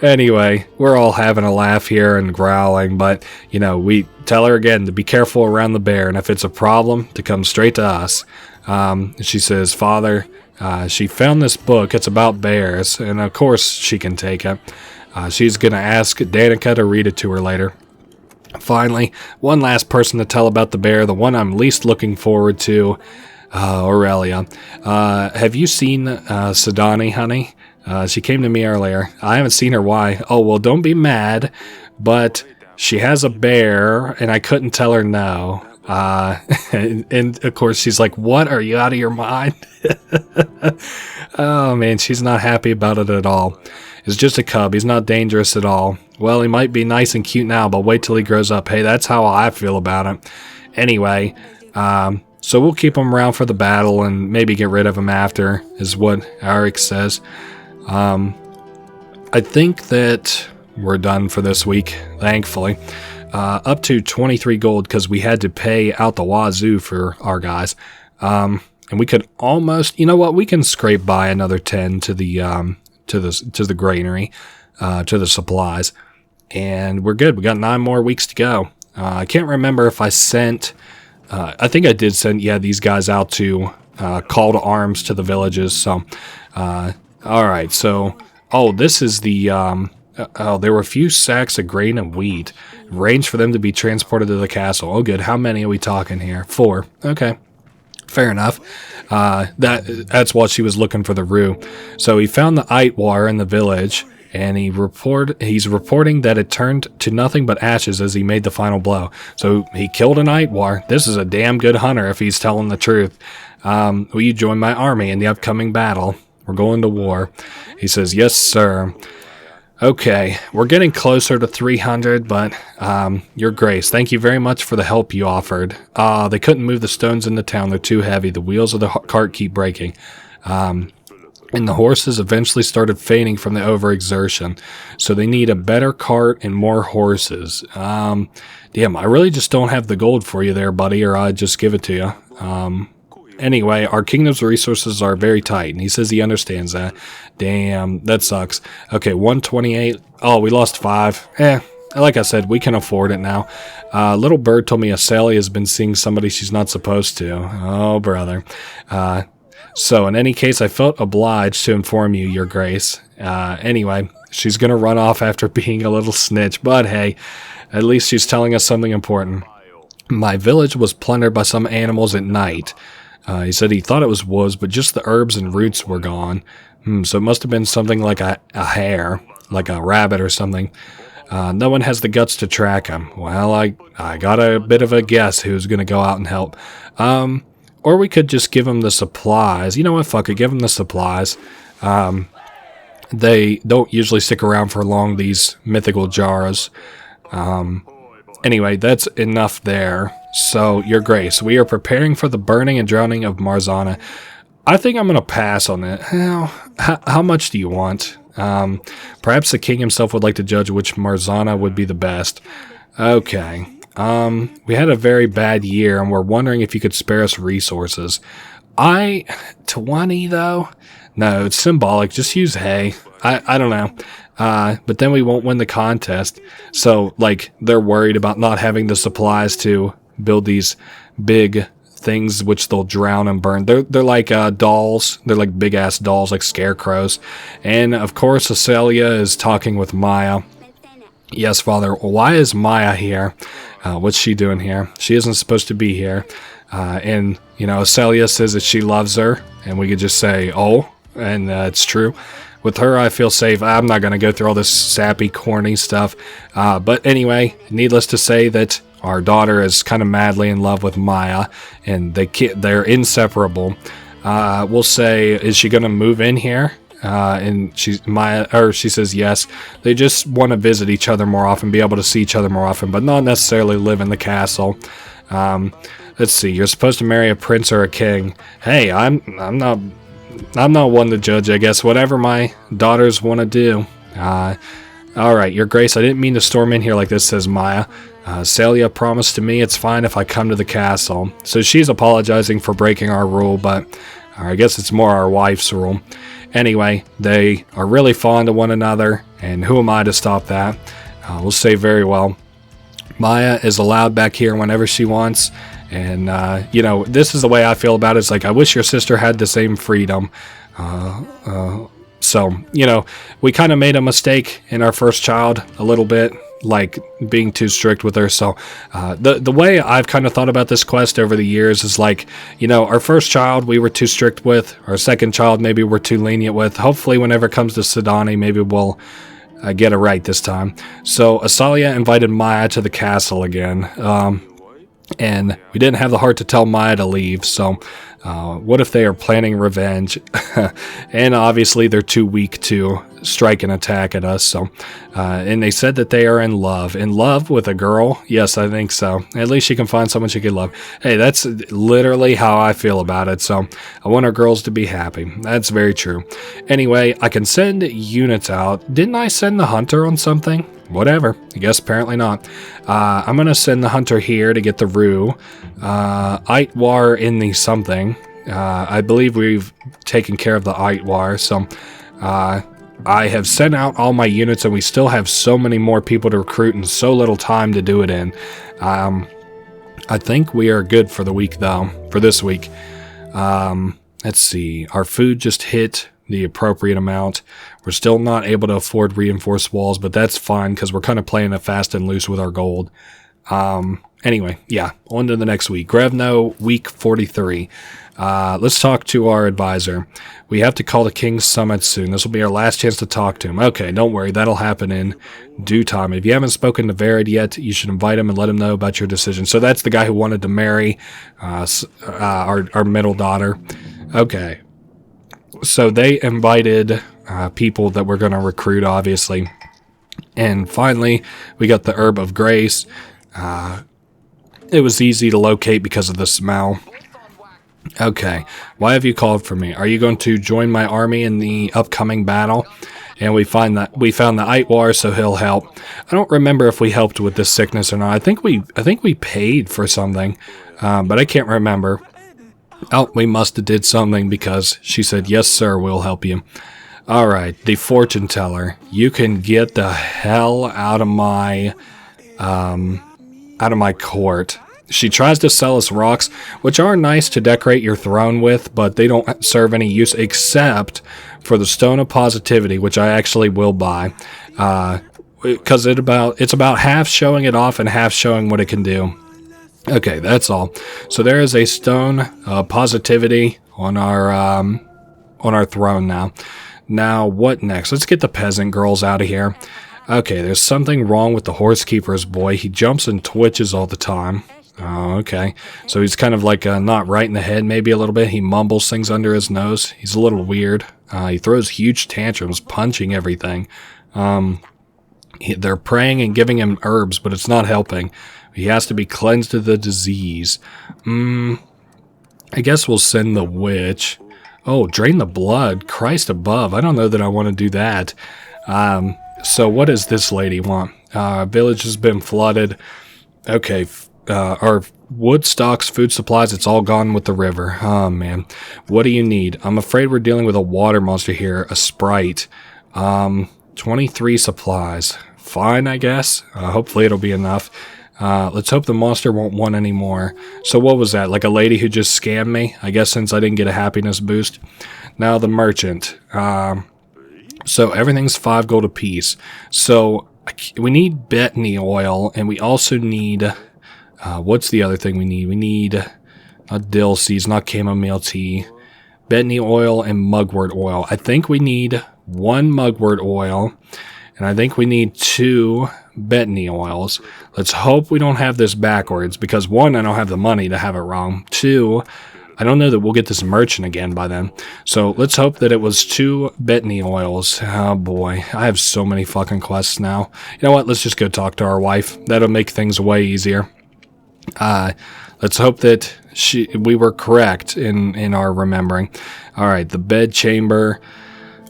Anyway, we're all having a laugh here and growling, but, we tell her again to be careful around the bear, and if it's a problem, to come straight to us. She says, Father, she found this book. It's about bears, and of course she can take it. She's going to ask Danica to read it to her later. Finally, one last person to tell about the bear, the one I'm least looking forward to, Aurelia. Have you seen Sadani, honey? She came to me earlier. I haven't seen her. Why? Oh, well, don't be mad, but she has a bear, and I couldn't tell her no. And of course she's like, what? Are you out of your mind? Oh man, she's not happy about it at all. It's just a cub. He's not dangerous at all. Well, he might be nice and cute now, but wait till he grows up. Hey, that's how I feel about it. Anyway, so we'll keep him around for the battle and maybe get rid of him after, is what Eric says. I think that we're done for this week, thankfully. Up to 23 gold because we had to pay out the wazoo for our guys. And we could almost, we can scrape by another 10 to the granary, to the supplies. And we're good. We got 9 more weeks to go. I can't remember if I sent, I think I did send, these guys out to call to arms to the villages. So, all right. So, this is the, Oh, there were a few sacks of grain and wheat. Arranged for them to be transported to the castle. Oh, good. How many are we talking here? 4. Okay. Fair enough. That's what she was looking for the rue. So he found the Eitwar in the village, and he's reporting that it turned to nothing but ashes as he made the final blow. So he killed an Eitwar. This is a damn good hunter if he's telling the truth. Will you join my army in the upcoming battle? We're going to war. He says, yes, sir. Okay, we're getting closer to 300, but, Your Grace, thank you very much for the help you offered. They couldn't move the stones into town. They're too heavy. The wheels of the cart keep breaking. And the horses eventually started fainting from the overexertion. So they need a better cart and more horses. Damn, I really just don't have the gold for you there, buddy, or I'd just give it to you. Anyway, our kingdom's resources are very tight, and he says he understands that. Damn, that sucks. Okay, 128. Oh, we lost 5. Like I said, we can afford it now. Little bird told me Asalia has been seeing somebody she's not supposed to. Oh, brother. So, in any case, I felt obliged to inform you, Your Grace. Anyway, she's going to run off after being a little snitch, but hey, at least she's telling us something important. My village was plundered by some animals at night. He said he thought it was wolves, but just the herbs and roots were gone. So it must have been something like a hare, like a rabbit or something. No one has the guts to track him. Well, I got a bit of a guess who's going to go out and help. Or we could just give him the supplies. You know what? Fuck it. Give him the supplies. They don't usually stick around for long, these mythical jars. Anyway, that's enough there. So, Your Grace, we are preparing for the burning and drowning of Marzana. I think I'm going to pass on it. How much do you want? Perhaps the king himself would like to judge which Marzana would be the best. Okay. We had a very bad year, and we're wondering if you could spare us resources. 20, though? No, it's symbolic. Just use hay. I don't know. But then we won't win the contest. So, like, they're worried about not having the supplies to build these big things which they'll drown and burn. They're like dolls. They're like big-ass dolls, like scarecrows. And, of course, Asalia is talking with Maya. Yes, Father. Why is Maya here? What's she doing here? She isn't supposed to be here. And, Asalia says that she loves her. And we could just say, oh, and it's true. With her, I feel safe. I'm not going to go through all this sappy, corny stuff. But anyway, needless to say that our daughter is kind of madly in love with Maya, and they're inseparable. We'll say, is she going to move in here? And she says yes. They just want to visit each other more often, be able to see each other more often, but not necessarily live in the castle. Let's see. You're supposed to marry a prince or a king. Hey, I'm not one to judge, I guess. Whatever my daughters want to do. Alright, Your Grace, I didn't mean to storm in here like this, says Maya. Celia promised to me it's fine if I come to the castle. So she's apologizing for breaking our rule, but I guess it's more our wife's rule. Anyway, they are really fond of one another, and who am I to stop that? We'll say very well. Maya is allowed back here whenever she wants. And, this is the way I feel about it. It's like, I wish your sister had the same freedom. So, we kind of made a mistake in our first child a little bit, like being too strict with her. So, the way I've kind of thought about this quest over the years is like, our first child we were too strict with. Our second child maybe we're too lenient with. Hopefully, whenever it comes to Sidani, maybe we'll get it right this time. So, Asalia invited Maya to the castle again. And we didn't have the heart to tell Maya to leave, so what if they are planning revenge? And obviously they're too weak to strike an attack at us, so and they said that they are in love. In love with a girl? Yes, I think so. At least she can find someone she can love. Hey, that's literally how I feel about it, so I want our girls to be happy. That's very true. Anyway, I can send units out. Didn't I send the hunter on something? Whatever. I guess apparently not. I'm going to send the hunter here to get the rue. Eitwar in the something. I believe we've taken care of the Eitwar, so I have sent out all my units, and we still have so many more people to recruit and so little time to do it in. I think we are good for the week, though, for this week. Let's see. Our food just hit the appropriate amount. We're still not able to afford reinforced walls, but that's fine because we're kind of playing it fast and loose with our gold. Anyway, yeah, on to the next week. Grevno, week 43. Let's talk to our advisor. We have to call the King's Summit soon. This will be our last chance to talk to him. Okay, don't worry. That'll happen in due time. If you haven't spoken to Davern yet, you should invite him and let him know about your decision. So that's the guy who wanted to marry our middle daughter. Okay. So they invited people that we're going to recruit, obviously. And finally, we got the Herb of Grace. It was easy to locate because of the smell. Okay, why have you called for me? Are you going to join my army in the upcoming battle? And we found the Eitwar, so he'll help. I don't remember if we helped with this sickness or not. I think we paid for something, but I can't remember. Oh, we must have did something because she said, yes, sir, we'll help you. All right, the fortune teller. You can get the hell out of my court. She tries to sell us rocks, which are nice to decorate your throne with, but they don't serve any use except for the Stone of Positivity, which I actually will buy, because it's about half showing it off and half showing what it can do. Okay, that's all. So there is a Stone of Positivity on our throne now. Now, what next? Let's get the peasant girls out of here. Okay, there's something wrong with the horsekeeper's boy. He jumps and twitches all the time. Oh, okay. So he's kind of like not right in the head, maybe a little bit. He mumbles things under his nose. He's a little weird. He throws huge tantrums, punching everything. They're praying and giving him herbs, but it's not helping. He has to be cleansed of the disease. I guess we'll send the witch. Oh, drain the blood. Christ above. I don't know that I want to do that. So what does this lady want? Our village has been flooded. Okay, our wood stocks, food supplies, it's all gone with the river. Oh, man. What do you need? I'm afraid we're dealing with a water monster here, a sprite. 23 supplies. Fine, I guess. Hopefully it'll be enough. Let's hope the monster won't want any more. So what was that? Like a lady who just scammed me? I guess since I didn't get a happiness boost. Now the merchant. So everything's 5 gold apiece. So we need betony oil, and we also need... what's the other thing we need? We need not dill seeds, not chamomile tea, betony oil, and mugwort oil. I think we need 1 mugwort oil, and I think we need 2 betony oils. Let's hope we don't have this backwards, because 1, I don't have the money to have it wrong. 2, I don't know that we'll get this merchant again by then. So let's hope that it was 2 betony oils. Oh boy, I have so many fucking quests now. You know what? Let's just go talk to our wife. That'll make things way easier. Let's hope that we were correct in our remembering. All right, the bed chamber.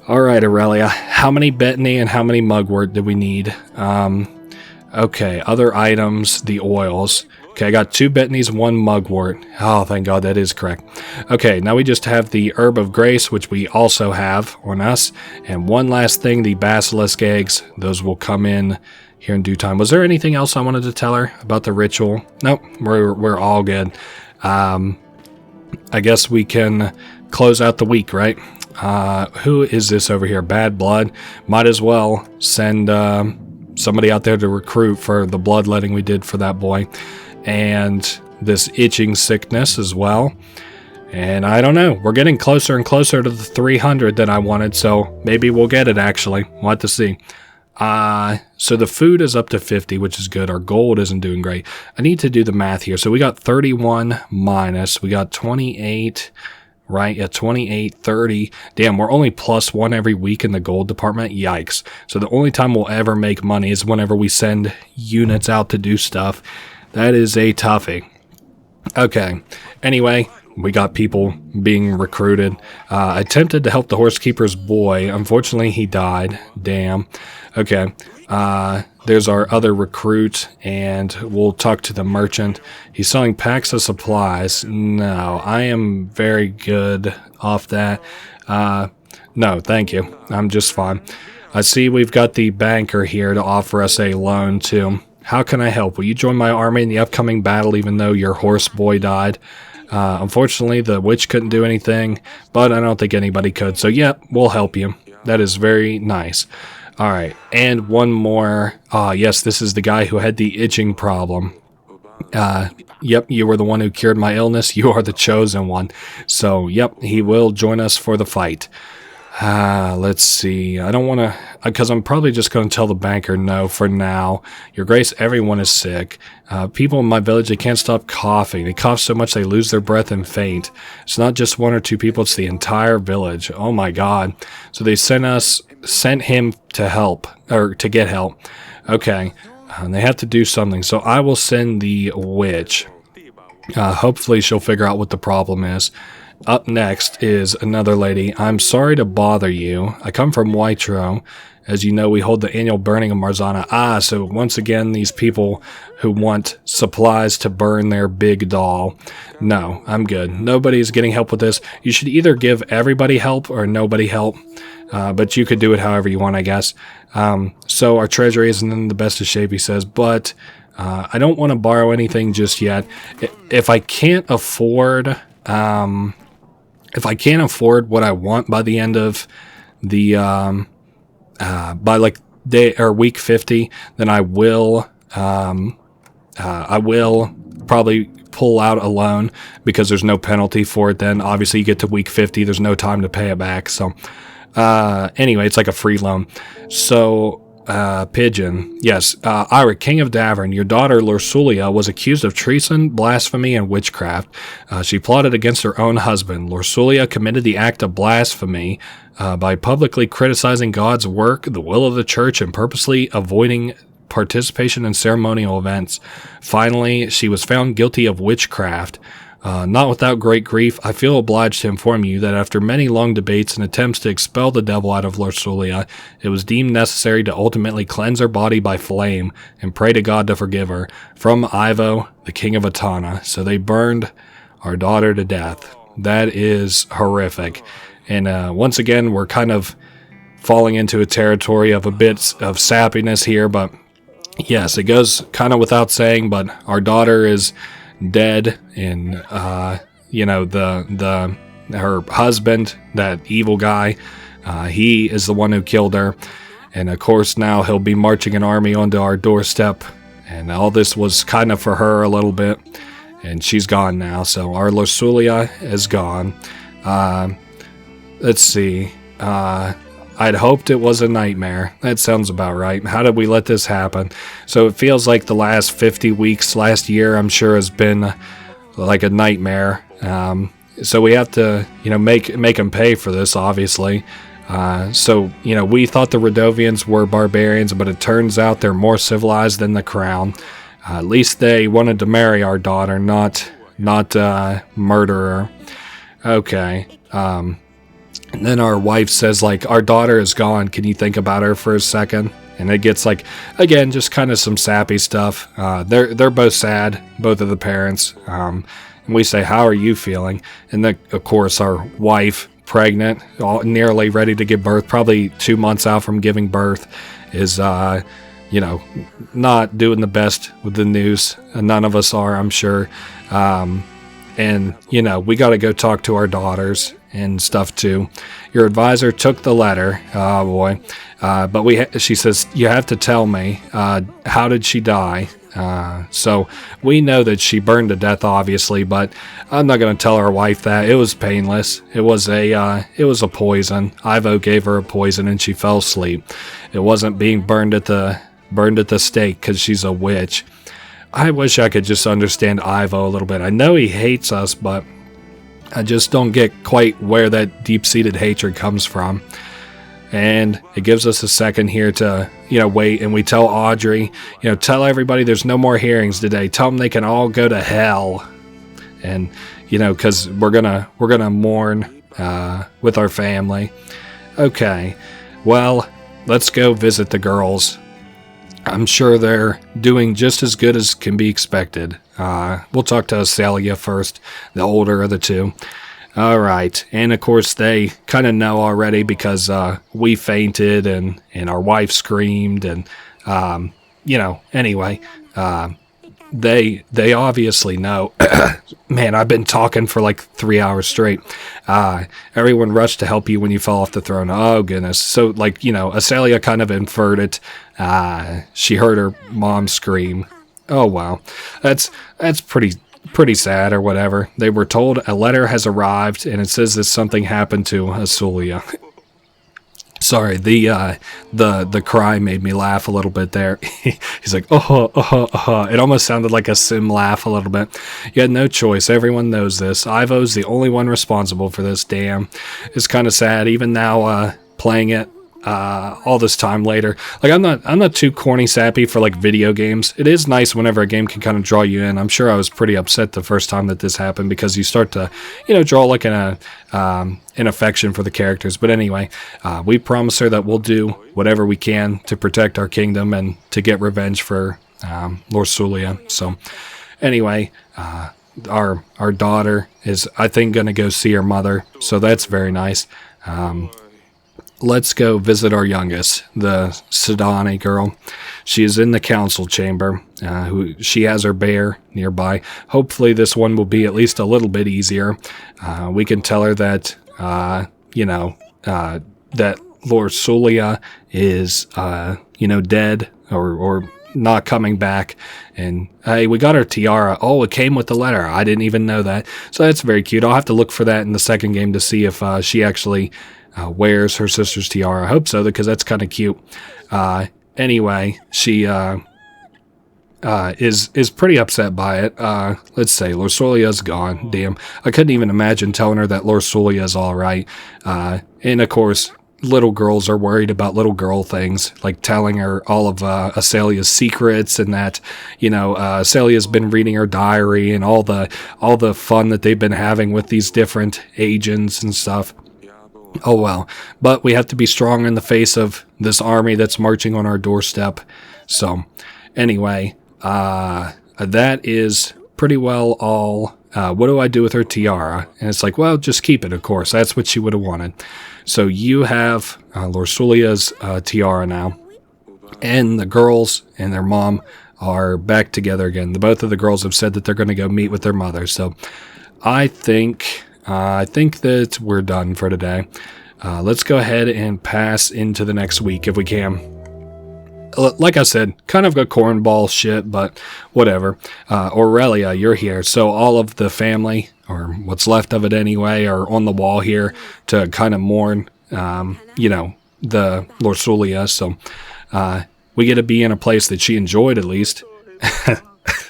All right, Aurelia, how many betony and how many mugwort do we need? Okay, other items, the oils. Okay, I got 2 betonies, 1 mugwort. Oh, thank God, that is correct. Okay, now we just have the Herb of Grace, which we also have on us. And one last thing, the basilisk eggs. Those will come in here in due time. Was there anything else I wanted to tell her about the ritual? Nope, we're all good. I guess we can close out the week, right? Who is this over here? Bad blood. Might as well send somebody out there to recruit for the bloodletting we did for that boy. And this itching sickness as well. And I don't know. We're getting closer and closer to the 300 that I wanted, so maybe we'll get it, actually. We'll have to see. So the food is up to 50, which is good. Our gold isn't doing great. I need to do the math here. So we got 31 minus. We got 28, right? Yeah, 28, 30. Damn, we're only +1 every week in the gold department. Yikes. So the only time we'll ever make money is whenever we send units out to do stuff. That is a toughie. Okay. Anyway, we got people being recruited. I attempted to help the horsekeeper's boy. Unfortunately, he died. Damn. Okay. There's our other recruit, and we'll talk to the merchant. He's selling packs of supplies. No, I am very good off that. No, thank you. I'm just fine. I see we've got the banker here to offer us a loan, too. How can I help? Will you join my army in the upcoming battle even though your horse boy died? Unfortunately, the witch couldn't do anything, but I don't think anybody could. So, yeah, we'll help you. That is very nice. All right, and one more. Yes, this is the guy who had the itching problem. Yep, you were the one who cured my illness. You are the chosen one. So, yep, he will join us for the fight. Let's see. I don't want to, because I'm probably just going to tell the banker no for now. Your Grace, everyone is sick. People in my village, they can't stop coughing. They cough so much they lose their breath and faint. It's not just one or two people, it's the entire village. Oh my God. So they sent him to help, or to get help. Okay. And they have to do something. So I will send the witch. Hopefully she'll figure out what the problem is. Up next is another lady. I'm sorry to bother you. I come from Whitero. As you know, we hold the annual burning of Marzana. So once again, these people who want supplies to burn their big doll. No, I'm good. Nobody's getting help with this. You should either give everybody help or nobody help. But you could do it however you want, I guess. So our treasury isn't in the best of shape, he says, but I don't want to borrow anything just yet. If I can't afford what I want by the end of the by like day or week 50, then I will probably pull out a loan because there's no penalty for it. Then obviously you get to week 50, there's no time to pay it back. So anyway, it's like a free loan. So Pigeon, yes, Ira, King of Davern, your daughter Lorsulia was accused of treason, blasphemy, and witchcraft. She plotted against her own husband. Lorsulia committed the act of blasphemy by publicly criticizing God's work, the will of the church, and purposely avoiding participation in ceremonial events. Finally, she was found guilty of witchcraft. Not without great grief, I feel obliged to inform you that after many long debates and attempts to expel the devil out of Lorsulia, it was deemed necessary to ultimately cleanse her body by flame and pray to God to forgive her. From Ivo, the king of Atana. So they burned our daughter to death. That is horrific. And once again, we're kind of falling into a territory of a bit of sappiness here, but yes, it goes kind of without saying, but our daughter is dead, and her husband, that evil guy, he is the one who killed her, and of course now he'll be marching an army onto our doorstep, and all this was kind of for her a little bit, and she's gone now. So our Lorsulia is gone. Let's see. I'd hoped it was a nightmare. That sounds about right. How did we let this happen? So it feels like the last 50 weeks, last year, I'm sure has been like a nightmare. So we have to, make them pay for this, obviously. So we thought the Radovians were barbarians, but it turns out they're more civilized than the crown. At least they wanted to marry our daughter, not murder her. Okay. And then our wife says, our daughter is gone. Can you think about her for a second? And it gets again, just kind of some sappy stuff. They're both sad, both of the parents. And we say, how are you feeling? And then, of course, our wife, pregnant, nearly ready to give birth, probably 2 months out from giving birth, is, not doing the best with the news. And none of us are, I'm sure. And, we got to go talk to our daughters and stuff too. Your advisor took the letter. Oh boy. But she says, you have to tell me, how did she die? So we know that she burned to death, obviously, but I'm not going to tell our wife that. It was painless. It was a poison. Ivo gave her a poison and she fell asleep. It wasn't being burned at the stake because she's a witch. I wish I could just understand Ivo a little bit. I know he hates us, but I just don't get quite where that deep-seated hatred comes from. And it gives us a second here to, wait, and we tell Audrey, tell everybody there's no more hearings today. Tell them they can all go to hell. And, because we're gonna mourn with our family. Okay, well, let's go visit the girls. I'm sure they're doing just as good as can be expected. We'll talk to Azalea first, the older of the two. All right. And, of course, they kind of know already because we fainted and our wife screamed. And, anyway, they obviously know. Man, I've been talking for like 3 hours straight. Everyone rushed to help you when you fell off the throne. Oh, goodness. So, like, Asalia kind of inferred it. She heard her mom scream. Oh, wow. That's pretty sad or whatever. They were told a letter has arrived, and it says that something happened to Lorsulia. Sorry, the cry made me laugh a little bit there. He's like, It almost sounded like a sim laugh a little bit. You had no choice. Everyone knows this. Ivo's the only one responsible for this. Damn. It's kind of sad, even now playing it all this time later. Like, I'm not too corny sappy for like video games. It is nice whenever a game can kind of draw you in. I'm sure I was pretty upset the first time that this happened, because you start to draw like an affection for the characters. But anyway, we promise her that we'll do whatever we can to protect our kingdom and to get revenge for Lorsulia. So anyway, our daughter is, I think, gonna go see her mother, so that's very nice. Let's go visit our youngest, the Sidani girl. She is in the council chamber. She has her bear nearby. Hopefully this one will be at least a little bit easier. We can tell her that, that Lorsulia is, dead or not coming back. And, hey, we got her tiara. Oh, it came with the letter. I didn't even know that. So that's very cute. I'll have to look for that in the second game to see if she actually wears her sister's tiara. I hope so, because that's kind of cute. Anyway, she is pretty upset by it. Let's say Lorsulia's gone. Damn, I couldn't even imagine telling her that Lorsulia is all right. And of course, little girls are worried about little girl things, like telling her all of Asalia's secrets, and that Asalia's been reading her diary and all the fun that they've been having with these different agents and stuff. Oh well, but we have to be strong in the face of this army that's marching on our doorstep. So anyway, that is pretty well all. What do I do with her tiara? And it's like, well, just keep it, of course. That's what she would have wanted. So you have Lorsulia's tiara now, and the girls and their mom are back together again. Both of the girls have said that they're going to go meet with their mother. So I think that we're done for today. Let's go ahead and pass into the next week if we can. Like I said, kind of a cornball shit, but whatever. Aurelia, you're here. So all of the family, or what's left of it anyway, are on the wall here to kind of mourn, the Lorsulia. So we get to be in a place that she enjoyed, at least.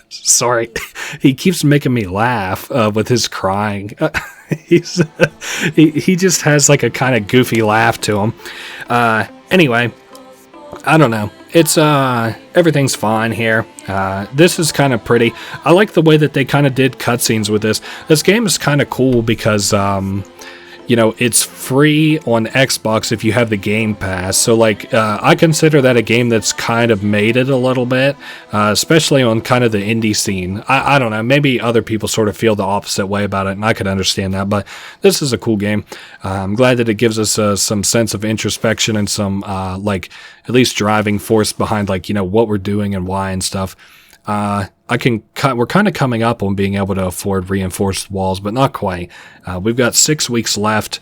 Sorry, he keeps making me laugh with his crying. He just has like a kind of goofy laugh to him. Anyway, I don't know. It's everything's fine here. This is kind of pretty. I like the way that they kind of did cutscenes with this. This game is kind of cool because it's free on Xbox if you have the Game Pass. So, like, I consider that a game that's kind of made it a little bit, especially on kind of the indie scene. I don't know. Maybe other people sort of feel the opposite way about it, and I could understand that. But this is a cool game. I'm glad that it gives us some sense of introspection and some, at least driving force behind, what we're doing and why and stuff. We're kind of coming up on being able to afford reinforced walls, but not quite. We've got 6 weeks left.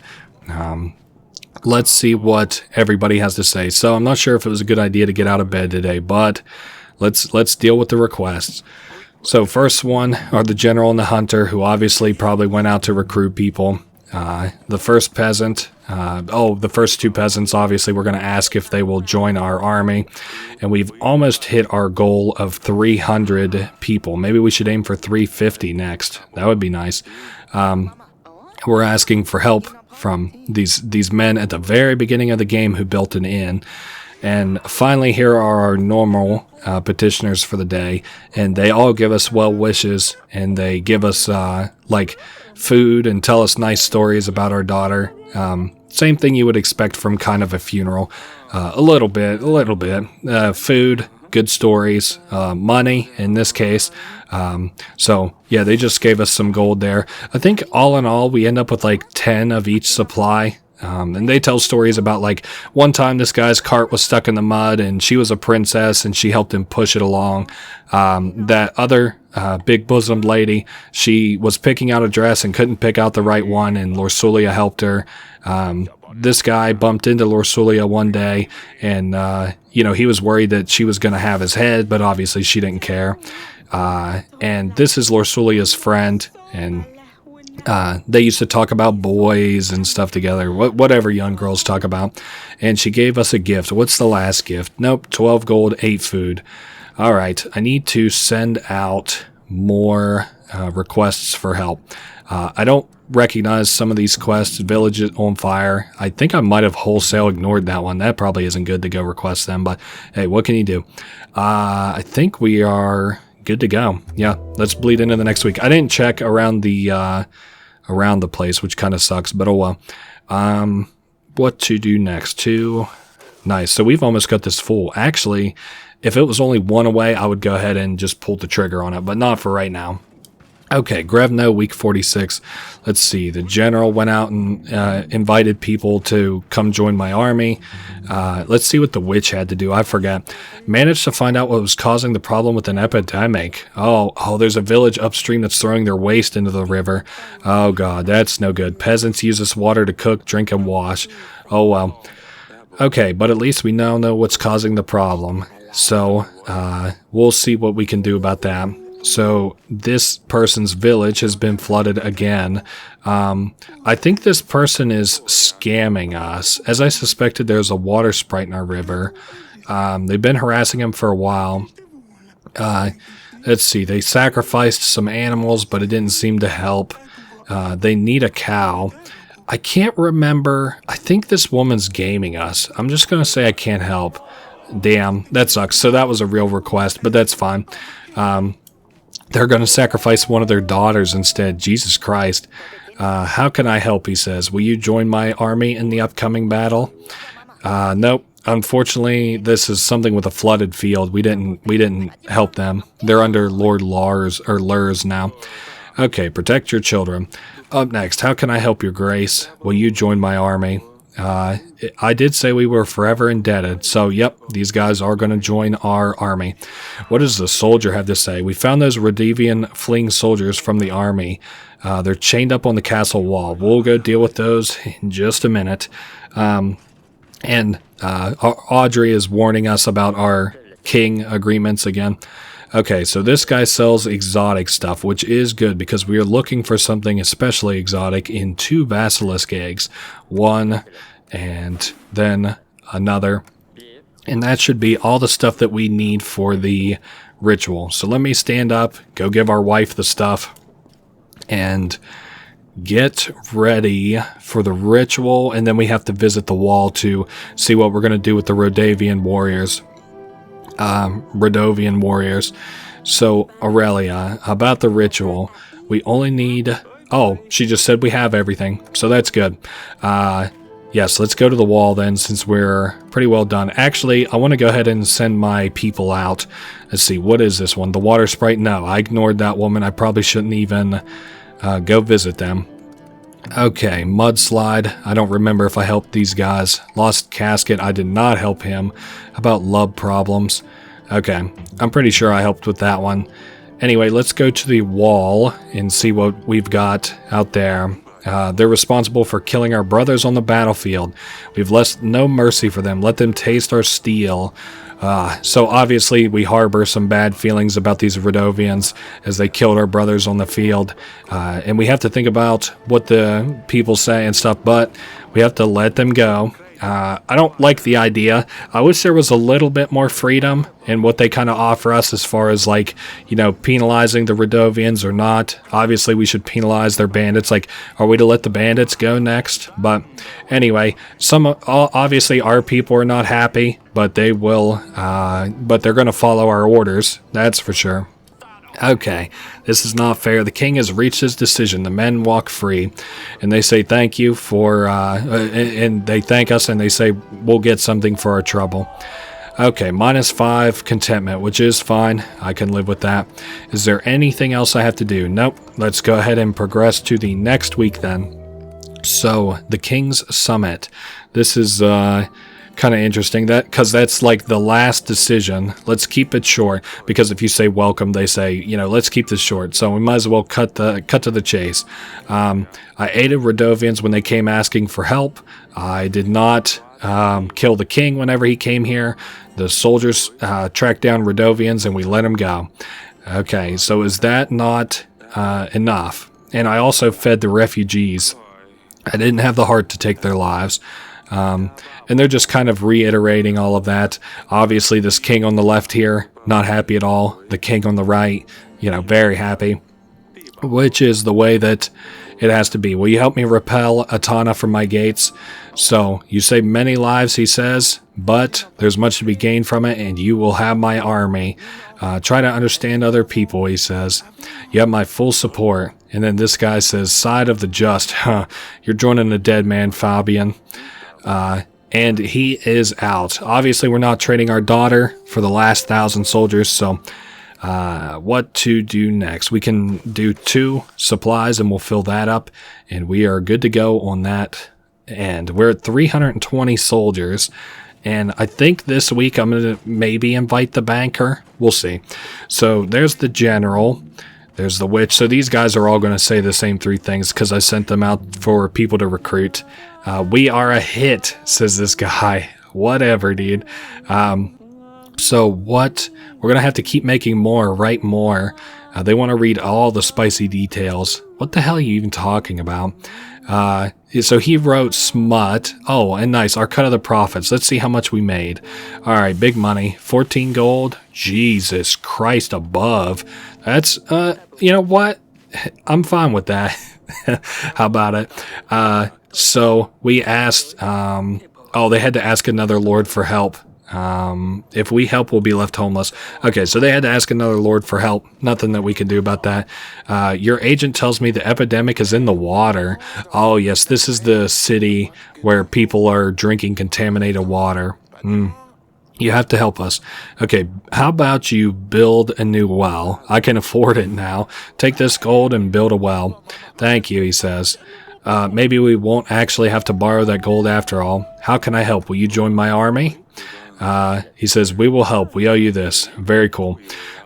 Let's see what everybody has to say. So I'm not sure if it was a good idea to get out of bed today, but let's deal with the requests. So first one are the general and the hunter, who obviously probably went out to recruit people. The first peasant, the first two peasants, obviously we're going to ask if they will join our army, and we've almost hit our goal of 300 people. Maybe we should aim for 350 next. That would be nice. We're asking for help from these men at the very beginning of the game who built an inn. And finally, here are our normal petitioners for the day, and they all give us well wishes, and they give us food and tell us nice stories about our daughter. Same thing you would expect from kind of a funeral. A little bit. Food, good stories, money in this case. So they just gave us some gold there. I think all in all, we end up with 10 of each supply. And they tell stories about, like, one time this guy's cart was stuck in the mud and she was a princess and she helped him push it along. That other big bosomed lady, she was picking out a dress and couldn't pick out the right one, and Lorsulia helped her. This guy bumped into Lorsulia one day, and he was worried that she was going to have his head, but obviously she didn't care. And this is Lorsulia's friend, and they used to talk about boys and stuff together, whatever young girls talk about. And she gave us a gift. What's the last gift? Nope, 12 gold, 8 food. All right, I need to send out more requests for help. I don't recognize some of these quests. Village on fire. I think I might have wholesale ignored that one. That probably isn't good to go request them, but hey, what can you do? I think we are good to go. Yeah, let's bleed into the next week. I didn't check around the place, which kind of sucks, but oh well. What to do next? Nice. So we've almost got this full. Actually, if it was only one away, I would go ahead and just pull the trigger on it, but not for right now. Okay, Grevno, week 46. Let's see. The general went out and invited people to come join my army. Let's see what the witch had to do. I forget. Managed to find out what was causing the problem with an epidemic. Oh, there's a village upstream that's throwing their waste into the river. Oh, God, that's no good. Peasants use this water to cook, drink, and wash. Oh, well. Okay, but at least we now know what's causing the problem. So, we'll see what we can do about that. So this person's village has been flooded again. I think this person is scamming us. As I suspected, there's a water sprite in our river. They've been harassing him for a while. Let's see. They sacrificed some animals, but it didn't seem to help. They need a cow. I can't remember. I think this woman's gaming us. I'm just going to say I can't help. Damn, that sucks. So that was a real request, but that's fine. They're going to sacrifice one of their daughters instead. Jesus Christ. How can I help, he says. Will you join my army in the upcoming battle? Nope. Unfortunately, this is something with a flooded field. We didn't help them. They're under Lord Lurs now. Okay, protect your children. Up next, how can I help your grace? Will you join my army? I did say we were forever indebted, so yep, these guys are going to join our army. What does the soldier have to say? We found those Radovian fleeing soldiers from the army. They're chained up on the castle wall. We'll go deal with those in just a minute. And Audrey is warning us about our king agreements again. Okay, so this guy sells exotic stuff, which is good because we are looking for something especially exotic in 2 basilisk eggs. One and then another. And that should be all the stuff that we need for the ritual. So let me stand up, go give our wife the stuff, and get ready for the ritual. And then we have to visit the wall to see what we're going to do with the Radovian warriors. So, Aurelia, about the ritual, we only need... Oh, she just said we have everything, so that's good. Yes, let's go to the wall then, since we're pretty well done. Actually, I want to go ahead and send my people out. Let's see, what is this one? The water sprite? No, I ignored that woman. I probably shouldn't even go visit them. Okay, mudslide. I don't remember if I helped these guys. Lost casket. I did not help him. How about love problems? Okay, I'm pretty sure I helped with that one. Anyway, let's go to the wall and see what we've got out there. They're responsible for killing our brothers on the battlefield. We've left no mercy for them. Let them taste our steel. So obviously we harbor some bad feelings about these Radovians as they killed our brothers on the field. And we have to think about what the people say and stuff, but we have to let them go. I don't like the idea. I wish there was a little bit more freedom in what they kind of offer us as far as, like, penalizing the Radovians or not. Obviously, we should penalize their bandits. Like, are we to let the bandits go next? But anyway, obviously our people are not happy, but they will, but they're going to follow our orders. That's for sure. Okay, this is not fair. The king has reached his decision. The men walk free, and they say thank you for, and they thank us, and they say we'll get something for our trouble. Okay, -5 contentment, which is fine. I can live with that. Is there anything else I have to do? Nope. Let's go ahead and progress to the next week then. So, the King's Summit. This is kind of interesting, that because that's like the last decision. Let's keep it short, because if you say welcome, they say, let's keep this short. So we might as well cut to the chase. I aided Radovians when they came asking for help. I did not kill the king whenever he came here. The soldiers tracked down Radovians and we let him go. Okay, so is that not enough? And I also fed the refugees. I didn't have the heart to take their lives. And they're just kind of reiterating all of that. Obviously, this king on the left here, not happy at all. The king on the right, very happy. Which is the way that it has to be. Will you help me repel Atana from my gates? So, you save many lives, he says, but there's much to be gained from it, and you will have my army. Try to understand other people, he says. You have my full support. And then this guy says, side of the just. You're joining the dead man, Fabian. And he is out. Obviously, we're not trading our daughter for the last 1,000 soldiers, so what to do next? We can do 2 supplies and we'll fill that up, and we are good to go on that end. We're at 320 soldiers, and I think this week I'm going to maybe invite the banker. We'll see. So there's the general. There's the witch. So these guys are all going to say the same 3 things because I sent them out for people to recruit. We are a hit, says this guy. Whatever, dude. So what? We're going to have to keep making more, write more. They want to read all the spicy details. What the hell are you even talking about? So he wrote smut. Oh, and nice. Our cut of the profits. Let's see how much we made. All right, big money. 14 gold. Jesus Christ above. That's, you know what? I'm fine with that. How about it? So we asked, they had to ask another lord for help. If we help, we'll be left homeless. Okay, so they had to ask another lord for help. Nothing that we can do about that. Your agent tells me the epidemic is in the water. Oh, yes, this is the city where people are drinking contaminated water. You have to help us. Okay, how about you build a new well? I can afford it now. Take this gold and build a well. Thank you, he says. Maybe we won't actually have to borrow that gold after all. How can I help? Will you join my army? He says, we will help. We owe you this. Very cool.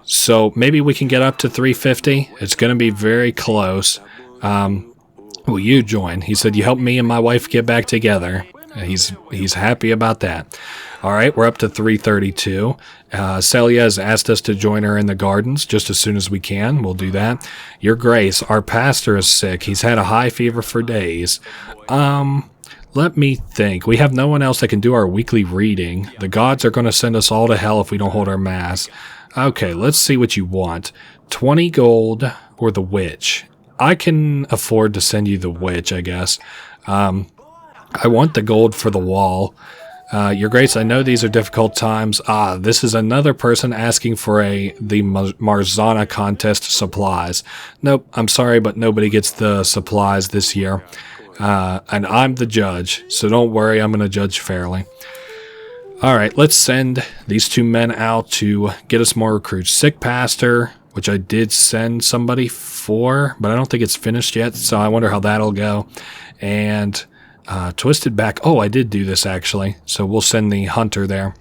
So maybe we can get up to 350. It's going to be very close. Will you join? He said, you help me and my wife get back together. He's happy about that. All right, we're up to 332. Celia has asked us to join her in the gardens just as soon as we can. We'll do that. Your Grace, our pastor is sick. He's had a high fever for days. Let me think. We have no one else that can do our weekly reading. The gods are going to send us all to hell if we don't hold our mass. Okay, let's see what you want. 20 gold or the witch. I can afford to send you the witch, I guess. I want the gold for the wall. Your Grace, I know these are difficult times. This is another person asking for the Marzana contest supplies. Nope, I'm sorry, but nobody gets the supplies this year. And I'm the judge, so don't worry, I'm going to judge fairly. Alright, let's send these 2 men out to get us more recruits. Sick pastor, which I did send somebody for, but I don't think it's finished yet, so I wonder how that'll go. And twisted back. Oh, I did do this actually, so we'll send the hunter there.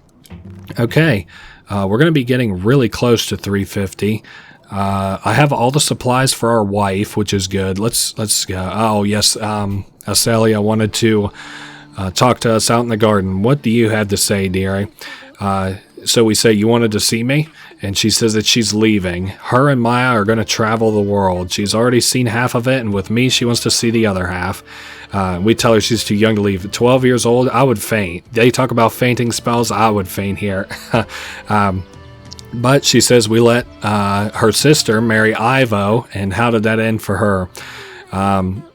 Okay, we're going to be getting really close to 350. I have all the supplies for our wife, which is good. Let's go. Oh, yes, Celia wanted to talk to us out in the garden. What do you have to say, dearie? So we say, you wanted to see me? And she says that she's leaving. Her and Maya are going to travel the world. She's already seen half of it, and with me, she wants to see the other half. We tell her she's too young to leave. At 12 years old, I would faint. They talk about fainting spells. I would faint here. But she says we let her sister marry Ivo, and how did that end for her?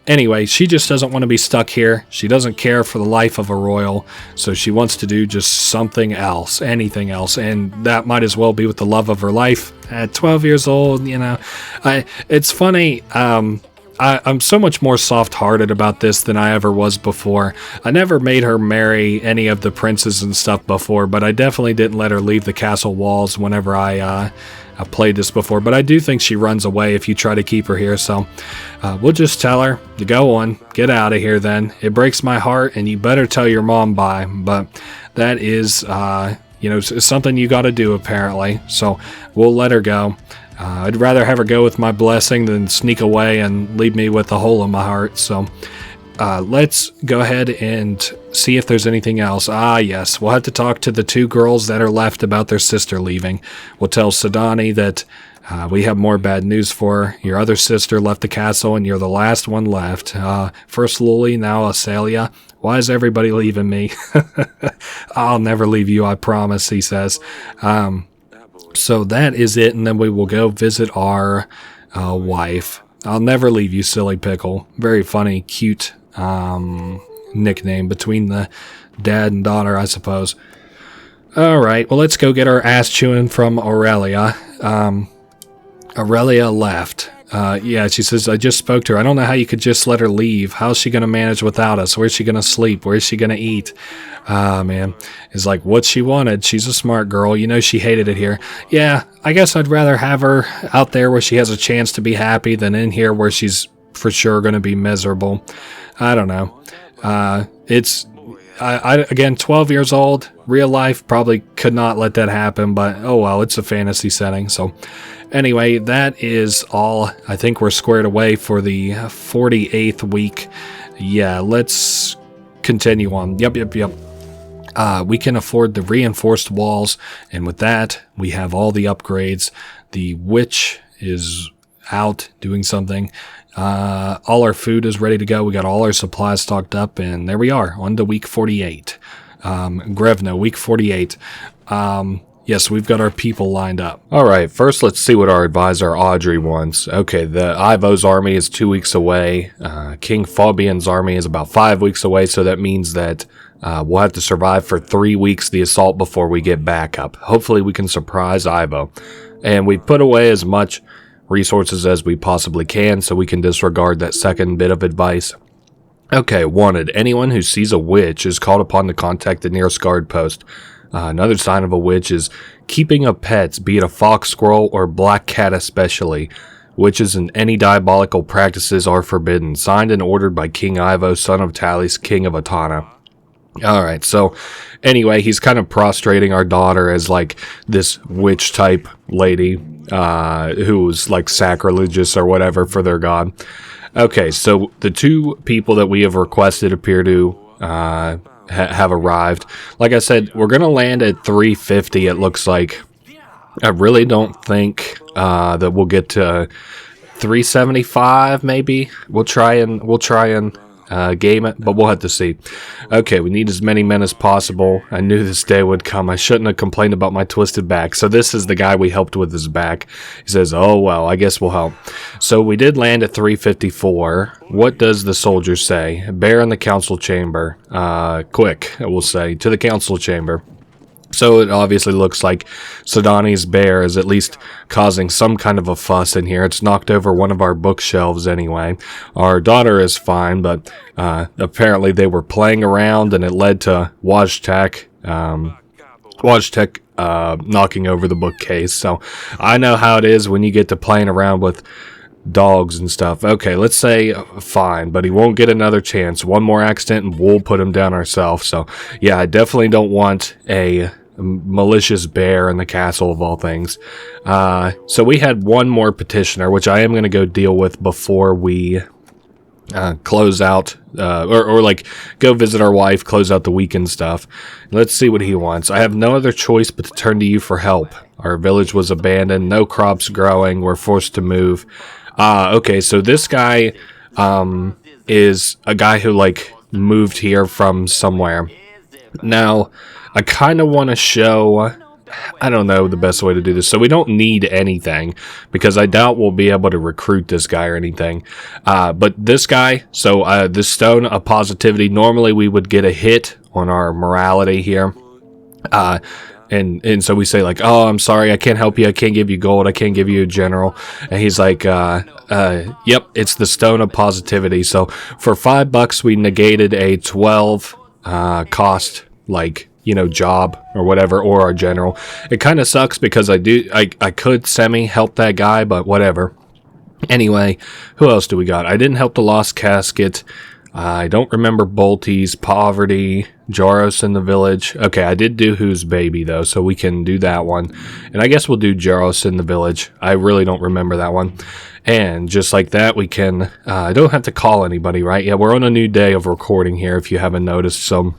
Anyway, she just doesn't want to be stuck here. She doesn't care for the life of a royal, so she wants to do just something else, anything else, and that might as well be with the love of her life. At 12 years old, it's funny. I'm so much more soft-hearted about this than I ever was before. I never made her marry any of the princes and stuff before, but I definitely didn't let her leave the castle walls whenever I played this before. But I do think she runs away if you try to keep her here, so we'll just tell her to go on, get out of here then. It breaks my heart, and you better tell your mom bye, but that is, something you got to do apparently, so we'll let her go. I'd rather have her go with my blessing than sneak away and leave me with a hole in my heart. So let's go ahead and see if there's anything else. Yes, we'll have to talk to the 2 girls that are left about their sister leaving. We'll tell Sidani that we have more bad news for her. Your other sister left the castle and you're the last one left. First Luli, now Asalia. Why is everybody leaving me? I'll never leave you, I promise, he says. So that is it, and then we will go visit our wife. I'll never leave you, silly pickle. Very funny, cute nickname between the dad and daughter, I suppose. Alright, well, let's go get our ass chewing from Aurelia. Aurelia left. She says, I just spoke to her. I don't know how you could just let her leave. How's she going to manage without us? Where's she going to sleep? Where's she going to eat? Man. It's like what she wanted. She's a smart girl. You know she hated it here. Yeah, I guess I'd rather have her out there where she has a chance to be happy than in here where she's for sure going to be miserable. I don't know. Again, 12 years old, real life, probably could not let that happen, but oh well, it's a fantasy setting, so... Anyway, that is all. I think we're squared away for the 48th week. Yeah, let's continue on. Yep. We can afford the reinforced walls, and with that, we have all the upgrades. The witch is out doing something. All our food is ready to go. We got all our supplies stocked up, and there we are, on to week 48. Grevno, week 48. Yes, we've got our people lined up. Alright, first let's see what our advisor Audrey wants. Okay, the Ivo's army is 2 weeks away. King Fabian's army is about 5 weeks away, so that means that we'll have to survive for 3 weeks the assault before we get back up. Hopefully we can surprise Ivo. And we put away as much resources as we possibly can, so we can disregard that second bit of advice. Okay, wanted. Anyone who sees a witch is called upon to contact the nearest guard post. Another sign of a witch is keeping of pets, be it a fox, squirrel, or black cat especially. Witches and any diabolical practices are forbidden. Signed and ordered by King Ivo, son of Talis, king of Atana. Alright, so anyway, he's kind of prostrating our daughter as like this witch type lady who's like sacrilegious or whatever for their god. Okay, so the 2 people that we have requested appear to have arrived. Like I said, we're going to land at 350, it looks like. I really don't think that we'll get to 375, maybe. We'll try and game it, but we'll have to see. Okay, we need as many men as possible. I knew this day would come. I shouldn't have complained about my twisted back. So this is the guy we helped with his back. He says, oh well, I guess we'll help. So we did land at 354. What does the soldier say? Bear in the council chamber. Quick, we'll say, to the council chamber. So it obviously looks like Sidani's bear is at least causing some kind of a fuss in here. It's knocked over one of our bookshelves anyway. Our daughter is fine, but apparently they were playing around and it led to Wojtek knocking over the bookcase. So I know how it is when you get to playing around with dogs and stuff. Okay, let's say fine, but he won't get another chance. One more accident and we'll put him down ourselves. So yeah, I definitely don't want a malicious bear in the castle of all things. So we had one more petitioner, which I am going to go deal with before we close out, or like go visit our wife, close out the weekend stuff. Let's see what he wants. I have no other choice but to turn to you for help. Our village was abandoned, no crops growing, we're forced to move. Okay, so this guy is a guy who like moved here from somewhere. Now, I kind of want to show, I don't know the best way to do this, so we don't need anything, because I doubt we'll be able to recruit this guy or anything. But this guy, so this stone of positivity, normally we would get a hit on our morality here. and so we say like, oh, I'm sorry, I can't help you, I can't give you gold, I can't give you a general. And he's like, yep, it's the stone of positivity. So for $5 we negated a 12 cost, like, job or whatever, or our general. It kind of sucks because I could semi help that guy, but whatever. Anyway, who else do we got? I didn't help the Lost Casket. I don't remember Bolty's Poverty, Jaros in the Village. Okay, I did do Who's Baby, though, so we can do that one. And I guess we'll do Jaros in the Village. I really don't remember that one. And just like that, we can... I don't have to call anybody, right? Yeah, we're on a new day of recording here, if you haven't noticed, so...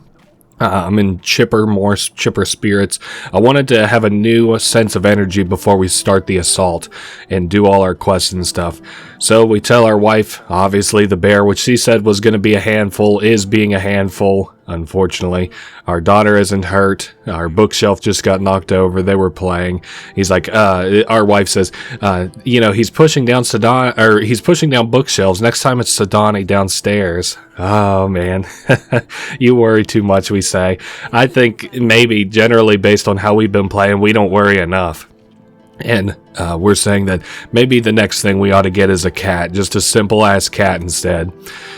I'm in more chipper spirits. I wanted to have a new sense of energy before we start the assault and do all our quests and stuff. So we tell our wife, obviously the bear, which she said was going to be a handful, is being a handful, unfortunately. Our daughter isn't hurt. Our bookshelf just got knocked over. They were playing. He's like, our wife says, he's pushing down he's pushing down bookshelves. Next time it's Sedani downstairs. Oh, man. You worry too much, we say. I think maybe generally based on how we've been playing, we don't worry enough. And we're saying that maybe the next thing we ought to get is a cat, just a simple-ass cat instead.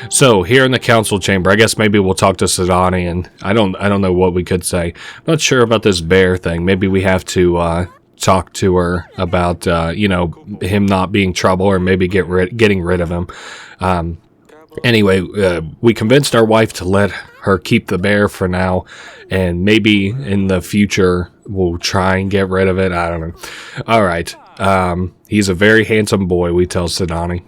So, here in the council chamber, I guess maybe we'll talk to Sedani, and I don't know what we could say. I'm not sure about this bear thing. Maybe we have to talk to her about, him not being trouble, or maybe getting rid of him. Anyway, we convinced our wife to let her keep the bear for now, and maybe in the future we'll try and get rid of it. I don't know. All right. He's a very handsome boy, we tell Sedani.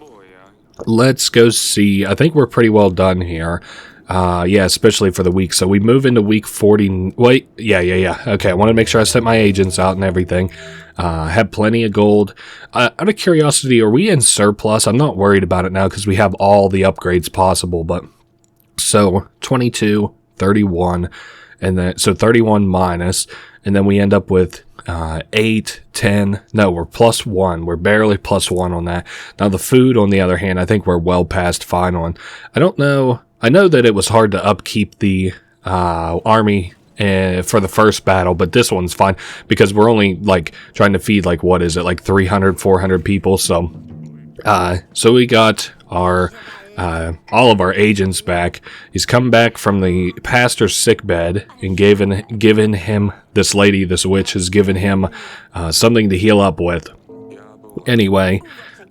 Let's go see. I think we're pretty well done here. Yeah, especially for the week. So we move into week 40. Wait, yeah. Okay, I want to make sure I sent my agents out and everything. Have plenty of gold. Out of curiosity, are we in surplus? I'm not worried about it now because we have all the upgrades possible. But so 22, 31, and then so 31 minus, and then we end up with 8, 10. No, we're +1. We're barely +1 on that. Now the food, on the other hand, I think we're well past fine on. I don't know. I know that it was hard to upkeep the army for the first battle, but this one's fine because we're only like trying to feed like, what is it, like 300, 400 people. So we got our all of our agents back. He's come back from the pastor's sickbed and given him, this lady, this witch, has given him something to heal up with. Anyway,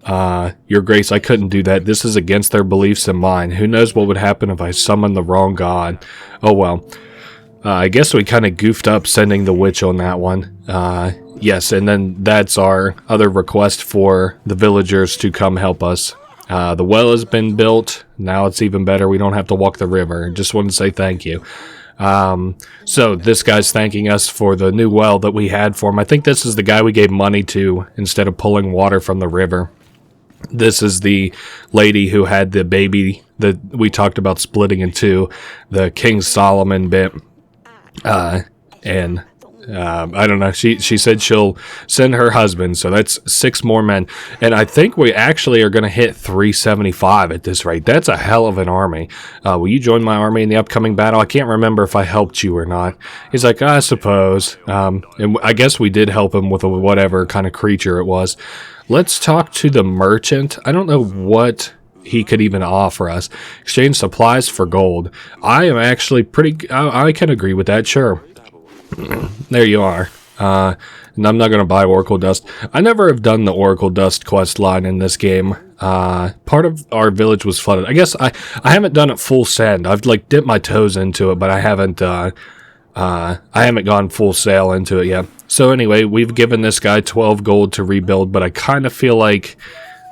Your Grace, I couldn't do that. This is against their beliefs and mine. Who knows what would happen if I summoned the wrong god? Oh well. I guess we kind of goofed up sending the witch on that one. Yes, and then that's our other request for the villagers to come help us. The well has been built. Now it's even better. We don't have to walk the river. Just wanted to say thank you. So this guy's thanking us for the new well that we had for him. I think this is the guy we gave money to instead of pulling water from the river. This is the lady who had the baby that we talked about splitting in two, the King Solomon bit. I don't know. She said she'll send her husband, so that's 6 more men. And I think we actually are going to hit 375 at this rate. That's a hell of an army. Will you join my army in the upcoming battle? I can't remember if I helped you or not. He's like, I suppose. And I guess we did help him with whatever kind of creature it was. Let's talk to the merchant. I don't know what he could even offer us. Exchange supplies for gold. I am actually I can agree with that, sure. There you are. And I'm not going to buy Oracle Dust. I never have done the Oracle Dust quest line in this game. Part of our village was flooded. I guess I haven't done it full send. I've like dipped my toes into it, but I haven't gone full sail into it yet. So anyway, we've given this guy 12 gold to rebuild, but I kind of feel like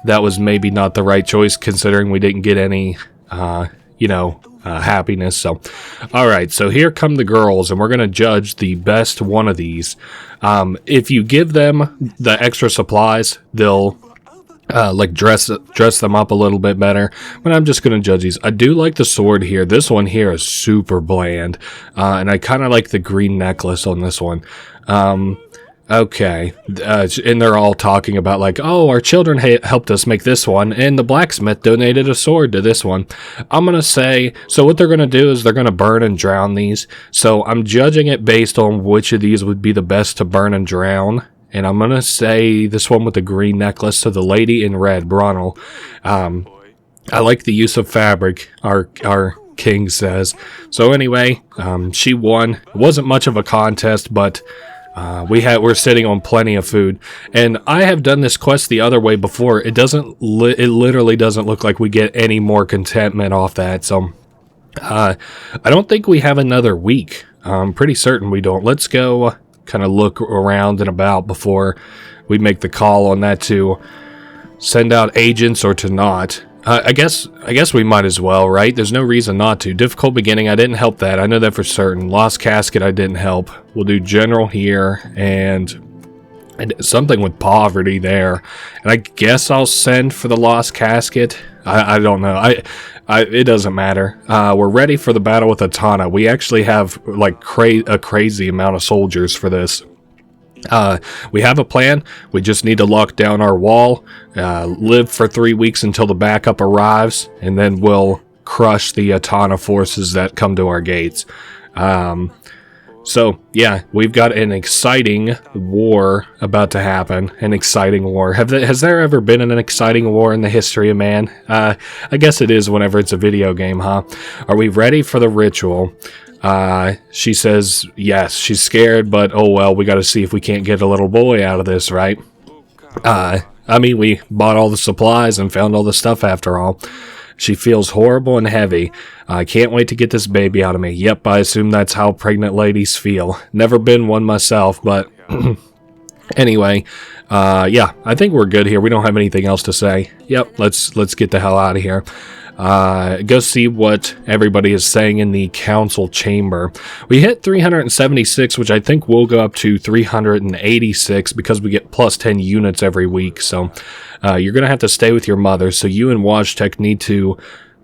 that was maybe not the right choice considering we didn't get any, happiness. So, all right, so here come the girls, and we're going to judge the best one of these. If you give them the extra supplies, they'll dress them up a little bit better. But I'm just going to judge these. I do like the sword here. This one here is super bland, and I kind of like the green necklace on this one. Okay, and they're all talking about like, oh, our children helped us make this one, and the blacksmith donated a sword to this one. I'm gonna say, so what they're gonna do is they're gonna burn and drown these. So I'm judging it based on which of these would be the best to burn and drown, and I'm gonna say this one with the green necklace to the lady in red, Bronel. I like the use of fabric. Our king says. So anyway, she won. It wasn't much of a contest, but. We're sitting on plenty of food, and I have done this quest the other way before. It literally doesn't look like we get any more contentment off that. So, I don't think we have another week. I'm pretty certain we don't. Let's go kind of look around and about before we make the call on that to send out agents or to not. I guess we might as well, right? There's no reason not to. Difficult beginning, I didn't help that. I know that for certain. Lost casket, I didn't help. We'll do general here, and something with poverty there. And I guess I'll send for the lost casket. I don't know. It doesn't matter. We're ready for the battle with Atana. We actually have like a crazy amount of soldiers for this. We have a plan. We just need to lock down our wall, live for 3 weeks until the backup arrives, and then we'll crush the Atana forces that come to our gates. So, yeah, we've got an exciting war about to happen. An exciting war. Has there ever been an exciting war in the history of man? I guess it is whenever it's a video game, huh? Are we ready for the ritual? She says yes, she's scared, but oh well, we gotta see if we can't get a little boy out of this, right? I mean, we bought all the supplies and found all the stuff after all. She feels horrible and heavy. I can't wait to get this baby out of me. Yep, I assume that's how pregnant ladies feel. Never been one myself, but anyway, yeah, I think we're good here. We don't have anything else to say. Yep, let's get the hell out of here. Go see what everybody is saying in the council chamber. We hit 376, which I think will go up to 386 because we get plus 10 units every week. So you're going to have to stay with your mother. So you and Wajtek need to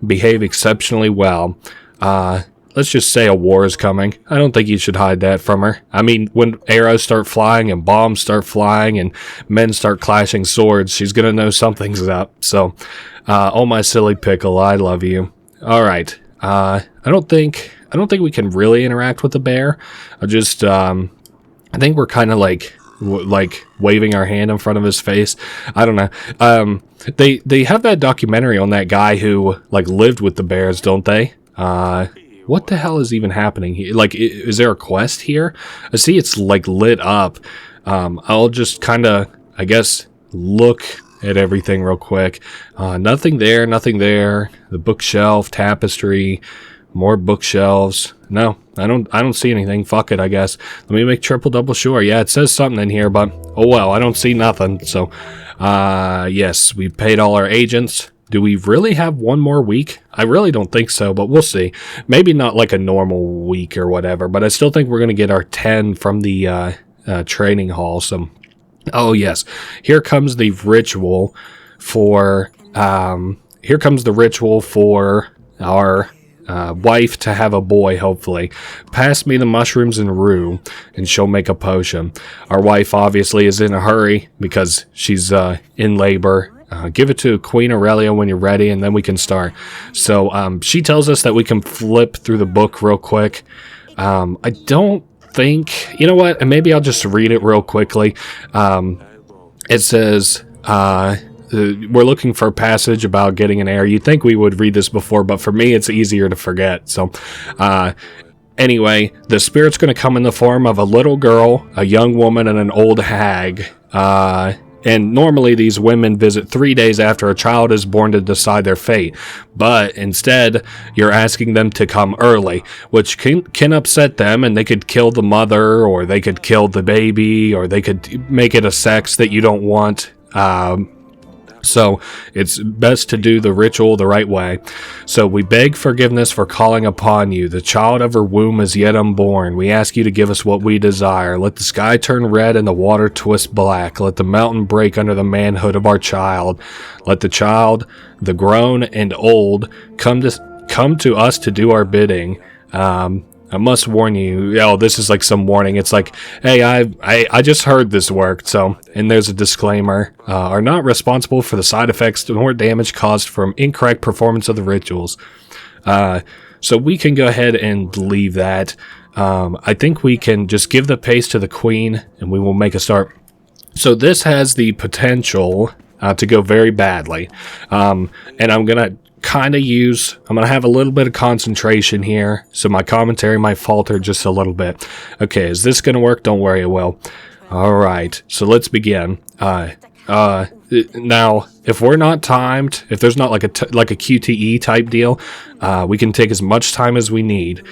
behave exceptionally well. Let's just say a war is coming. I don't think you should hide that from her. I mean, when arrows start flying and bombs start flying and men start clashing swords, she's going to know something's up. So, oh my silly pickle, I love you. All right. I don't think we can really interact with the bear. I think we're kind of like waving our hand in front of his face. I don't know. They have that documentary on that guy who like lived with the bears, don't they? What the hell is even happening here? Like, is there a quest here? I see it's like lit up. I'll just kind of, I guess, look at everything real quick. Nothing there, nothing there. The bookshelf, tapestry, more bookshelves. No, I don't see anything. Fuck it, I guess. Let me make double sure. Yeah, it says something in here, but oh well, I don't see nothing. So, yes, we paid all our agents. Do we really have one more week? I really don't think so, but we'll see. Maybe not like a normal week or whatever, but I still think we're going to get our 10 from the training hall. So, oh yes, here comes the ritual for our wife to have a boy, hopefully. Pass me the mushrooms and rue, and she'll make a potion. Our wife obviously is in a hurry because she's in labor. Give it to Queen Aurelia when you're ready, and then we can start. So she tells us that we can flip through the book real quick. I don't think... You know what? And maybe I'll just read it real quickly. It says... we're looking for a passage about getting an heir. You'd think we would read this before, but for me, it's easier to forget. So, anyway, the spirit's going to come in the form of a little girl, a young woman, and an old hag. And normally these women visit 3 days after a child is born to decide their fate. But instead, you're asking them to come early, which can upset them, and they could kill the mother, or they could kill the baby, or they could make it a sex that you don't want. So it's best to do the ritual the right way. So we beg forgiveness for calling upon you. The child of her womb is yet unborn. We ask you to give us what we desire. Let the sky turn red and the water twist black. Let the mountain break under the manhood of our child. Let the child, the grown and old, come to us to do our bidding. I must warn you. Oh, this is like some warning. It's like, hey, I just heard this worked. So, and there's a disclaimer. Are not responsible for the side effects nor damage caused from incorrect performance of the rituals. So we can go ahead and leave that. I think we can just give the pace to the queen, and we will make a start. So this has the potential to go very badly. And I'm going to I'm going to have a little bit of concentration here, so my commentary might falter just a little bit. Okay, is this going to work? Don't worry, it will. Alright, so let's begin. Now, if we're not timed, if there's not like a QTE type deal, we can take as much time as we need.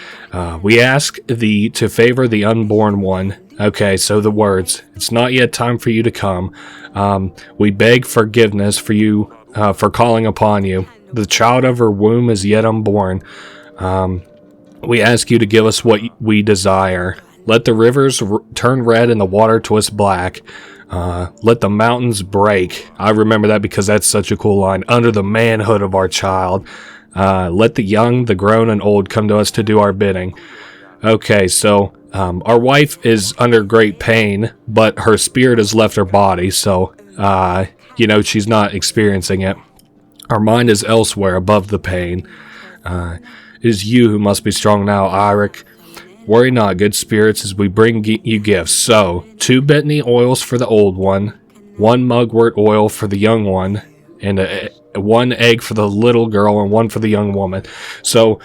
We ask thee to favor the unborn one. Okay, so the words, it's not yet time for you to come. We beg forgiveness for you, for calling upon you. The child of her womb is yet unborn. We ask you to give us what we desire. Let the rivers turn red and the water twist black. Let the mountains break. I remember that because that's such a cool line. Under the manhood of our child. Let the young, the grown, and old come to us to do our bidding. Okay, so our wife is under great pain, but her spirit has left her body, so, she's not experiencing it. Our mind is elsewhere, above the pain. It is you who must be strong now, Eirik. Worry not, good spirits, as we bring you gifts. So, 2 betony oils for the old one, 1 mugwort oil for the young one, and 1 egg for the little girl and 1 for the young woman. So,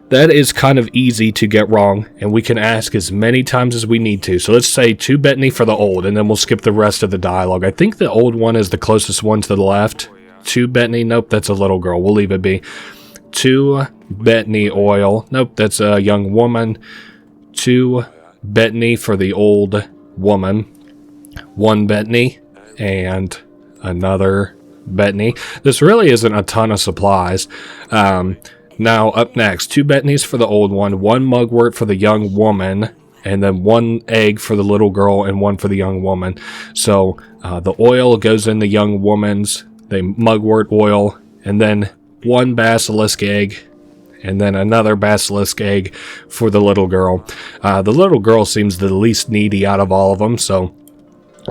that is kind of easy to get wrong, and we can ask as many times as we need to. So let's say 2 betony for the old, and then we'll skip the rest of the dialogue. I think the old one is the closest one to the left. 2 betony, nope, that's a little girl. We'll leave it be. 2 betony oil, nope, that's a young woman. 2 betony for the old woman. 1 betony, and another betony. This really isn't a ton of supplies. Now, up next, 2 betonies for the old one, 1 mugwort for the young woman, and then 1 egg for the little girl and 1 for the young woman. So, the oil goes in the young woman's, the mugwort oil, and then 1 basilisk egg, and then another basilisk egg for the little girl. The little girl seems the least needy out of all of them, so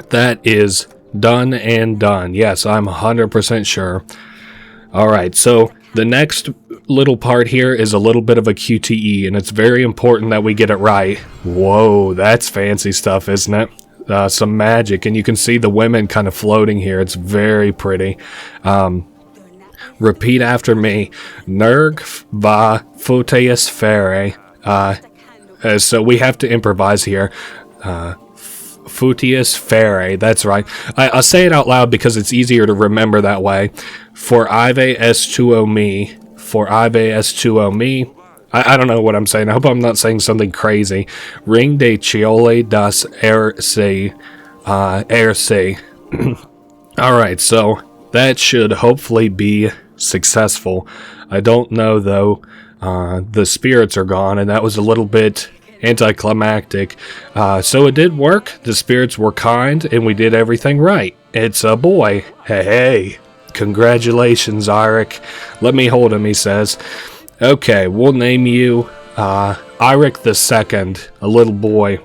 that is done and done. Yes, I'm 100% sure. Alright, so the next little part here is a little bit of a QTE, and it's very important that we get it right. Whoa, that's fancy stuff, isn't it? Some magic, and you can see the women kind of floating here. It's very pretty. Repeat after me. Nerg va Photeus Fere. So we have to improvise here. Photeus Fere, that's right. I'll say it out loud because it's easier to remember that way. For Ive S2O me. For Ive S2O me. I don't know what I'm saying. I hope I'm not saying something crazy. Ring de Ciole das RC. Alright, so that should hopefully be successful. I don't know, though. The spirits are gone, and that was a little bit anticlimactic. So it did work. The spirits were kind, and we did everything right. It's a boy. Hey. Congratulations, Eirik. Let me hold him, he says. Okay, we'll name you Eirik II, a little boy.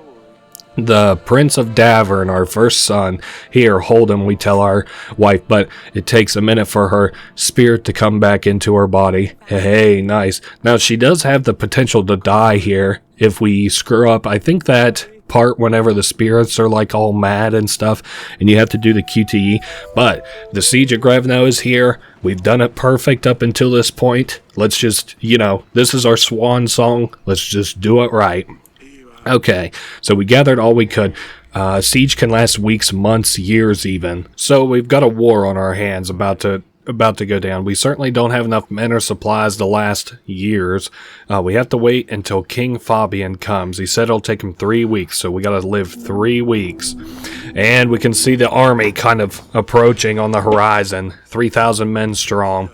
The Prince of Davern, our first son. Here, hold him, we tell our wife, but it takes a minute for her spirit to come back into her body. Hey, nice. Now, she does have the potential to die here if we screw up. I think that part whenever the spirits are like all mad and stuff, and you have to do the QTE, but the Siege of Grevno is here. We've done it perfect up until this point. Let's just, this is our swan song. Let's just do it right. Okay, so we gathered all we could. Siege can last weeks, months, years even. So we've got a war on our hands about to go down. We certainly don't have enough men or supplies to last years. We have to wait until King Fabian comes. He said it'll take him 3 weeks, so we gotta live 3 weeks. And we can see the army kind of approaching on the horizon, 3,000 men strong.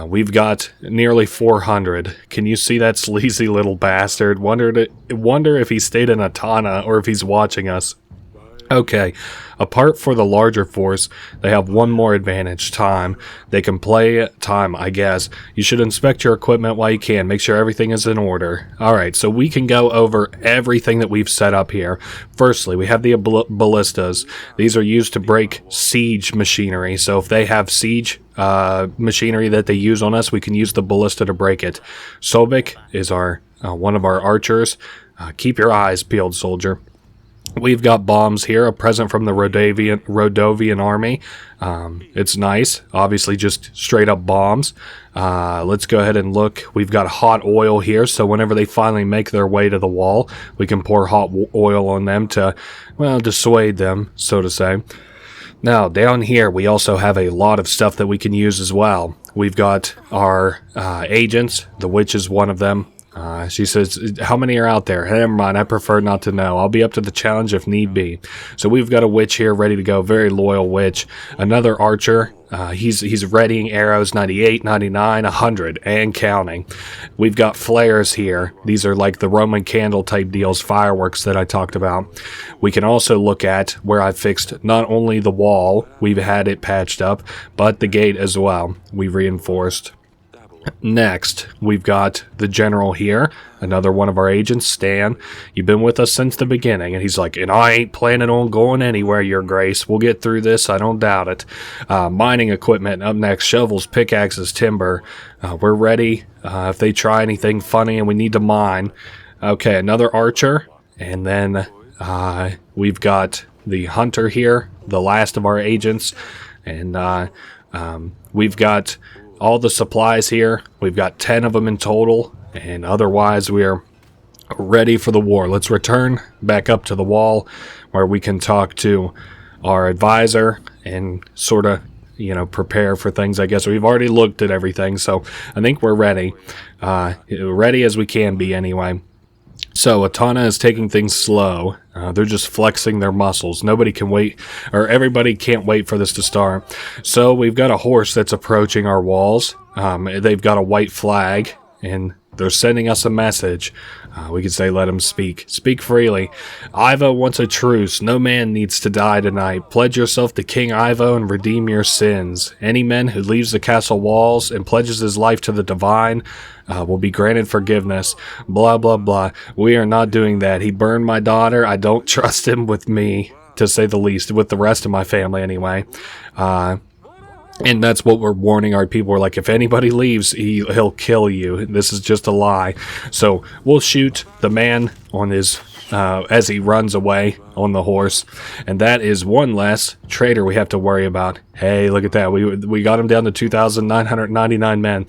We've got nearly 400. Can you see that sleazy little bastard? Wonder if he stayed in Atana or if he's watching us. Okay, apart for the larger force, they have one more advantage: time. They can play time, I guess. You should inspect your equipment while you can. Make sure everything is in order. Alright, so we can go over everything that we've set up here. Firstly, we have the ballistas. These are used to break siege machinery. So if they have siege machinery that they use on us, we can use the ballista to break it. Sobek is our one of our archers. Keep your eyes peeled, soldier. We've got bombs here, a present from the Radovian army. It's nice. Obviously, just straight up bombs. Let's go ahead and look. We've got hot oil here, so whenever they finally make their way to the wall, we can pour hot oil on them to, well, dissuade them, so to say. Now, down here, we also have a lot of stuff that we can use as well. We've got our agents. The witch is one of them. She says, how many are out there? Never mind, I prefer not to know. I'll be up to the challenge if need be. So we've got a witch here ready to go. Very loyal witch. Another archer. He's readying arrows 98, 99, 100, and counting. We've got flares here. These are like the Roman candle type deals, fireworks that I talked about. We can also look at where I fixed not only the wall, we've had it patched up, but the gate as well. We've reinforced. Next, we've got the general here, another one of our agents, Stan. You've been with us since the beginning, and he's like, and I ain't planning on going anywhere, your grace. We'll get through this, I don't doubt it. Mining equipment up next, shovels, pickaxes, timber. We're ready if they try anything funny and we need to mine. Okay, another archer, and then we've got the hunter here, the last of our agents, and we've got all the supplies here. We've got 10 of them in total, and otherwise we are ready for the war. Let's return back up to the wall where we can talk to our advisor and sort of, prepare for things. I guess we've already looked at everything, so I think we're ready. Ready as we can be anyway. So Atana is taking things slow. They're just flexing their muscles. Nobody can wait, or everybody can't wait for this to start. So we've got a horse that's approaching our walls. They've got a white flag, and they're sending us a message. We could say, let him speak. Speak freely. Ivo wants a truce. No man needs to die tonight. Pledge yourself to King Ivo and redeem your sins. Any man who leaves the castle walls and pledges his life to the divine will be granted forgiveness. Blah, blah, blah. We are not doing that. He burned my daughter. I don't trust him with me, to say the least, with the rest of my family anyway. And that's what we're warning our people. We're like, if anybody leaves, he'll kill you. This is just a lie. So we'll shoot the man on his as he runs away on the horse, and that is one less traitor we have to worry about. Hey, look at that. We got him down to 2,999 men.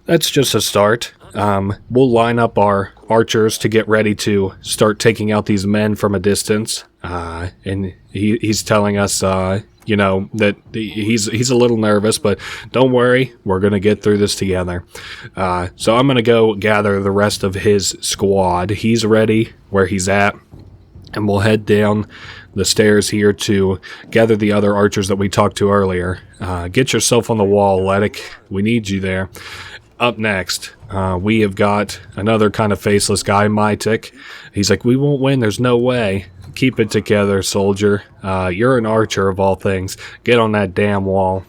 That's just a start. We'll line up our archers to get ready to start taking out these men from a distance. And he's telling us, that he's a little nervous, but don't worry, we're going to get through this together. So I'm going to go gather the rest of his squad. He's ready where he's at, and we'll head down the stairs here to gather the other archers that we talked to earlier. Get yourself on the wall, Letic. We need you there. Up next, we have got another kind of faceless guy, Mytik. He's like, we won't win, there's no way. Keep it together, soldier. You're an archer of all things. Get on that damn wall.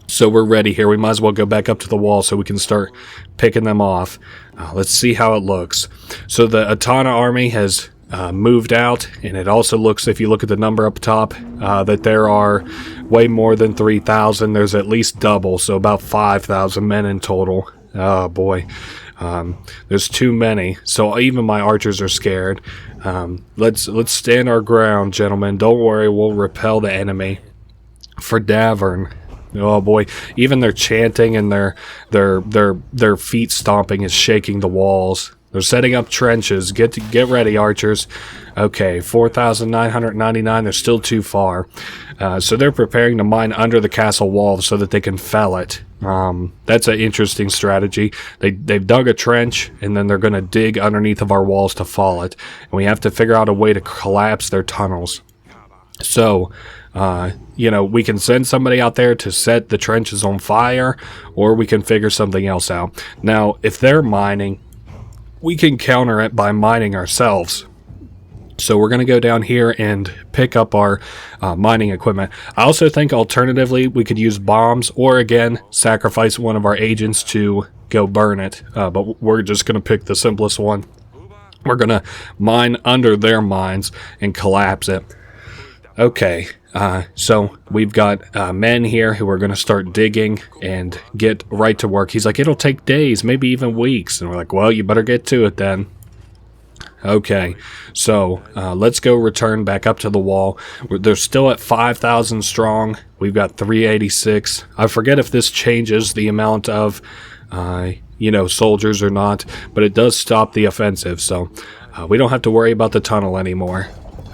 So we're ready here. We might as well go back up to the wall so we can start picking them off. Let's see how it looks. So the Atana army has moved out, and it also looks, if you look at the number up top, that there are way more than 3,000. There's at least double, so about 5,000 men in total. Oh boy. There's too many, so even my archers are scared. Let's stand our ground, gentlemen. Don't worry, we'll repel the enemy. For Davern, oh boy, even their chanting and their feet stomping is shaking the walls. They're setting up trenches. Get ready, archers. Okay, 4,999. They're still too far. So they're preparing to mine under the castle wall so that they can fell it. That's an interesting strategy. They've dug a trench, and then they're going to dig underneath of our walls to fall it. And we have to figure out a way to collapse their tunnels. So, we can send somebody out there to set the trenches on fire, or we can figure something else out. Now, if they're mining, we can counter it by mining ourselves. So we're going to go down here and pick up our mining equipment. I also think alternatively we could use bombs, or again sacrifice one of our agents to go burn it. But we're just going to pick the simplest one. We're going to mine under their mines and collapse it. Okay, so we've got men here who are going to start digging and get right to work. He's like, it'll take days, maybe even weeks. And we're like, well, you better get to it then. Okay, so let's go return back up to the wall. They're still at 5,000 strong. We've got 386. I forget if this changes the amount of, soldiers or not, but it does stop the offensive, so we don't have to worry about the tunnel anymore.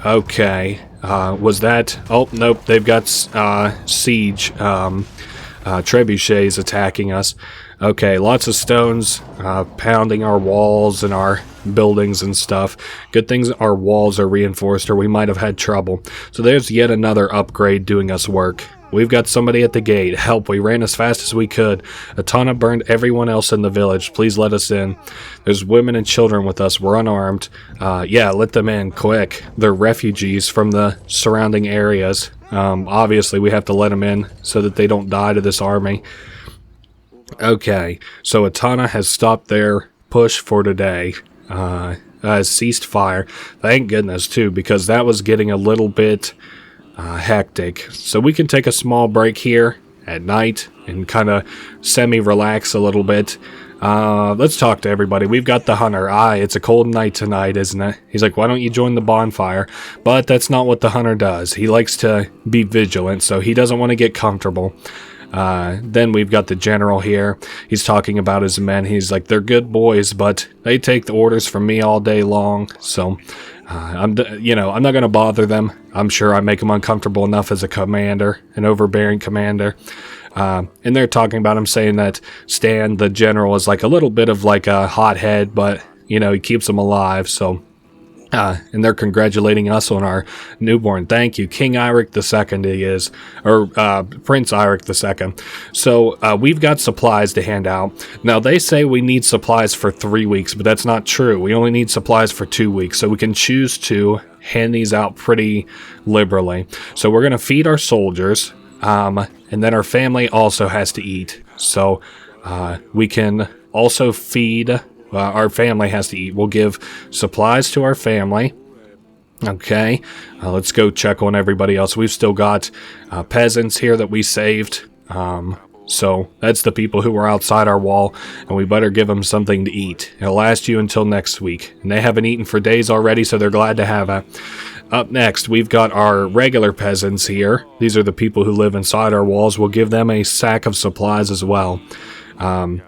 Okay, was that... Oh, nope, they've got siege trebuchets attacking us. Okay, lots of stones pounding our walls and our buildings and stuff. Good things our walls are reinforced, or we might have had trouble. So there's yet another upgrade doing us work. We've got somebody at the gate. Help, we ran as fast as we could. Atana burned everyone else in the village. Please let us in. There's women and children with us. We're unarmed. Yeah, let them in, quick. They're refugees from the surrounding areas. Obviously, we have to let them in so that they don't die to this army. Okay, so Atana has stopped their push for today. Has ceased fire. Thank goodness, too, because that was getting a little bit hectic. So we can take a small break here at night and kind of semi-relax a little bit. Let's talk to everybody. We've got the hunter. It's a cold night tonight, isn't it? He's like, why don't you join the bonfire? But that's not what the hunter does. He likes to be vigilant, so he doesn't want to get comfortable. Then we've got the general here. He's talking about his men. He's like, they're good boys, but they take the orders from me all day long. So, I'm not going to bother them. I'm sure I make them uncomfortable enough as a commander, an overbearing commander. And they're talking about him, saying that Stan, the general, is like a little bit of like a hothead, but, he keeps them alive. So, and they're congratulating us on our newborn. Thank you. King Eirik II he is, or Prince Eirik II. So we've got supplies to hand out. Now they say we need supplies for 3 weeks, but that's not true. We only need supplies for 2 weeks, so we can choose to hand these out pretty liberally. So we're going to feed our soldiers, and then our family also has to eat. So we can also feed... our family has to eat. We'll give supplies to our family. Okay, let's go check on everybody else. We've still got peasants here that we saved. So that's the people who were outside our wall, and we better give them something to eat. It'll last you until next week. And they haven't eaten for days already, so they're glad to have it. Up next, we've got our regular peasants here. These are the people who live inside our walls. We'll give them a sack of supplies as well.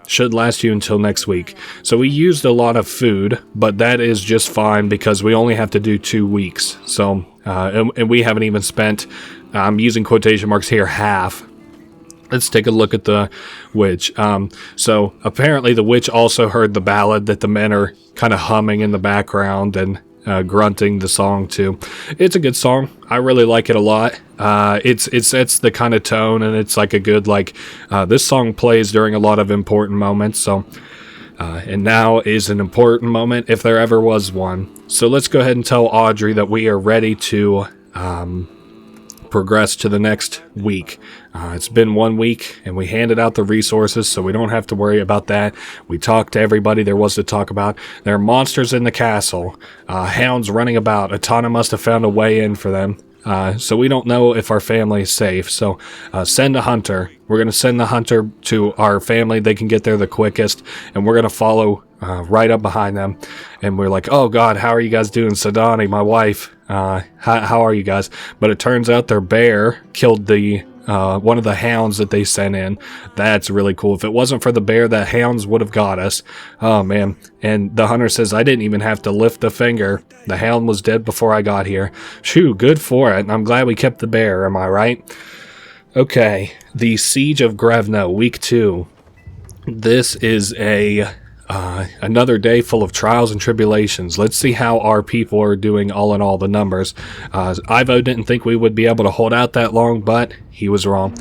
Should last you until next week. So we used a lot of food, but that is just fine because we only have to do 2 weeks. So, and we haven't even spent, I'm using quotation marks here, half. Let's take a look at the witch. So apparently the witch also heard the ballad that the men are kind of humming in the background and grunting the song too. It's a good song. I really like it a lot. It sets the kind of tone, and it's like a good, this song plays during a lot of important moments. So, and now is an important moment if there ever was one. So let's go ahead and tell Audrey that we are ready to progress to the next week. It's been 1 week, and we handed out the resources, so we don't have to worry about that. We talked to everybody there was to talk about. There are monsters in the castle, hounds running about. Atana must have found a way in for them. So we don't know if our family is safe. So send a hunter. We're going to send the hunter to our family. They can get there the quickest, and we're going to follow right up behind them. And we're like, oh God, how are you guys doing? Sadani, my wife, how are you guys? But it turns out their bear killed the one of the hounds that they sent in. That's really cool. If it wasn't for the bear, the hounds would have got us. Oh man. And the hunter says, I didn't even have to lift a finger. The hound was dead before I got here. Shoo, good for it. I'm glad we kept the bear, am I right? Okay, the Siege of Grevno, week 2. This is another day full of trials and tribulations. Let's see how our people are doing all in all, the numbers. Ivo didn't think we would be able to hold out that long, but he was wrong.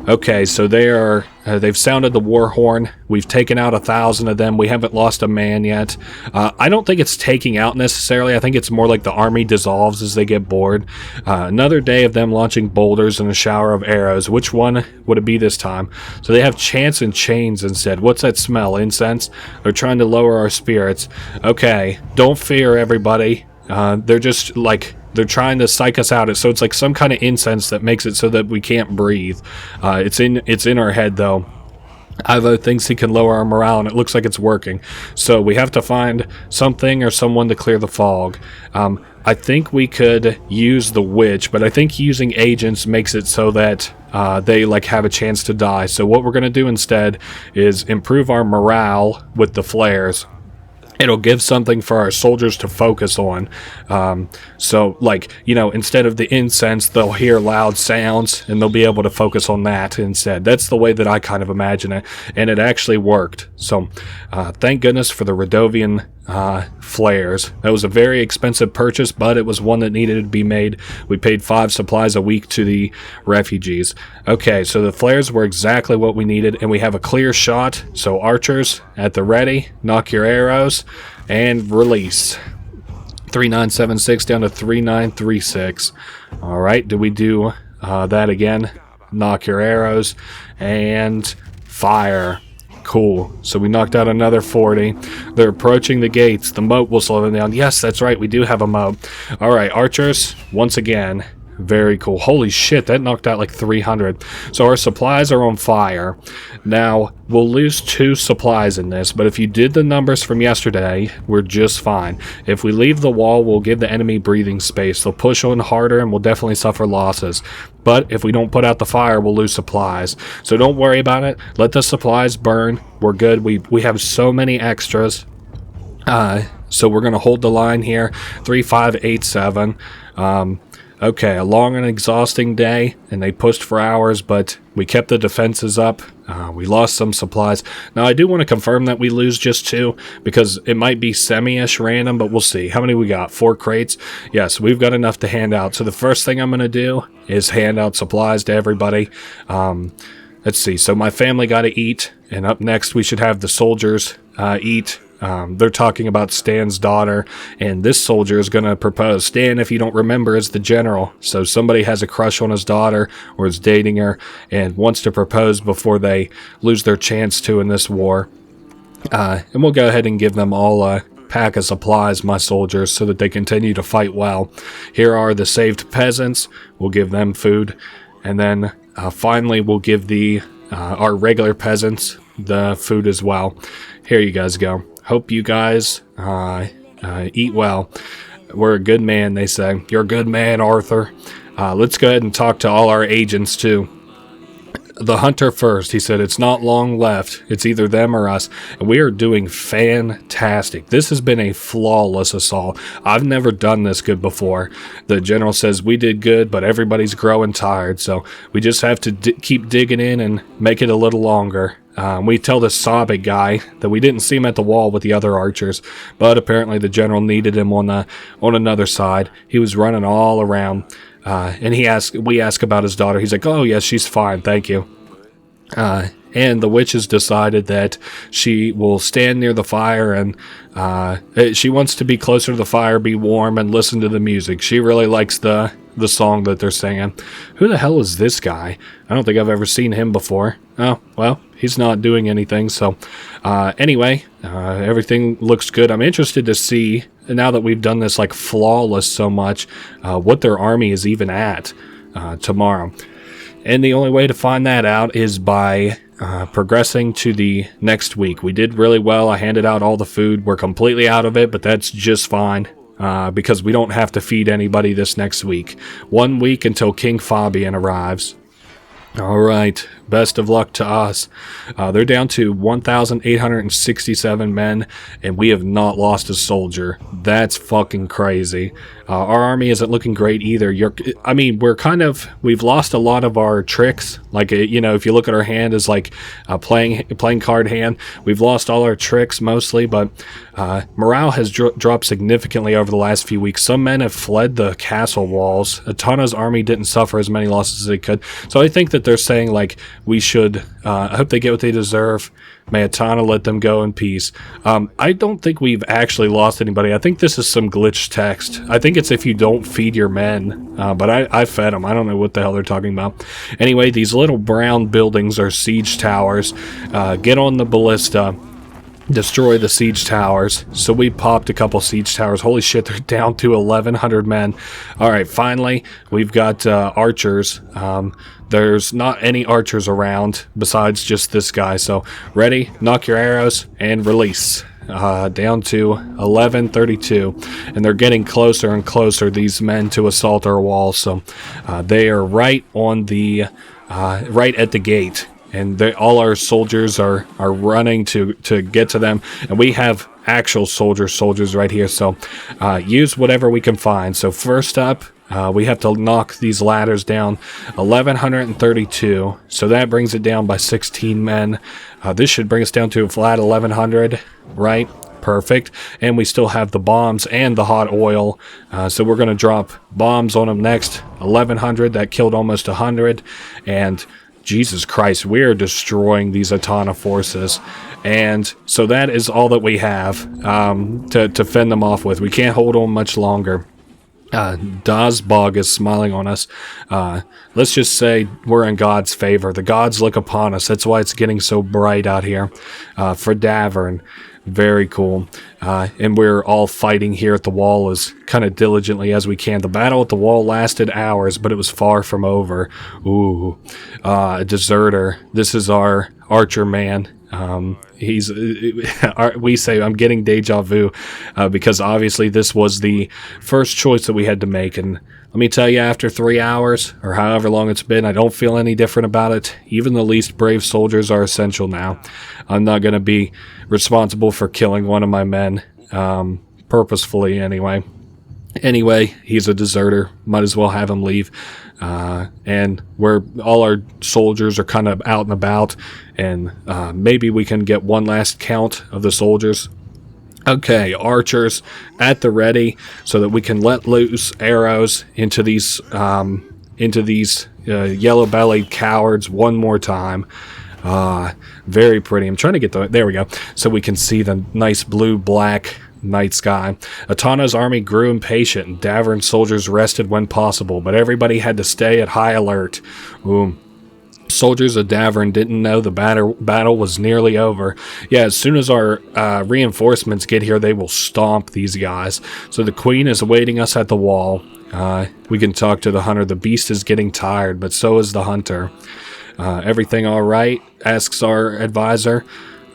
Okay, so they've sounded the war horn. We've taken out 1,000 of them. We haven't lost a man yet. I don't think it's taking out necessarily. I think it's more like the army dissolves as they get bored. Another day of them launching boulders and a shower of arrows. Which one would it be this time? So they have chants and chains instead. What's that smell? Incense? They're trying to lower our spirits. Okay, don't fear, everybody. They're just like... They're trying to psych us out. So it's like some kind of incense that makes it so that we can't breathe. It's in our head, though. Ivo thinks he can lower our morale, and it looks like it's working. So we have to find something or someone to clear the fog. I think we could use the witch, but I think using agents makes it so that they like have a chance to die. So what we're going to do instead is improve our morale with the flares. It'll give something for our soldiers to focus on. So, like, you know, instead of the incense, they'll hear loud sounds, and they'll be able to focus on that instead. That's the way that I kind of imagine it, and it actually worked. So, thank goodness for the Radovian flares. That was a very expensive purchase, but it was one that needed to be made. We paid 5 supplies a week to the refugees. Okay, so the flares were exactly what we needed, and we have a clear shot. So archers at the ready, knock your arrows, and release. 3976 down to 3936. All right, do we do that again? Knock your arrows and fire. Cool. So we knocked out another 40. They're approaching the gates. The moat will slow them down. Yes, that's right. We do have a moat. All right, archers, once again. Very cool. Holy shit, that knocked out like 300. So our supplies are on fire. Now, we'll lose 2 supplies in this, but if you did the numbers from yesterday, we're just fine. If we leave the wall, we'll give the enemy breathing space. They'll push on harder and we'll definitely suffer losses. But if we don't put out the fire, we'll lose supplies. So don't worry about it. Let the supplies burn. We're good. We have so many extras. So we're going to hold the line here. 3587. Okay, a long and exhausting day, and they pushed for hours, but we kept the defenses up. We lost some supplies. Now, I do want to confirm that we lose just 2, because it might be semi-ish random, but we'll see. How many we got? 4 crates? Yes, we've got enough to hand out. So the first thing I'm going to do is hand out supplies to everybody. Let's see. So my family got to eat, and up next we should have the soldiers eat. They're talking about Stan's daughter, and this soldier is going to propose. Stan, if you don't remember, is the general. So somebody has a crush on his daughter or is dating her and wants to propose before they lose their chance to in this war. And we'll go ahead and give them all a pack of supplies, my soldiers, so that they continue to fight well. Here are the saved peasants. We'll give them food. And then finally we'll give the our regular peasants the food as well. Here you guys go. Hope you guys eat well. We're a good man, they say. You're a good man, Arthur. Let's go ahead and talk to all our agents, too. The hunter first. He said, it's not long left. It's either them or us. And we are doing fantastic. This has been a flawless assault. I've never done this good before. The general says we did good, but everybody's growing tired. So we just have to keep digging in and make it a little longer. We tell this Sabik guy that we didn't see him at the wall with the other archers, but apparently the general needed him on another side. He was running all around, and we ask about his daughter. He's like, oh yes, she's fine, thank you. And the witch has decided that she will stand near the fire and she wants to be closer to the fire, be warm, and listen to the music. She really likes the song that they're singing. Who the hell is this guy? I don't think I've ever seen him before. Oh, well, he's not doing anything. So anyway, everything looks good. I'm interested to see, now that we've done this like flawless so much, what their army is even at tomorrow. And the only way to find that out is by progressing to the next week. We did really well. I handed out all the food. We're completely out of it, but that's just fine because we don't have to feed anybody this next week. 1 week until King Fabian arrives. All right, best of luck to us. They're down to 1,867 men, and we have not lost a soldier. That's fucking crazy. Our army isn't looking great either. We've lost a lot of our tricks. Like, if you look at our hand as like a playing card hand, we've lost all our tricks mostly, but morale has dropped significantly over the last few weeks. Some men have fled the castle walls. Atana's army didn't suffer as many losses as they could. So I think that they're saying, like, we should, I hope they get what they deserve. May Atana let them go in peace. I don't think we've actually lost anybody. I think this is some glitch text. I think it's if you don't feed your men. But I fed them. I don't know what the hell they're talking about. Anyway, these little brown buildings are siege towers. Get on the ballista. Destroy the siege towers. So we popped a couple siege towers. Holy shit, they're down to 1,100 men. Alright, finally, we've got archers. There's not any archers around besides just this guy. So, ready, knock your arrows, and release. Down to 1132. And they're getting closer and closer, these men, to assault our walls. So, they are right on the, right at the gate. And all our soldiers are running to get to them. And we have actual soldiers right here. So use whatever we can find. So first up, we have to knock these ladders down. 1,132. So that brings it down by 16 men. This should bring us down to a flat 1,100, right? Perfect. And we still have the bombs and the hot oil. So we're going to drop bombs on them next. 1,100. That killed almost 100. And Jesus Christ, we are destroying these Atana forces. And so that is all that we have to fend them off with. We can't hold on much longer. Dazbog is smiling on us. Let's just say we're in God's favor. The gods look upon us. That's why it's getting so bright out here. For Davern. Very cool. And we're all fighting here at the wall as kind of diligently as we can. The battle at the wall lasted hours, but it was far from over. Ooh. A deserter. This is our archer man. We say I'm getting deja vu because obviously this was the first choice that we had to make, and let me tell you, after 3 hours or however long it's been, I don't feel any different about it. Even the least brave soldiers are essential now. I'm not going to be responsible for killing one of my men purposefully anyway. Anyway, he's a deserter. Might as well have him leave. And all our soldiers are kind of out and about, and maybe we can get one last count of the soldiers. Okay, archers at the ready, so that we can let loose arrows into these yellow-bellied cowards one more time. Very pretty. I'm trying to get there we go, so we can see the nice blue-black night sky. Atana's army grew impatient, and Davern soldiers rested when possible, but everybody had to stay at high alert. Soldiers of Davern didn't know the battle was nearly over. Yeah, as soon as our reinforcements get here, they will stomp these guys. So the queen is awaiting us at the wall. We can talk to the hunter. The beast is getting tired, but so is the hunter. Everything all right? Asks our advisor.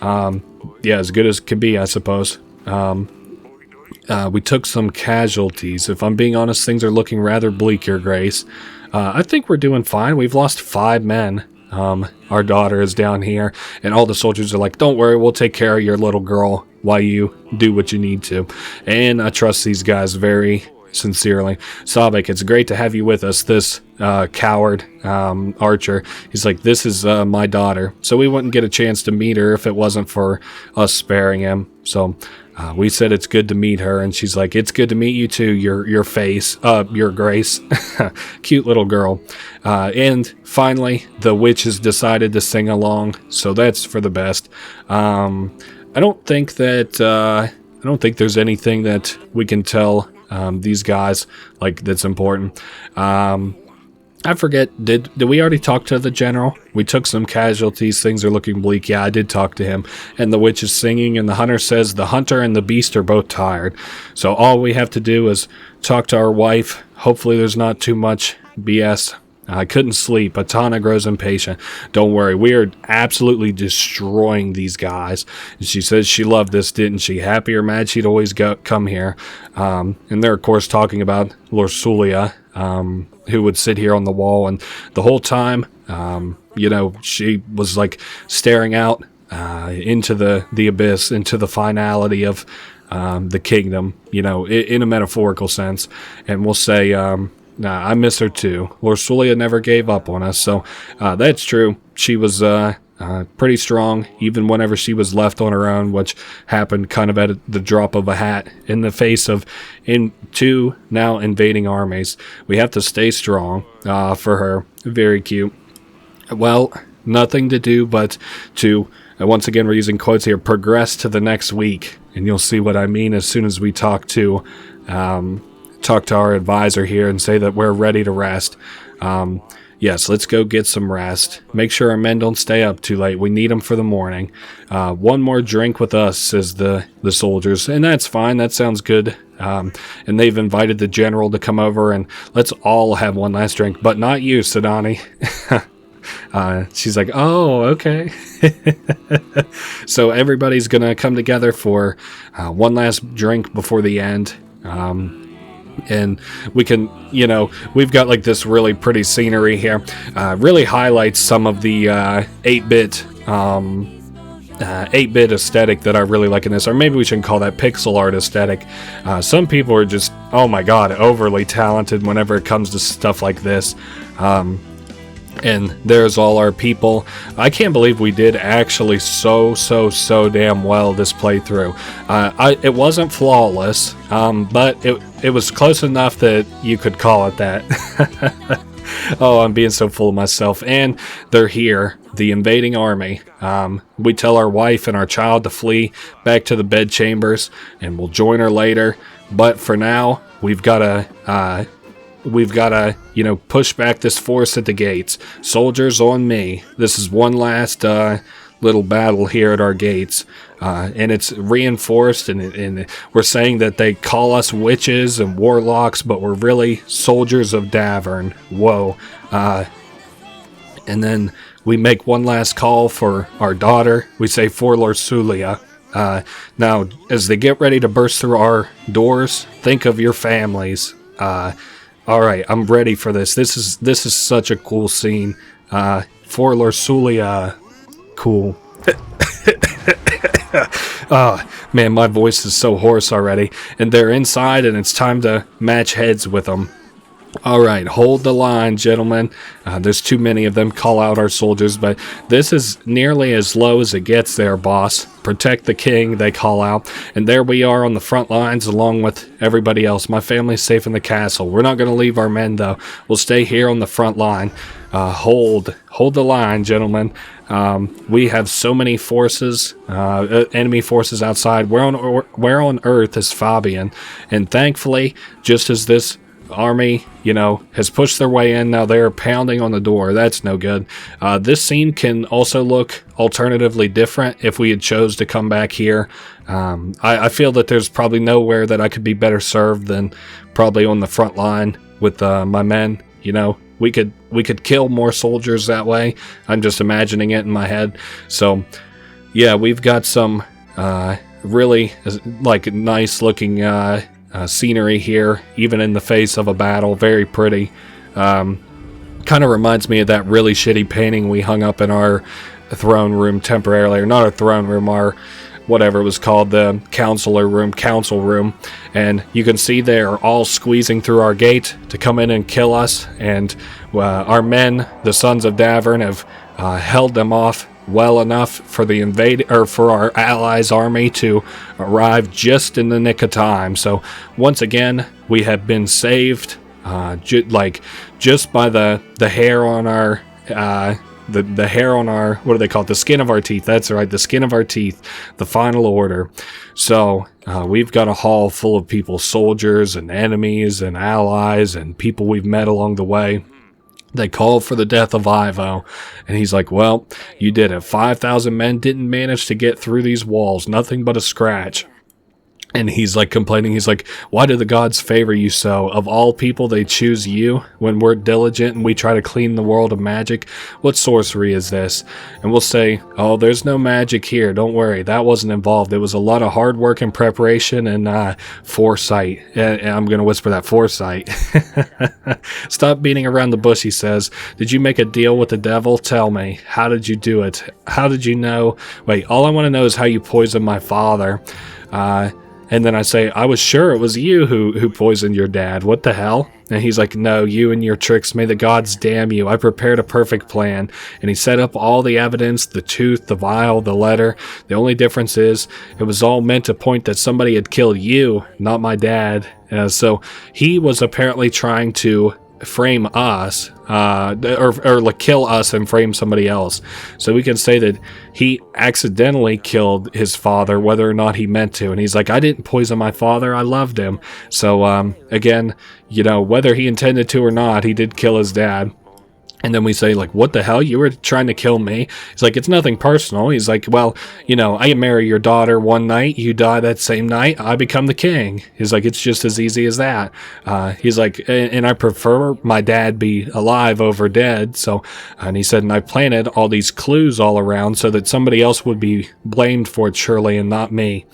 Yeah, as good as can be, I suppose. We took some casualties. If I'm being honest, things are looking rather bleak, Your Grace. I think we're doing fine. We've lost 5 men. Our daughter is down here, and all the soldiers are like, don't worry, we'll take care of your little girl while you do what you need to. And I trust these guys very sincerely. Sabek, it's great to have you with us, this coward archer. He's like, this is my daughter. So we wouldn't get a chance to meet her if it wasn't for us sparing him. So we said it's good to meet her, and she's like, it's good to meet you too, your face, Your Grace. Cute little girl. And finally, the witch has decided to sing along, so that's for the best. I don't think there's anything that we can tell these guys that's important. I forget, did we already talk to the general? We took some casualties, things are looking bleak. Yeah, I did talk to him. And the witch is singing, and the hunter says the hunter and the beast are both tired. So all we have to do is talk to our wife. Hopefully there's not too much BS. I couldn't sleep. Atana grows impatient. Don't worry, we are absolutely destroying these guys. And she says she loved this, didn't she? Happy or mad, she'd always come here. And they're, of course, talking about Lorsulia, who would sit here on the wall. And the whole time, she was staring out into the abyss, into the finality of the kingdom, in a metaphorical sense. And we'll say, I miss her too. Lorsulia never gave up on us, so that's true. She was pretty strong, even whenever she was left on her own, which happened kind of at the drop of a hat in the face of 2 now invading armies. We have to stay strong for her. Very cute. Well, nothing to do but to, once again, we're using quotes here, progress to the next week. And you'll see what I mean as soon as we talk to our advisor here and say that we're ready to rest. Yes, let's go get some rest. Make sure our men don't stay up too late. We need them for the morning. One more drink with us, says the soldiers. And that's fine. That sounds good. And they've invited the general to come over, and let's all have one last drink. But not you, Sidani. She's like, oh, okay. So everybody's going to come together for one last drink before the end. And we can, we've got like this really pretty scenery here. Really highlights some of the 8-bit 8-bit aesthetic that I really like in this, or maybe we shouldn't call that pixel art aesthetic. Some people are just, oh my god, overly talented whenever it comes to stuff like this. And there's all our people. I can't believe we did actually so damn well this playthrough. It wasn't flawless, but it was close enough that you could call it that. Oh, I'm being so full of myself. And they're here, the invading army. We tell our wife and our child to flee back to the bedchambers, and we'll join her later. But for now, we've got to, push back this force at the gates. Soldiers on me. This is one last little battle here at our gates. And it's reinforced, and we're saying that they call us witches and warlocks, but we're really soldiers of Davern. Whoa. And then we make one last call for our daughter. We say, for Lorsulia. Now, as they get ready to burst through our doors, think of your families. Alright, I'm ready for this. This is such a cool scene. For Lorsulia. Cool. Oh, man, my voice is so hoarse already. And they're inside, and it's time to match heads with them. Alright, hold the line, gentlemen. There's too many of them. Call out our soldiers, but this is nearly as low as it gets there, boss. Protect the king, they call out. And there we are on the front lines along with everybody else. My family's safe in the castle. We're not going to leave our men, though. We'll stay here on the front line. Hold the line, gentlemen. We have so many forces, enemy forces outside. Where on earth is Fabian? And thankfully, just as this army, has pushed their way in, now they're pounding on the door. That's no good. This scene can also look alternatively different if we had chose to come back here. I feel that there's probably nowhere that I could be better served than probably on the front line with my men. We could kill more soldiers that way. I'm just imagining it in my head. So, yeah, we've got some really nice looking scenery here, even in the face of a battle. Very pretty. Kind of reminds me of that really shitty painting we hung up in our throne room temporarily, or not our throne room, our whatever it was called, the council room, and you can see they're all squeezing through our gate to come in and kill us, and our men, the sons of Davern, have held them off well enough for for our allies' army to arrive just in the nick of time. So once again, we have been saved, just by the hair on our the hair on our, what do they call it? The skin of our teeth. That's right, the skin of our teeth. The final order. So we've got a hall full of people, soldiers and enemies and allies and people we've met along the way. They called for the death of Ivo, and he's like, well, you did it. 5,000 men didn't manage to get through these walls. Nothing but a scratch. And he's like complaining, he's like, why do the gods favor you so? Of all people, they choose you when we're diligent and we try to clean the world of magic. What sorcery is this? And we'll say, oh, there's no magic here. Don't worry. That wasn't involved. It was a lot of hard work and preparation and foresight. And I'm going to whisper that, foresight. Stop beating around the bush, he says. Did you make a deal with the devil? Tell me. How did you do it? How did you know? Wait, all I want to know is how you poisoned my father. And then I say, I was sure it was you who poisoned your dad. What the hell? And he's like, no, you and your tricks. May the gods damn you. I prepared a perfect plan. And he set up all the evidence, the tooth, the vial, the letter. The only difference is it was all meant to point that somebody had killed you, not my dad. So he was apparently trying to frame us, or like kill us and frame somebody else. So we can say that he accidentally killed his father, whether or not he meant to. And he's like, I didn't poison my father, I loved him. So again, whether he intended to or not, he did kill his dad. And then we say, like, what the hell? You were trying to kill me? He's like, it's nothing personal. He's like, well, I marry your daughter one night. You die that same night. I become the king. He's like, it's just as easy as that. He's like, and I prefer my dad be alive over dead. So, and he said, and I planted all these clues all around so that somebody else would be blamed for it, surely, and not me.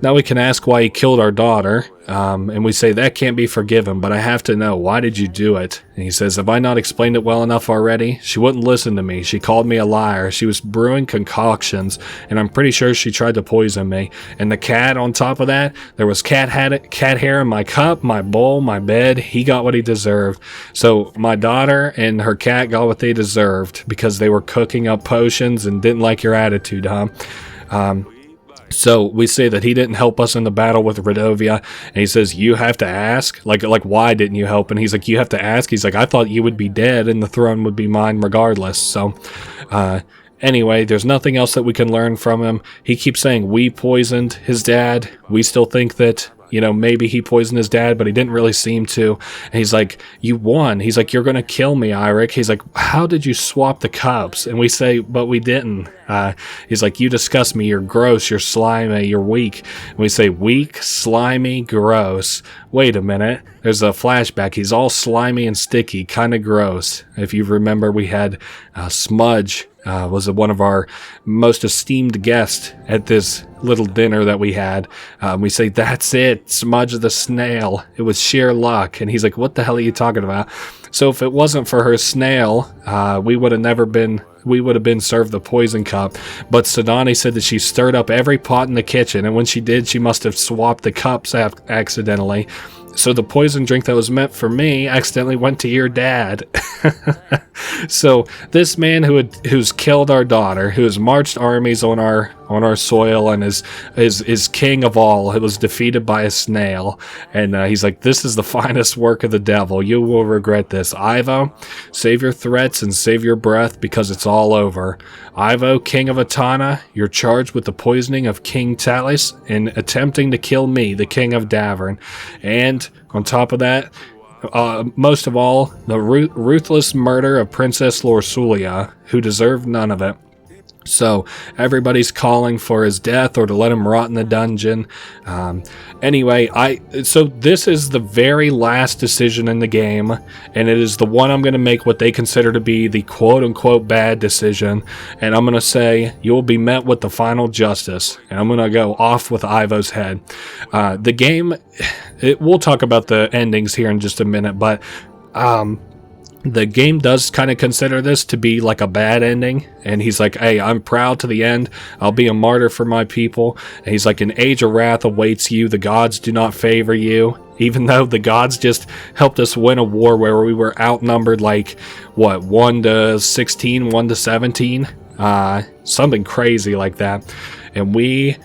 Now we can ask why he killed our daughter, and we say that can't be forgiven, but I have to know, why did you do it? And he says, have I not explained it well enough already? She wouldn't listen to me. She called me a liar. She was brewing concoctions, and I'm pretty sure she tried to poison me. And the cat on top of that, there was cat hair in my cup, my bowl, my bed. He got what he deserved. So my daughter and her cat got what they deserved because they were cooking up potions and didn't like your attitude, huh? So we say that he didn't help us in the battle with Radovia, and he says, you have to ask? Like, why didn't you help? And he's like, you have to ask? He's like, I thought you would be dead and the throne would be mine regardless. So, anyway, there's nothing else that we can learn from him. He keeps saying we poisoned his dad. We still think that, maybe he poisoned his dad, but he didn't really seem to. And he's like, you won. He's like, you're going to kill me, Eirik. He's like, how did you swap the cups? And we say, but we didn't. He's like, you disgust me. You're gross. You're slimy. You're weak. And we say, weak, slimy, gross. Wait a minute. There's a flashback. He's all slimy and sticky, kind of gross. If you remember, we had Smudge. Was one of our most esteemed guests at this little dinner that we had. We say, that's it, Smudge the snail. It was sheer luck. And he's like, what the hell are you talking about? So if it wasn't for her snail, we would have been served the poison cup. But Sidani said that she stirred up every pot in the kitchen, and when she did, she must have swapped the cups accidentally. So the poison drink that was meant for me accidentally went to your dad. So this man who's killed our daughter, who has marched armies on our soil and is king of all, it was defeated by a snail. And he's like, this is the finest work of the devil. You will regret this. Ivo, save your threats and save your breath because it's all over. Ivo, king of Atana, you're charged with the poisoning of King Talis and attempting to kill me, the king of Davern. And on top of that, most of all, the ruthless murder of Princess Lorsulia, who deserved none of it. So everybody's calling for his death or to let him rot in the dungeon. Anyway, so this is the very last decision in the game, and it is the one I'm going to make what they consider to be the quote-unquote bad decision, and I'm going to say you will be met with the final justice, and I'm going to go off with Ivo's head. The game, we'll talk about the endings here in just a minute, but the game does kind of consider this to be like a bad ending, and he's like, hey, I'm proud to the end. I'll be a martyr for my people. And he's like, an age of wrath awaits you. The gods do not favor you. Even though the gods just helped us win a war where we were outnumbered 1 to 16, 1 to 17? Something crazy like that. And we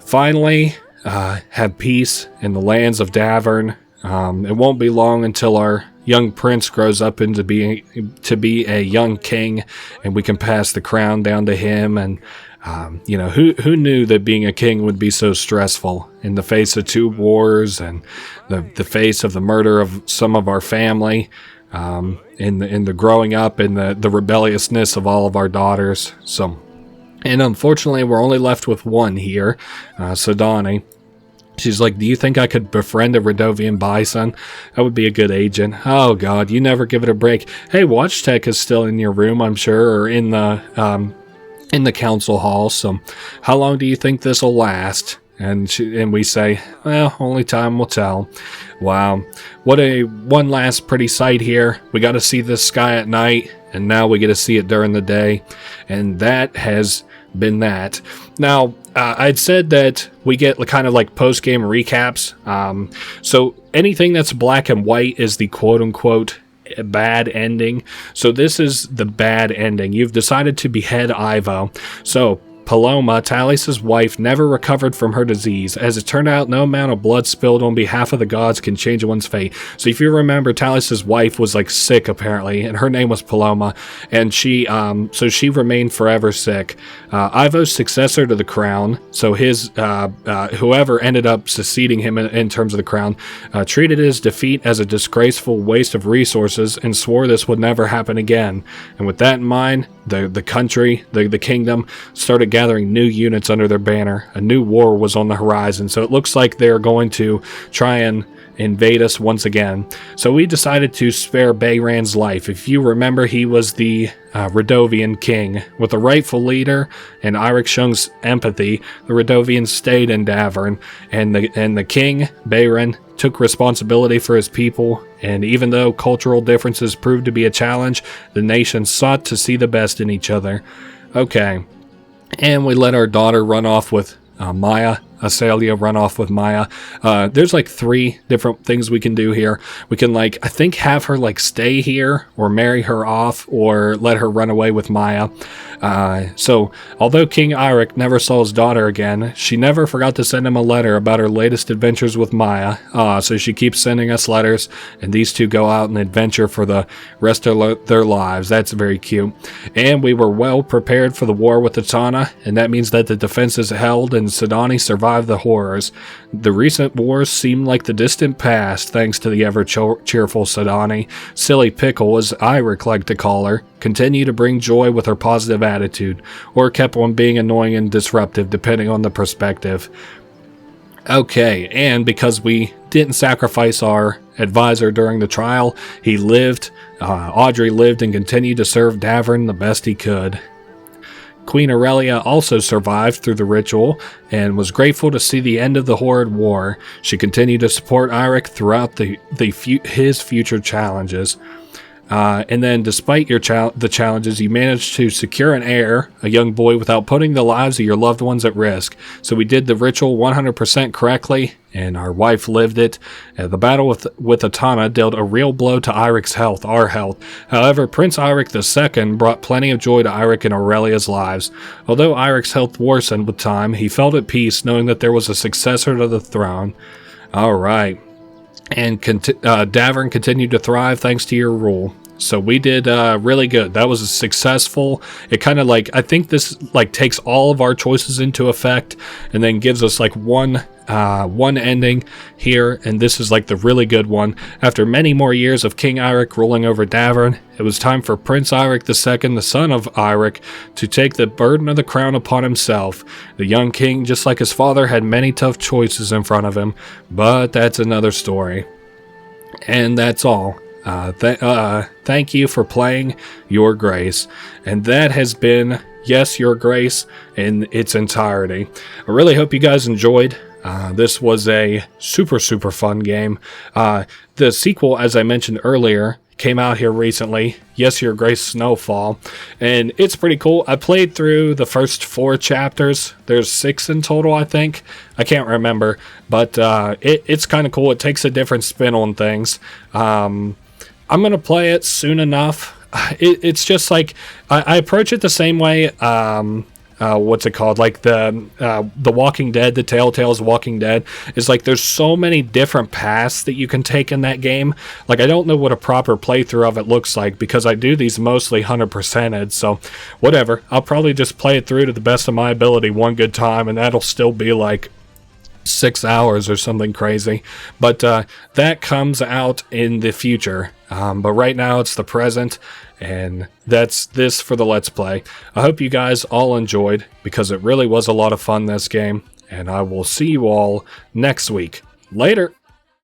finally have peace in the lands of Davern. It won't be long until our young prince grows up to be a young king, and we can pass the crown down to him. And who knew that being a king would be so stressful in the face of 2 wars and the face of the murder of some of our family, in the growing up and the rebelliousness of all of our daughters. So, and unfortunately, we're only left with one here, Sidani. She's like, do you think I could befriend a Radovian bison? That would be a good agent. Oh, God, you never give it a break. Hey, Watch Tech is still in your room, I'm sure, or in the council hall. So how long do you think this will last? And we say, well, only time will tell. Wow. What one last pretty sight here. We got to see this sky at night, and now we get to see it during the day. And that has been that. Now, I'd said that we get kind of like post-game recaps. So anything that's black and white is the quote-unquote bad ending. So this is the bad ending. You've decided to behead Ivo. So Paloma, Talis' wife, never recovered from her disease. As it turned out, no amount of blood spilled on behalf of the gods can change one's fate. So if you remember, Talis' wife was like sick apparently, and her name was Paloma, and she remained forever sick. Ivo's successor to the crown, so his whoever ended up succeeding him in terms of the crown, treated his defeat as a disgraceful waste of resources and swore this would never happen again. And with that in mind, the country, the kingdom, started gathering new units under their banner. A new war was on the horizon, so it looks like they're going to try and invade us once again. So we decided to spare Bayran's life. If you remember, he was the Radovian king. With a rightful leader and Eirik Shung's empathy, the Radovians stayed in Davern, and the king, Bayran, took responsibility for his people, and even though cultural differences proved to be a challenge, the nations sought to see the best in each other. Okay, and we let our daughter run off with Maya. Asalia run off with Maya. There's like 3 different things we can do here. We can I think have her stay here or marry her off or let her run away with Maya. So although King Eirik never saw his daughter again, she never forgot to send him a letter about her latest adventures with Maya. So she keeps sending us letters, and these two go out and adventure for the rest of their lives. That's very cute. And we were well prepared for the war with Atana, and that means that the defenses held and Sidani survived the horrors. The recent wars seem like the distant past, thanks to the ever-cheerful Sidani. Silly Pickle, as Eirik liked to call her, continued to bring joy with her positive attitude, or kept on being annoying and disruptive, depending on the perspective. Okay, and because we didn't sacrifice our advisor during the trial, he lived, Audrey lived and continued to serve Davern the best he could. Queen Aurelia also survived through the ritual and was grateful to see the end of the horrid war. She continued to support Eirik throughout his future challenges. And then, despite the challenges, you managed to secure an heir, a young boy, without putting the lives of your loved ones at risk. So we did the ritual 100% correctly, and our wife lived it. The battle with Atana dealt a real blow to Eirik's health, our health. However, Prince Eirik II brought plenty of joy to Eirik and Aurelia's lives. Although Eirik's health worsened with time, he felt at peace knowing that there was a successor to the throne. Alright. And Davern continued to thrive thanks to your rule. So we did really good. That was a successful. It kind of I think this takes all of our choices into effect and then gives us one ending here, and this is the really good one. After many more years of King Eirik ruling over Davern, it was time for Prince Eirik II, the son of Eirik, to take the burden of the crown upon himself. The young king, just like his father, had many tough choices in front of him, but that's another story. And that's all. Thank you for playing Your Grace. And that has been, yes, Your Grace in its entirety. I really hope you guys enjoyed. This was a super fun game. The sequel, as I mentioned earlier, came out here recently. Yes, Your Grace Snowfall. And it's pretty cool. I played through the first 4 chapters. There's 6 in total, I think. I can't remember. But it's kind of cool. It takes a different spin on things. I'm going to play it soon enough. It's just I approach it the same way. What's it called? The Walking Dead, the Telltale's Walking Dead, is there's so many different paths that you can take in that game. I don't know what a proper playthrough of it looks like because I do these mostly 100%ed, so whatever. I'll probably just play it through to the best of my ability one good time, and that'll still be 6 hours or something crazy. But that comes out in the future. But right now it's the present, and that's this for the Let's Play. I hope you guys all enjoyed, because it really was a lot of fun, this game, and I will see you all next week. Later!